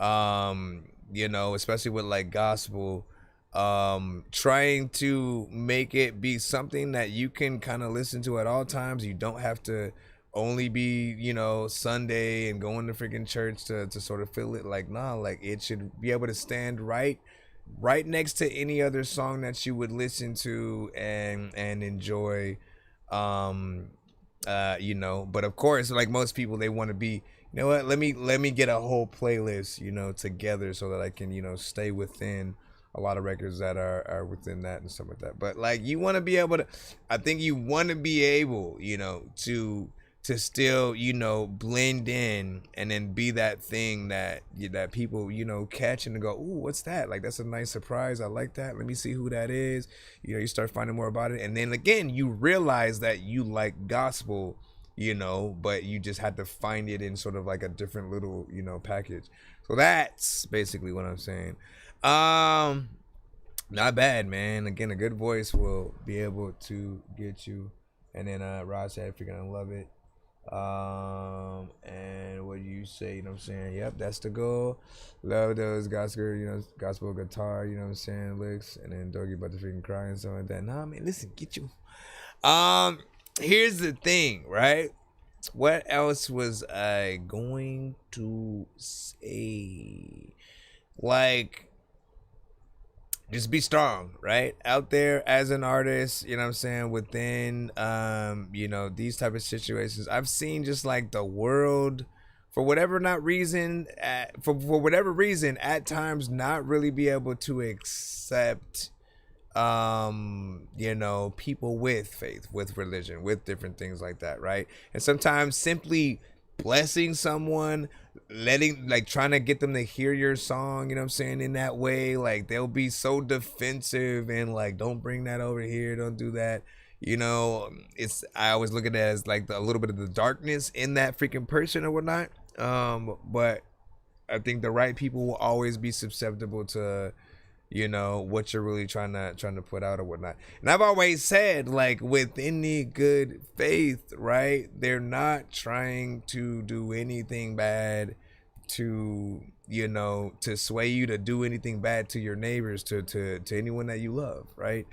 you know, especially with like gospel, trying to make it be something that you can kind of listen to at all times. You don't have to only be, you know, Sunday and going to freaking church to sort of feel it. Like, nah, like it should be able to stand right next to any other song that you would listen to and enjoy, you know. But of course, like most people, they want to be, you know what, let me get a whole playlist, you know, together so that I can, you know, stay within a lot of records that are within that and stuff like that. But like, you want to be able to, I think you want to be able, you know, to still, you know, blend in and then be that thing that people, you know, catch and go, ooh, what's that? Like, that's a nice surprise. I like that. Let me see who that is. You know, you start finding more about it. And then again, you realize that you like gospel, you know, but you just had to find it in sort of like a different little, you know, package. So that's basically what I'm saying. Not bad, man. Again, a good voice will be able to get you. And then Rod said, if you're gonna love it. And what do you say? You know what I'm saying? Yep, that's the goal. Love those gospel, you know, gospel guitar, you know what I'm saying, licks. And then Dorky about to freaking cry and something like that. Nah, man, listen, get you. Here's the thing, right? What else was I going to say? Like, just be strong, right? Out there as an artist, you know what I'm saying, within, you know, these type of situations. I've seen just like the world, for whatever reason, at times not really be able to accept, you know, people with faith, with religion, with different things like that, right? And sometimes simply blessing someone, trying to get them to hear your song, you know what I'm saying, in that way, like they'll be so defensive and like, don't bring that over here, don't do that, you know. I always look at it as like a little bit of the darkness in that freaking person or whatnot, but I think the right people will always be susceptible to, you know, what you're really trying to put out or whatnot. And I've always said, like, with any good faith, right, they're not trying to do anything bad to, you know, to sway you to do anything bad to your neighbors, to anyone that you love, right?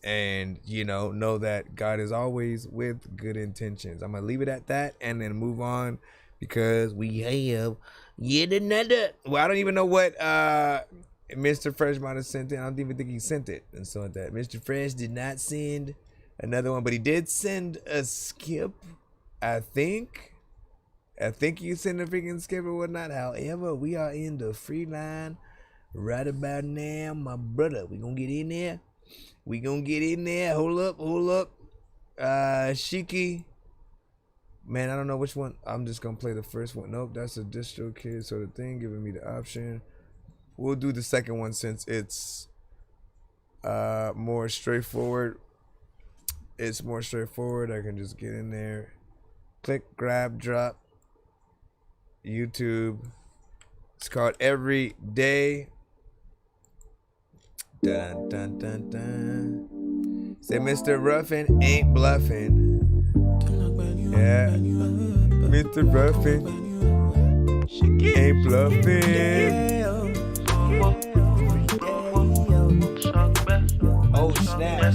And, you know that God is always with good intentions. I'm gonna leave it at that and then move on, because we have yet another, well, I don't even know what Mr. Fresh might have sent it. I don't even think he sent it and so like that. Mr. Fresh did not send another one, but he did send a skip, I think you sent a freaking skip or whatnot. However, we are in the free line right about now, my brother. We gonna get in there. Hold up. Shiki. Man, I don't know which one. I'm just gonna play the first one. Nope, that's a distro kid sort of thing, giving me the option. We'll do the second one since it's more straightforward. It's more straightforward. I can just get in there, click, grab, drop. YouTube. It's called Every Day. Dun dun dun dun. Say Mr. Ruffin ain't bluffing. Yeah, Mr. Ruffin ain't bluffing. Oh snap!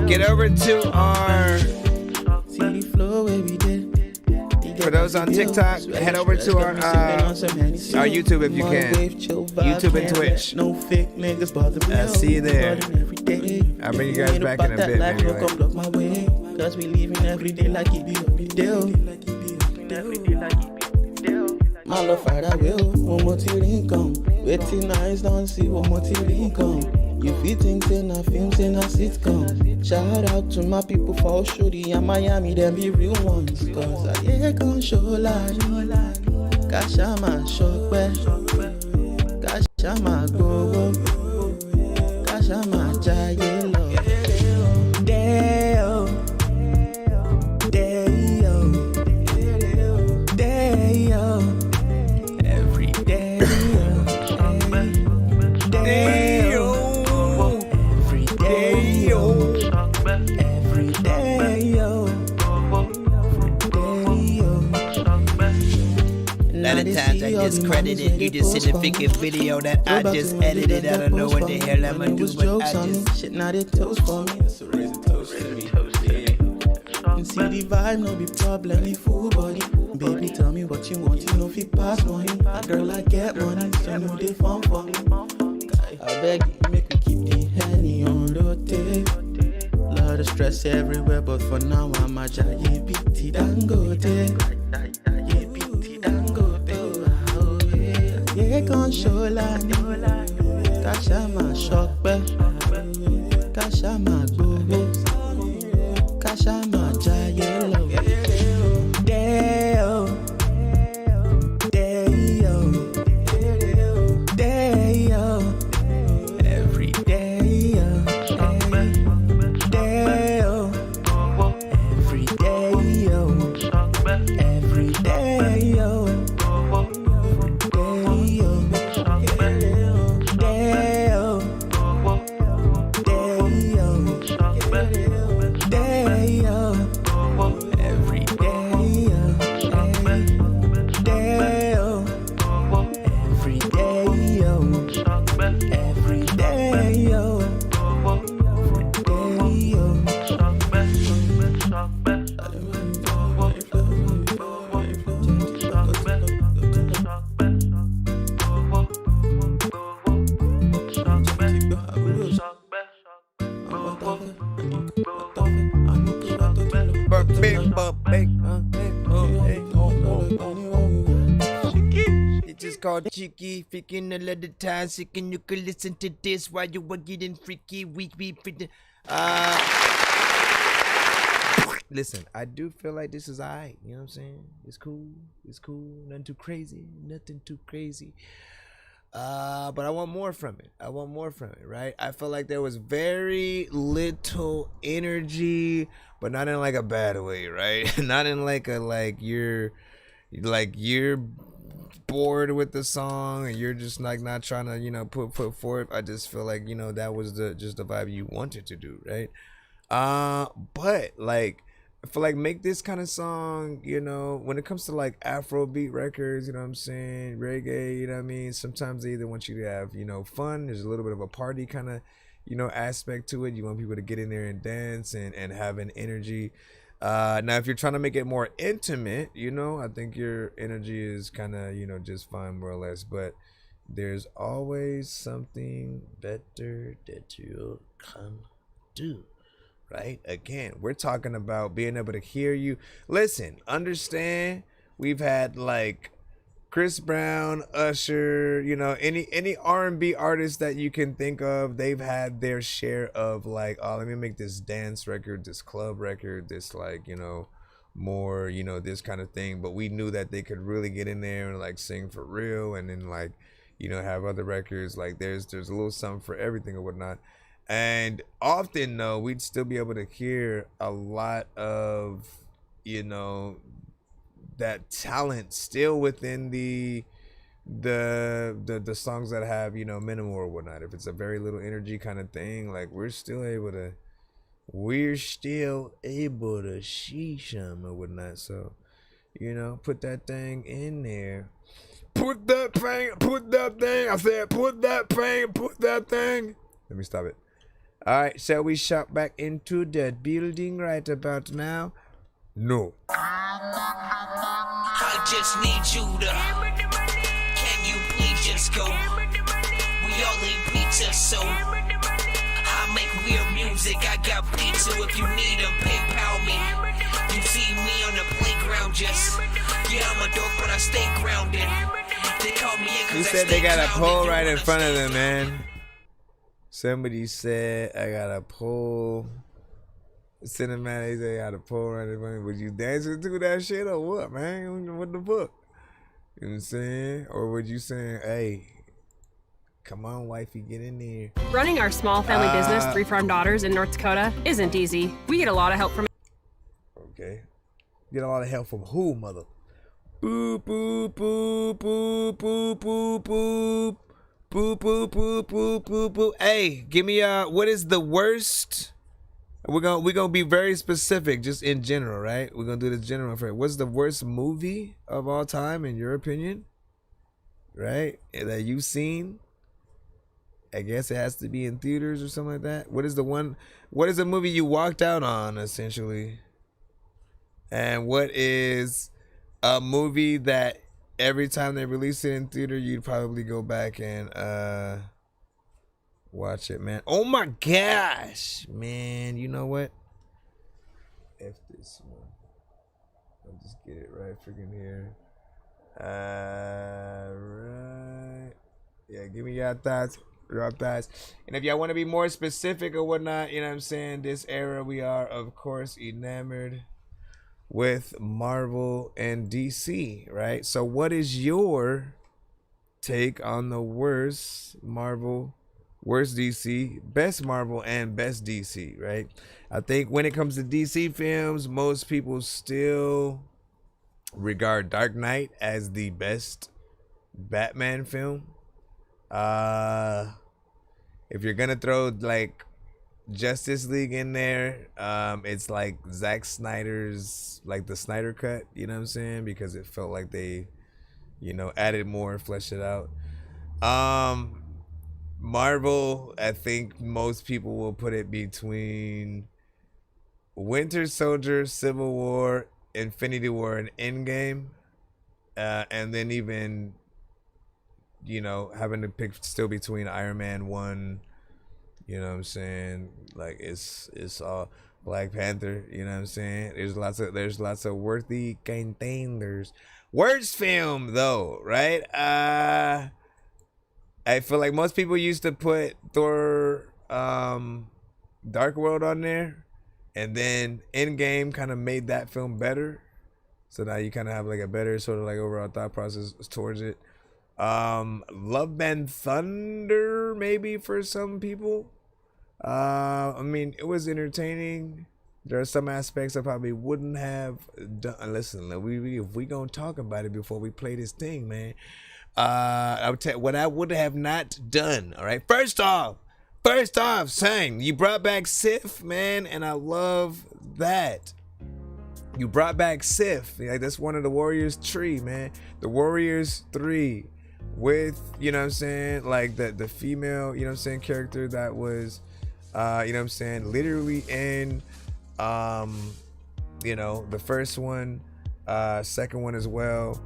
Get over to our. For those on TikTok, head over to our YouTube if you can. YouTube and Twitch. I'll see you there. I'll bring you guys back in a bit anyway. Cause we living every day like it be deal. My love for that will, one more till income. Waiting eyes don't see one more till income. You feel things in a films in a sitcom. Shout out to my people for Shuri and Miami, them be real ones. Cause I ain't gon' show light. Kashama shokwe. Kashama go. Kashama jayelo. Deo. Deo. Deo. was credited. You just see the freaking video that I just edited. I don't know what the hell I'ma do, but I just shit now they toast for me. That's a raise a toast to me. And see the vibe, no be problem, the full body. Baby, tell me what you want, you know if you pass money. A girl, I get money, so you know they fun for me. I beg you, make me keep the Henny on rotate. Lot of stress everywhere, but for now I'm a giant BT Dangote. BT Dangote, oh yeah. Yeah, gon' show line. Kasha ma shock back. Kasha ma go. Kasha ma giant love. Deo. Deo. Deo. Every day. Deo. Every day. Every day. It's just called cheeky, freaking a lot of times, thinking you could listen to this while you were getting freaky, weak, be freaking. Listen, I do feel like this is alright. You know what I'm saying? It's cool. It's cool. Nothing too crazy. Nothing too crazy. But I want more from it. I want more from it, right? I feel like there was very little energy, but not in like a bad way, right? Not in like a you're bored with the song and you're just like not trying to, you know, put forth. I just feel like, you know, that was just the vibe you wanted to do, right? But like I feel like make this kind of song, you know, when it comes to like Afrobeat records, you know what I'm saying, reggae, you know what I mean, sometimes they either want you to have, you know, fun, there's a little bit of a party kind of, you know, aspect to it. You want people to get in there and dance and have an energy. Now if you're trying to make it more intimate, you know, I think your energy is kind of, you know, just fine more or less, but there's always something better that you can do. Right? Again, we're talking about being able to hear you. Listen, understand, we've had like Chris Brown, Usher, you know, any R&B artist that you can think of, they've had their share of like, oh, let me make this dance record, this club record, this like, you know, more, you know, this kind of thing. But we knew that they could really get in there and like sing for real, and then like, you know, have other records like there's a little something for everything or whatnot. And often though, we'd still be able to hear a lot of, you know, that talent still within the songs that have, you know, minimal or whatnot. If it's a very little energy kind of thing, like we're still able to see some or whatnot. So, you know, put that thing in there. Put that thing. I said, put that thing. Let me stop it. All right, shall we shop back into that building right about now? No. I just need you to. Can you please just go? We all eat pizza, so I make weird music. I got pizza if you need them. PayPal me. You see me on the playground, just yeah, I'm a dork, but I stay grounded. They call me in. Who said they got a pole right in front of them, man? Somebody said I got a pole. Cinematic, they got a pole right in front of me. Was you dancing to that shit or what, man? What the fuck? You know what I'm saying? Or would you saying, hey, come on, wifey, get in there? Running our small family business, 3 farm daughters in North Dakota, isn't easy. We get a lot of help from. Okay. Get a lot of help from who, mother? Boop, boop, boop, boop, boop, boop, boop. Boop, boop, boop, boop, boop, boop. Hey, give me what is the worst? We're gonna be very specific, just in general, right? We're gonna do this general for it. What's the worst movie of all time in your opinion? right? That you've seen. I guess it has to be in theaters or something like that. What is the movie you walked out on, essentially? And what is a movie that every time they release it in theater, you'd probably go back and watch it, man? Oh my gosh, man! You know what? F this one. I'll just get it right freaking here. Right. Yeah, give me your thoughts. And if y'all want to be more specific or whatnot, you know what I'm saying? This era, we are, of course, enamored with Marvel and DC, right? So what is your take on the worst Marvel, worst DC, best Marvel, and best DC, right? I think when it comes to DC films, most people still regard Dark Knight as the best Batman film. If you're gonna throw like Justice League in there, it's like Zack Snyder's, like the Snyder cut, you know what I'm saying? Because it felt like they, you know, added more, fleshed it out. Marvel, I think most people will put it between Winter Soldier, Civil War, Infinity War, and Endgame, and then even, you know, having to pick still between Iron Man 1, you know what I'm saying? Like it's all Black Panther, you know what I'm saying? There's lots of worthy contenders. Worst film though, right? I feel like most people used to put Thor Dark World on there, and then Endgame kind of made that film better. So now you kind of have like a better sort of like overall thought process towards it. Love and Thunder maybe for some people. I mean, it was entertaining. There are some aspects I probably wouldn't have done. Listen, if we gonna talk about it before we play this thing, man, I would tell you what I would have not done. All right, first off, saying you brought back Sif, man, and I love that. You brought back Sif. Like, that's one of the Warriors tree, man. The Warriors 3 with, you know what I'm saying, like the female, you know what I'm saying, character that was, you know what I'm saying, literally in, you know, the first one, second one as well.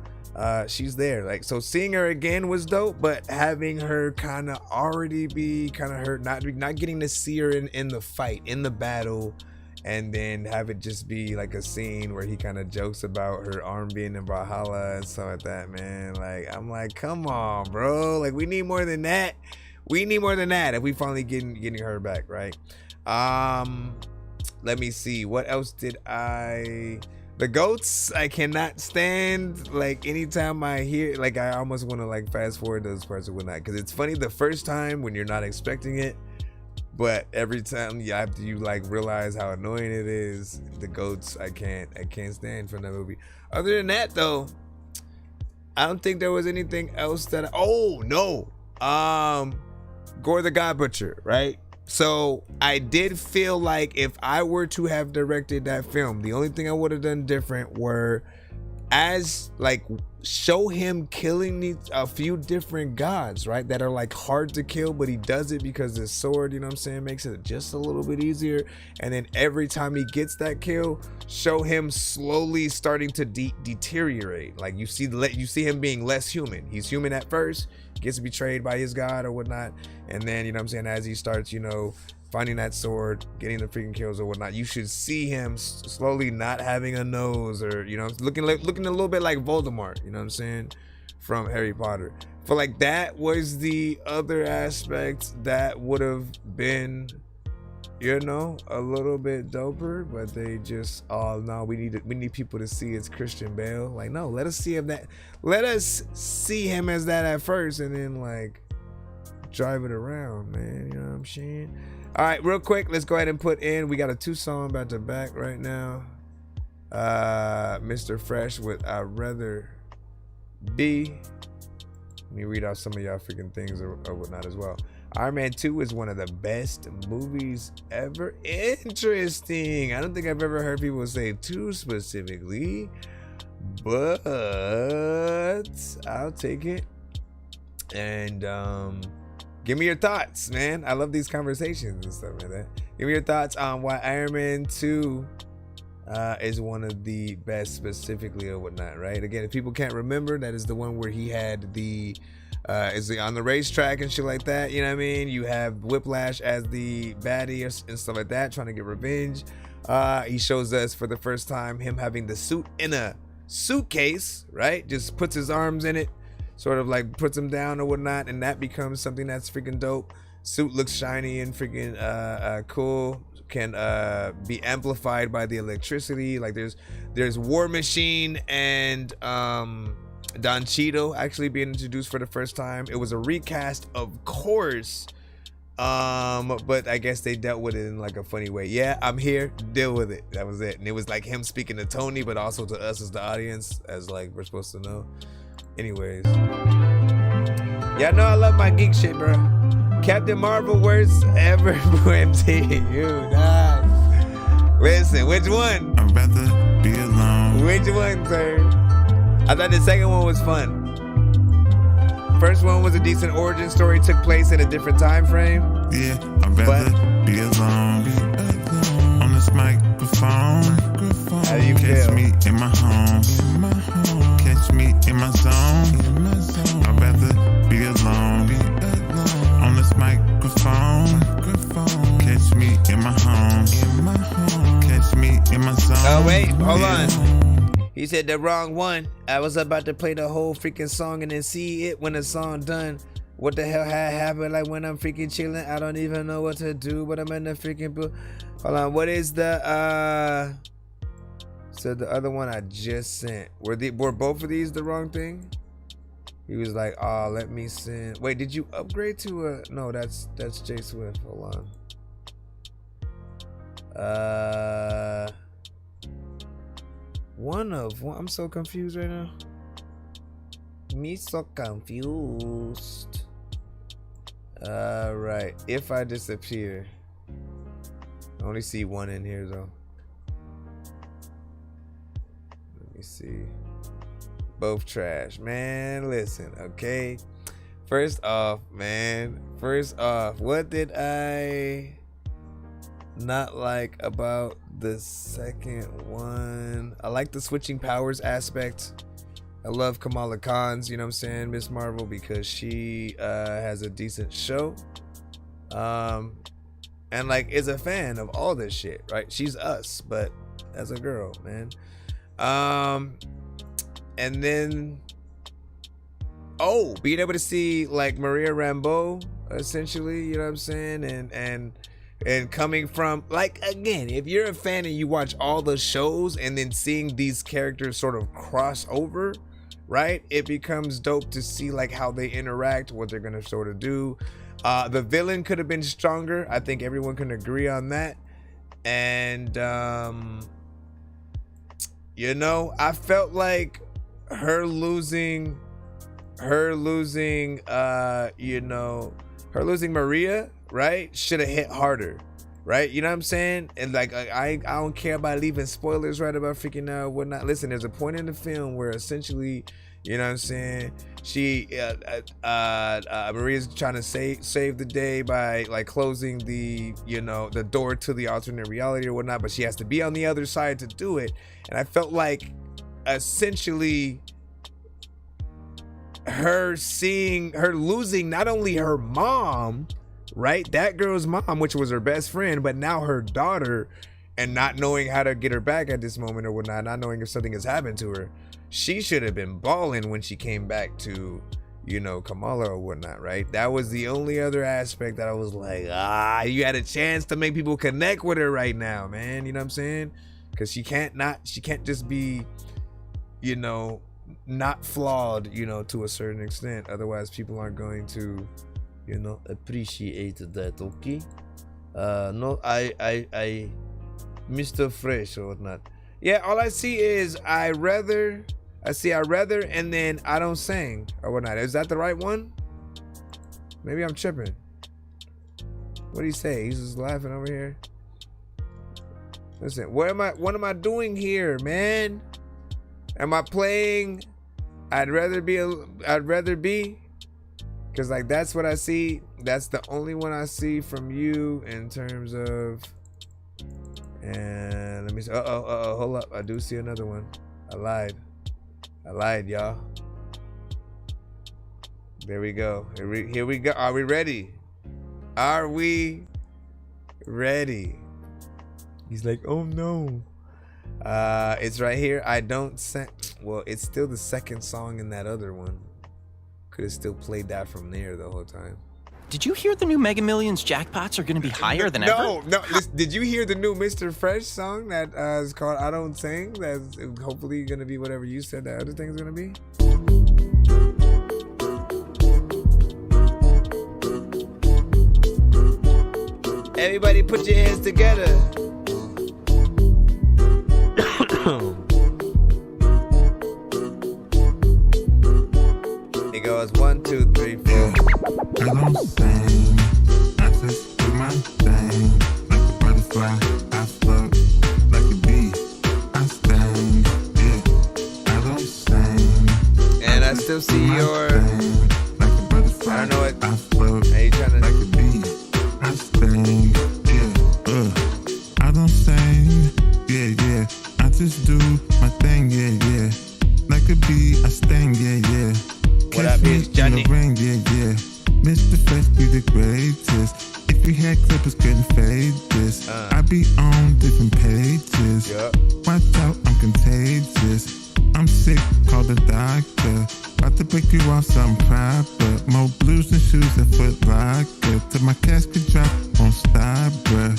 She's there. Like, so seeing her again was dope, but having her kind of already be kind of hurt, not getting to see her in the fight, in the battle, and then have it just be like a scene where he kind of jokes about her arm being in Valhalla and stuff like that, man. Like, I'm like, come on, bro. Like, we need more than that. We need more than that if we finally getting her back, right? Let me see. What else did the goats, I cannot stand. Like, anytime I hear, like, I almost want to like fast forward those parts and whatnot, because it's funny the first time when you're not expecting it, but every time after you like realize how annoying it is, the goats, I can't stand from that movie. Other than that though, I don't think there was anything else that Gore the God Butcher, right? So I did feel like if I were to have directed that film, the only thing I would have done different were show him killing a few different gods, right? That are like hard to kill, but he does it because his sword, you know what I'm saying, makes it just a little bit easier. And then every time he gets that kill, show him slowly starting to deteriorate. Like, you see him being less human. He's human at first, gets betrayed by his god or whatnot, and then, you know what I'm saying, as he starts, you know, finding that sword, getting the freaking kills or whatnot, you should see him slowly not having a nose, or, you know, looking a little bit like Voldemort, you know what I'm saying, from Harry Potter. I feel like that was the other aspect that would have been, you know, a little bit doper, but they just, oh no, we need people to see it's Christian Bale. Like, no, let us see him as that at first, and then like drive it around, man. You know what I'm saying? All right, real quick, let's go ahead and put in. We got a 2-song back to back right now. Mr. Fresh with I'd Rather Be. Let me read out some of y'all freaking things or whatnot as well. Iron Man 2 is one of the best movies ever. Interesting. I don't think I've ever heard people say 2 specifically, but I'll take it. And give me your thoughts, man. I love these conversations and stuff like that. Give me your thoughts on why Iron Man 2 is one of the best specifically or whatnot, right? Again, if people can't remember, that is the one where he had the on the racetrack and shit like that, you know what I mean? You have Whiplash as the baddie and stuff like that, trying to get revenge. He shows us for the first time him having the suit in a suitcase, right? Just puts his arms in it, sort of like puts him down or whatnot, and that becomes something that's freaking dope. Suit looks shiny and freaking cool. Can be amplified by the electricity. Like there's War Machine and Don Cheadle actually being introduced for the first time. It was a recast, of course, but I guess they dealt with it in like a funny way. Yeah, I'm here, deal with it. That was it. And it was like him speaking to Tony, but also to us as the audience, as like we're supposed to know. Anyways, yeah, no, I love my geek shit, bro. Captain Marvel, worst ever MCU. Listen, which one? I'd rather be alone. Which one, sir? I thought the second one was fun. First one was a decent origin story, took place in a different time frame. Yeah, I'd rather be alone. On this microphone. How do you Catch feel? me in my home. Catch me in my zone. I'd rather be alone. On this microphone. Catch me in my home. Catch me in my zone. Oh, wait, hold on. He said the wrong one. I was about to play the whole freaking song and then see it when the song done. What the hell had happened? Like when I'm freaking chilling, I don't even know what to do, but I'm in the freaking book. Hold on, what is the so the other one I just sent? Were both of these the wrong thing? He was like, oh, let me send. Wait, did you upgrade to a? No, that's J Swift. Hold on. One. I'm so confused right now. Me so confused. Right. If I disappear, I only see one in here though. Let me see. Both trash, man. Listen, okay. First off, what did I not like about the second one? I like the switching powers aspect. I love Kamala Khan's, you know what I'm saying, Miss Marvel, because she has a decent show. And like is a fan of all this shit, right? She's us, but as a girl, man. And then being able to see like Maria Rambeau, essentially, you know what I'm saying, and coming from, like, again, if you're a fan and you watch all the shows and then seeing these characters sort of cross over, right, it becomes dope to see like how they interact, what they're gonna sort of do. The villain could have been stronger. I think everyone can agree on that. And you know, I felt like her losing Maria, right, should have hit harder, right? You know what I'm saying? And like I don't care about leaving spoilers right about freaking whatnot. Listen, there's a point in the film where essentially, you know what I'm saying, she Maria's trying to save the day by like closing the, you know, the door to the alternate reality or whatnot, but she has to be on the other side to do it. And I felt like essentially her losing not only her mom, right, that girl's mom, which was her best friend, but now her daughter, and not knowing how to get her back at this moment or whatnot, not knowing if something has happened to her. She should have been balling when she came back to, you know, Kamala or whatnot, right? That was the only other aspect that I was like, you had a chance to make people connect with her right now, man. You know what I'm saying? Because she can't just be, you know, not flawed, you know, to a certain extent. Otherwise, people aren't going to, you know, appreciate that, okay? No, I Mr. Fresh or whatnot. Yeah, all I see is I rather, and then I don't sing or whatnot. Is that the right one? Maybe I'm tripping. What do you say? He's just laughing over here. Listen, what am I doing here, man? Am I playing I'd rather be Cause like that's what I see. That's the only one I see from you in terms of. And let me see. Hold up. I do see another one. I lied, y'all. There we go. Here we go. Are we ready? Are we ready? He's like, oh no. It's right here. I don't sing. Well, it's still the second song in that other one. Could have still played that from there the whole time. Did you hear the new Mega Millions jackpots are going to be higher than ever? No. Did you hear the new Mr. Fresh song that is called I Don't Sing? That's hopefully going to be whatever you said that other thing's going to be. Everybody put your hands together. It goes 1, 2, 3, 4. I don't sing, I just do my thing. Like a butterfly, I float. Like a bee, I sting. Yeah, I don't sing. And I still see your. Like a butterfly, I don't know what. I float. Are you trying to? Like a bee, I sting. Yeah, I don't sing. Yeah. I just do my thing. Yeah. Like a bee, I sting. Yeah. What up, here's Johnny. Ring, yeah. Mr. Fresh be the greatest. If we had clippers, couldn't fade this. I be on different pages. Yep. Watch out, I'm contagious. I'm sick, call the doctor. About to break you off some proper. More blues than shoes at Foot Locker. Till my casket drop, won't stop, bruh.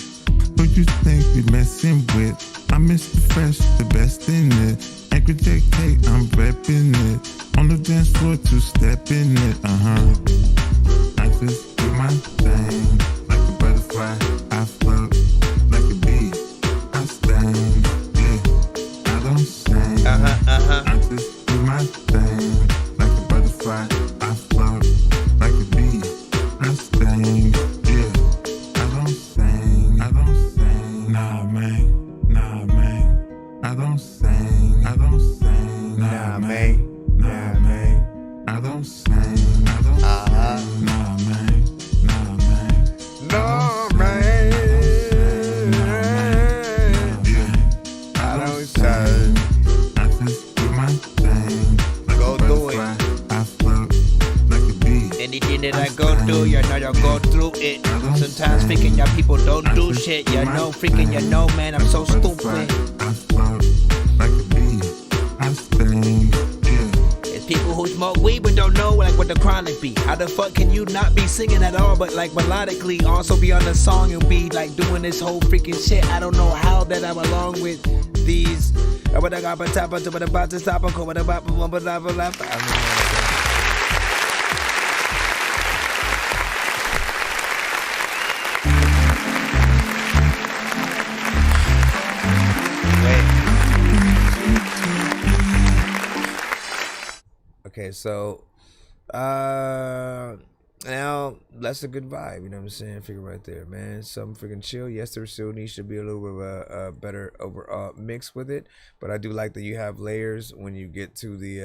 Who you think we messing with? I'm Mr. Fresh, the best in it. Angry JK, I'm reppin' it. On the dance floor, two-stepping it, I just do my thing. Like a butterfly, I float. Like a bee, I sting. Yeah, I don't sing. I just do my thing. Like a butterfly, I float. Like a bee, I sting. Yeah, I don't sing. Nah, man. I don't sing. Nah, man. I don't sing. Nah, man. No, man. I don't sing. I just do my thing. Like Go do it. I float like a bee. Anything that I go through, you know you go through it. Sometimes freaking y'all people don't do shit. You know, freaking you know, man, I'm so stupid. I float like a bee. I sting. It's people who smoke weed but don't know like what the chronic be. How the fuck can you not be singing at all but like melodically also be on the song and be like doing this whole freaking shit? I don't know how that I'm along with these. I Okay, so now that's a good vibe, you know what I'm saying? Figure right there, man. Something freaking chill. Yes, there still needs to be a little bit of a better overall mix with it, but I do like that you have layers when you get to the you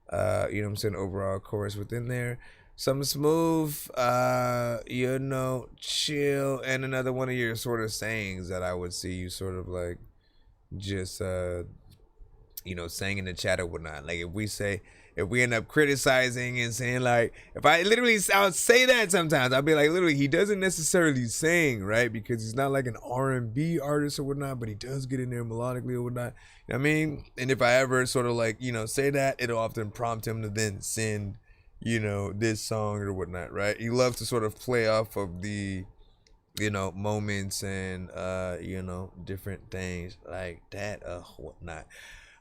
know what I'm saying, overall chorus within there. Some smooth, you know, chill, and another one of your sort of sayings that I would see you sort of like just you know, saying in the chat or whatnot. Like if we end up criticizing and saying like, I'll say that sometimes. I'll be like, literally, he doesn't necessarily sing, right? Because he's not like an R&B artist or whatnot, but he does get in there melodically or whatnot. You know what I mean? And if I ever sort of like, you know, say that, it'll often prompt him to then send, you know, this song or whatnot, right? He loves to sort of play off of the, you know, moments and, you know, different things like that, whatnot.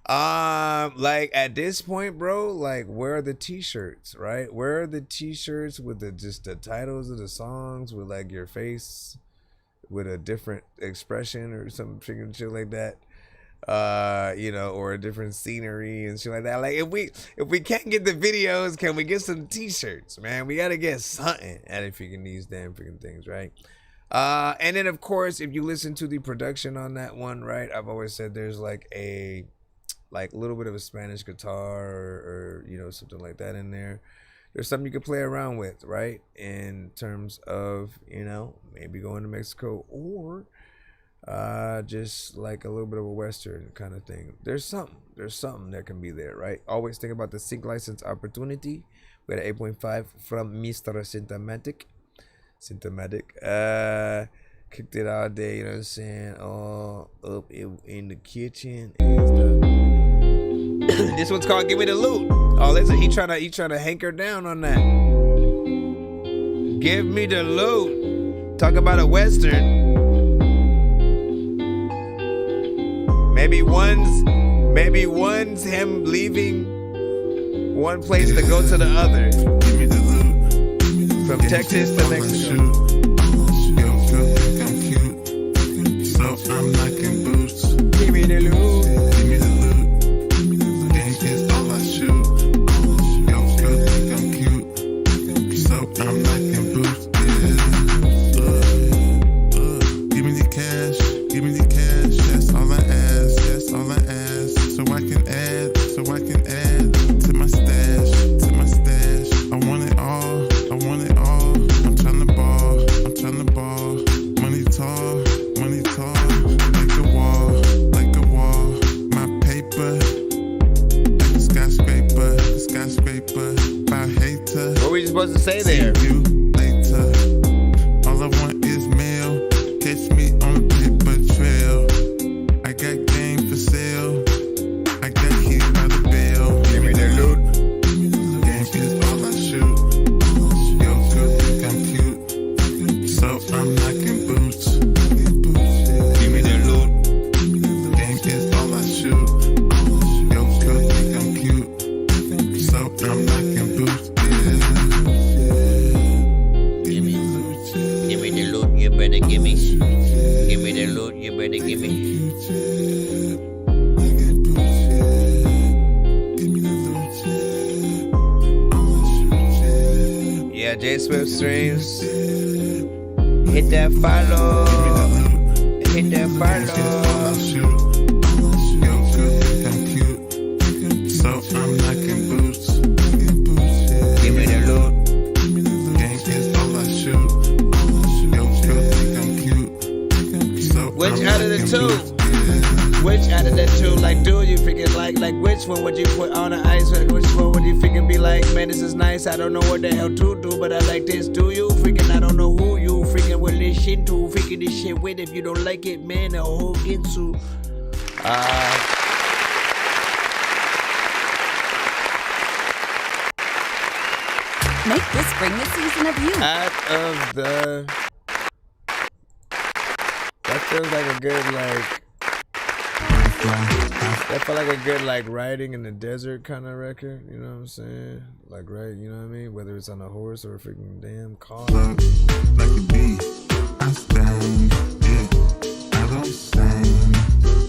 Like at this point, bro, like where are the t-shirts, right? Where are the t-shirts with just the titles of the songs with like your face with a different expression or some freaking shit like that? You know, or a different scenery and shit like that. Like if we can't get the videos, can we get some t-shirts, man? We gotta get something out of freaking these damn freaking things, right? And then of course, if you listen to the production on that one, right? I've always said there's like a little bit of a Spanish guitar or you know, something like that in there. there's something you could play around with, right? In terms of, you know, maybe going to Mexico or just like a little bit of a Western kind of thing. There's something that can be there, right? Always think about the sync license opportunity. We got an 8.5 from Mr. Symptomatic. Kicked it all day, you know what I'm saying? All up in the kitchen. This one's called Give Me the Loot. Oh, listen, he trying to hanker down on that. Give me the loot. Talk about a Western. Maybe one's him leaving one place to go to the other. Give me the loot. From Texas to Mexico. I'm knocking boots. Give me the loot. Give me the loot. Game is all I shoot. Yo, girl think I'm cute. So I'm knocking boots. Give me the cash. Give me the cash. That's all I ask. That's all I ask. So I can add. So I can add to my stash. To my stash. I want it all. I want it all. I'm trying to ball. I'm trying to ball. Money tall. Money tall. What were you supposed to say there? You later. All I want is mail. Catch me on the paper trail. I got game for sale. I got hit by the bell. Give me the loot. Game is all I shoot. Yo, girl think I'm cute. So I'm knocking boots. Give me the loot. Game is all I shoot. Yo, girl think I'm cute. So I'm knocking boots. Give me the loot, you better give me. Give me the loot, you better give me. Yeah, J Swift streams. Hit that follow. Hit that follow. Yo, girl think I'm cute. So I'm knocking boots. Give me the loot. Game is all I shoot. Yo, girl think I'm cute. So Which I'm out of the knocking two? boots. Which out of the two? Like, do you freaking like which one would you put on the ice? Like, which one would you freaking be like, man, this is nice. I don't know what the hell to do, but I like this. Do you freaking? I don't know who you freaking will listen to. Freaking this shit with. If you don't like it, man, I'll hold into. Make this spring the season of you. Out of the. That feels like a good like. That felt like a good like riding in the desert kind of record, you know what I'm saying? Like right, you know what I mean? Whether it's on a horse or a freaking damn car. Like a bee, I sting. Yeah, I don't sing.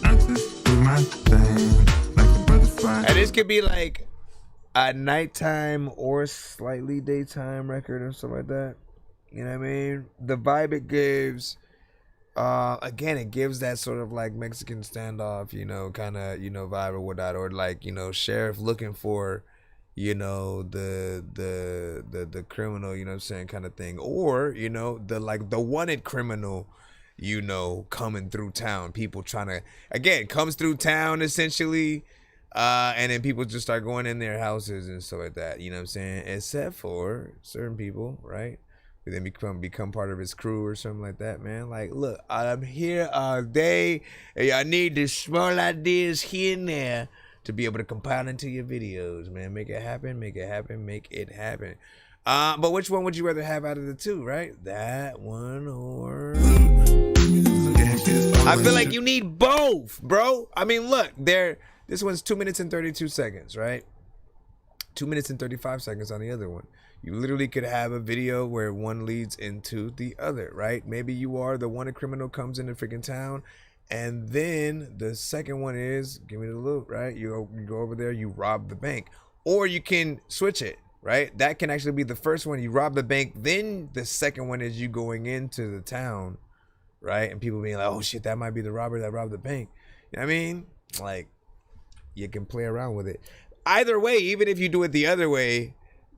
I just do my thing. Like a butterfly. And this could be like a nighttime or slightly daytime record or something like that. You know what I mean? The vibe it gives. Again, it gives that sort of like Mexican standoff, you know, kind of, you know, vibe or whatnot, or like, you know, sheriff looking for, you know, the criminal, you know what I'm saying, kind of thing, or, you know, the wanted criminal, you know, coming through town, people trying to, again, comes through town essentially, and then people just start going in their houses and stuff like that, you know what I'm saying, except for certain people, right? Then become part of his crew or something like that, man. Like, look, I'm here all day, and I need the small ideas here and there to be able to compile into your videos, man. Make it happen, make it happen, make it happen. But which one would you rather have out of the two, right? That one or... I feel like you need both, bro. I mean, look, this one's 2 minutes and 32 seconds, right? 2 minutes and 35 seconds on the other one. You literally could have a video where one leads into the other, right? Maybe you are the wanted criminal comes into freaking town, and then the second one is, give me the loot, right? You go over there, you rob the bank. Or you can switch it, right? That can actually be the first one, you rob the bank, then the second one is you going into the town, right? And people being like, oh shit, that might be the robber that robbed the bank. You know what I mean? Like, you can play around with it. Either way, even if you do it the other way,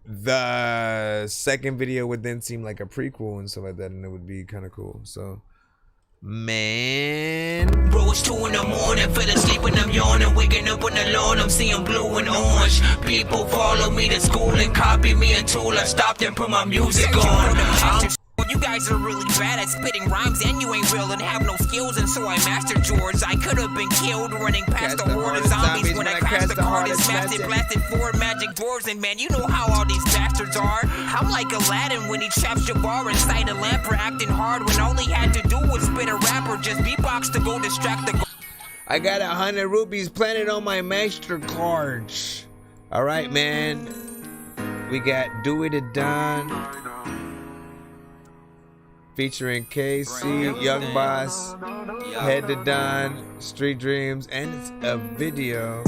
the second video would then seem like a prequel and stuff like that, and it would be kind of cool. So, man. Bro, it's 2 in the morning, fell asleep and I'm yawning, waking up on the lawn, I'm seeing blue and orange. People follow me to school and copy me until I stopped and put my music on. You guys are really bad at spitting rhymes and you ain't real and have no skills, and so I mastered George. I could have been killed running past the horde of zombies when I crashed the car and smashed it, blasted 4 magic dwarves, and man, you know how all these bastards are. I'm like Aladdin when he traps Jabbar inside a lamp for acting hard when all he had to do was spit a rap or just beatbox to go distract the... I got 100 rupees planted on my MasterCards. All right, man. We got Do It and Don featuring KC, Young Boss, Head to Don, Street Dreams, and it's a video.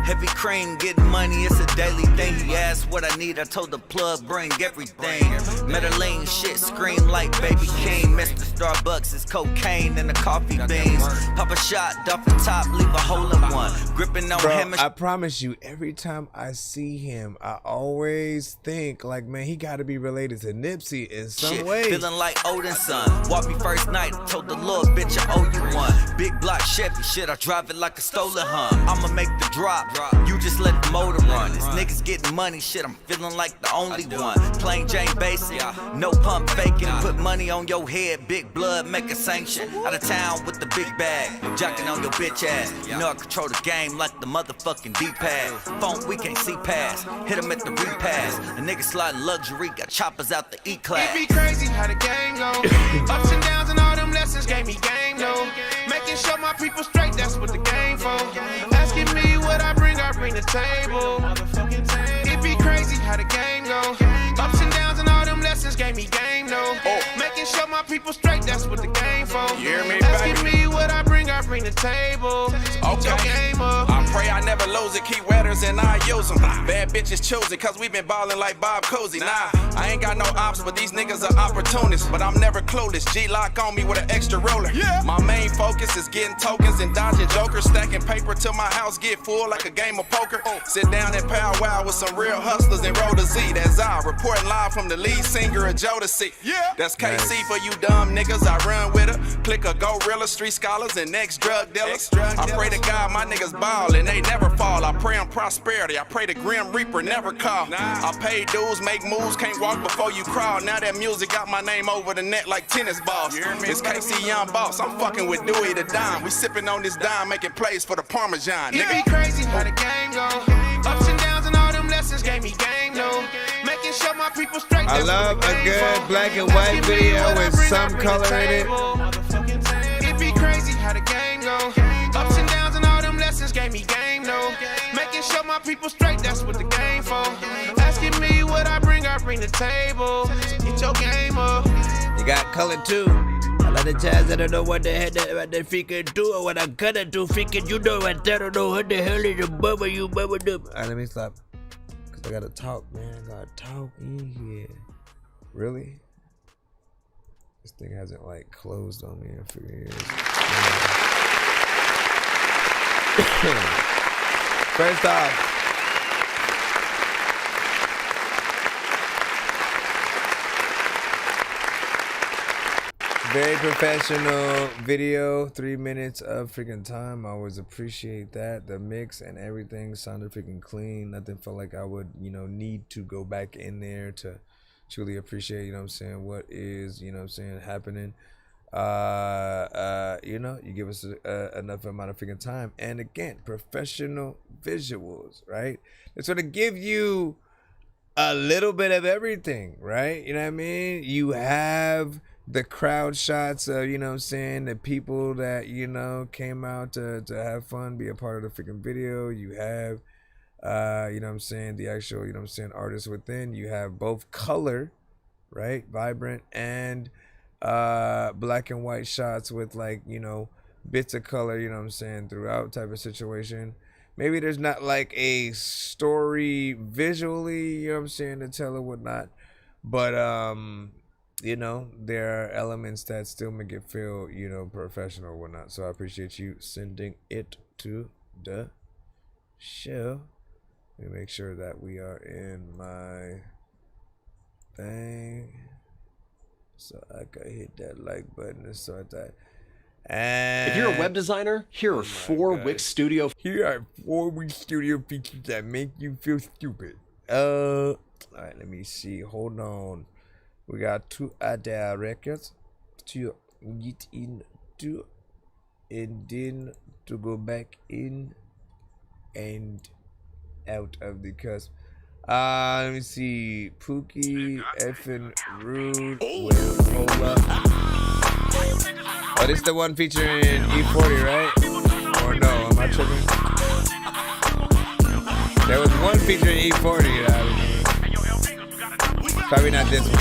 Heavy crane, getting money, it's a daily thing. He asked what I need, I told the plug, bring everything. Medellin shit, scream like Baby King. Mr. Starbucks is cocaine and the coffee beans. Pop a shot, off the top, leave a hole in one. Gripping on him. I promise you, every time I see him, I always think like, man, he got to be related to Nipsey in some way. Feeling like Odin's son. Walked me first night, told the Lord, bitch, I owe you one. Big block Chevy, shit, I drive it like a stolen hunt. I'ma make the drop. You just let the motor run. This niggas getting money, shit, I'm feeling like the only one. Plain Jane basic, no pump faking. Put money on your head, big blood, make a sanction. Out of town with the big bag, jacking on your bitch ass. You know I control the game like the motherfucking D-pad. Phone we can't see past, hit him at the repass. A nigga sliding luxury, got choppers out the E-class. It be crazy how the game go. Ups and downs and all them lessons gave me game though. Making sure my people straight, that's what the game for. Asking me what I bring the table. It be crazy how the game go. Ups and downs and all them lessons gave me game though. Making sure my people straight, that's what the game for. You hear me, Asking baby? me what I bring the table. Okay. I pray I never lose it, keep wetters and I use them. Bad bitches choose it, cause we been ballin' like Bob Cousy. Nah, I ain't got no ops, but these niggas are opportunists. But I'm never clueless, G-lock on me with an extra roller. Yeah. My main focus is getting tokens and dodging jokers. Stacking paper till my house get full like a game of poker. Sit down and powwow with some real hustlers and roll to Z. That's I, reporting live from the lead singer of Jodeci. Yeah. That's KC for you dumb niggas, I run with her. Click a gorilla, street scholars and ex-drug dealers. I pray to God my niggas ball and they never fall. I pray on prosperity, I pray the Grim Reaper never call. I pay dues, make moves, can't walk before you crawl. Now that music got my name over the net like tennis balls. It's KC Young Boss, I'm fucking with Dewey the Dime. We sipping on this dime, making plays for the Parmesan. It be crazy how the game go. Ups and downs and all them lessons gave me game though. Making sure my people straight. I love a good black and white video with some color in it. It be crazy how the game go. Ups and downs and all them lessons gave me game though. Making sure my people straight, that's what the game for. Asking me what I bring the table. So get your game up. You got color too. A lot of times I don't know what the hell that freaking do or what I'm gonna do. Freaking, you know, I don't know what the hell is the bubble you bubble do. Alright, let me stop. Cause I gotta talk, man. I gotta talk in here. Really? This thing hasn't like closed on me in a few years. First off, very professional video, 3 minutes of freaking time. I always appreciate that. The mix and everything sounded freaking clean. Nothing felt like I would, you know, need to go back in there to truly appreciate, you know what I'm saying, what is, you know what I'm saying, happening. You know, you give us enough amount of freaking time. And again, professional visuals, right? It's gonna give you a little bit of everything, right? You know what I mean? You have the crowd shots of, you know what I'm saying, the people that, you know, came out to have fun, be a part of the freaking video. You have, you know what I'm saying, the actual, you know what I'm saying, artists within. You have both color, right, vibrant, and black and white shots with, like, you know, bits of color, you know what I'm saying, throughout type of situation. Maybe there's not like a story visually, you know what I'm saying, to tell or whatnot, but you know, there are elements that still make it feel, you know, professional or whatnot. So I appreciate you sending it to the show. Let me make sure that we are in my thing. So I could hit that like button and start that. And if you're a web designer, here are 4 Wix Studio. Here are 4 Wix Studio features that make you feel stupid. All right, let me see. Hold on. We got 2 other records to get into, and then to go back in and out of the cusp. Let me see. Pookie, effing rude. Wait, hold up. Oh, this is the one featuring E40, right? Or no? Am I tripping? There was one featuring E40 that I remember. Probably not this one.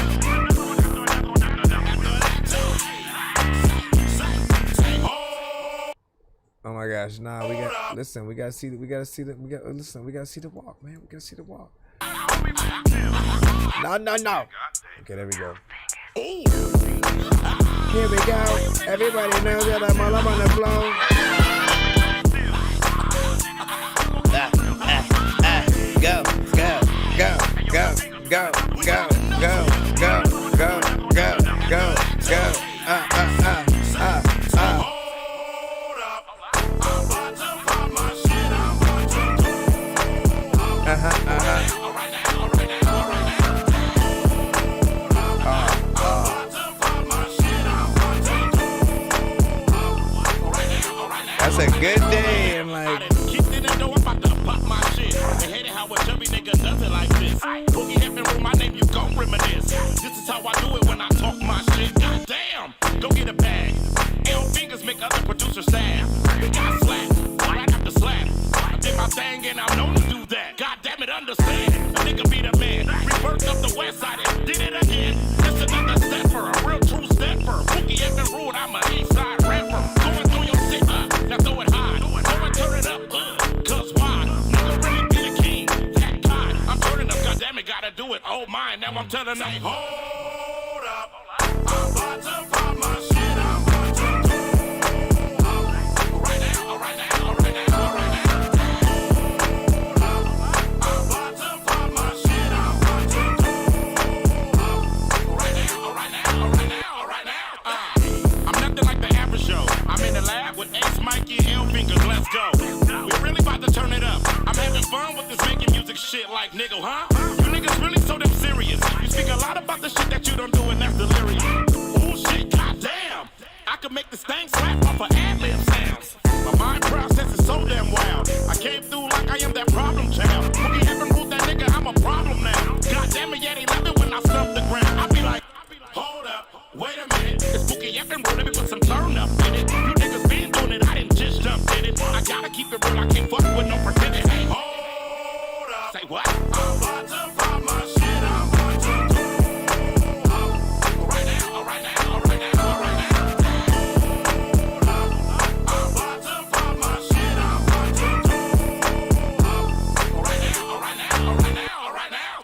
Oh my gosh, nah, we got listen, we gotta see the walk, man. We gotta see the walk. No. Okay, there we go. Here we go. Everybody knows that I'm all up on the floor. Go. That's a good day. I'm like, kicked in the door, I'm about to pop my shit. They hate it how a chubby nigga does it like this. Boogie heaven with my name, you gon' reminisce. This is how I do it when I talk my shit. God damn, go get a bag. L fingers make other producers sad. We got slapped, right after slap. I did my thing and I'm known to do that. God damn it, understand. A nigga be the man. Rebirth up the west side and did it again. Just another stepper, a real true stepper. Boogie heaven rude, I'm a east side rapper. Going through your shit, now throw it high. Go and turn it up, cause why? Nigga really be the king, that God. I'm turning up, goddamn it, gotta do it. Oh my, now I'm telling them, hold up, I'm about to pop my shit. I'm about to do right now, right now, right now, right now. I'm about to pop my shit. I'm about to do right now, right now, right now, right now. I'm nothing like the average show. I'm in the lab with Ace, Mikey, and L-Fingers. Let's go. We're really about to turn it up. I'm having fun with this making music shit like nigga, huh? You niggas really so damn serious. You speak a lot about the shit that you don't do, and that's delirious. Oh shit, goddamn. I could make this thing slap off of ad-lib sounds. My mind process is so damn wild. I came through like I am that problem child. Boogie haven't ruled that nigga, I'm a problem now. God damn it, yeah, they love it when I stump the ground. I be like, hold up, wait a minute. It's Boogie haven't ruled, let me put some turn up in it. You niggas been doing it, I didn't just jump in it. I gotta keep it real, I can't fuck with no pretending. Hey, hold up. Say what? I'm about to pop my shit. I'm about to do right now, right now, right now, right now. I'm about to pop my shit. I'm about to do right now, right now, right now, right now.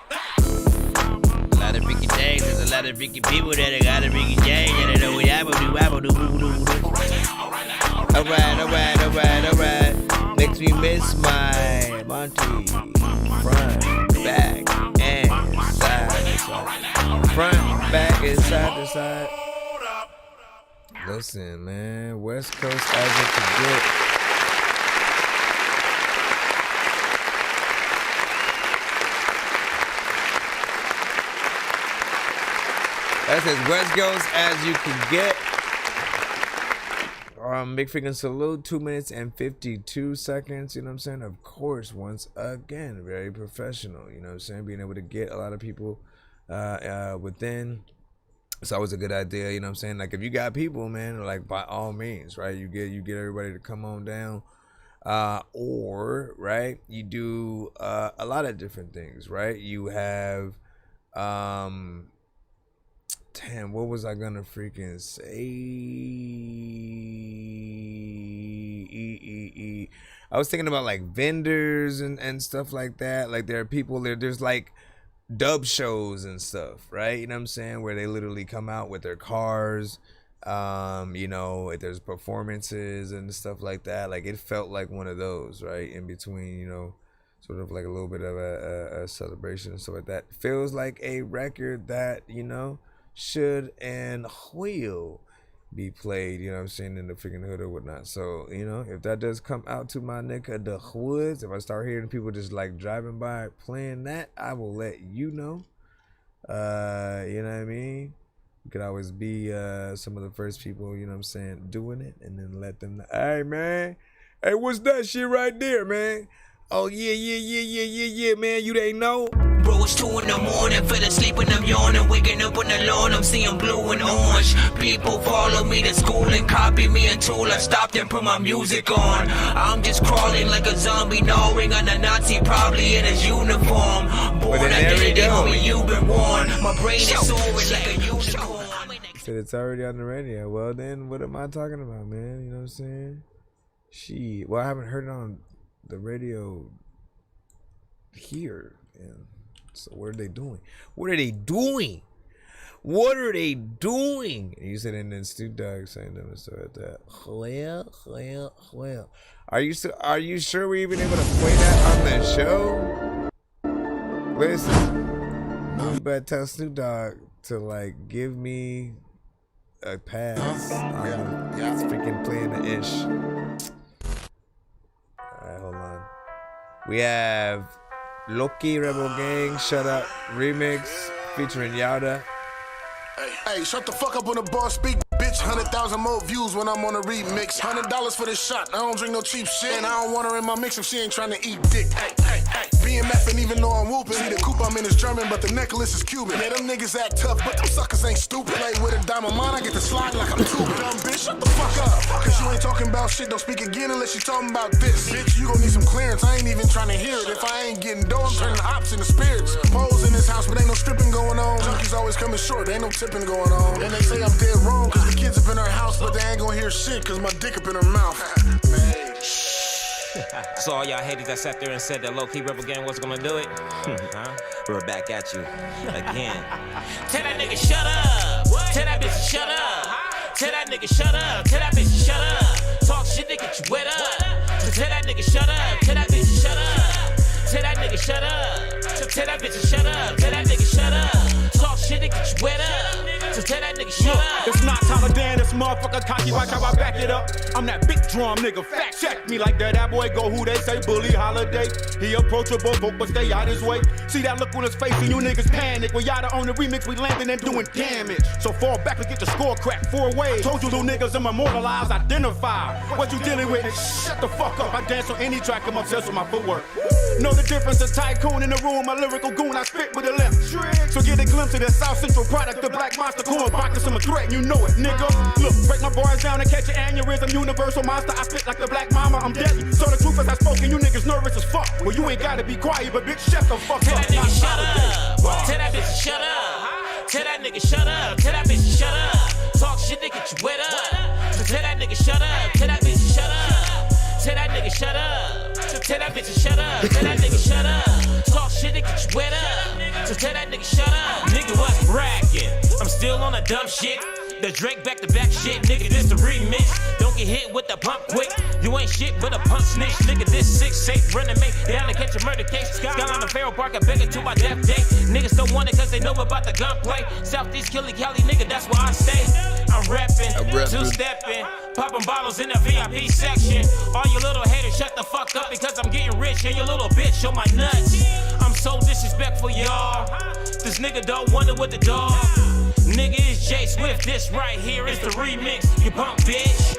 A lot of Ricky James, there's a lot of Ricky people that got a Ricky James, and they know what I will do. Alright. Makes me miss my Monty. Front, back, and side to side. Front, back, and side to side. Listen, man. West Coast as it could get. That's as West Coast as you can get. Big freaking salute. 2 minutes and 52 seconds. You know what I'm saying? Of course, once again, very professional. You know what I'm saying? Being able to get a lot of people within. It's always a good idea. You know what I'm saying? Like if you got people, man, like by all means, right? You get everybody to come on down. Or right, you do a lot of different things, right? You have damn, what was I gonna freaking say? I was thinking about like vendors and stuff like that. Like there are people there's like dub shows and stuff, right? You know what I'm saying? Where they literally come out with their cars. You know, there's performances and stuff like that. Like it felt like one of those, right? In between, you know, sort of like a little bit of a celebration and stuff like that. Feels like a record that, you know, should and will be played, you know what I'm saying, in the freaking hood or whatnot. So, you know, if that does come out to my neck of the woods, if I start hearing people just like driving by playing that, I will let you know. You know what I mean? You could always be some of the first people, you know what I'm saying, doing it, and then let them know, hey man, hey, what's that shit right there, man? Oh yeah, man, you ain't know. Bro, it's 2 in the morning, fell asleep and I'm yawning, waking up on the lawn, I'm seeing blue and orange. People follow me to school and copy me until I stopped and put my music on. I'm just crawling like a zombie, gnawing on a Nazi, probably in his uniform. Born identity, homie, you've been warned. My brain is soaring like a unicorn. Said it's already on the radio. Well then, what am I talking about, man? You know what I'm saying? Shit. Well, I haven't heard it on the radio here. Yeah. So what are they doing? What are they doing? What are they doing? And you said, and then Snoop Dogg saying them and stuff like that. Well. Are you sure we're even able to play that on the show? Listen, you better tell Snoop Dogg to like give me a pass on freaking playing the ish. Alright, hold on. We have Loki Rebel Gang Shut Up remix featuring Yada. Hey, shut the fuck up when the boss speak, bitch. 100,000 more views when I'm on a remix. $100 for this shot. I don't drink no cheap shit. And I don't want her in my mix if she ain't trying to eat dick. Hey. BMF, and even though I'm whooping, see the coupe I'm in is German, but the necklace is Cuban. Yeah, them niggas act tough, but them suckers ain't stupid. Play with a diamond mine, I get to slide like I'm too dumb, bitch. Shut the fuck up. Cause you ain't talking about shit, don't speak again unless you talking about this. Bitch, you gon' need some clearance. I ain't even trying to hear it. If I ain't getting dough, I'm turning the ops into spirits. Poles in this house, but ain't no stripping going on. Junkies always coming short, ain't no tipping going on. And they say I'm dead wrong, cause the kids up in her house, but they ain't gonna hear shit, cause my dick up in her mouth. So all y'all haters that sat there and said that low-key Rebel Gang wasn't gonna do it, we're back at you again. Tell that nigga shut up. Tell that bitch shut up. Tell that nigga shut up. Tell that bitch shut up. Talk shit to get you wet up. So tell that nigga shut up. Tell that bitch shut up. Tell that nigga shut up. Tell that bitch shut up. Tell that nigga shut up. Talk shit to get you wet up. So tell that nigga shut up. It's not time to dance, this motherfucker cocky, watch how I back it up. I'm that big drum nigga, fact check me like that boy go who they say, Bully Holiday. He approachable, but stay out his way. See that look on his face and you niggas panic. When y'all on the remix, we landing and doing damage. So fall back and get the score cracked 4 ways. Told you little niggas I'm immortalized, identify. What you dealing with? Shut the fuck up. I dance on any track, I'm obsessed with my footwork. Know the difference, a tycoon in the room, a lyrical goon, I spit with a limp. So get a glimpse of the South Central product, the Black Monster corn, vodka, I'm a threat, you know it, nigga. Look, break my bars down and catch an aneurysm, universal monster, I spit like the Black Mama, I'm deadly. So the truth is I spoke and you niggas nervous as fuck. Well, you ain't gotta be quiet, but bitch, shut the fuck up. Tell that nigga shut up. Tell that bitch shut up. Tell that nigga shut up. Tell that bitch shut up. Talk shit to get you wet up. So tell that nigga shut up. Tell that bitch shut up. Tell that nigga shut up. Tell that bitch shut up. Tell that nigga shut up. Talk shit to get you wet up. So tell that nigga shut up. Nigga, what's bragging? I'm still on the dumb shit. The Drake back-to-back shit, nigga, this the remix. Don't get hit with the pump quick. You ain't shit but a pump snitch. Nigga, this 6 safe running mate. Down to catch a murder case. Got on the Farrell Park, I beg it to my death day. Niggas don't want it cause they know about the gunplay. Southeast Killy Cali, nigga, that's where I stay. I'm rapping, two-stepping, popping bottles in the VIP section. All you little haters, shut the fuck up because I'm getting rich and you little bitch show my nuts. I'm so disrespectful, y'all. This nigga don't wonder what the dog. Nigga, it's J Swift, this right here is the remix, you punk bitch.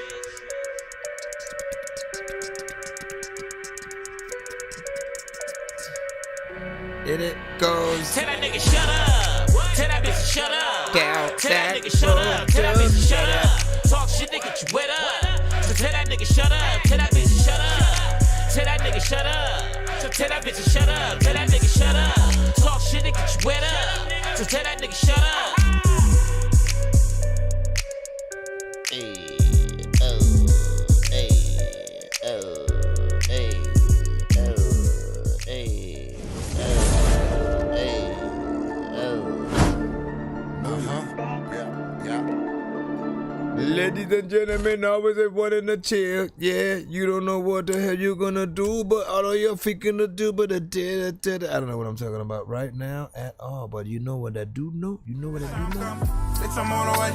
And it goes. Tell that nigga shut up. Tell that bitch shut up. Down tell that nigga shut up. Tell that bitch shut up. Talk shit to get you wet up. So tell that nigga shut up. Tell that bitch shut up. Tell that nigga shut up. So tell that bitch shut up. Tell that nigga shut up. Talk shit to get you wet up. So tell that nigga shut up. Ladies and gentlemen, always everyone in the chair. Yeah, you don't know what the hell you're gonna do, but all of your feet gonna do, but I don't know what I'm talking about right now at all. But you know what I do know? You know what I do know? Bitch, I'm on the way.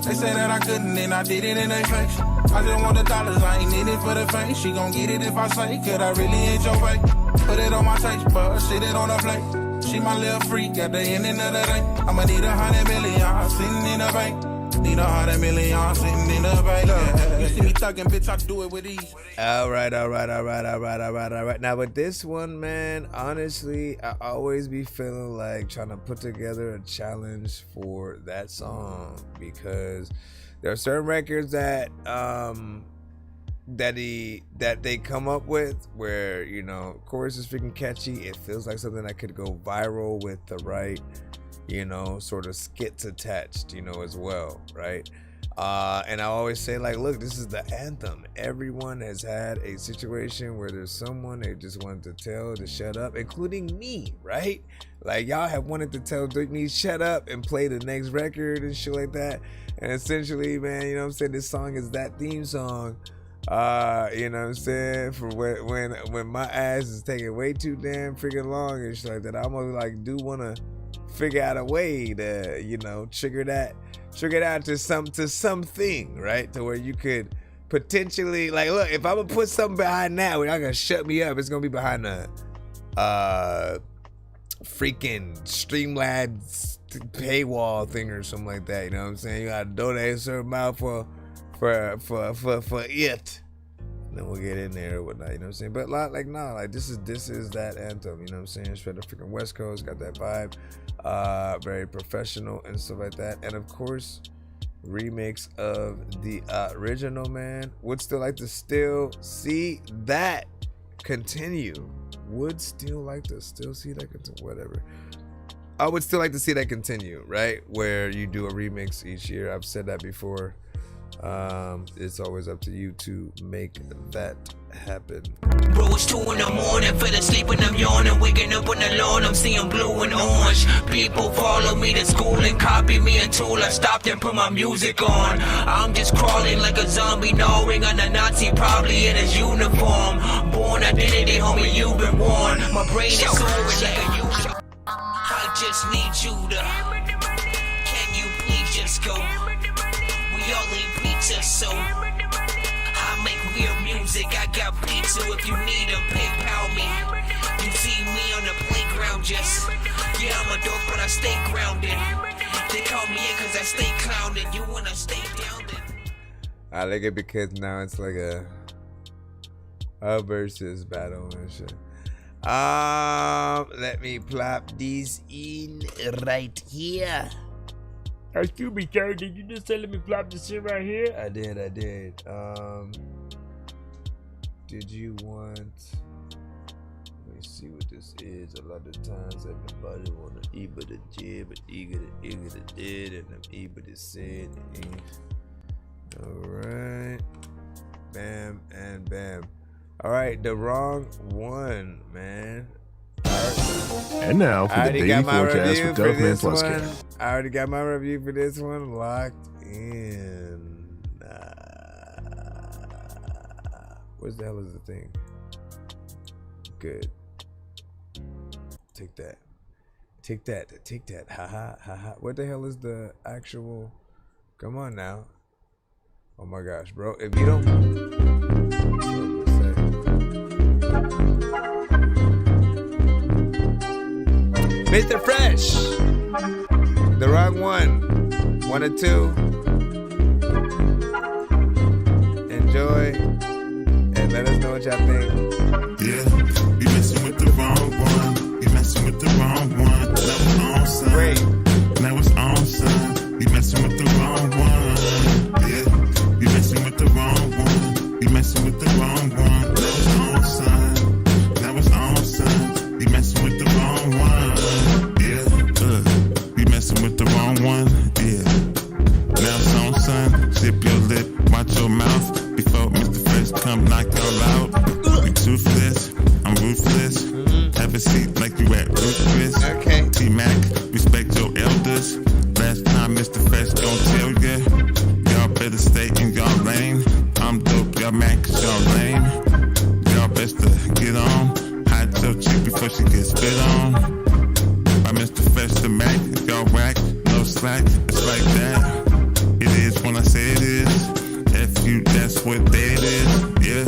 They said that I couldn't, and I did it in their face. I just want the dollars, I ain't in it for the fame. She gon' get it if I say, could I really ain't your way? Put it on my taste bud, sit it on a plate. She my little freak at the end of the day. I'ma need 100 million sitting in the bank. Need 100 million sitting in the bank. You see me thugging, bitch, I do it with ease. All right. Now with this one, man, honestly, I always be feeling like trying to put together a challenge for that song, because there are certain records that they come up with where, you know, chorus is freaking catchy. It feels like something that could go viral with the right, you know, sort of skits attached, you know, as well, right? And I always say, like, look, this is the anthem. Everyone has had a situation where there's someone they just wanted to tell to shut up, including me, right? Like, y'all have wanted to tell me shut up and play the next record and shit like that. And essentially, man, you know what I'm saying, this song is that theme song. You know what I'm saying, for when my ass is taking way too damn freaking long and shit like that. I almost like do want to figure out a way to, you know, trigger that to something, right? To where you could potentially, like, look, if I'm gonna put something behind that, where y'all gonna shut me up, it's gonna be behind the freaking Streamlabs paywall thing or something like that. You know what I'm saying? You gotta donate a certain amount for it. And then we'll get in there or whatnot, you know what I'm saying? But like, nah, like this is that anthem, you know what I'm saying? Straight up freaking West Coast, got that vibe, very professional and stuff like that. And of course, remix of the original, man. Would still like to see that continue. Would still like to see that continue, whatever. I would still like to see that continue, right? Where you do a remix each year. I've said that before. It's always up to you to make that happen. Bro, it's 2 in the morning, fell asleep and I'm yawning, waking up on the lawn, I'm seeing blue and orange. People follow me to school and copy me until I stopped and put my music on. I'm just crawling like a zombie, gnawing on a Nazi, probably in his uniform. Born identity, homie, you've been warned. My brain is soaring like a U. I just need you to, can you please just go? We all eat pizza, so I make weird music. I got pizza if you need a PayPal me. You see me on the playground, just yeah, I'm a dork, but I stay grounded. They call me in cause I stay clowning. You wanna stay down then? I like it because now it's like a versus battle and shit. Let me plop these in right here. Excuse me, sir, did you just say let me plop this shit right here? I did. Did you want, let me see what this is. A lot of times everybody want to eat but the jib, but eager to did, and I'm eager to said. Alright. Bam and bam. Alright, the wrong one, man. And now for the daily forecast with Duffman Plus Care. I already got my review for this one locked in. Where the hell is the thing? Good. Take that. Ha ha. What the hell is the actual? Come on now. Oh my gosh, bro. If you don't. Mr. Fresh. The wrong one. 1 or 2. Enjoy. And let us know what y'all think. Yeah, you messing with the wrong one. You messing with the wrong one. Now it's on, son. Great. Now it's on, son. You messing with the wrong one. Yeah, you messing with the wrong one. You messing with the wrong one. Now it's on, son. Now it's on, son. You messing with the wrong one. Yeah, you messing with the wrong one. Yeah. Now it's on, son. Zip your lip, watch your mouth before Mr. Fresh come knock y'all out. You toothless, I'm ruthless. Have a seat like you at Ruthless. Okay. T-Mac, respect your elders. Last time Mr. Fresh gon' tell ya, y'all better stay like that. It is when I say it is. F you, that's what that is. Yeah,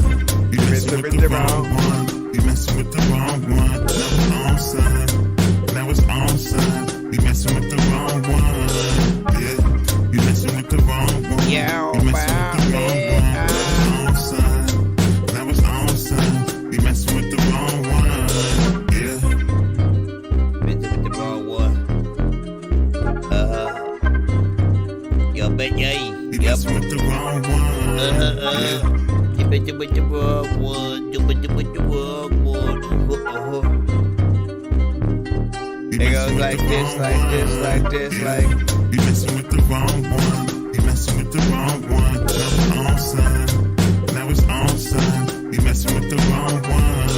you messing with the wrong one. You messing with the wrong one. Now it's on, son. Now it's on, son. You messing with the wrong one. Yeah, you messing with the wrong one. Yeah, you messing with the wrong one. Now it's on, son. Now it's on, son. You messing with the wrong one. Yeah. Messing with the wrong one. Yo, bet yay. You messing with the wrong one. You messing with the wrong one. You messing with the wrong one. It goes like this, like this, like this, like. You messing with the wrong one. You messing with the wrong one. Now it's on, son. Now it's on, son. You messing with the wrong one.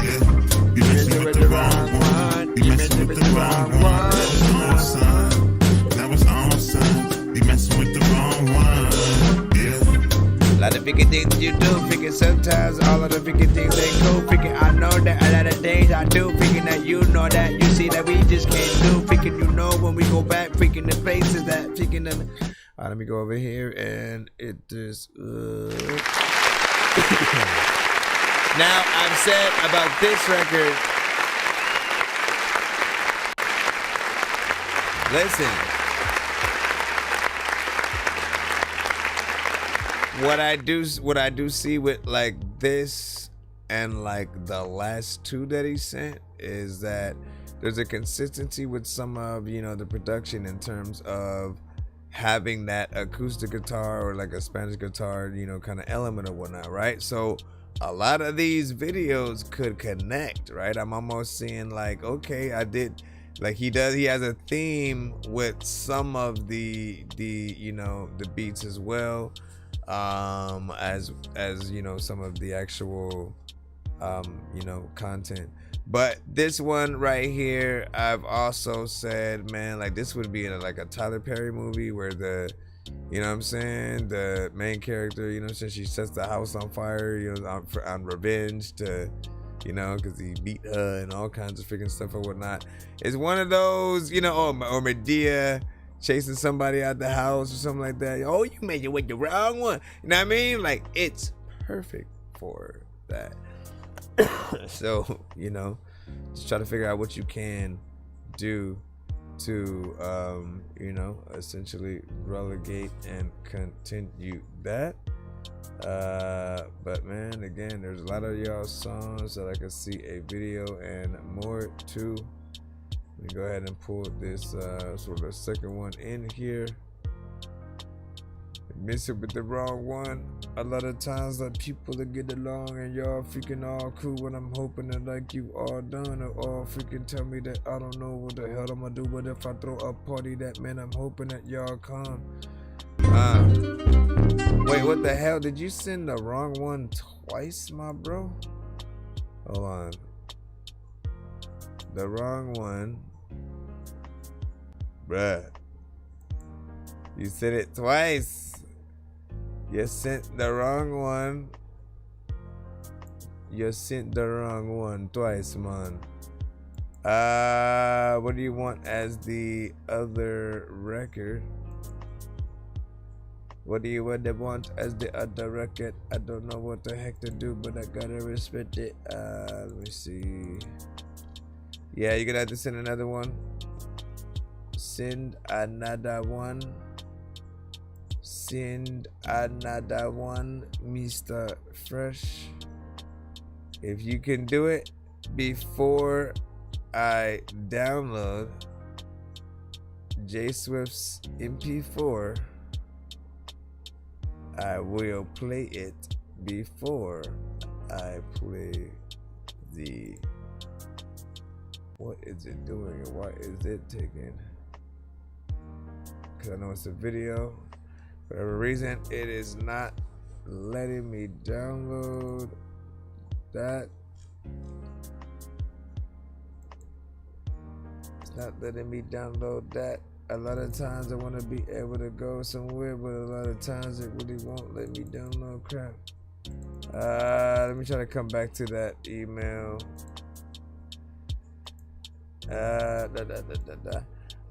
Yeah. You messing with the wrong one. You messing with the wrong one. Now it's on, son. Now it's on, son. You messing with the wrong one. Yeah. A lot of freaking things you do, freaking sometimes all of the freaking things ain't cool. Freaking I know that a lot of things I do, freaking that you know that you see that we just can't do. Freaking you know when we go back, freaking the faces that freaking them. Alright, let me go over here and it is. Now I'm sad about this record. Listen. What I do see with like this and like the last two that he sent is that there's a consistency with some of, you know, the production in terms of having that acoustic guitar or like a Spanish guitar, you know, kind of element or whatnot, right? So a lot of these videos could connect, right? I'm almost seeing like, okay, I did like he has a theme with some of the you know, the beats as well. As you know, some of the actual you know, content. But this one right here, I've also said, man, like this would be in like a Tyler Perry movie where the, you know what I'm saying, the main character, you know, since she sets the house on fire, you know, on revenge to, you know, because he beat her and all kinds of freaking stuff or whatnot. It's one of those, you know, or Medea chasing somebody out the house or something like that. Oh, you made it with the wrong one. You know what I mean? Like, it's perfect for that. So, you know, just try to figure out what you can do to, you know, essentially relegate and continue that. But man, again, there's a lot of y'all songs that I can see a video and more to. Let me go ahead and pull this sort of second one in here. Miss it with the wrong one. A lot of times like people that get along and y'all freaking all cool when I'm hoping that like you all done or all freaking tell me that I don't know what the hell I'm gonna do, but if I throw a party that man I'm hoping that y'all come. Wait, what the hell? Did you send the wrong one twice, my bro? Hold on. The wrong one. Bruh. You said it twice. You sent the wrong one. You sent the wrong one twice, man. What do you want as the other record? What do you want as the other record? I don't know what the heck to do, but I gotta respect it. Let me see. Yeah, you're gonna have to send another one. Send another one. Send another one, Mr. Fresh. If you can do it before I download J Swift's MP4, I will play it before I play the. What is it doing and why is it taking? Because I know it's a video. For whatever reason, it is not letting me download that. It's not letting me download that. A lot of times I want to be able to go somewhere, but a lot of times it really won't let me download crap. Let me try to come back to that email.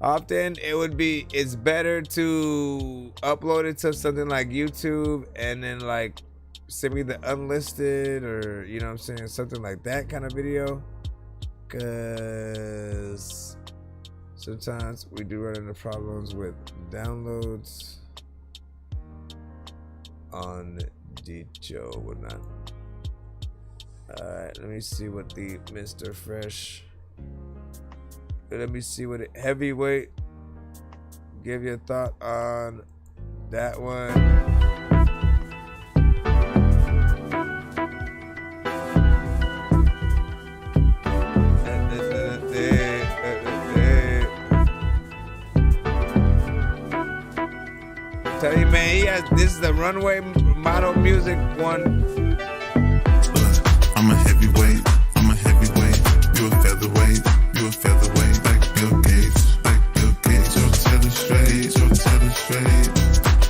Often it's better to upload it to something like YouTube and then like send me the unlisted or you know what I'm saying, something like that kind of video, because sometimes we do run into problems with downloads on Dicho or whatnot. Alright, let me see what the Mr. Fresh. Let me see what heavyweight. Give your thought on that one. Tell you, man, this is the runway model music one. I'm a heavyweight, I'm a heavyweight. You a featherweight, you a featherweight. Like Bill Gates, like Bill Gates. So tell it straight, so tell it straight.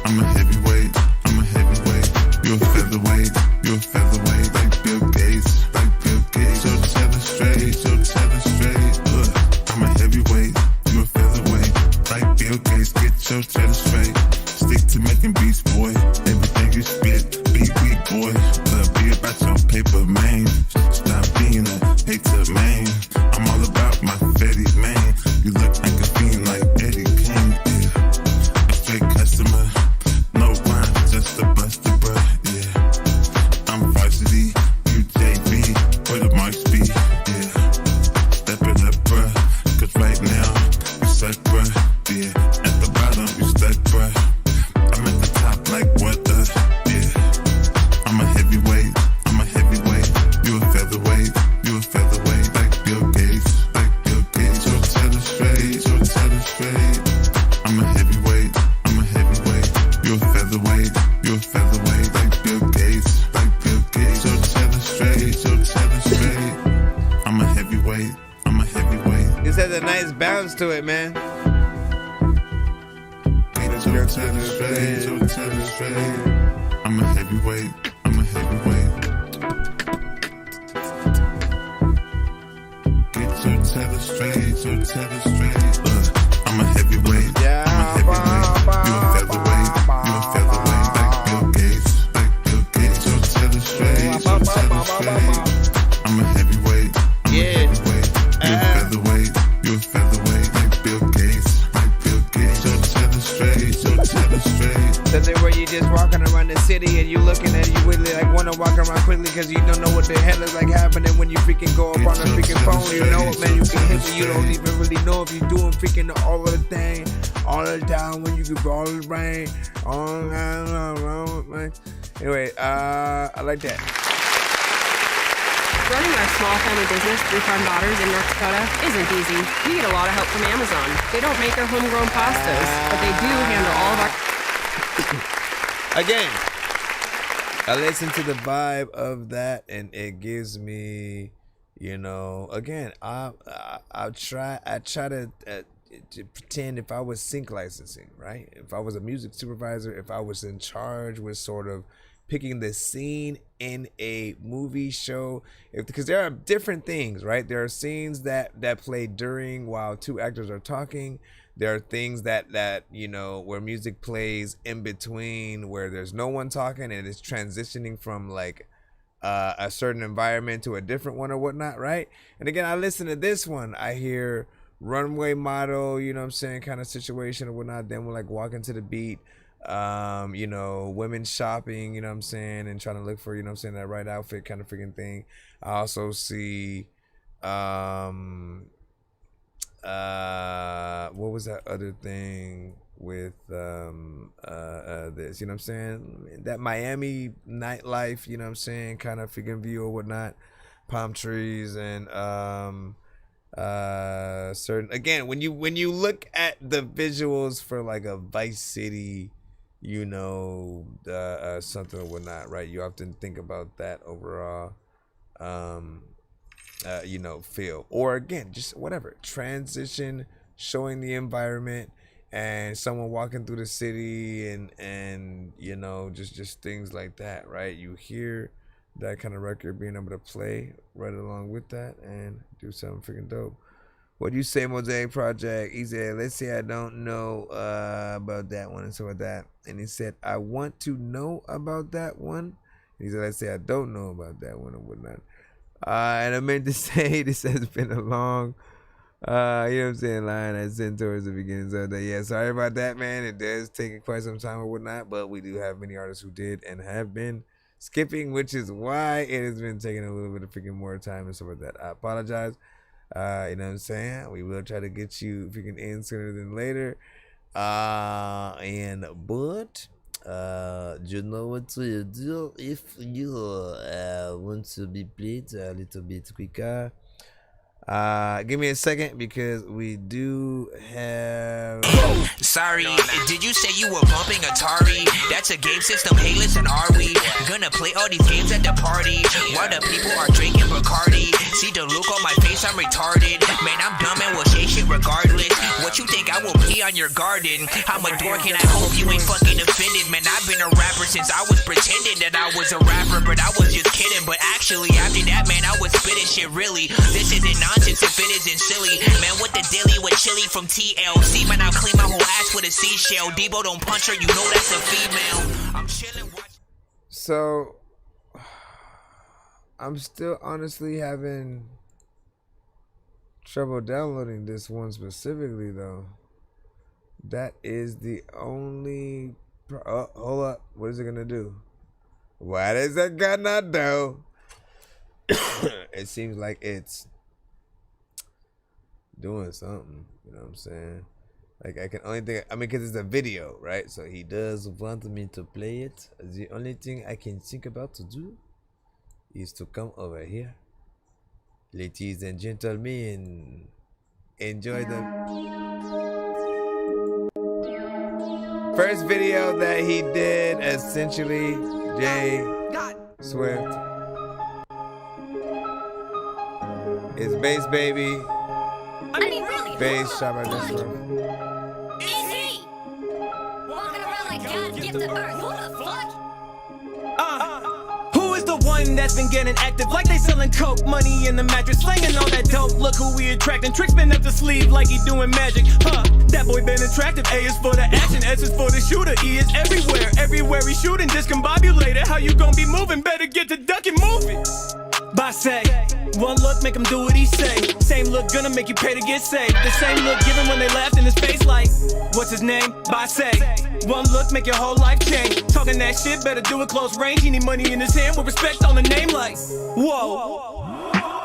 I'm a heavyweight, I'm a heavyweight. You a featherweight, you a featherweight. Like Bill Gates, like Bill Gates. So tell it straight, so tell it straight. Look, I'm a heavyweight, you a featherweight. Like Bill Gates, get your cheddar straight. Stick to making beats, boy. Everything you spit, be weak, boy. Be about your paper, man. Stop being a hater, man. I'm all about my fetty, man. You look like a fiend, like Eddie Kane, yeah. A straight customer, no rhyme, just a buster, bruh, yeah. I'm varsity, you JV, where the marks be, yeah. Step it up, bruh, cause right now, you suck, bruh, yeah. At the bottom, you stuck, bruh. I'm at the top, like what the, yeah. I'm a heavyweight, I'm a heavyweight. You a featherweight, you a featherweight. Like Bill Gates, like Bill Gates. So tell it straight, so tell it straight. I'm a heavyweight, I'm a heavyweight. You a featherweight, you a featherweight. Like Bill Gates, like Bill Gates. So tell it straight, so tell it straight. I'm a heavyweight, I'm a heavyweight. This has a nice bounce to it, man. So tell it straight, so tell it straight. I'm a heavyweight, I'm a heavyweight. Get your tether straight, so tether straight. I'm a heavyweight, I'm a heavyweight. You a featherweight, you a featherweight. Like Bill Gates, like Bill Gates. So tether straight, so tether straight. I'm a heavyweight, I'm a heavyweight. You a featherweight, you a featherweight. Like Bill Gates, like Bill Gates. So tether straight, so tether straight. Something where you just walking around the city and you looking at it, you really like want to walk around quickly because you don't know what the hell is like happening when you freaking go up on the freaking phone. You know it, man. You can hit me. You don't even really know if you're doing freaking all of the thing all the time when you can all the rain. Man. Anyway, I like that. Running our small family business, 3 farm daughters in North Dakota, isn't easy. We get a lot of help from Amazon. They don't make our homegrown pastas, but they do handle all of our... Again, I listen to the vibe of that, and it gives me, you know, again, I try to pretend if I was sync licensing, right? If I was a music supervisor, if I was in charge with sort of picking the scene in a movie show, because there are different things, right? There are scenes that play during while 2 actors are talking. There are things that you know, where music plays in between, where there's no one talking and it's transitioning from like a certain environment to a different one or whatnot, right? And again, I listen to this one, I hear runway model, you know what I'm saying, kind of situation or whatnot. Then we're like walking to the beat, you know, women shopping, you know what I'm saying, and trying to look for, you know what I'm saying, that right outfit kind of freaking thing. I also see what was that other thing with this, you know what I'm saying, that Miami nightlife, you know what I'm saying, kind of freaking view or whatnot, palm trees and certain, again, when you look at the visuals for like a Vice City, you know, something or whatnot, right, you often think about that overall you know, feel, or again, just whatever transition, showing the environment and someone walking through the city and you know, just things like that, right? You hear that kind of record being able to play right along with that and do something freaking dope. What you say, Mosaic Project? He said, let's say I don't know about that one and so with that. And he said, I want to know about that one. He said, let's say I don't know about that one or whatnot. And I meant to say this has been a long, you know what I'm saying, line I sent towards the beginning of that. Yeah, sorry about that, man. It does take quite some time or whatnot, but we do have many artists who did and have been skipping, which is why it has been taking a little bit of freaking more time and stuff like that. I apologize. You know what I'm saying? We will try to get you freaking in sooner than later. But you know what to do if you want to be played a little bit quicker. Give me a second because we do have. Sorry, did you say you were bumping Atari? That's a game system. Hey, listen, are we gonna play all these games at the party while the people are drinking Bacardi? See the look on my face, I'm retarded. Man, I'm dumb and will say shit regardless. What you think I will pee on your garden? I'm a dork and I hope you ain't fucking offended. Man, I've been a rapper since I was pretending that I was a rapper, but I was just kidding. But actually, after that, man, I was spitting shit really. This isn't nonsense if it isn't silly. Man, what the dilly with chili from TLC? Man, I'll clean my whole ass with a seashell. Debo don't punch her, you know that's a female. I'm chilling. So, I'm still honestly having trouble downloading this one specifically, though. That is the only. Oh, hold up. What is it gonna do? What is it gonna do? It seems like it's doing something. You know what I'm saying? Like, I can only think. I mean, because it's a video, right? So he does want me to play it. The only thing I can think about to do is to come over here. Ladies and gentlemen, enjoy the first video that he did, essentially, Jay Swift. Is Bass Baby. I mean, really? Bass shot by this one. Is he? Walking around like God gifted earth. Who the fuck? Who is the one that's been getting active like they selling coke, money in the mattress, slinging all that dope? Look who we attracting, tricks been up the sleeve like he doing magic. That boy been attractive. A is for the action, S is for the shooter. E is everywhere, everywhere he shooting, discombobulated. How you gonna be moving? Better get to duck and move it. Say, one look make him do what he say. Same look gonna make you pay to get saved. The same look given when they laughed in his face like, what's his name? Say, one look make your whole life change. Talking that shit, better do it close range. He need money in his hand with respect on the name like, whoa.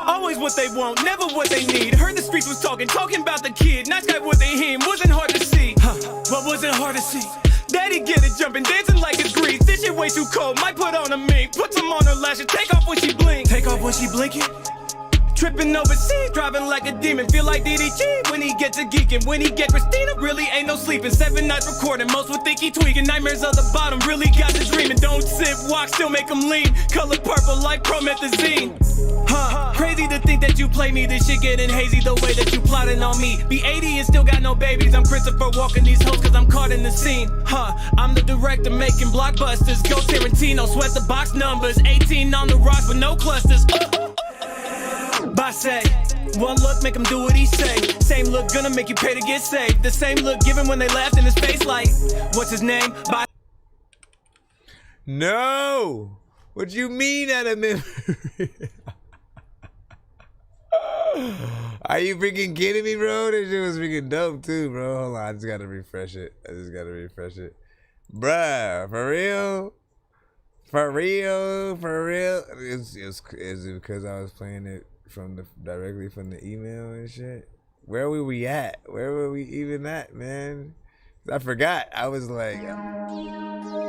Always what they want, never what they need. Heard the streets was talking about the kid. Nice guy what they him, wasn't hard to see. What wasn't hard to see? Daddy get it, jumping, dancing like it's grease. This shit way too cold, might put on a mink. Put some on her lashes, take off when she blink. Take off when she blinking. Tripping overseas, driving like a demon. Feel like DDG when he get to geeking. When he get Christina, really ain't no sleeping. 7 nights recording, most would think he tweaking. Nightmares of the bottom, really got to dreaming. Don't sit, walk, still make him lean. Color purple like promethazine. Crazy to think that you play me. This shit getting hazy the way that you plotting on me. Be 80 and still got no babies. I'm Christopher walking these hoes cause I'm caught in the scene. I'm the director making blockbusters. Go Tarantino, sweat the box numbers. 18 on the rocks with no clusters. Say, one look make him do what he say. Same look gonna make you pay to get saved. The same look given when they laughed in his face like, what's his name? No! What you mean out of memory? Are you freaking kidding me, bro? This shit was freaking dope too, bro. Hold on, I just gotta refresh it. Bruh, for real? For real? It's because I was playing it directly from the email and shit. Where were we at? Where were we even at, man? I forgot. I was like,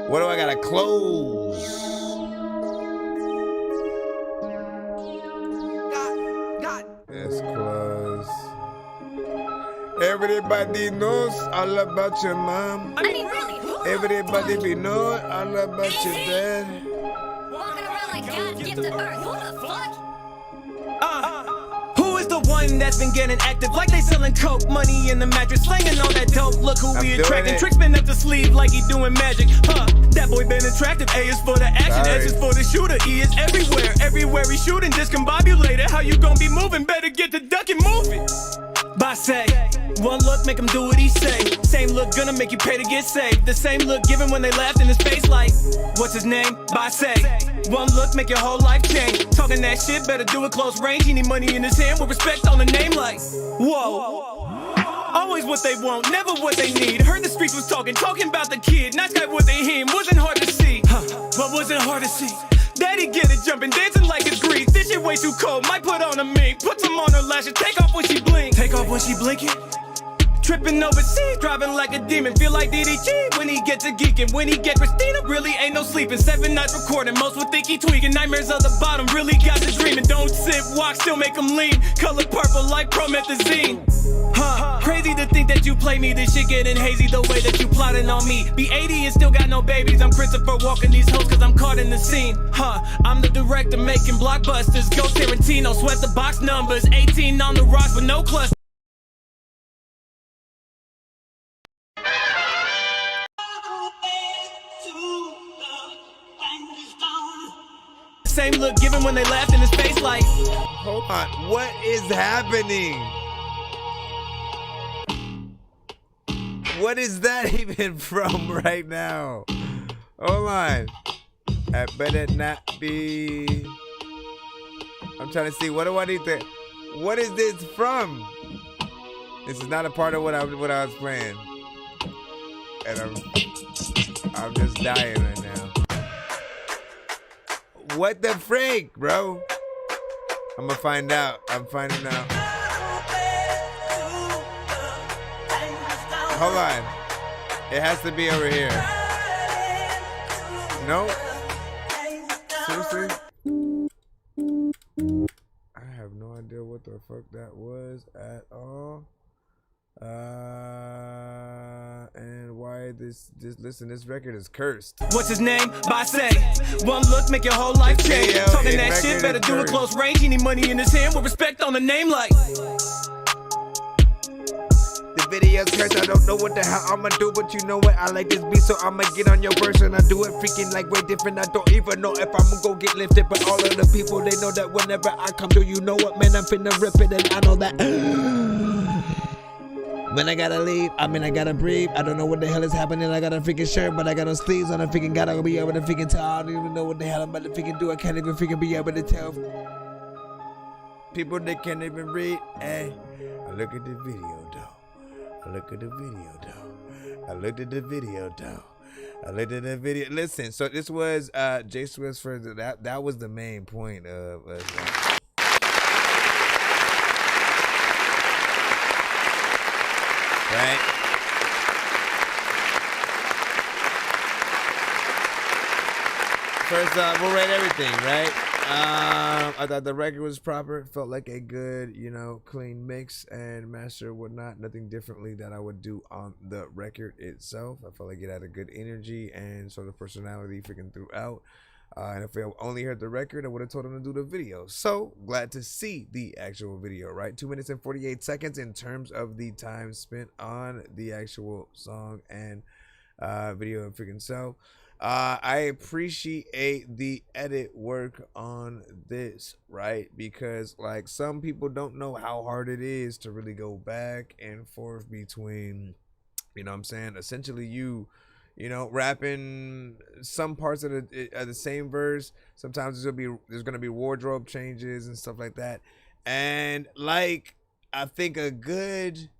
what do I gotta close? Let's close. Everybody knows all about your mom. I mean, really? Everybody be knowing all about your dad. Walking around like God gifted earth. Who the fuck? Who is the one that's been getting active like they selling coke, money in the mattress, slinging all that dope? Look who we attracting, tricks been up the sleeve like he doing magic. That boy been attractive. A is for the action, S is for the shooter. E is everywhere, everywhere he shooting, discombobulated. How you gonna be moving? Better get to duck and move it. by say. One look make him do what he say. Same look gonna make you pay to get saved. The same look given when they laughed in his face like, what's his name? By say. One look make your whole life change. Talking that shit, better do it close range. He need money in his hand with respect on the name like, whoa. Always what they want, never what they need. Heard the streets was talking about the kid. Nice guy what they hear wasn't hard to see. What wasn't hard to see? Daddy get it jumping, dancing like it's grease. This shit way too cold, might put on a mink. Put some on her lashes, take off when she blink. Take off when she blinking. Tripping overseas, driving like a demon. Feel like DDG when he get to geeking. When he get Christina, really ain't no sleeping. 7 nights recording, most would think he tweaking. Nightmares of the bottom, really got to dreaming. Don't sit, walk, still make him lean. Color purple like promethazine. Crazy to think that you play me. This shit getting hazy the way that you plotting on me. Be 80 and still got no babies. I'm Christopher walking these hoes cause I'm caught in the scene. I'm the director making blockbusters. Go Tarantino, sweat the box numbers. 18 on the rocks with no cluster. Same look given when they laughed in his face like, hold on, what is happening? What is that even from right now? Hold on. I better not be. I'm trying to see, what do I need to, what is this from? This is not a part of what I was playing. And I'm just dying right now. What the freak, bro? I'm gonna find out. I'm finding out. Hold on. It has to be over here. No? Seriously? I have no idea what the fuck that was at all. And why this listen, this record is cursed. What's his name? By say. One look make your whole life change. Talking that shit, better do it close range. He need money in his hand with respect on the name like. The video's cursed, I don't know what the hell I'ma do, but you know what, I like this beat, so I'ma get on your verse, and I do it freaking like way different. I don't even know if I'ma go get lifted, but all of the people, they know that whenever I come through, you know what, man, I'm finna rip it, and I know that. When I gotta leave, I mean I gotta breathe. I don't know what the hell is happening. I got a freaking shirt, but I got no sleeves on. I freaking gotta be able to freaking tell. I don't even know what the hell I'm about to freaking do. I can't even freaking be able to tell people that can't even read. Hey, I look at the video though. I look at the video though. I looked at the video though. I looked at the video. Listen, so this was J Swiss for that was the main point of right? First off, we'll rate everything, right? I thought the record was proper. It felt like a good, clean mix and master, whatnot. Nothing differently that I would do on the record itself. I felt like it had a good energy and sort of personality freaking throughout. And if I only heard the record, I would have told him to do the video. So glad to see the actual video, right? 2 minutes and 48 seconds in terms of the time spent on the actual song and video and freaking so. I appreciate the edit work on this, right? Because like some people don't know how hard it is to really go back and forth between, you know what I'm saying? Essentially you rapping some parts of the same verse. Sometimes there's gonna be wardrobe changes and stuff like that. And like I think a good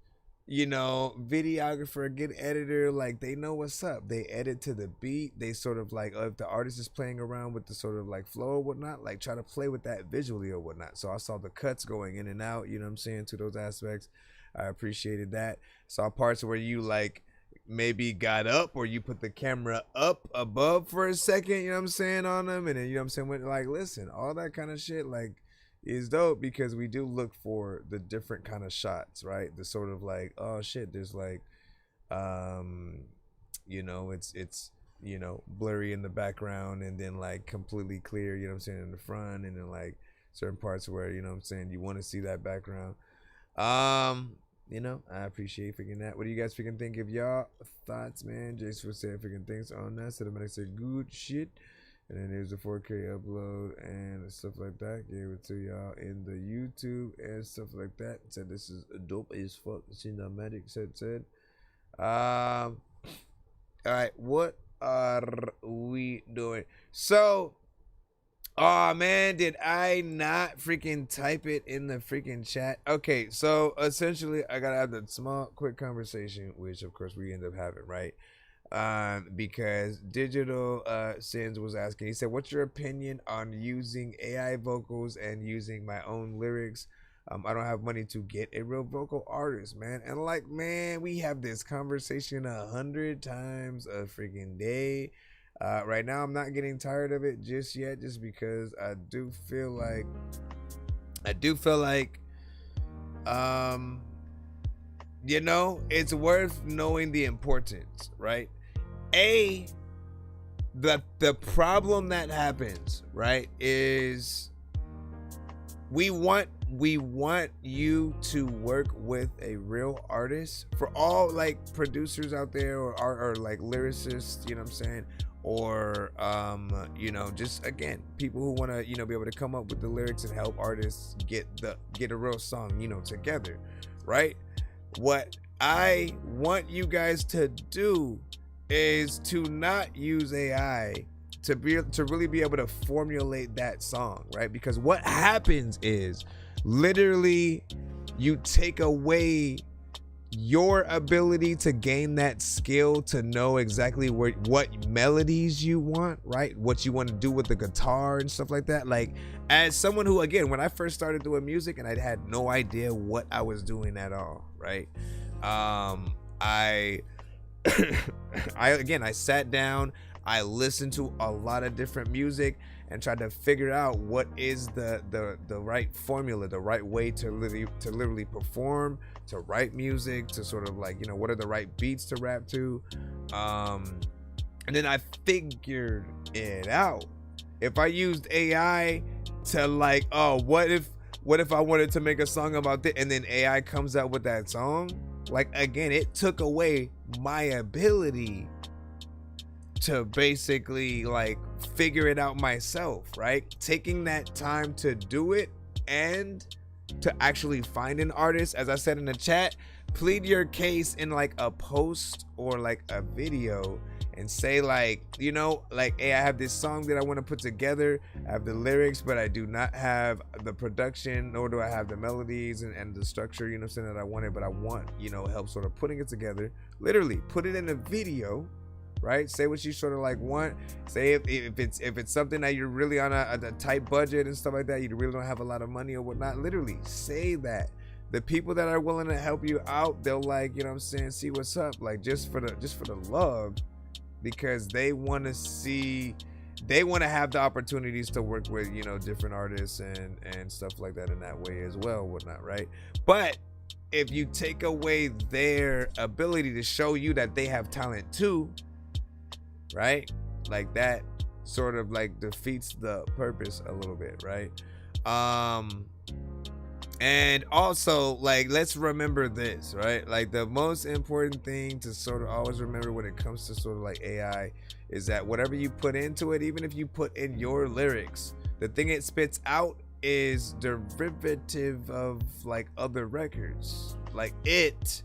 videographer, a good editor, like they know what's up. They edit to the beat. They sort of like, if the artist is playing around with the sort of like flow or whatnot, like try to play with that visually or whatnot. So I saw the cuts going in and out, you know what I'm saying, to those aspects. I appreciated that. Saw parts where you like maybe got up or you put the camera up above for a second, you know what I'm saying, on them, and then you know what I'm saying, when, like, listen, all that kind of shit like is dope because we do look for the different kind of shots, right? The sort of like, oh shit, there's like it's blurry in the background and then like completely clear, you know what I'm saying, in the front, and then like certain parts where, you know what I'm saying, you want to see that background. I appreciate freaking that. What do you guys freaking think of y'all thoughts, man? Jason would say freaking things on that. Cinematic said good shit. And then there's the 4K upload and stuff like that. Gave it to y'all in the YouTube and stuff like that. Said this is dope as fuck. Cinematic said. All right, what are we doing? So, oh man, did I not freaking type it in the freaking chat? Okay, so essentially, I gotta have that small, quick conversation, which of course we end up having, right? Because Digital Sins was asking, he said, what's your opinion on using AI vocals and using my own lyrics? I don't have money to get a real vocal artist, man. And like, man, we have this conversation 100 times a freaking day. Right now, I'm not getting tired of it just yet, just because I do feel like, you know, it's worth knowing the importance, right? The problem that happens, right, is we want you to work with a real artist. For all like producers out there or like lyricists, you know what I'm saying, or you know, just again, people who want to, you know, be able to come up with the lyrics and help artists get a real song, you know, together, right? What I want you guys to do is to not use AI to really be able to formulate that song, right? Because what happens is literally you take away your ability to gain that skill to know exactly what melodies you want, right? What you want to do with the guitar and stuff like that. Like, as someone who, again, when I first started doing music and I had no idea what I was doing at all, right? I sat down, I listened to a lot of different music and tried to figure out what is the right formula, the right way to literally perform, to write music, to sort of like, you know, what are the right beats to rap to. And then I figured it out. If I used AI to like, oh, what if I wanted to make a song about this, and then AI comes out with that song, like, again, it took away my ability to basically like figure it out myself, right? Taking that time to do it and to actually find an artist, as I said in the chat, plead your case in like a post or like a video and say like, you know, like, hey, I have this song that I want to put together. I have the lyrics, but I do not have the production, nor do I have the melodies and the structure, you know what I'm saying, that I wanted, but I want, you know, help sort of putting it together. Literally put it in a video, right? Say what you sort of like want. Say if it's something that you're really on a tight budget and stuff like that, you really don't have a lot of money or whatnot, literally say that. The people that are willing to help you out, they'll like, you know what I'm saying, see what's up, like just for the love, because they want to have the opportunities to work with, you know, different artists and stuff like that in that way as well, whatnot, right? But if you take away their ability to show you that they have talent too, right? Like, that sort of like defeats the purpose a little bit, right? And also, like, let's remember this, right? Like, the most important thing to sort of always remember when it comes to sort of like AI is that whatever you put into it, even if you put in your lyrics, the thing it spits out is derivative of like other records. Like, it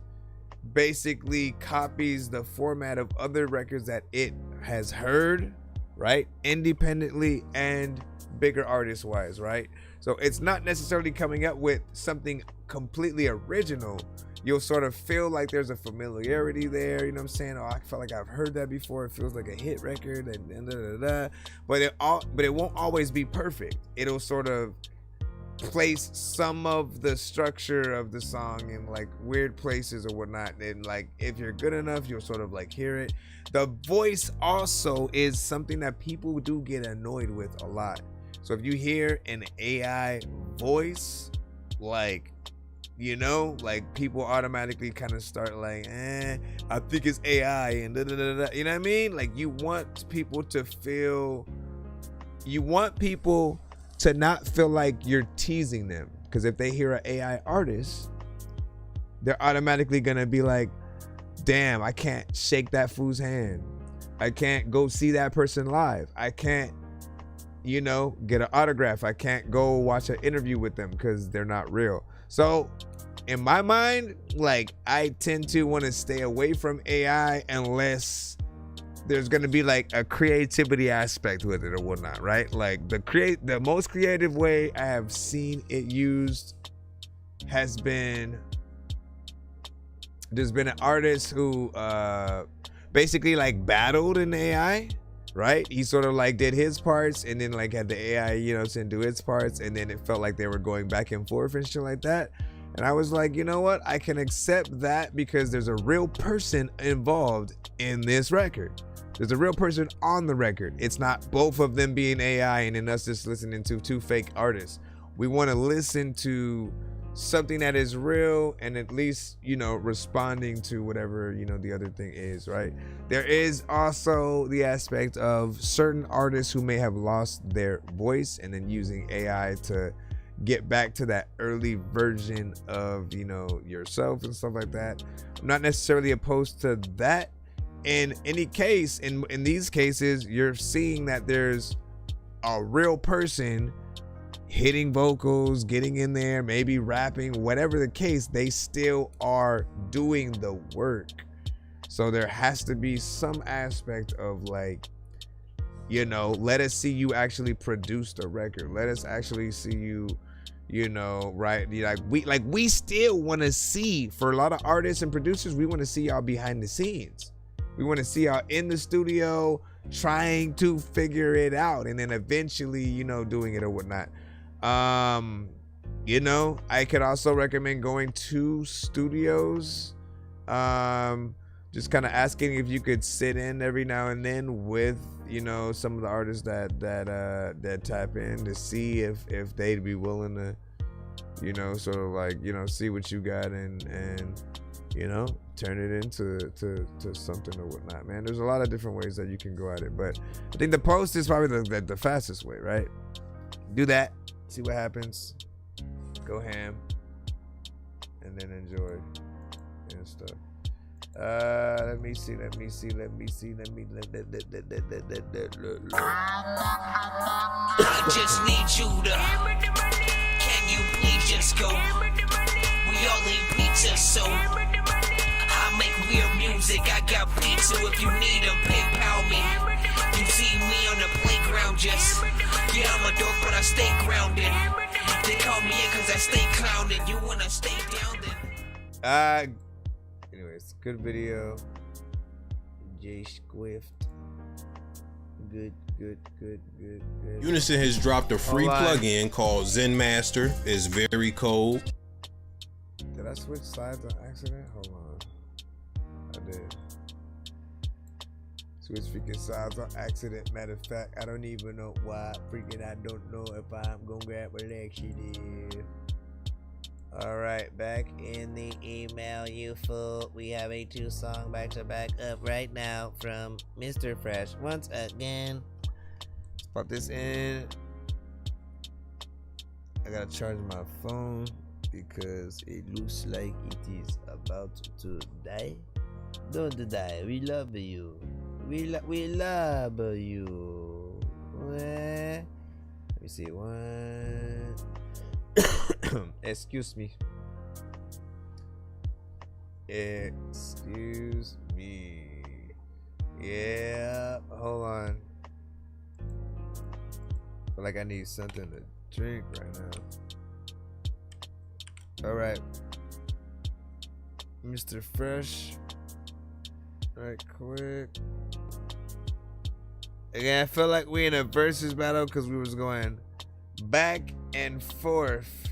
basically copies the format of other records that it has heard, right? Independently and bigger artist wise, right? So it's not necessarily coming up with something completely original. You'll sort of feel like there's a familiarity there, you know what I'm saying? Oh, I feel like I've heard that before. It feels like a hit record and da, da, da. But it won't always be perfect. It'll sort of place some of the structure of the song in like weird places or whatnot, and like if you're good enough, you'll sort of like hear it. The voice also is something that people do get annoyed with a lot. So if you hear an AI voice, like, you know, like, people automatically kind of start like, I think it's AI and da da da da. You know what I mean? Like, you want people to not feel like you're teasing them, because if they hear an AI artist, they're automatically gonna be like, damn, I can't shake that fool's hand, I can't go see that person live, I can't you know, get an autograph. I can't go watch an interview with them because they're not real. So in my mind, like, I tend to want to stay away from AI unless there's going to be like a creativity aspect with it or whatnot, right? Like the most creative way I have seen it used has been, there's been an artist who basically like battled an AI, right? He sort of like did his parts and then like had the AI, you know, to do its parts, and then it felt like they were going back and forth and shit like that. And I was like, you know what? I can accept that because there's a real person involved in this record. There's a real person on the record. It's not both of them being AI and then us just listening to two fake artists. We want to listen to something that is real and at least, you know, responding to whatever, you know, the other thing is, right? There is also the aspect of certain artists who may have lost their voice and then using AI to get back to that early version of, you know, yourself and stuff like that. I'm not necessarily opposed to that. In any case, in these cases, you're seeing that there's a real person hitting vocals, getting in there, maybe rapping, whatever the case, they still are doing the work. So there has to be some aspect of like, you know, let us see you actually produce the record. Let us actually see you, you know, right? Like we still want to see, for a lot of artists and producers, we want to see y'all behind the scenes. We want to see y'all in the studio trying to figure it out and then eventually, you know, doing it or whatnot. You know, I could also recommend going to studios, just kind of asking if you could sit in every now and then with, you know, some of the artists that tap in to see if they'd be willing to, you know, sort of like, you know, see what you got and you know, turn it into to something or whatnot, man. There's a lot of different ways that you can go at it, but I think the post is probably the fastest way, right? Do that, see what happens, go ham, and then enjoy and stuff. Let me see. I just need you to. Can you please just go? We all eat pizza, so I make weird music. I got pizza if you need them. PayPal me. You see me on the playground, just yeah, I'm a dork, but I stay grounded. They call me in cause I stay clowning. You wanna stay down then? Anyways, good video. J Squift. Good. Unison has dropped a free plugin called Zen Master. It's very cold. Did I switch sides on accident? Hold on. I did. Switch freaking sides on accident. Matter of fact, I don't even know why. Freaking, I don't know if I'm gonna grab what she did. Alright, back in the email, you fool. We have a 2-song back-to-back up right now from Mr. Fresh. Once again, let's pop this in. I gotta charge my phone because it looks like it is about to die. Don't die. We love you. We love you. Let me see. One. Excuse me. Excuse me. Yeah. Hold on. I feel like I need something to drink right now. Alright. Mr. Fresh. Right quick. Again, I feel like we in a versus battle because we was going back and forth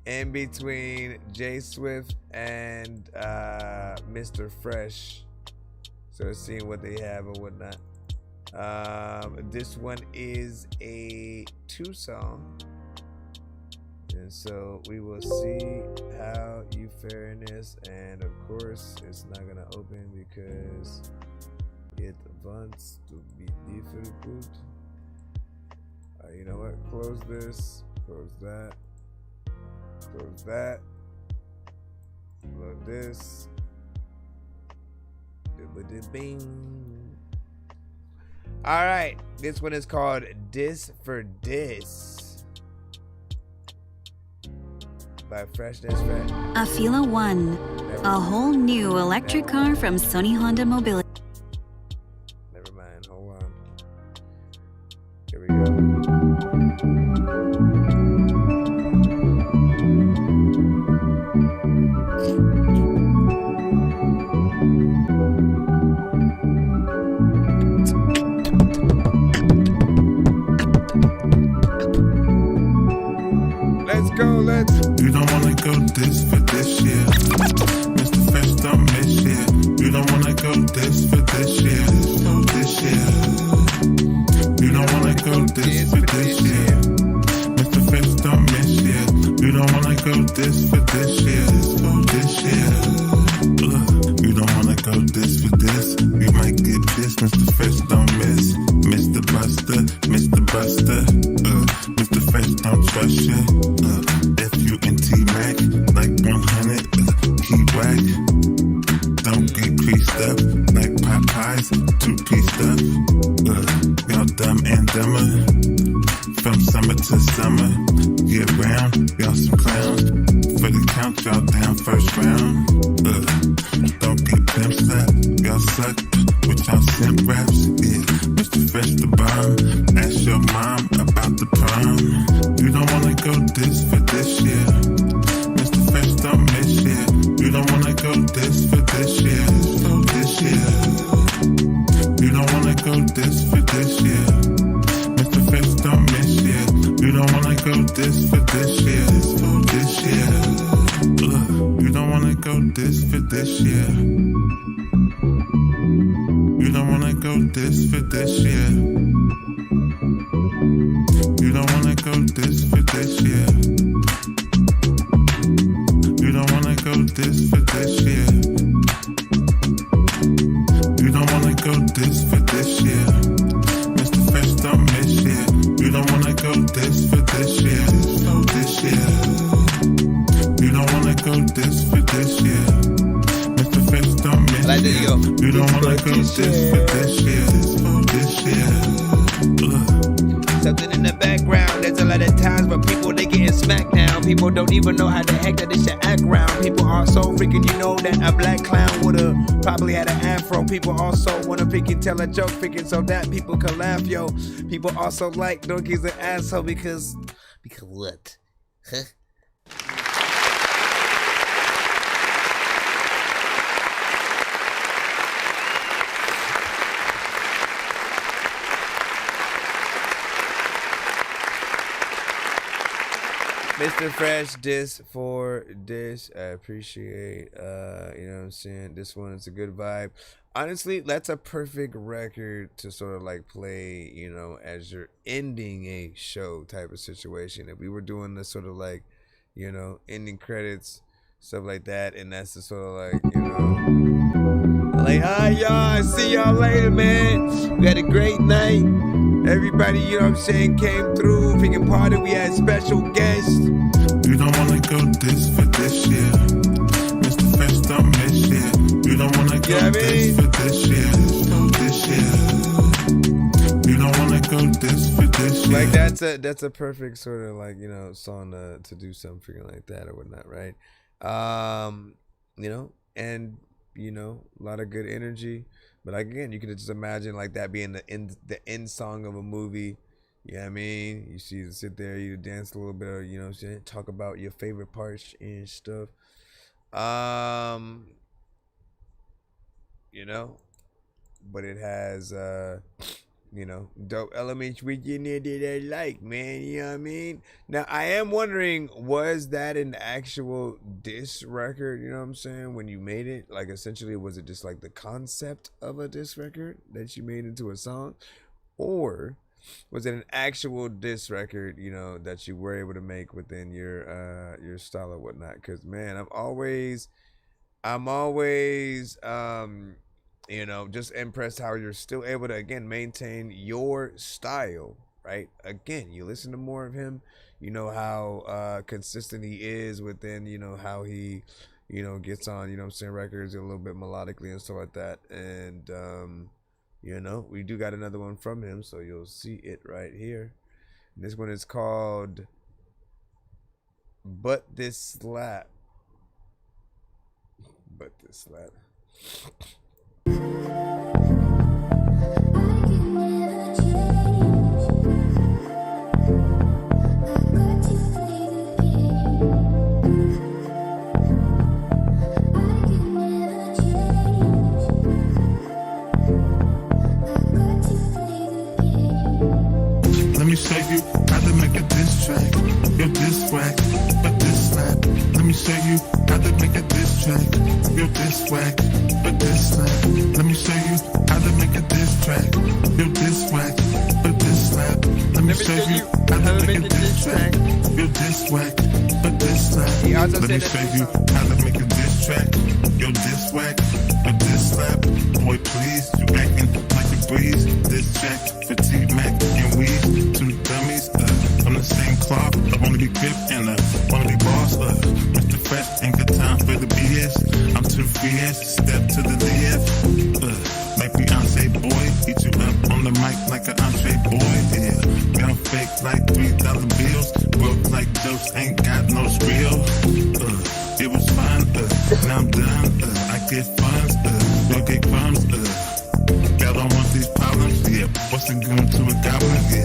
in between J Swift and Mr. Fresh. So seeing what they have or whatnot. This one is a 2-song. And so we will see how you fare in this. And of course, it's not gonna open because it wants to be difficult. You know what? Close this. Close that. Close that. Load this. Bing. All right, this one is called Dis for Dis by Freshness Fred. Afila One, a whole new electric car from Sony Honda Mobility. Never mind, hold on. Here we go. Let's go, let's. You don't wanna go this for this year. Mr. Fresh don't miss year. You don't wanna go this for this year. This year. You don't wanna go this for this year. Mr. Fresh don't miss year. You don't wanna go this for this year. This year. You don't wanna go this for this. You might get this. Mr. Fresh don't miss. Mr. Buster, Mr. Buster. Mr. Fresh don't trust you. If you in T-Mac, like 100, key whack. Don't get creased up like Popeyes, two-piece stuff. Y'all dumb and dumber. From summer to summer, year round, y'all some clowns. For the count, y'all down first round. Don't get pimped up, y'all suck with y'all simp raps. Yeah, Mr. Fresh the bomb. Ask your mom about the prom. You don't wanna go this for this year. Mr. Fresh don't miss year. You don't wanna go this for this year. This year. You don't wanna go this for this year. Mr. Fresh don't miss year. You don't wanna go this for this year. This year. You don't wanna go this for this year. You don't wanna go this for this year. You don't wanna go this for this year. You don't wanna go this for this year. You don't wanna go this for this year. Mr. Fresh don't miss year. You don't wanna go this for this year. This year. You don't wanna go this for this year. Mr. Fresh don't miss year. You don't wanna go this for this year. This year. Something in the background. There's a lot of times where people they getting smacked down. People don't even know how the heck that they should act round. People are so freaking, you know that a black clown would've probably had an afro. People also wanna freaking tell a joke freaking so that people can laugh, yo. People also like Dorky's an asshole because what? Huh? Mr. Fresh, dis for dis. I appreciate, you know what I'm saying? This one is a good vibe. Honestly, that's a perfect record to sort of like play, you know, as you're ending a show type of situation. If we were doing this sort of like, you know, ending credits, stuff like that, and that's the sort of like, you know, like, hi y'all, see y'all later, man. We had a great night. Everybody, you know what I'm saying, came through, freaking party. We had special guests. You don't wanna go this for this year. Mr. Fresh don't miss year. You don't wanna go this for this year. This year. You don't wanna go this for this year. Like that's a perfect sort of like, you know, song to do something like that or whatnot, right? You know, and you know, a lot of good energy. But again, you can just imagine like that being the end song of a movie. You know what I mean? You see, sit there, you dance a little bit, or, you know what I'm saying, talk about your favorite parts and stuff. You know, but it has you know, dope elements within it that I like, man. You know what I mean? Now, I am wondering, was that an actual diss record? You know what I'm saying? When you made it, like, essentially, was it just like the concept of a diss record that you made into a song? Or was it an actual diss record, you know, that you were able to make within your style or whatnot? Because, man, I'm always you know, just impressed how you're still able to, again, maintain your style, right? Again, you listen to more of him, you know how consistent he is within, you know, how he, you know, gets on, you know what I'm saying, records a little bit melodically and stuff like that. And, You know, we do got another one from him, so you'll see it right here. And this one is called But This Slap. But This Slap. Let me show you how to make a diss track. Yo, diss whack, but this slap. Let me show you how to make a diss track. Yo, diss whack, but this slap. Let me show you how to make a diss track. Yo, diss whack, but this slap. Let me show you how to make a diss track. Yo, diss whack, but this slap. Let me show you how to make a diss track. Yo, diss whack, but this slap. Boy, please, you acting like a breeze. This track for T-Mac and Weed. Two dummies, I'm the same cloth. I wanna be grip and I wanna be boss. Mr. Fresh ain't got time for the BS. I'm too fierce, step to the left. Like Beyonce, boy, eat you up on the mic like an entree, boy. Yeah, y'all fake like $3 bills, broke like jokes, ain't got no spiel. It was fun, now I'm done. I get funds, y'all get crumbs. Y'all don't want these problems, yeah. What's it going to a goblin? Yeah.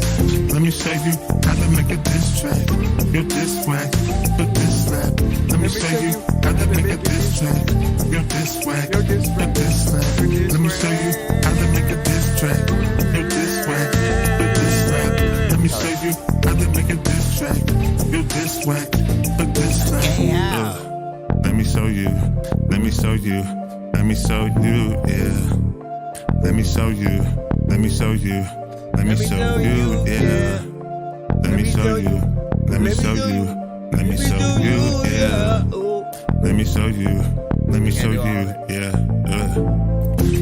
Let me show you how to make a diss track. Yo, diss whack, but this slap. Let me show you how to make a diss track. Yo, diss whack, but this slap. Let me show you how to make a diss track. Yo, diss whack, but this slap. Let me show you how to make a diss track. Yo, diss whack, but this slap. Let me show you, let me show you, let me show you, yeah. Let me show you, let me show you, let me show you, yeah. Let me show you, let me show you, let me show you, yeah. Let me show you, let me show you, yeah.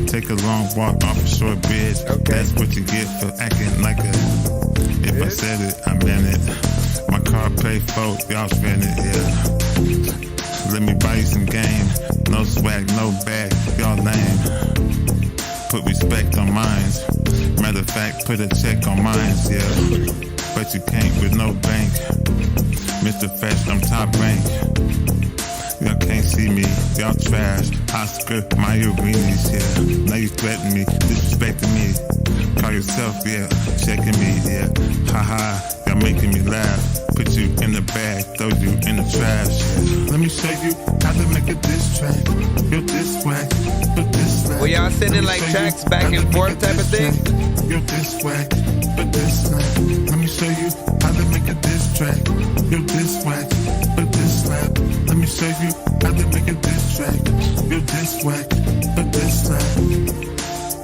Take a long walk off a short bridge. That's what you get for acting like a. If I said it, I meant it. My car paid for, y'all spend it, yeah. Let me buy you some game. No swag, no bag, y'all lame. Put respect on mines. Matter of fact, put a check on mines, yeah. But you can't with no bank. Mr. Fresh, I'm top rank. Y'all can't see me, y'all trash. Oscar, my arenas, yeah. Now you threaten me, disrespecting me. Call yourself, yeah, checking me, yeah. Haha, y'all making me laugh. Put you in the bag, throw you in the trash. Yeah. Let me show you how to make a diss track. Yo, diss whack, but this slap. Well, y'all sending like tracks back and forth type of thing? Yo, diss whack, but this slap. Let me show you how to make a diss track. Yo, diss whack, but this slap. Let me show you how to make a diss track. Yo, diss whack, but this slap.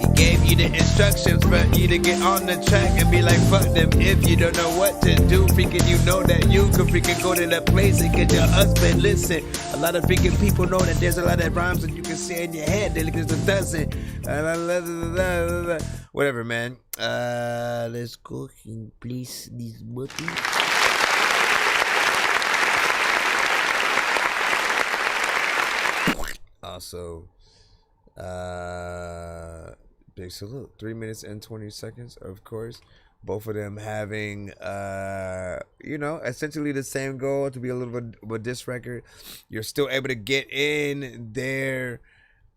He gave you the instructions for you to get on the track and be like, fuck them. If you don't know what to do, freaking you know that you could freaking go to that place and get your husband. Listen, a lot of freaking people know that there's a lot of rhymes that you can say in your head that there's a dozen. Whatever, man. Let's go and place these buttons. Also, big salute. 3 minutes and 20 seconds, of course. Both of them having, you know, essentially the same goal, to be a little bit with this record. You're still able to get in there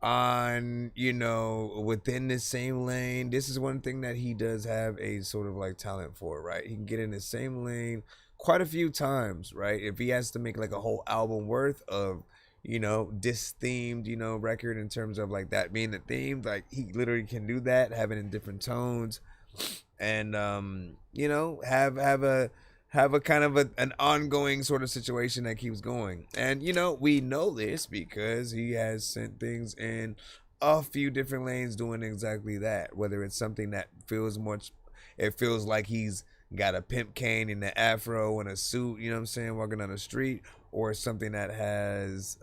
on, you know, within the same lane. This is one thing that he does have a sort of like talent for, right? He can get in the same lane quite a few times, right? If he has to make like a whole album worth of, you know, this-themed, you know, record in terms of like that being the theme, like he literally can do that, have it in different tones, and you know, have a kind of an ongoing sort of situation that keeps going. And you know, we know this because he has sent things in a few different lanes doing exactly that. Whether it's something that feels much, it feels like he's got a pimp cane and an afro and a suit, you know what I'm saying, walking down the street, or something that has,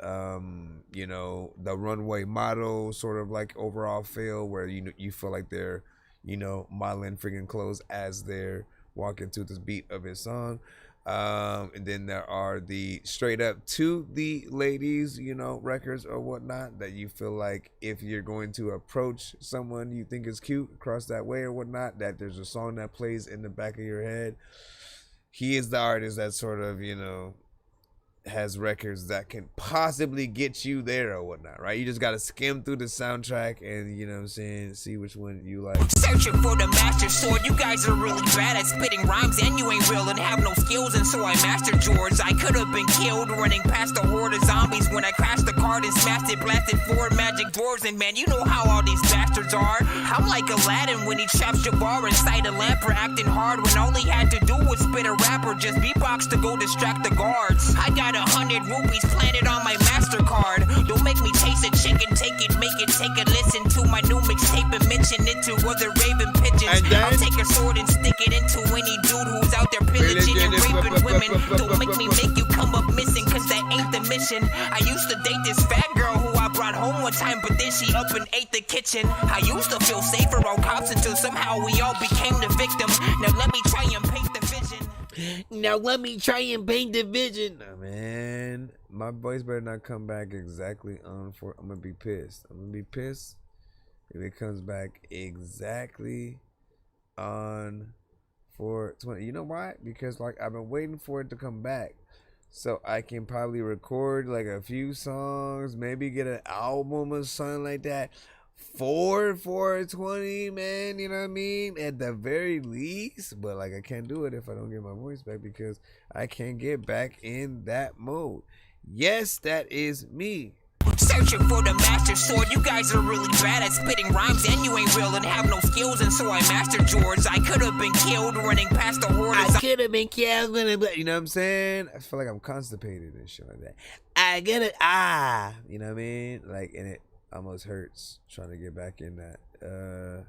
you know, the runway model sort of like overall feel where you feel like they're, you know, modeling freaking clothes as they're walking to this beat of his song. And then there are the straight up to the ladies, you know, records or whatnot that you feel like if you're going to approach someone you think is cute across that way or whatnot, that there's a song that plays in the back of your head. He is the artist that sort of, you know, has records that can possibly get you there or whatnot, right? You just gotta skim through the soundtrack and, you know what I'm saying, see which one you like. Searching for the master sword, you guys are really bad at spitting rhymes and you ain't real and have no skills, and so I mastered George. I could have been killed running past a horde of zombies when I crashed the card and smashed it, blasted 4 magic doors, and man, you know how all these bastards are. I'm like Aladdin when he traps Jabbar inside a lamp for acting hard when all he had to do was spit a rap or just beatbox to go distract the guards. I got 100 rupees planted on my MasterCard. Don't make me chase a chicken, take it, make it, take a listen to my new mixtape and mention it to other raven pigeons. I'll take a sword and stick it into any dude who's out there pillaging and raping women. Don't make me make you come up missing, cause that ain't the mission. I used to date this fat girl who I brought home one time, but then she up and ate the kitchen. I used to feel safer around cops until somehow we all became the victim. Now let me try and paint the vision. Now let me try and paint the vision. Oh, man, my voice better not come back exactly on for. I'm gonna be pissed. I'm gonna be pissed if it comes back exactly on 420. You know why? Because like I've been waiting for it to come back so I can probably record like a few songs, maybe get an album or something like that. 420, man, you know what I mean, at the very least. But like I can't do it if I don't get my voice back, because I can't get back in that mode. Yes, that is me. Searching for the master sword, you guys are really bad at spitting rhymes and you ain't real and have no skills, and so I mastered George. I could have been killed running past a horde. I could have been killed. You know what I'm saying? I feel like I'm constipated and shit like that. I get it. You know what I mean? Like, and it almost hurts trying to get back in that.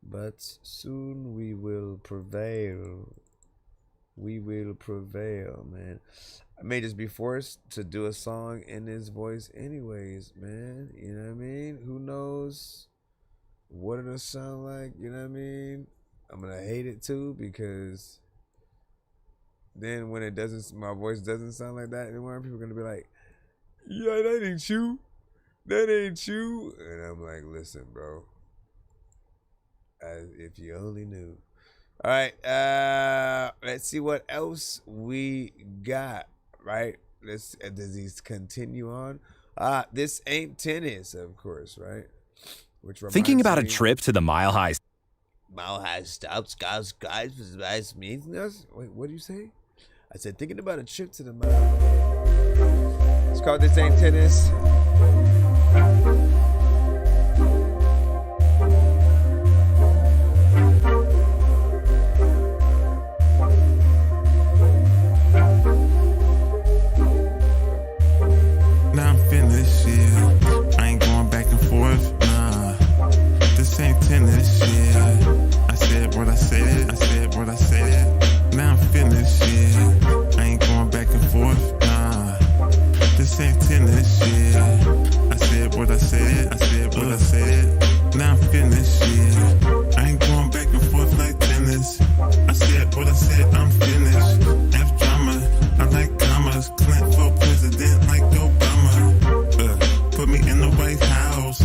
But soon we will prevail. We will prevail, man. I may just be forced to do a song in this voice anyways, man. You know what I mean? Who knows what it'll sound like, you know what I mean? I'm gonna hate it too, because then when it doesn't, my voice doesn't sound like that anymore, people are gonna be like, yeah, that ain't you. That ain't you. And I'm like, listen, bro. If you only knew. All right, let's see what else we got. Right, let's. Does he continue on? This ain't tennis, of course, right? Which thinking about a trip to the Mile High Stops, guys, was meeting us. Wait, what do you say? I said thinking about a trip to the Mile. It's called This Ain't Tennis. Now I'm finished, yeah. I ain't going back and forth, nah. This ain't tennis, yeah. I said what I said, I said what I said. Now I'm finished, yeah. I ain't going back and forth, nah. This ain't tennis, yeah. I said what I said, I said what I said. Now I'm finished, yeah. I ain't going back and forth like tennis. I said what I said, I'm finished. F drama, I like commas. Clint for president like Obama. Put me in the White House.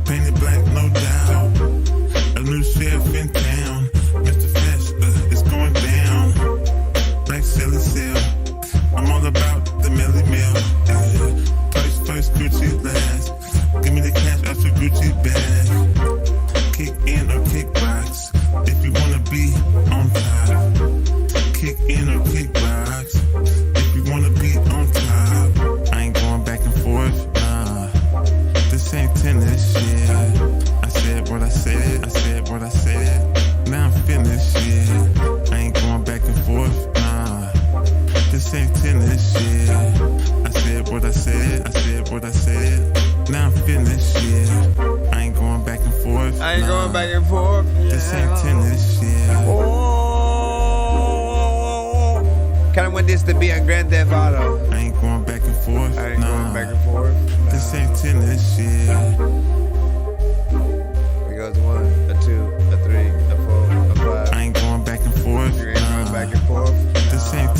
Painted black, no doubt. A new sheriff in town. Mr. Fresh, it's going down. Like Silly Sale. I'm all about the Melly Meal. Price first, Gucci last. Give me the cash out your Gucci bag. Kick in or kickbox. If you wanna be on top. Kick in or kickbox. If you wanna be on top. I ain't going back and forth. This ain't tennis, yeah. I said what I said, I said what I said. Now I'm finished, yeah. I ain't going back and forth, nah. This ain't tennis, yeah. I said what I said, I said what I said. Now I'm finished, yeah. I ain't going back and forth. I ain't going back and forth. Yeah. This ain't tennis, yeah. Kind of want this to be on Grand Theft Auto. I ain't going back and forth. I ain't going back and forth. This ain't tennis, yeah. It goes 1, a 2, a 3, a 4, a 5. I ain't going back and forth. You ain't going back and forth. This ain't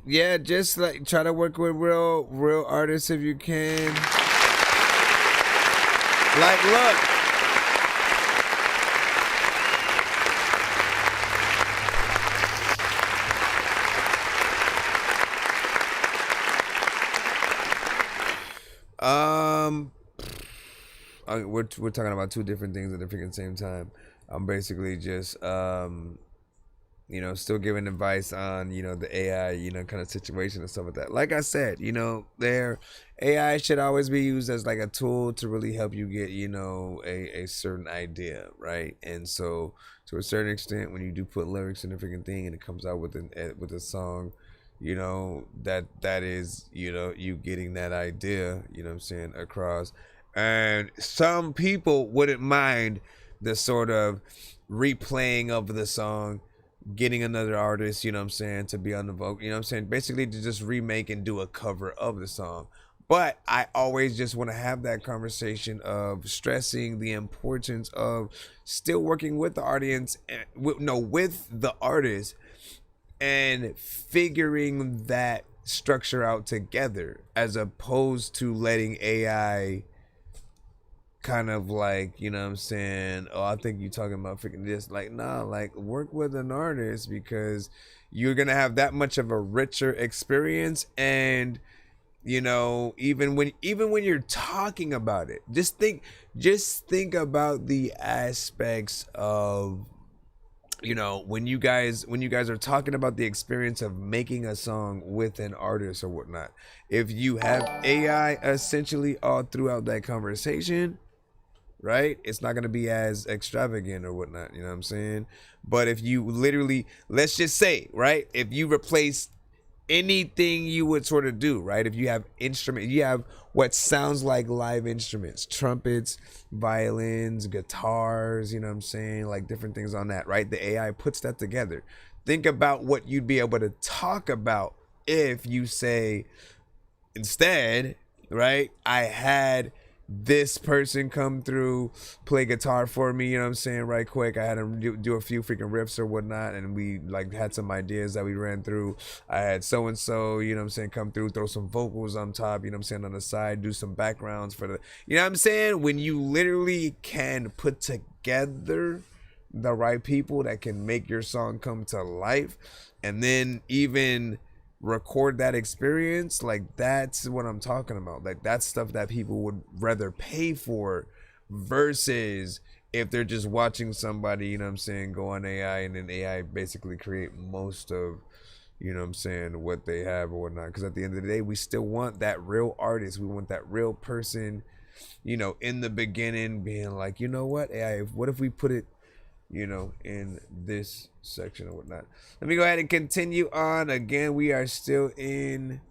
Yeah, just like try to work with real artists if you can. Like, look. We're talking about two different things at the freaking same time. I'm basically just still giving advice on, the AI, kind of situation and stuff like that. Like I said, their AI should always be used as like a tool to really help you get, a certain idea, right? And so to a certain extent, when you do put lyrics in a freaking thing and it comes out with a song, that is, you getting that idea, across. And some people wouldn't mind the sort of replaying of the song, getting another artist, to be on the vocal, basically to just remake and do a cover of the song. But I always just want to have that conversation of stressing the importance of still working with the audience, with the artist, and figuring that structure out together, as opposed to letting AI kind of like, oh, I think you're talking about freaking this. Like, nah, like work with an artist, because you're gonna have that much of a richer experience. And even when you're talking about it, just think about the aspects of, when you guys are talking about the experience of making a song with an artist or whatnot. If you have AI essentially all throughout that conversation, right, it's not going to be as extravagant or whatnot, you know what I'm saying? But if you literally, let's just say, right, if you replace anything you would sort of do, right, if you have you have what sounds like live instruments, trumpets, violins, guitars, you know what I'm saying, like different things on that, right? The AI puts that together. Think about what you'd be able to talk about if you say, instead, right, I had this person come through, play guitar for me, you know what I'm saying, right quick. I had him do a few freaking riffs or whatnot, and we like had some ideas that we ran through. I had so and so, you know what I'm saying, come through, throw some vocals on top, you know what I'm saying, on the side, do some backgrounds for the, you know what I'm saying. When you literally can put together the right people that can make your song come to life, and then even record that experience, like that's what I'm talking about. Like that's stuff that people would rather pay for, versus if they're just watching somebody, you know what I'm saying, go on AI, and then AI basically create most of, you know what I'm saying, what they have or whatnot. Because at the end of the day, we still want that real artist, we want that real person, in the beginning being like, you know what, AI, what if we put it, in this section or whatnot. Let me go ahead and continue on. Again, we are still in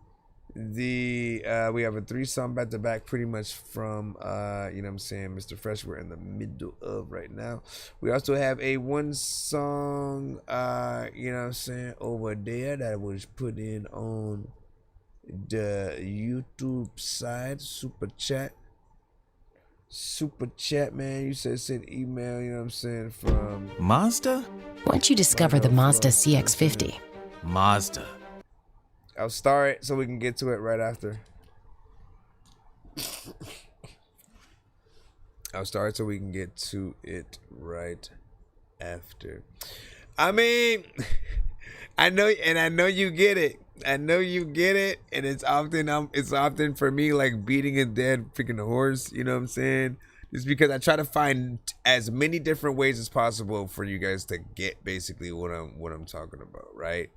the we have a 3-song back to back, pretty much from you know what I'm saying, Mr. Fresh, we're in the middle of right now. We also have a 1-song you know what I'm saying, over there that was put in on the YouTube side, super chat, man. You said send email, you know what I'm saying, from Mazda? Once you discover the Mazda CX-50. Mazda. I'll start it so we can get to it right after. I mean, I know you get it. And it's often for me like beating a dead freaking horse, you know what I'm saying? Just because I try to find as many different ways as possible for you guys to get basically what I'm talking about, right?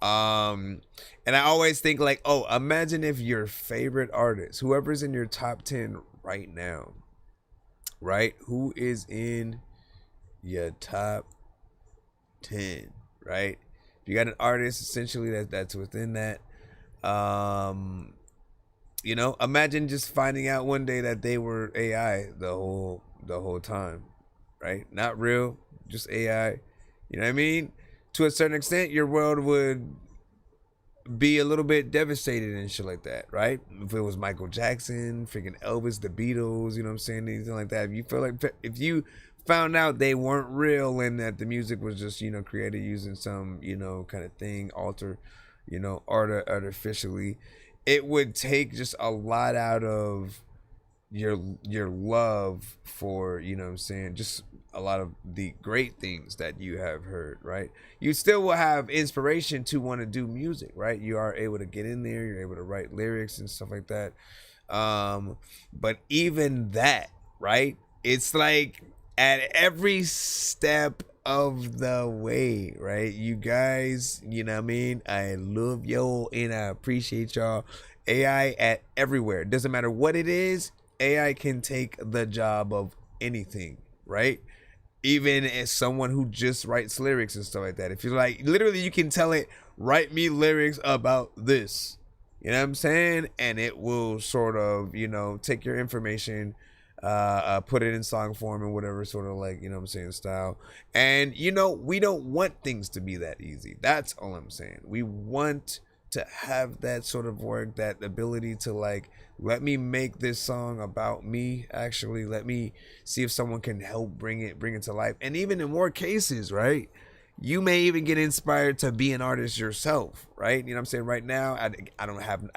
And I always think like, oh, imagine if your favorite artist, whoever's in your top 10 right now, right? Who is in your top 10, right? You got an artist essentially that's within that, imagine just finding out one day that they were AI the whole time, right? Not real, just AI. You know what I mean? To a certain extent, your world would be a little bit devastated and shit like that, right? If it was Michael Jackson, freaking Elvis, the Beatles, you know what I'm saying, anything like that. If you found out they weren't real and that the music was just, you know, created using some, you know, kind of thing, artificially, it would take just a lot out of your love for, you know what I'm saying, just a lot of the great things that you have heard, right? You still will have inspiration to want to do music, right? You are able to get in there, you're able to write lyrics and stuff like that. But even that, right? It's like at every step of the way, right? You guys, you know what I mean? I love y'all and I appreciate y'all. AI at everywhere. Doesn't matter what it is, AI can take the job of anything, right? Even as someone who just writes lyrics and stuff like that. If you're like, literally you can tell it, write me lyrics about this. You know what I'm saying? And it will sort of, you know, take your information, put it in song form and whatever sort of like, you know what I'm saying, style. And, you know, we don't want things to be that easy. That's all I'm saying. We want to have that sort of work, that ability to like, let me make this song about me. Actually, let me see if someone can help bring it to life. And even in more cases, right, you may even get inspired to be an artist yourself, right? You know what I'm saying? Right now, I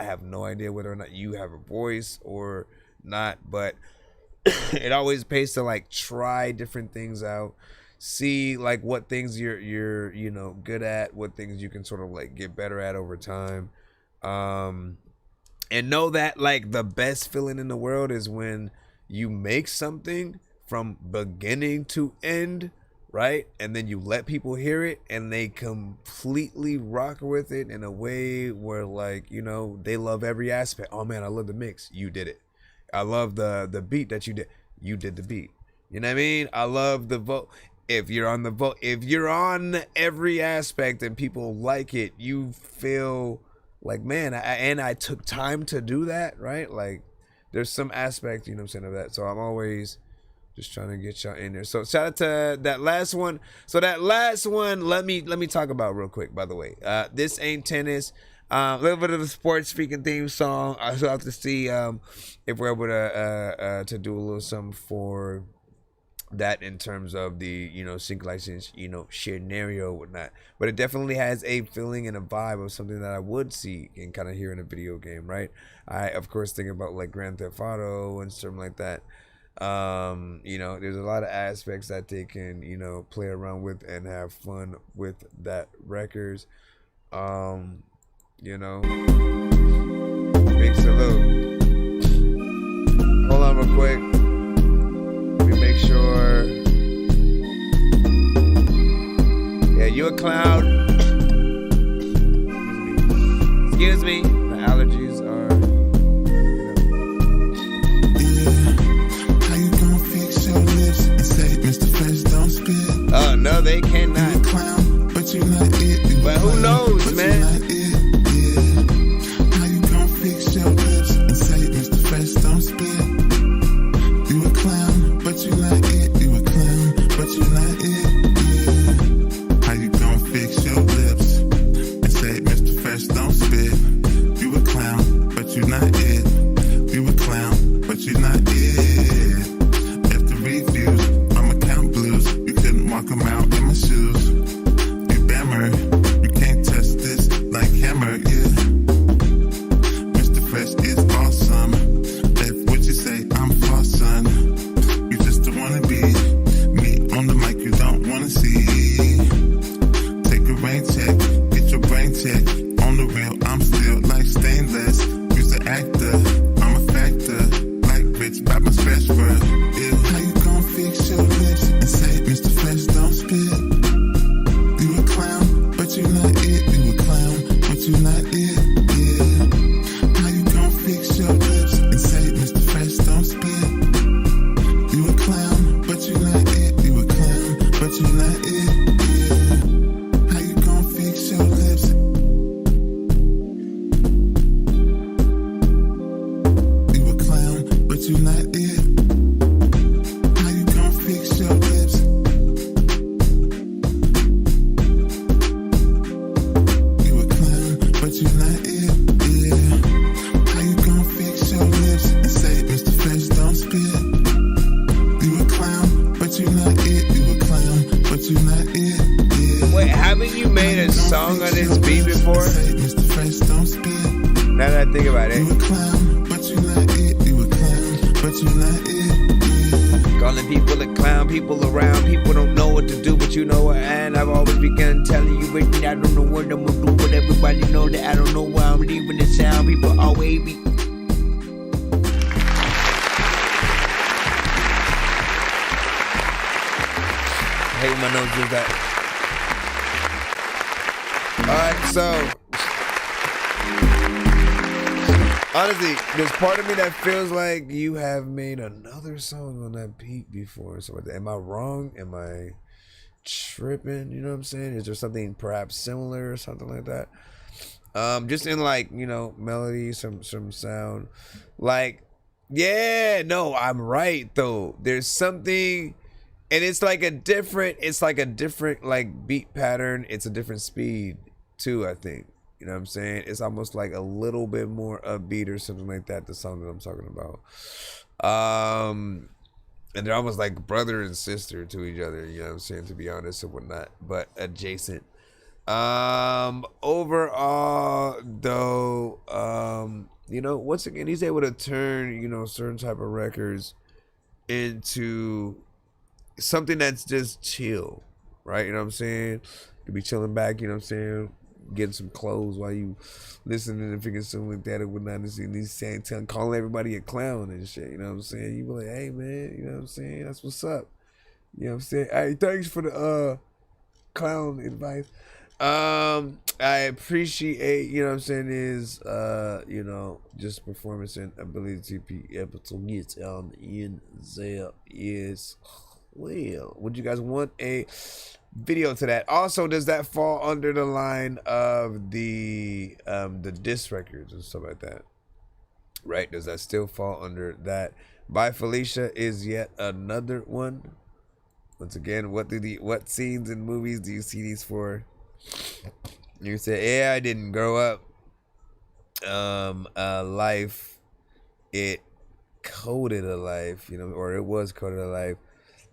have no idea whether or not you have a voice or not, but it always pays to like try different things out, see like what things you're you know good at, what things you can sort of like get better at over time, and know that like the best feeling in the world is when you make something from beginning to end, right? And then you let people hear it and they completely rock with it in a way where like, you know, they love every aspect. Oh man, I love the mix. You did it. I love the beat that you did. You did the beat. You know what I mean? I love the vote. If you're on the vote, if you're on every aspect and people like it, you feel like, man, I took time to do that, right? Like there's some aspect, you know what I'm saying, of that. So I'm always just trying to get y'all in there. So shout out to that last one. So that last one, let me talk about real quick, by the way. This Ain't Tennis. A little bit of the sports speaking theme song. I still have to see if we're able to do a little something for that in terms of the, you know, sync license, you know, scenario or whatnot. But it definitely has a feeling and a vibe of something that I would see and kind of hear in a video game, right? I, of course, think about like Grand Theft Auto and something like that. You know, there's a lot of aspects that they can, you know, play around with and have fun with that records. You know, big salute. Hold on real quick. Let me make sure. Yeah, you a clown. Excuse me. The allergies are. How you gonna fix your lips and say Mr. Fresh don't spit? Oh no, they cannot. You a clown, but you not it. But who knows, man? Fix your lips and say Mr. Fresh don't spit. You a clown, but you not it. You a clown, but you not it. Yeah. How you gonna fix song on this beat before? Now that I think about it. But you not it, you a clown, but you not it. Calling people a clown, people around, people don't know what to do, but you know what, and I've always begun telling you, Whitney, I don't know what I'm gonna do, but everybody know that I don't know where I'm leaving the sound, people always be. I hate when my nose does that. Alright, so honestly, there's part of me that feels like you have made another song on that beat before. So am I wrong? Am I tripping? You know what I'm saying? Is there something perhaps similar or something like that? Just in like, you know, melody, some sound. Like, yeah, no, I'm right though. There's something, and it's like a different like beat pattern. It's a different speed too, I think. You know what I'm saying? It's almost like a little bit more upbeat or something like that, the song that I'm talking about. And they're almost like brother and sister to each other, you know what I'm saying, to be honest and whatnot, but adjacent. Overall, though, you know, once again, he's able to turn, you know, certain type of records into something that's just chill, right? You know what I'm saying? You could be chilling back, you know what I'm saying? Getting some clothes while you listening and figuring something like that and whatnot, and see these saying, calling everybody a clown and shit, you know what I'm saying? You be like, hey man, you know what I'm saying? That's what's up. You know what I'm saying? Hey, thanks for the clown advice. I appreciate, you know what I'm saying, is you know, just performance and ability to be able to get in there is well. Would you guys want a video to that? Also, does that fall under the line of the diss records and stuff like that? Right? Does that still fall under that? By Felicia is yet another one. Once again, what scenes in movies do you see these for? You say, yeah, I didn't grow up. Life, it coded a life, you know, or it was coded a life.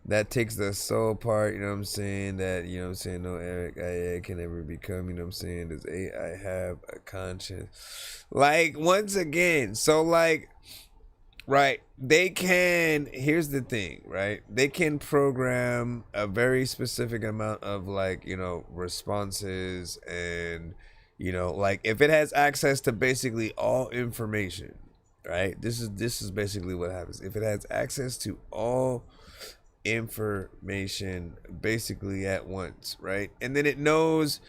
That takes the soul part, you know what I'm saying? That, you know what I'm saying, no Eric I can ever become, you know what I'm saying? Does AI have a conscience? Like, once again, so like, right, they can, here's the thing, right? They can program a very specific amount of like, you know, responses and, you know, like if it has access to basically all information, right? This is basically what happens. If it has access to all information basically at once, right? And then it knows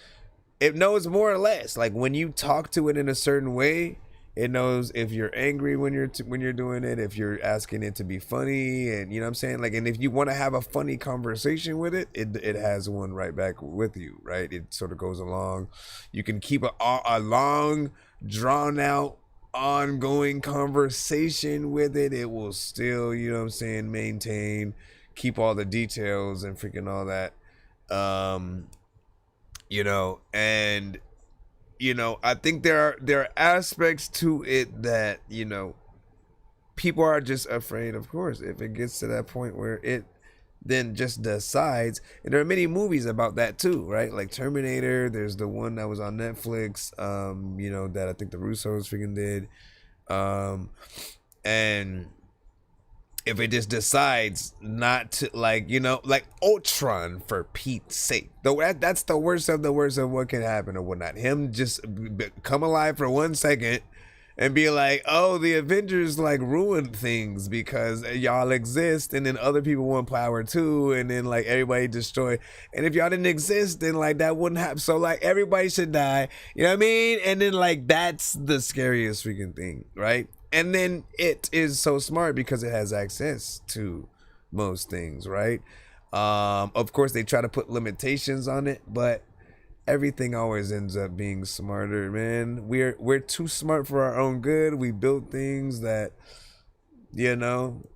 more or less, like when you talk to it in a certain way, it knows if you're angry when you're doing it, if you're asking it to be funny, and you know what I'm saying, like, and if you want to have a funny conversation with it, it has one right back with you, right? It sort of goes along. You can keep a long drawn out ongoing conversation with it. It will still, you know what I'm saying, maintain, keep all the details and freaking all that, you know. And you know, I think there are aspects to it that, you know, people are just afraid, of course, if it gets to that point where it then just decides. And there are many movies about that too, right? Like Terminator, there's the one that was on Netflix, you know, that I think the Russos freaking did. And if it just decides not to, like, you know, like Ultron, for Pete's sake, though, that's the worst of what can happen or whatnot. Him just come alive for 1 second and be like, oh, the Avengers like ruined things because y'all exist, and then other people want power too, and then like everybody destroyed, and if y'all didn't exist, then like that wouldn't happen, so like everybody should die, you know what I mean? And then like that's the scariest freaking thing, right? And then it is so smart because it has access to most things, right? Of course, they try to put limitations on it, but everything always ends up being smarter, man. We're too smart for our own good. We build things that, you know,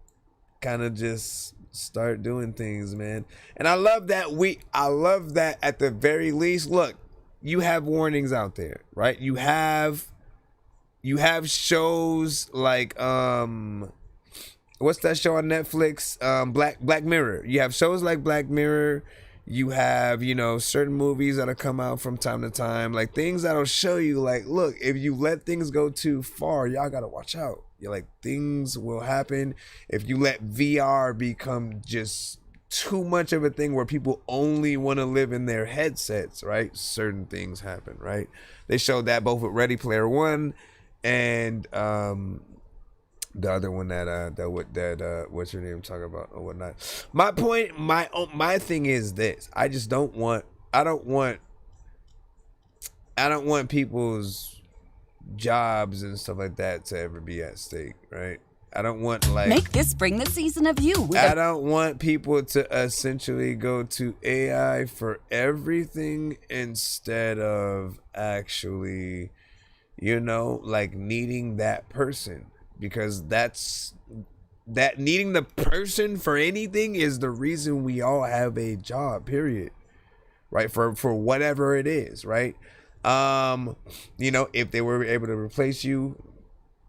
kind of just start doing things, man. And I love that at the very least, look, you have warnings out there, right? You have shows like what's that show on Netflix? Black Mirror. You have shows like Black Mirror. You have, you know, certain movies that'll come out from time to time, like things that'll show you, like, look, if you let things go too far, y'all gotta watch out. You're like, things will happen if you let VR become just too much of a thing where people only want to live in their headsets, right? Certain things happen, right? They showed that both with Ready Player One and the other one that what's your name talk about or whatnot. My point, my thing is this: I don't want people's jobs and stuff like that to ever be at stake, right? I don't want Make this spring the season of you. I don't want people to essentially go to AI for everything instead of actually, you know, like needing that person. Because that needing the person for anything is the reason we all have a job, period. Right? For whatever it is, right? You know, if they were able to replace you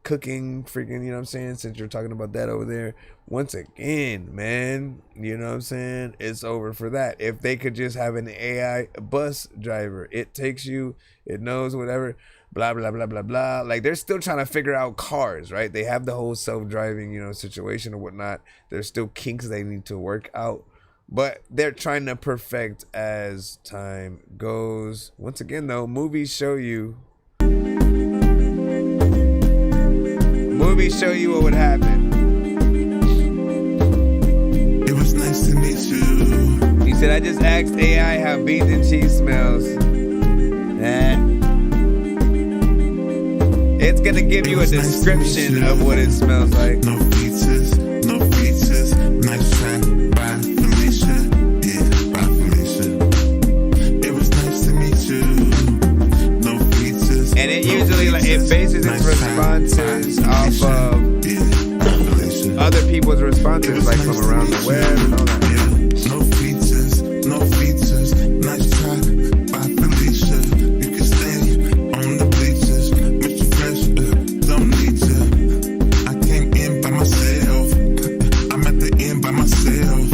cooking, freaking, you know what I'm saying? Since you're talking about that over there, once again, man, you know what I'm saying? It's over for that. If they could just have an AI bus driver, it takes you, it knows whatever, blah, blah, blah, blah, blah. Like, they're still trying to figure out cars, right? They have the whole self-driving, you know, situation or whatnot. There's still kinks they need to work out. But they're trying to perfect as time goes. Once again, though, movies show you what would happen. It was nice to meet you. He said, I just asked AI how beans and cheese smells. It's gonna give you a description of what it smells like. No features, nice track by Felicia. Yeah, by Felicia. It was nice to meet you. No features. And it usually, like, it bases its responses off of other people's responses, like from around the web and all that. No features, nice track by Felicia. You can stay on the bleachers, Mr. Fresh, don't need you. I came in by myself, I'm at the end by myself.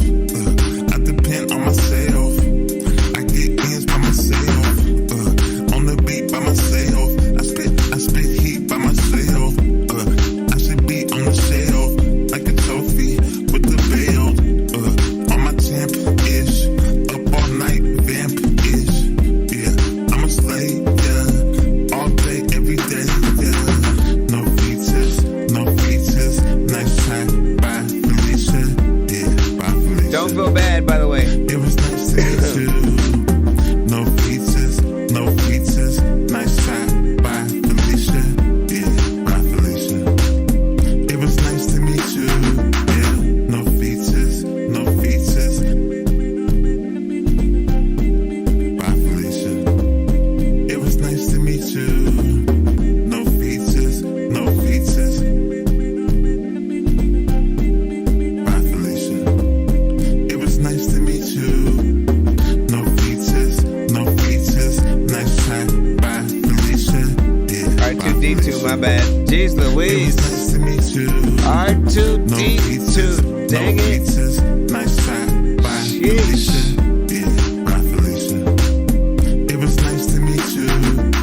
I depend on myself, I get ends by myself. On the beat by myself, I spit heat by myself. I should be on the shelf like a trophy with the belt. On my champ-ish, up all night, vamp-ish. Yeah, I'm a slave, yeah, all day, every day, yeah. No features, nice track by Felicia. Yeah, by Felicia. Don't feel bad, by the way. It was nice to meet you. No features, nice track by Felicia. Yeah, by Felicia. It was nice to meet you. Yeah, no features, by Felicia. It was nice to meet you. No features, by Felicia. It was nice to meet you. No features, nice track by Felicia. Yeah, R2D2, my bad. Jeez Louise. nice to meet you. R2D2, dang it. Nice track by Felicia. Yeah, by Felicia. It was nice to meet you.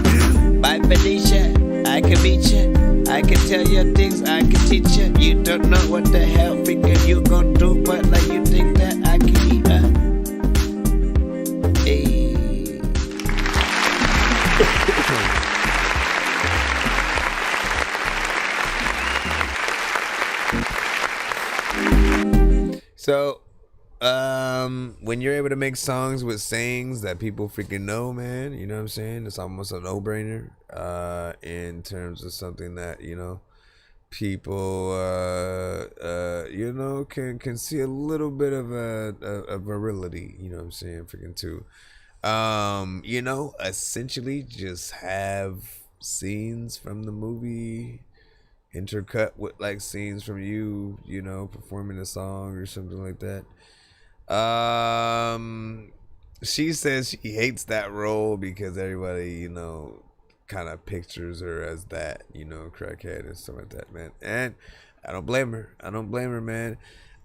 Yeah. Bye, Felicia. I can beat you. I can tell you things, I can teach you. You don't know what the hell freaking you gon' do, but like you think that I can eat. Hey. So, when you're able to make songs with sayings that people freaking know, man, you know what I'm saying? It's almost a no-brainer in terms of something that, you know, people, you know, can see a little bit of a virility, you know what I'm saying, freaking too. You know, essentially just have scenes from the movie intercut with like scenes from you, you know, performing a song or something like that. She says she hates that role because everybody, you know, kind of pictures her as that, you know, crackhead and stuff like that, man. And I don't blame her, man.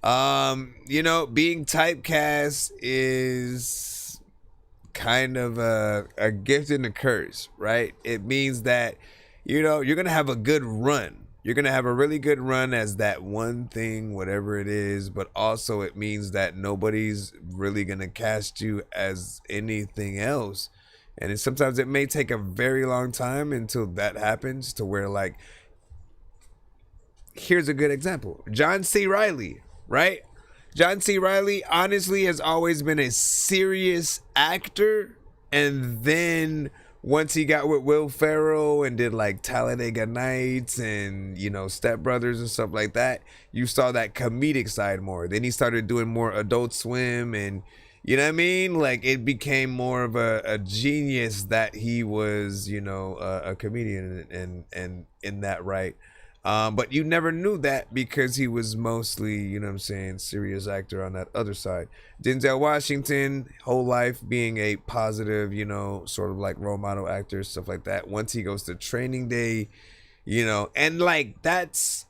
You know, being typecast is kind of a gift and a curse, right? It means that, you know, you're going to have a good run. You're going to have a really good run as that one thing, whatever it is, but also it means that nobody's really going to cast you as anything else. And sometimes it may take a very long time until that happens, to where, like, here's a good example. John C. Reilly, right? John C. Reilly honestly has always been a serious actor, and then once he got with Will Ferrell and did like Talladega Nights and, you know, Step Brothers and stuff like that, you saw that comedic side more. Then he started doing more Adult Swim, and, you know what I mean? Like, it became more of a genius that he was, you know, a comedian and in that right. But you never knew that because he was mostly, you know what I'm saying, serious actor on that other side. Denzel Washington, whole life being a positive, you know, sort of like role model actor, stuff like that. Once he goes to Training Day, you know, and like that's,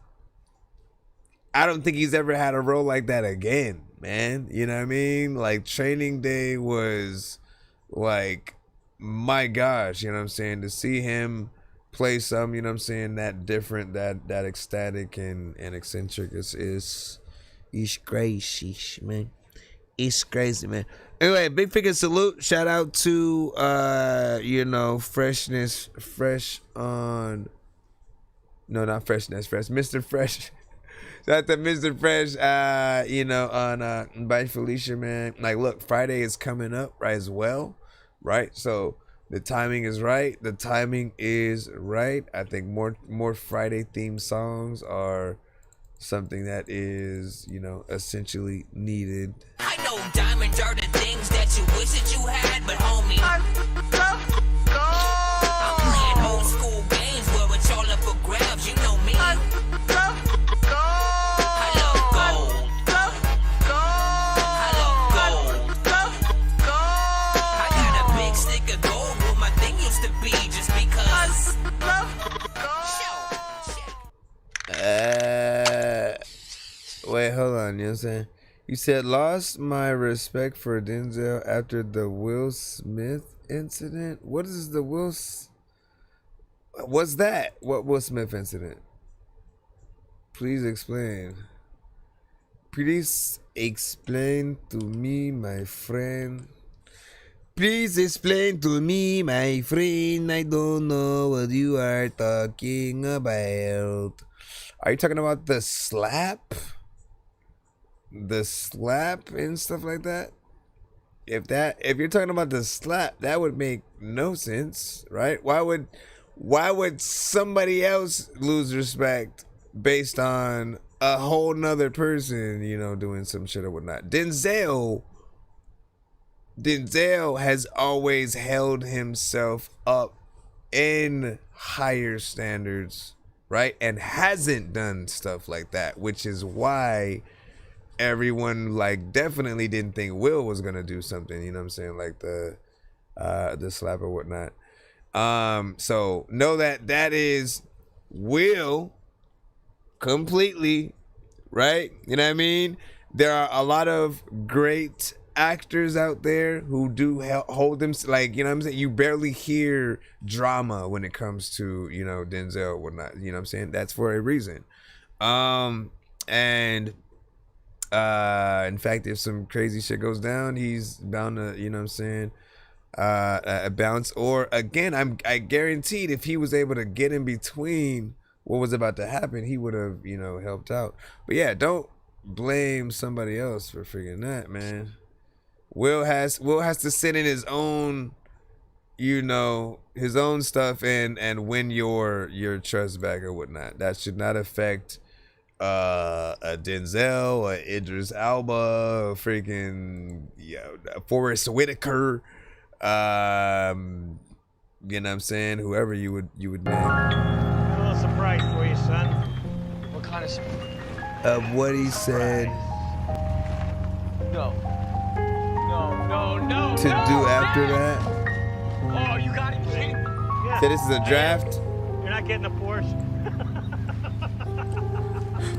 I don't think he's ever had a role like that again, man. You know what I mean? Like, Training Day was like, my gosh, you know what I'm saying? To see him play some, you know what I'm saying, that different, that ecstatic and eccentric is crazy, man. It's crazy, man. Anyway, big figure salute. Shout out to you know, Fresh on, no, not Freshness, Fresh, Mr. Fresh. Shout out to Mr. Fresh, you know, on by Felicia, man. Like, look, Friday is coming up, right, as well, right? So the timing is right. The timing is right. I think more Friday themed songs are something that is, you know, essentially needed. I know diamonds are the things that you wish that you had, but homie, I'm playing old school games where it's all up for grabs. You know me. I love gold. I love gold. I got a big stick of gold where my thing used to be, just because. Wait, hold on, you know what I'm saying? You said lost my respect for Denzel after the Will Smith incident. What is the what's that? What Will Smith incident? Please explain. Please explain to me, my friend. Please explain to me, my friend. I don't know what you are talking about. Are you talking about the slap? The slap and stuff like that? If you're talking about the slap, that would make no sense, right? Why would somebody else lose respect based on a whole nother person, you know, doing some shit or whatnot? Denzel has always held himself up in higher standards, right? And hasn't done stuff like that, which is why everyone like definitely didn't think Will was gonna do something, you know what I'm saying, like the slap or whatnot. So know that is Will completely, right? You know what I mean? There are a lot of great actors out there who do hold them, like, you know what I'm saying, you barely hear drama when it comes to, you know, Denzel or whatnot, you know what I'm saying? That's for a reason. And in fact, if some crazy shit goes down, he's bound to, you know what I'm saying, bounce. Or again, I guaranteed if he was able to get in between what was about to happen, he would have, you know, helped out. But yeah, don't blame somebody else for figuring that, man. Will has to sit in his own, you know, his own stuff and win your trust back or whatnot. That should not affect a Denzel or Idris Elba or freaking, you know, Forrest Whitaker, you know what I'm saying, whoever you would name. A little surprise for you, son. What kind of surprise? Of what he said No. to do after that. Oh, you got it, see? So this is a draft? You're not getting a Porsche.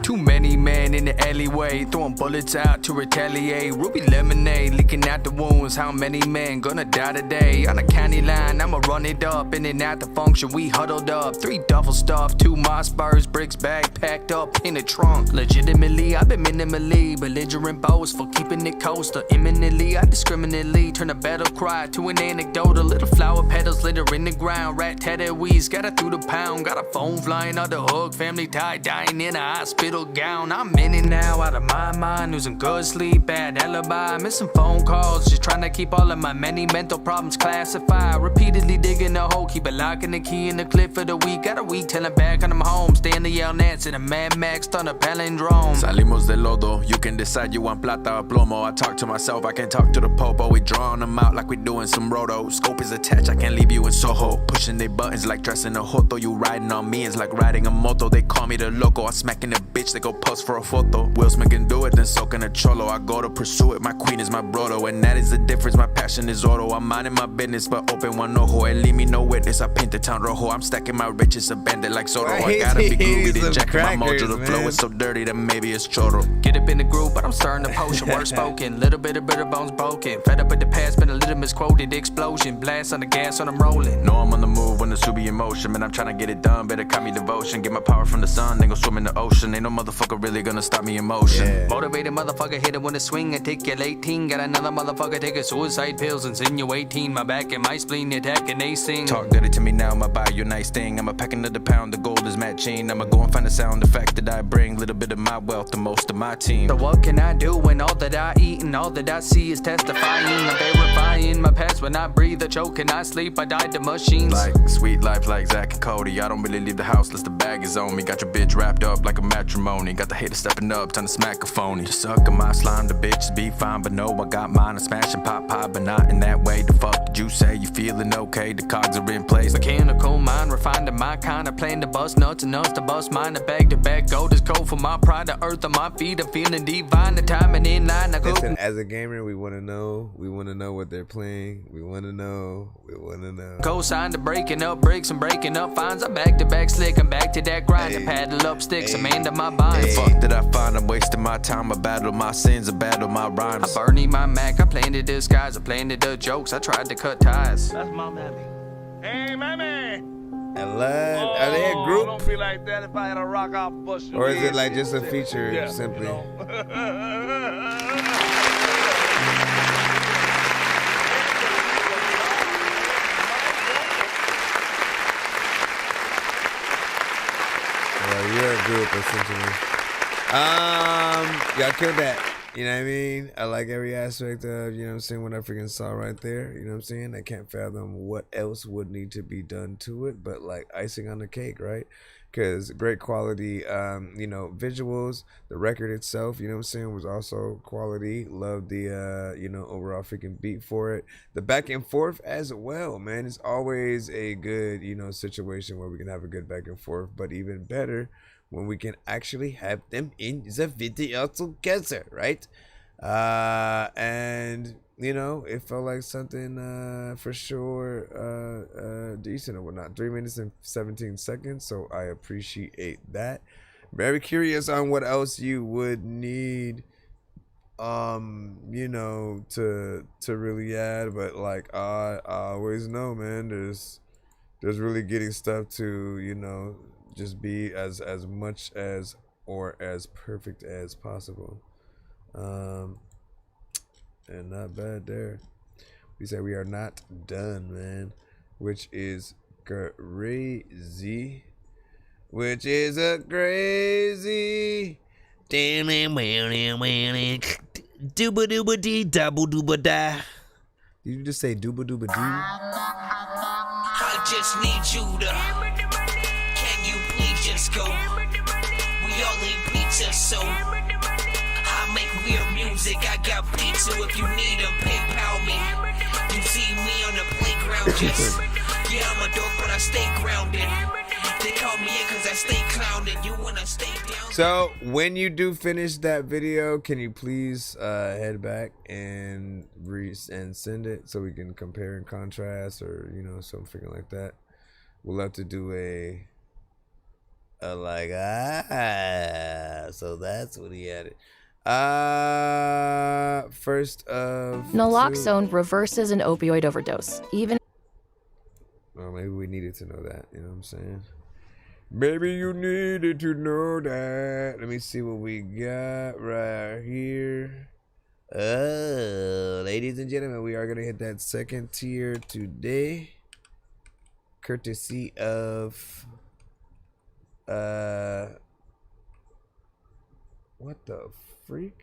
To Too many men in the alleyway, throwing bullets out to retaliate. Ruby lemonade, leaking out the wounds. How many men gonna die today? On the county line, I'ma run it up. In and out the function, we huddled up. 3 duffel stuff, 2 Mossbergs, bricks bag packed up in the trunk. Legitimately, I've been minimally belligerent boast for keeping it coastal. Imminently, I discriminately turn a battle cry to an anecdote. A little flower petals litter in the ground. Rat tatted weeds, got it through the pound. Got a phone flying on the hook. Family tie dying in a hospital gown. I'm in it now, out of my mind. Losing good sleep, bad alibi. Missing phone calls, just trying to keep all of my many mental problems classified. Repeatedly digging a hole, keep it locking the key in the clip for the week. Got a week telling back on them home. Stay in the Yale Nance in a Mad Max on a palindrome. Salimos del lodo, you can decide you want plata or plomo. I talk to myself, I can talk to the popo. We drawing them out like we doing some roto. Scope is attached, I can't leave you in Soho. Pushing they buttons like dressing a hoto. You riding on me is like riding a moto. They call me the loco, I'm smacking a bitch, they go post for a photo. Will Smith can do it, then so can a cholo. I go to pursue it, my queen is my brodo. And that is the difference, my passion is oro. I'm minding my business, but open one ojo. And leave me no witness, I paint the town rojo. I'm stacking my riches, a bandit like Soto. I gotta be groovy, then jacking my mojo. The flow is so dirty that maybe it's choro. Get up in the group, but I'm starting to potion. Word spoken, little bit of bitter bones broken. Fed up with the past, been a little misquoted. Explosion, blast on the gas when I'm rolling. Know I'm on the move when the Subi in motion. Man, I'm trying to get it done, better call me devotion. Get my power from the sun, then go swim in the ocean. Ain't no motherfucker really gonna stop me in motion. Yeah. Motivated motherfucker, hit it when it's swing. Articulate 18, got another motherfucker taking suicide pills. Insinuating my back and my spleen attacking they sing. Talk dirty to me now, I'ma buy you a nice thing. I'ma pack another pound, the gold is matching. I'ma go and find the sound effect that I bring. Little bit of my wealth, the most of my team. So what can I do when all that I eat and all that I see is testifying? I'm verifying my past when I breathe or choke and I sleep. I died to machines. Like sweet life like Zach and Cody. I don't really leave the house unless the bag is on me. Got your bitch wrapped up like a matrimony. Got the haters stepping up, time to smack a phony. Just suck on my slime, the bitches be fine. But no, I got mine, I'm smashing pop, but not in that way. The fuck did you say? You feeling okay? The cogs are in place. Mechanical mind, refined to my kind of plan to bust nuts and nuts to bust mine. The bag to back, gold is cold for my pride. The earth on my feet, I'm feeling divine. The timing in line, I go. Listen, as a gamer, we want to know. We want to know what they're playing. We want to know. We want to know. Co-sign to breaking up bricks and breaking up fines. I'm back to back slick. I'm back to that grind. To paddle up sticks. I'm into my binds. Fuck did I find? I'm wasting my time. I battle my sins. I battle my rhymes. I burning my Mac. I planted disguise. I planted the jokes. I tried to cut ties. That's my mammy. Hey, mammy. Are they a group? Don't be like that if I had a rock off bush. Or is it like just a feature simply? You know? You're a group essentially. Y'all killed that. You know what I mean? I like every aspect of, you know what I'm saying, what I freaking saw right there. You know what I'm saying? I can't fathom what else would need to be done to it, but like icing on the cake, right? Because great quality, you know, visuals. The record itself, you know what I'm saying, was also quality. Love the, you know, overall freaking beat for it. The back and forth as well, man. It's always a good, you know, situation where we can have a good back and forth, but even better when we can actually have them in the video together, right? And you know, it felt like something for sure decent and whatnot. 3 minutes and 17 seconds, so I appreciate that. Very curious on what else you would need, you know, to really add, but like I always know, man, there's really getting stuff to, you know, just be as much as or as perfect as possible. And not bad there. We say we are not done, man, which is crazy. Which is a crazy. Dooba dooba dee double dooba da. Did you just say dooba dooba dee? I just need you to. Can you please just go? We all need pizza, so I make weird music. I got beats, so if you need them, PayPal me. You see me on the playground, just yeah, I'm a dork, but I stay grounded. They call me in cause I stay clowning. You wanna stay down? So when you do finish that video, can you please head back and send it so we can compare and contrast, or you know, something like that. We'll have to do Like, so that's what he added. First of Naloxone reverses an opioid overdose. Even. Well, maybe we needed to know that. You know what I'm saying? Maybe you needed to know that. Let me see what we got right here. Oh, ladies and gentlemen, we are gonna hit that second tier today, courtesy of what the freak?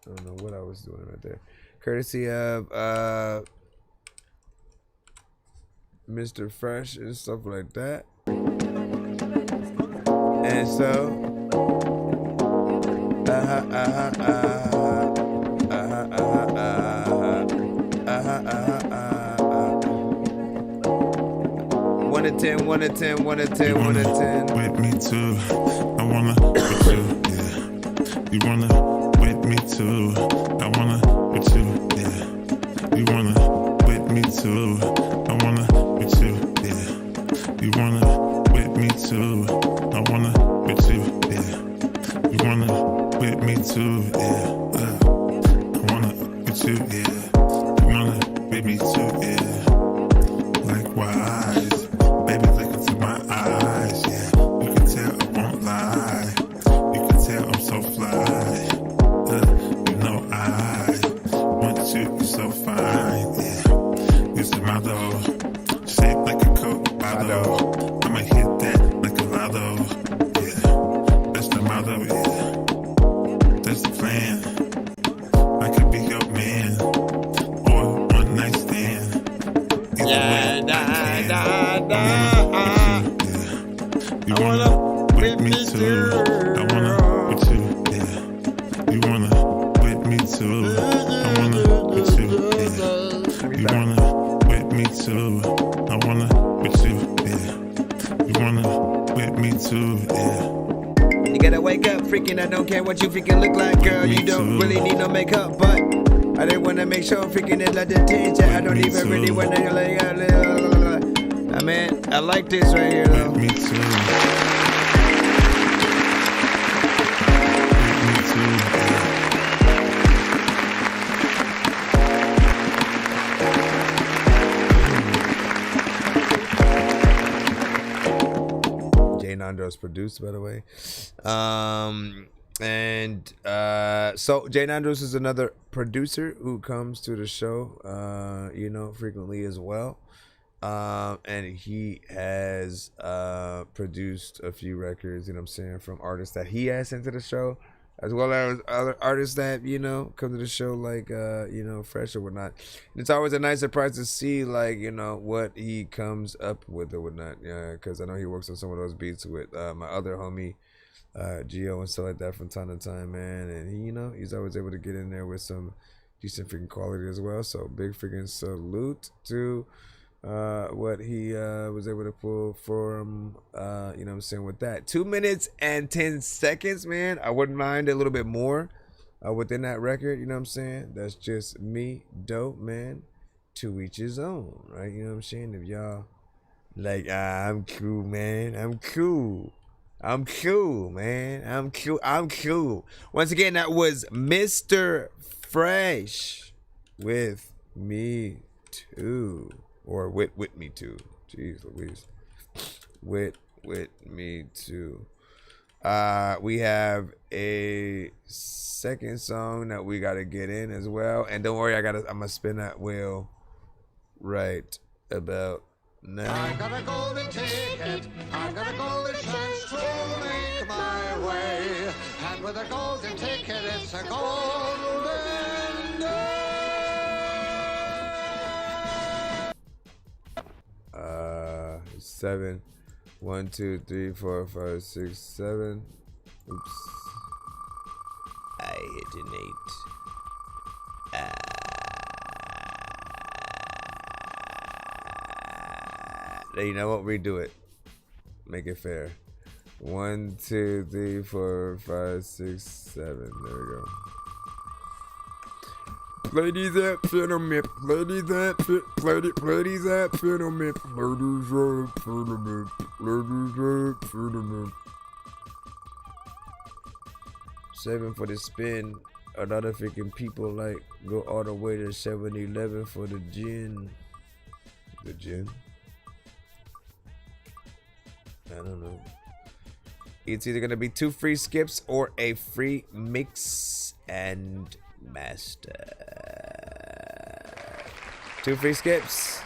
I don't know what I was doing right there. Courtesy of Mr. Fresh and stuff like that. And so one to 10, 1 to 10, 1 to 10, 1 to 10. With me too. I wanna with you, yeah. You wanna with me too. I wanna with you, yeah. You wanna with me too. I wanna with you, yeah. You wanna with me too. I wanna with you, yeah. You wanna with me too, yeah. I wanna with you, yeah. You wanna with me too, yeah. Likewise, baby, look into my eyes, yeah. You can tell I won't lie. You can tell I'm so fly. You know I want you, you're so fine, yeah. You're the model, shaped like a Coke bottle. I'ma hit that like a lotto, yeah. That's the motto, yeah. That's the plan. I could be your man, or one night stand. Yeah, you wanna with me too. I wanna with you, yeah. You wanna with me too. I wanna with you, yeah. You wanna with me too. I wanna with you, yeah. You wanna with me too, yeah. You gotta wake up freaking. I don't care what you freaking look like, girl. You don't really need no makeup, but I didn't wanna make sure freaking it like the teacher. I don't even really wanna like. I mean, I like this right here though. Me too. Jay Nando's produced, by the way. So Jay Nando's is another producer who comes to the show, you know, frequently as well. And he has produced a few records, you know what I'm saying, from artists that he has sent to the show, as well as other artists that, you know, come to the show like, you know, Fresh or whatnot. And it's always a nice surprise to see, like, you know, what he comes up with or whatnot. Yeah, because I know he works on some of those beats with my other homie, Gio and stuff like that from time to time, man. And he, you know, he's always able to get in there with some decent freaking quality as well. So big freaking salute to what he was able to pull from, you know what I'm saying, with that. 2 minutes and 10 seconds, man. I wouldn't mind a little bit more within that record, you know what I'm saying? That's just me, dope, man. To each his own, right? You know what I'm saying? If y'all like, I'm cool, man. I'm cool, man. I'm cool. Once again, that was Mr. Fresh with Me Too. Or with me too. Jeez Louise. With me too. We have a second song that we gotta get in as well. And don't worry, I'm gonna spin that wheel right about now. I got a golden ticket, I got a golden chance to make my way. And with a golden ticket, it's a golden day. 7. 1, 2, 3, 4, 5, 6, 7. Oops. I hit an 8. You know what? Redo it. Make it fair. 1, 2, 3, 4, 5, 6, 7. There we go. Ladies and gentlemen, ladies and gentlemen, ladies and gentlemen, ladies and gentlemen, ladies and gentlemen. 7 for the spin. A lot of freaking people like go all the way to 7-Eleven for the gin. The gin? I don't know. It's either gonna be 2 free skips or a free mix and master. 2 free skips.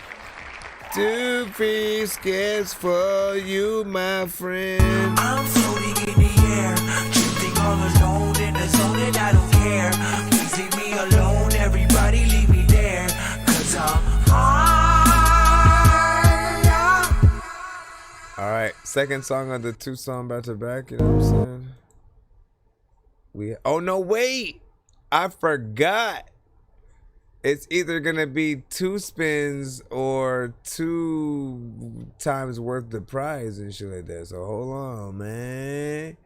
2 free skips for you, my friend. I'm floating in the air, drifting all alone in the zone, and I don't care. Please leave me alone, everybody leave me there, 'cause I'm high. All right, second song of the 2 song back to back. You know what I'm saying? Oh no, wait! I forgot. It's either gonna be 2 spins or 2 times worth the prize and shit like that. So hold on, man.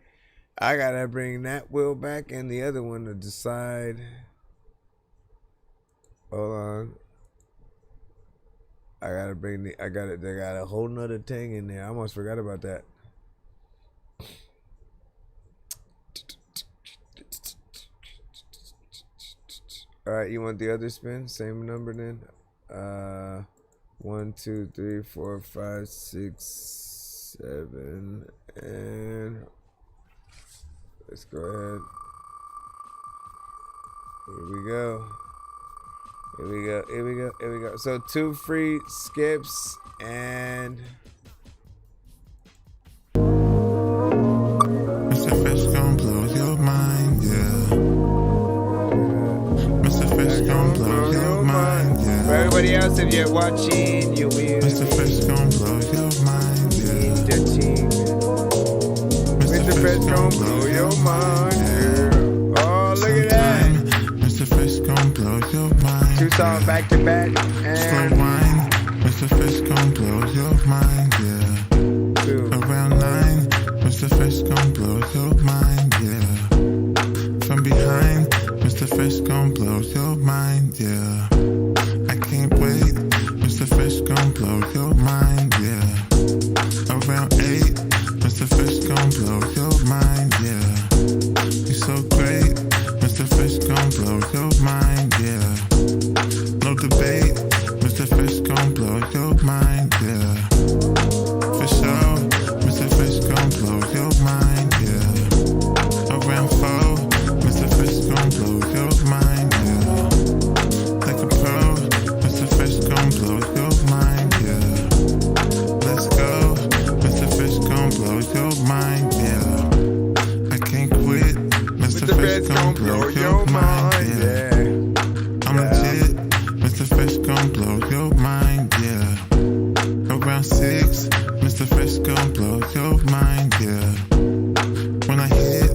I gotta bring that wheel back and the other one to decide. Hold on. I gotta bring they got a whole nother thing in there. I almost forgot about that. All right, you want the other spin? Same number then. 1, 2, 3, 4, 5, 6, 7, and let's go ahead. Here we go. Here we go. Here we go. Here we go. So 2 free skips and. Mr. Fish gon' blow your mind, yeah. Mr. Fish gon' blow your mind, yeah. For everybody else, if you're watching, you will. Mr. Fish gon' blow your mind, yeah. Mr. Fish gon' blow your mind, yeah. Oh, look at that. Mr. Fish gon' blow your mind. 2 songs back to back. Slow wine. Mr. Fish gon' blow your mind, yeah. 2. Around 9. Mr. Fish gon' blow your mind, yeah. From behind. Mr. Fish gon' blow your mind, yeah. I can't wait. Mr. Fish gon' blow your mind, yeah. Around 8. Mr. Fish gon' blow your mind, yeah. You're so great. Mr. Fish gon' blow your mind, yeah. No debate. Mr. Fish gon' blow your mind, yeah. For sure. Mr. Fish gon' blow your mind, yeah. Around 4. Mr. Fish gon' blow your mind, yeah. Like a pro. Mr. Fish gon' blow your mind, yeah. Let's go. Mr. Fish gon' blow your mind, yeah. I can't quit. Mr. Fish gon' blow your mind, yeah. I'm legit. Mr. Fish gon' blow your mind, yeah. Around 6. Mr. Fish gon' blow your mind, yeah. When I hit,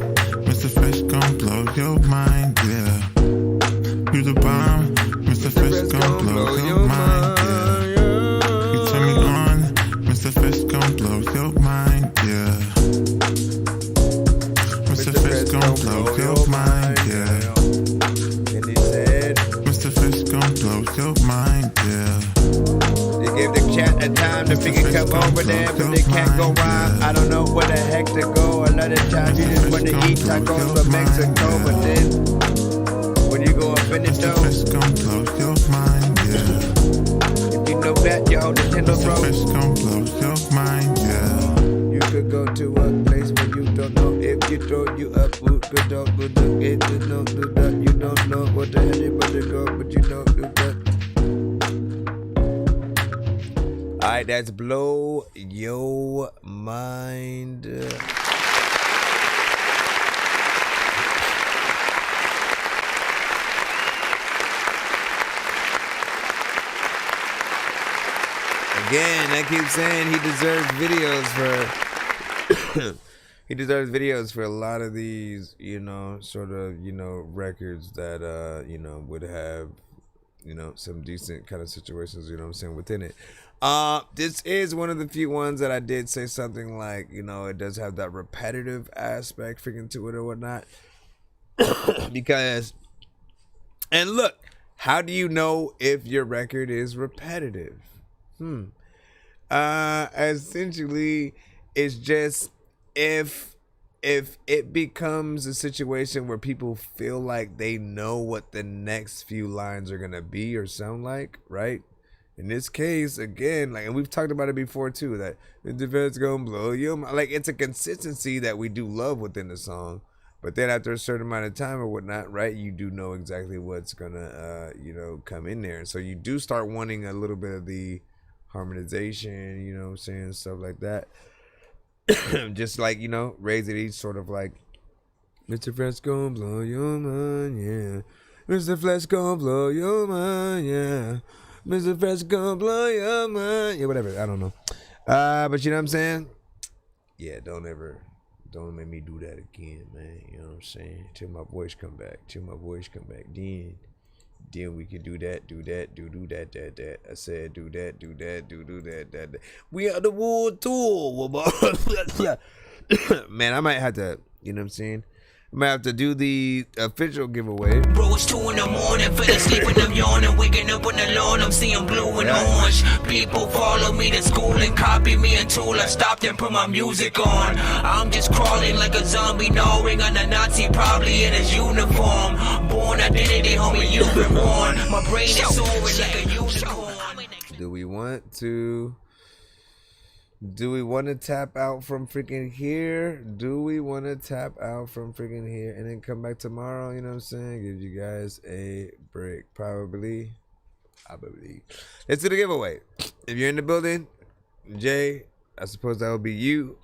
Mr. Fish gon' blow your mind, yeah. You the bomb. Mr. Fish gon' blow your mind, yeah. You turn me on. Mr. Fish gon' blow your mind, yeah. Mr. Fish gon' blow your mind, yeah. Mr. Fish gon' blow your mind, yeah. They give the cat a time to figure come over there, but they can't go rhyme. I don't know where the heck to go. A lot of times you just want to eat tacos from Mexico, but then when you go up in the dough, Fish gon' blow your mind, yeah. if you know that, yo, Nintendo Bro. Fish gon' blow your mind, yeah. You could go to a place where you don't know if you throw you up, good dog, good dog, it do not do that. You don't know what the hell you about to go, but you don't do that. Alright, that's blow your mind. Again, I keep saying he deserves videos for he deserves videos for a lot of these, you know, sort of, you know, records that you know, would have, you know, some decent kind of situations, you know what I'm saying, within it. This is one of the few ones that I did say something like, you know, it does have that repetitive aspect freaking to it or whatnot. Because, and look, How do you know if your record is repetitive? Essentially, it's just if it becomes a situation where people feel like they know what the next few lines are gonna be or sound like, right? In this case, again, like, and we've talked about it before too, that the defense gonna blow your mind. Like, it's a consistency that we do love within the song, but then after a certain amount of time or whatnot, right, you do know exactly what's gonna, come in there. So you do start wanting a little bit of the harmonization, you know what I'm saying, stuff like that. Just like, Raise It Each, sort of like, Mr. Flesh gonna blow your mind, yeah. Mr. Flesh gonna blow your mind, yeah. Mr. Flesh gonna blow your mind. Yeah, whatever. I don't know. But you know what I'm saying? Yeah, don't make me do that again, man. You know what I'm saying? Till my voice come back. Then we can do that. I said do that. We are the world tour. Man, I might have to, you know what I'm saying? I might have to do the official giveaway. Bro, it's 2 in the morning, fell asleep and I'm yawning, waking up on the lawn, I'm seeing blue and orange. People follow me to school and copy me until I stopped and put my music on. I'm just crawling like a zombie, gnawing on a Nazi, probably in his uniform. Born identity, homie, you've been born. My brain is soaring like a unicorn. Do we want to tap out from freaking here? And then come back tomorrow? You know what I'm saying? Give you guys a break. Probably. Let's do the giveaway. If you're in the building, Jay, I suppose that will be you.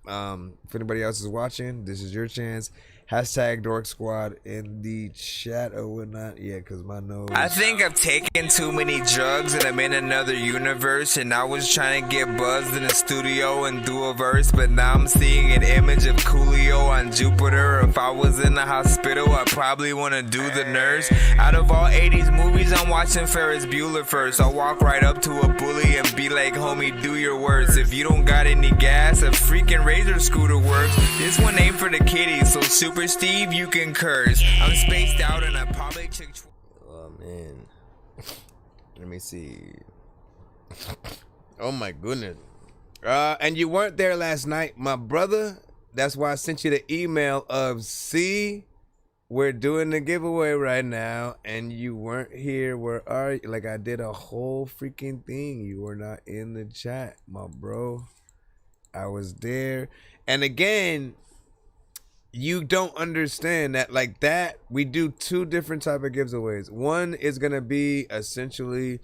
If anybody else is watching, this is your chance. Hashtag Dork Squad in the chat or whatnot. Yeah, because my nose. I think I've taken too many drugs and I'm in another universe. And I was trying to get buzzed in the studio and do a verse. But now I'm seeing an image of Coolio on Jupiter. If I was in the hospital, I'd probably want to do the nurse. Out of all 80s movies, I'm watching Ferris Bueller first. I'll walk right up to a bully and be like, homie, do your worst. If you don't got any gas, a freaking Razor scooter works. This one ain't for the kiddies, so Super Steve, you can curse. I'm spaced out and I probably took. Oh man, let me see. Oh my goodness. And you weren't there last night, my brother. That's why I sent you the email of, see, we're doing the giveaway right now, and you weren't here. Where are you? Like, I did a whole freaking thing. You were not in the chat, my bro. I was there, and again, you don't understand that, like, that we do 2 different type of giveaways. One is gonna be essentially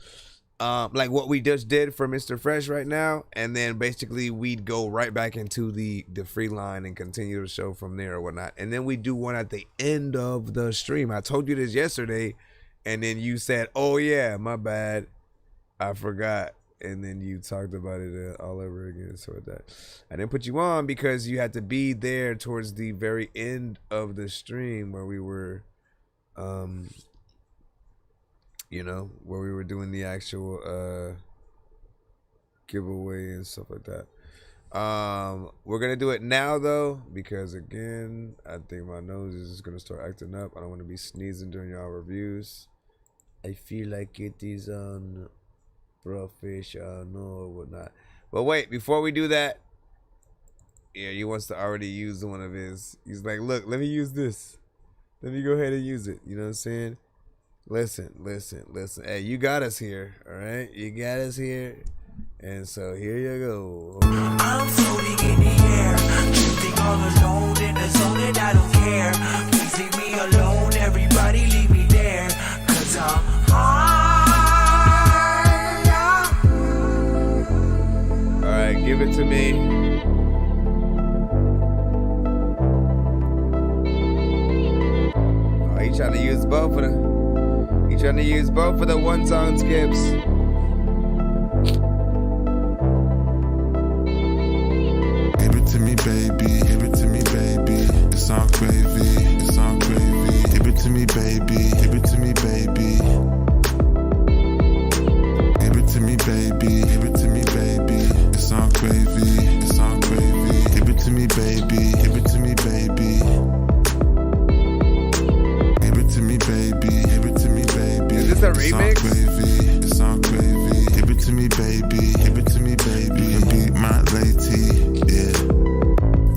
like what we just did for Mr. Fresh right now, and then basically we'd go right back into the free line and continue the show from there or whatnot. And then we do one at the end of the stream. I told you this yesterday, and then you said, oh yeah, my bad, I forgot. And then you talked about it all over again. So with that, I didn't put you on because you had to be there towards the very end of the stream where we were, where we were doing the actual giveaway and stuff like that. We're gonna do it now though, because again, I think my nose is just gonna start acting up. I don't want to be sneezing during y'all reviews. I feel like it is on professional or whatnot. But wait, before we do that, yeah, he wants to already use one of his. He's like, look, let me use this. Let me go ahead and use it. You know what I'm saying? Listen. Hey, you got us here, all right? You got us here. And so here you go. I'm floating in the air, drifting all alone in the zone, and I don't care. Please leave me alone, everybody leave me there, 'cause I'm high. Alright, give it to me. Oh, he trying to use both of them. He trying to use both of the one song skips. Give it to me, baby. Give it to me, baby. It's all gravy. It's all gravy. Give it to me, baby. Give it to me, baby. Give it to me, baby. Give it to me, baby. It's all gravy. It's all gravy. Give it to me, baby. Give it to me, baby. Give it to me, baby. Give it to me, baby. this a remix? It's all gravy. Give it to me, baby. Give it to me, baby. You can be my lady. Yeah.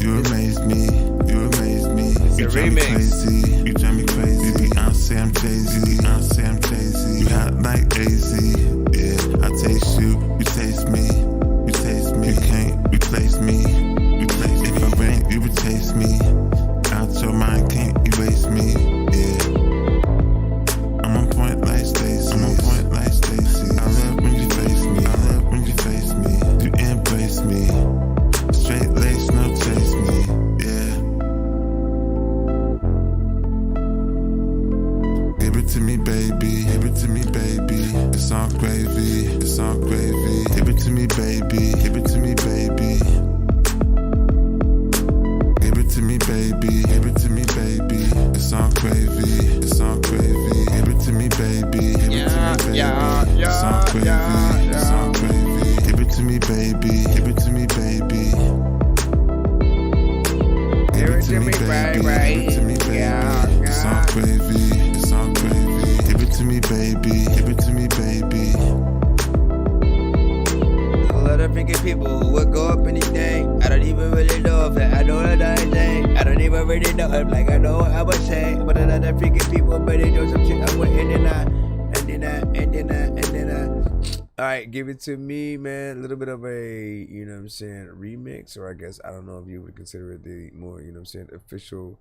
You amaze me. You amaze me. You drive me crazy. You drive me crazy. You Beyonce, I'm Jay-Z. Beyonce, I'm Jay-Z. You hot like AZ. Yeah. I taste you. You taste me. You taste me. You can't replace me. Replace me. If I rank, you would taste me. Out your mind, can't erase me. Yeah. I'm on point like Stacy. I'm on point like Stacy. I love when you face me. I love when you face me. You embrace me. Straight lace, no chase me. Yeah. Give it to me, baby. Give it to me, baby. It's all gravy. It's all gravy. Give it to me, baby. Give it to me, baby. Give it to me, baby. Give it to me, baby. It's all gravy. It's all gravy. Give it to me, baby. Give it to me, baby. It's all gravy. It's all gravy. Give it to me, baby. Give it to me, baby. Give it to me, baby. Give it to me, baby. It's all gravy. It's all gravy. Give it to me, baby. Give it to me, baby. A lot of freaking people who would go up anything. I don't even really know if I know another thing. I don't even really know if like I know what I would say. But a lot of freaking people, but they do some shit I went in and I. Alright, give it to me, man. A little bit of a, you know what I'm saying, remix, or I guess I don't know if you would consider it the more, you know what I'm saying, official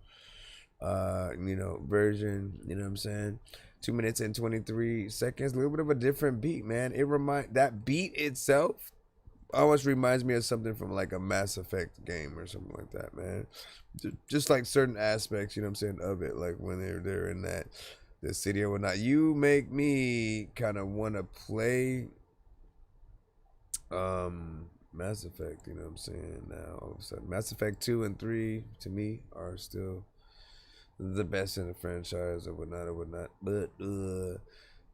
you know, version, you know what I'm saying? 2 minutes and 23 seconds. A little bit of a different beat, man. That beat itself almost reminds me of something from like a Mass Effect game or something like that, man. Just like certain aspects, you know what I'm saying, of it, like when they're in the city or whatnot. You make me kind of want to play Mass Effect, you know what I'm saying? Now all of a sudden, Mass Effect 2 and 3 to me are still the best in the franchise or whatnot. But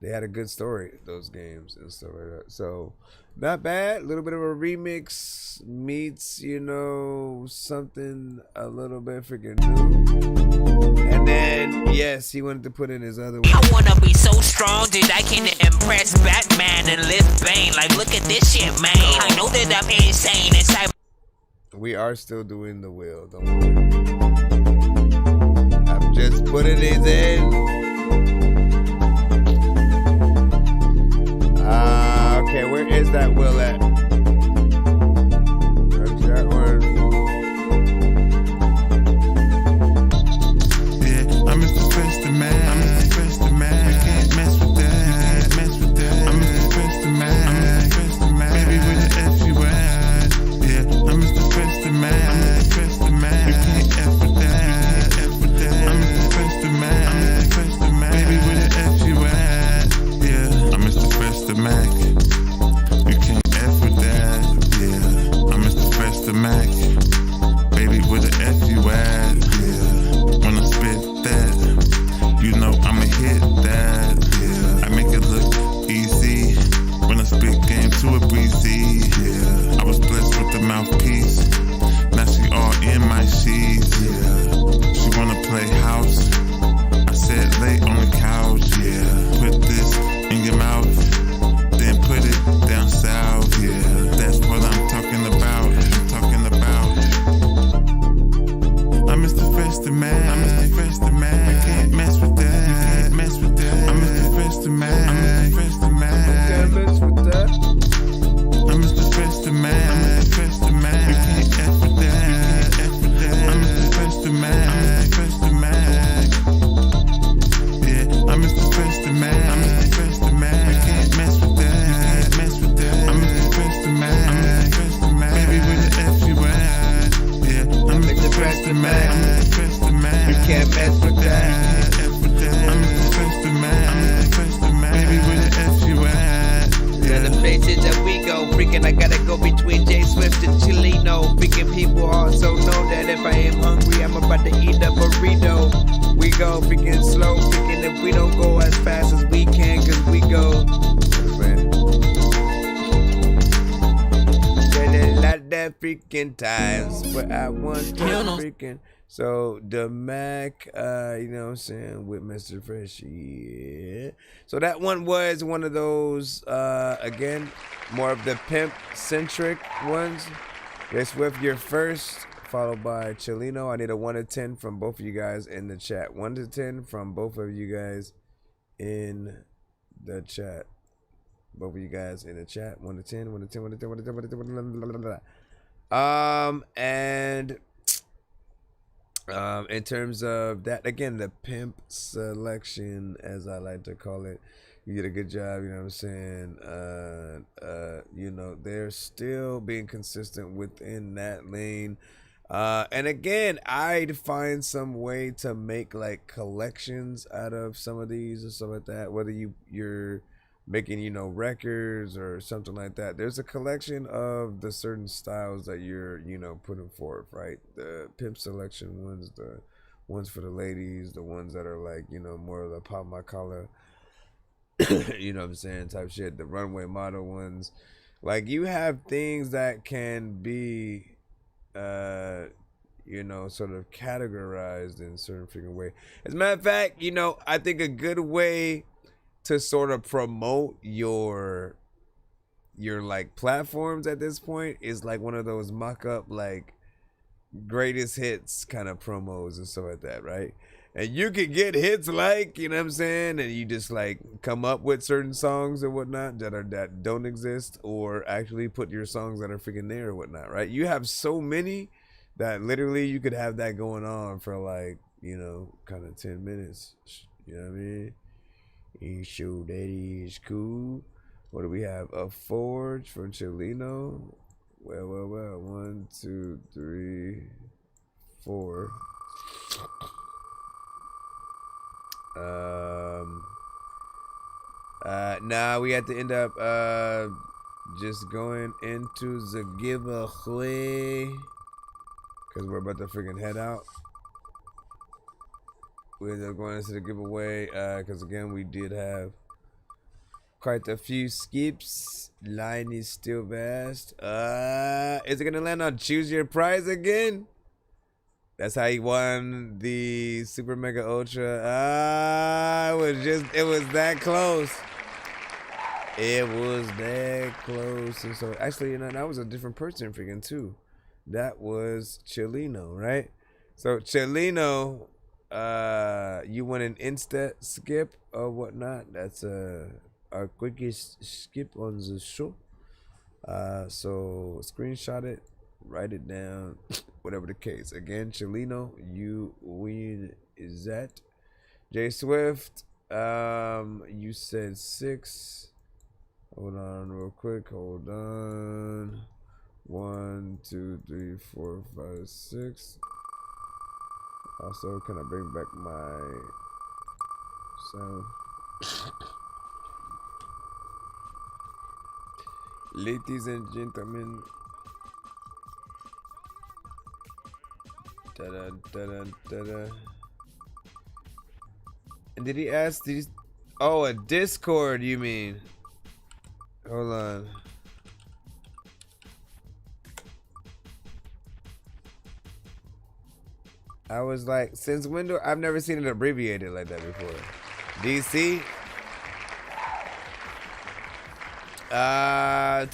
they had a good story, those games and stuff like that. So not bad. A little bit of a remix meets, you know, something a little bit freaking new. And then yes, he wanted to put in his other one. I wanna be so strong that I can impress Batman and lift Bane. Like, look at this shit, man. I know that I'm insane inside. We are still doing the wheel, don't worry. I'm just putting these in. Okay, where is that wheel at? There's that one. Yeah, I'm Mr. Fester Man. I'm Mr. Fester Man. You can't mess with that. Mess with that. I'm Mr. Fester Man. I'm Mr. Fester Man. Baby with the F you at. Yeah, I'm Mr. Fester Man. I'm Mr. Fester Man. You can't F with that. F with that. I'm Mr. Fester Man. I'm Mr. Fester Man. Baby with the F you at. Yeah, I'm Mr. Fester Mac. You can't F with that. Yeah, I'm Mr. Fester Mac. Baby with the F you at. Yeah, when I spit that, you know I'ma hit that. Yeah, I make it look easy. When I spit game to a breezy. Yeah, I was blessed with the mouthpiece. Now she all in my sheets. Yeah, she wanna play house. I said lay on the couch. Yeah, put this in your mouth, then put it down south. Yeah, that's what I'm talking about. I'm talking about. I'm Mr. Fester Man. I'm Mr. Fester Man. You can't mess with that. You can't mess with that. I'm Mr. Fester Man. I'm Mr. Fester Man. Can't mess with that. I'm Mr. Fester Man. I'm Mr. Fester Man. You can't F with that. F with that. I'm Mr. Fester Man. I'm Mr. Fester Man. Yeah, I'm Mr. Fester Man. I'm Mr. Fester Man. You can't mess with that. Mess with that. I'm Mr. Fester Man. I'm Mr. Fester Man. Baby with the F you at. Yeah, I'm Mr. Fester Man. I'm Mr. Fester Man. You can't mess with that. F with that. I'm Mr. Fester Man. I'm Mr. Fester Man. Baby with the F you at. Yeah, the places that we go, freaking I gotta go between J Swift and Chileno. Freaking people also know that if I am hungry, I'm about to eat a burrito. We go freaking slow, freaking if we don't go as fast as we can, cause we go. Said a lot of freaking times, but I want to freaking So the Mac, you know what I'm saying, with Mr. Fresh, yeah. So that one was one of those, again, more of the pimp-centric ones. Jay Swift, you're first, followed by Chilino. I need a 1 to 10 from both of you guys in the chat. 1 to 10 from both of you guys in the chat. Both of you guys in the chat. 1 to 10, 1 to 10, 1 to 10, 1 to 10, 1 to 10, 1 to 10. And in terms of that, again, the pimp selection, as I like to call it, you did a good job, you know what I'm saying? You know, they're still being consistent within that lane. And again, I'd find some way to make like collections out of some of these or stuff like that, whether you're making, you know, records or something like that. There's a collection of the certain styles that you're, you know, putting forth, right? The pimp selection ones, the ones for the ladies, the ones that are like, you know, more of the pop my collar, you know what I'm saying, type shit, the runway model ones. Like, you have things that can be, you know, sort of categorized in a certain freaking way. As a matter of fact, you know, I think a good way to sort of promote your like platforms at this point is like one of those mock-up like greatest hits kind of promos and stuff like that, right? And you can get hits like, you know what I'm saying, and you just like come up with certain songs or whatnot that don't exist, or actually put your songs that are freaking there or whatnot, right? You have so many that literally you could have that going on for like, you know, kind of 10 minutes. You know what I mean? You show that is cool. What do we have? A Forge from Chilino. Well. 1, 2, 3, 4. Nah, we have to end up just going into the giveaway because we're about to freaking head out. We're going into the giveaway because again we did have quite a few skips. Line is still vast. Is it gonna land on choose your prize again? That's how he won the Super Mega Ultra. It was that close. It was that close. And so actually, you know, that was a different person freaking too. That was Chilino, right? So Chilino, you want an instant skip or whatnot? That's our quickest skip on the show. So screenshot it, write it down, whatever the case. Again, Chilino, you win. Is that Jay Swift? You said 6. Hold on real quick. Hold on. 1, 2, 3, 4, 5, 6. Also, can I bring back my sound? Ladies and gentlemen. Da-da. And did he ask these? Oh, a Discord, you mean? Hold on. I was like, since when do I've never seen it abbreviated like that before. DC. $2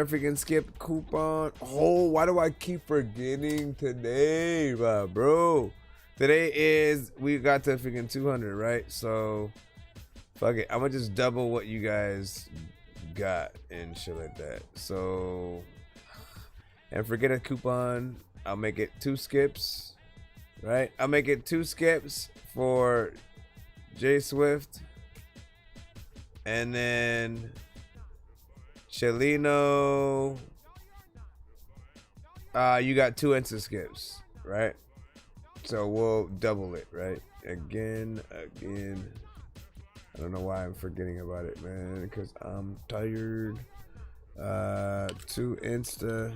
freaking skip coupon. Oh, why do I keep forgetting today, bro? Today is, we got to freaking 200, right? So, fuck it. I'm gonna just double what you guys got and shit like that. So, and forget a coupon. I'll make it 2 skips, right? I'll make it 2 skips for Jay Swift, and then Chilino, you got 2 instant skips, right? So we'll double it, right? Again. I don't know why I'm forgetting about it, man, because I'm tired. 2 insta.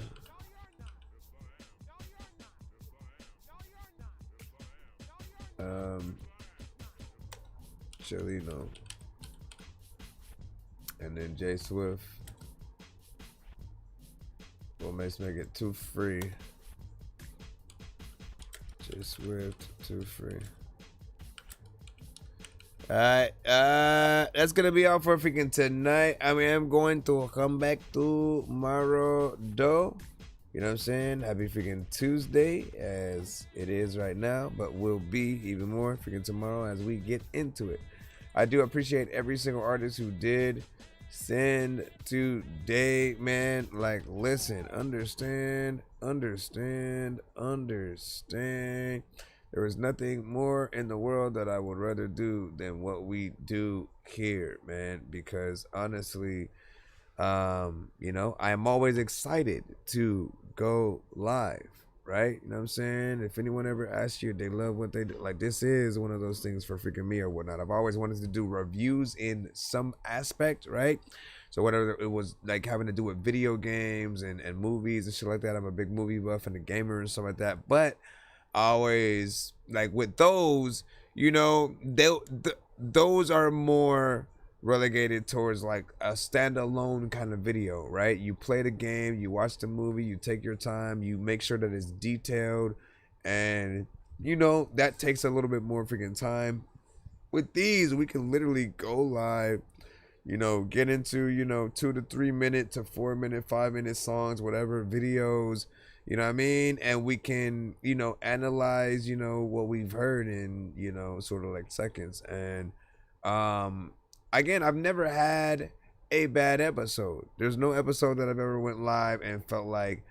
Chilino. And then Jay Swift. Well, let's make it 2 free. J Swift 2 free. Alright, that's gonna be all for freaking tonight. I mean, I'm going to come back tomorrow though. You know what I'm saying? Happy freaking Tuesday as it is right now, but will be even more freaking tomorrow as we get into it. I do appreciate every single artist who did send today, man. Like, listen, understand. There is nothing more in the world that I would rather do than what we do here, man, because honestly, you know, I am always excited to go live, right? You know what I'm saying? If anyone ever asks you if they love what they do, like, this is one of those things for freaking me or whatnot. I've always wanted to do reviews in some aspect, right? So whatever it was, like having to do with video games and movies and shit like that. I'm a big movie buff and a gamer and stuff like that. But always, like with those, you know, those are more relegated towards like a standalone kind of video, right? You play the game, you watch the movie, you take your time, you make sure that it's detailed, and you know that takes a little bit more freaking time. With these, we can literally go live, you know, get into, you know, 2 to 3 minute to 4 minute, 5 minute songs, whatever, videos, you know what I mean? And we can, you know, analyze, you know, what we've heard in, you know, sort of like seconds. And again, I've never had a bad episode. There's no episode that I've ever went live and felt like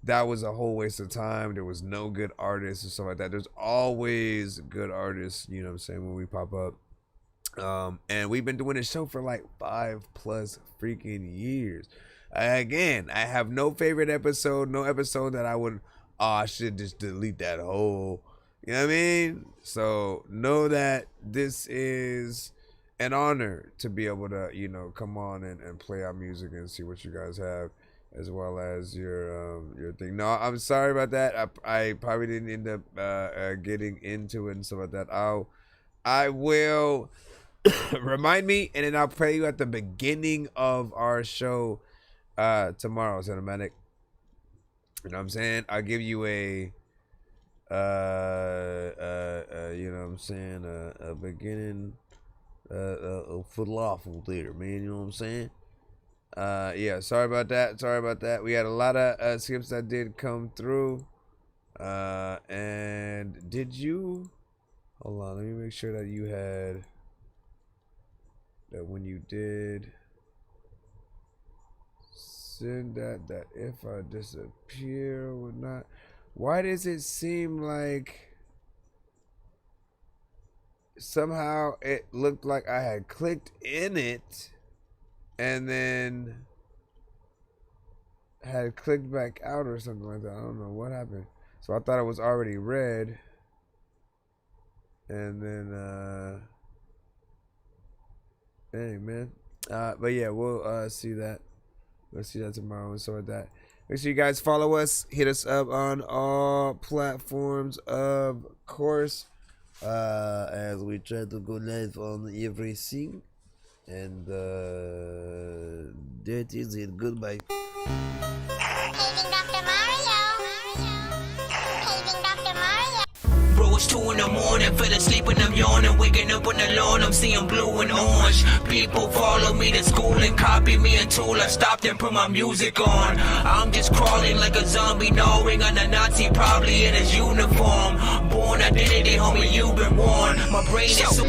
that was a whole waste of time. There was no good artists and stuff like that. There's always good artists, you know what I'm saying, when we pop up. And we've been doing this show for like 5+ freaking years. Again, I have no favorite episode, no episode that I would, I should just delete that whole, you know what I mean? So know that this is an honor to be able to, you know, come on and play our music and see what you guys have, as well as your thing. No, I'm sorry about that. I probably didn't end up getting into it and stuff like that. I will remind me, and then I'll play you at the beginning of our show tomorrow, Cinematic. You know what I'm saying? I'll give you a you know what I'm saying, a beginning a falafel there, man, you know what I'm saying? Yeah, sorry about that. We had a lot of skips that did come through. And did you, hold on, let me make sure that you had that when you did send that if I disappear or not. Why does it seem like somehow it looked like I had clicked in it and then had clicked back out or something like that? I don't know what happened. So I thought it was already read, and then dang, man. But yeah, we'll see that. We'll see that tomorrow and stuff like that. Make sure you guys follow us. Hit us up on all platforms, of course, as we try to go live on everything. And that is it. Goodbye. Bro, it's 2 in the morning, fell asleep when I'm yawning, waking up on the lawn, I'm seeing blue and orange. People follow me to school and copy me until I stopped and put my music on. I'm just crawling like a zombie, gnawing on a Nazi, probably in his uniform. Born identity, homie, you've been warned. My brain is so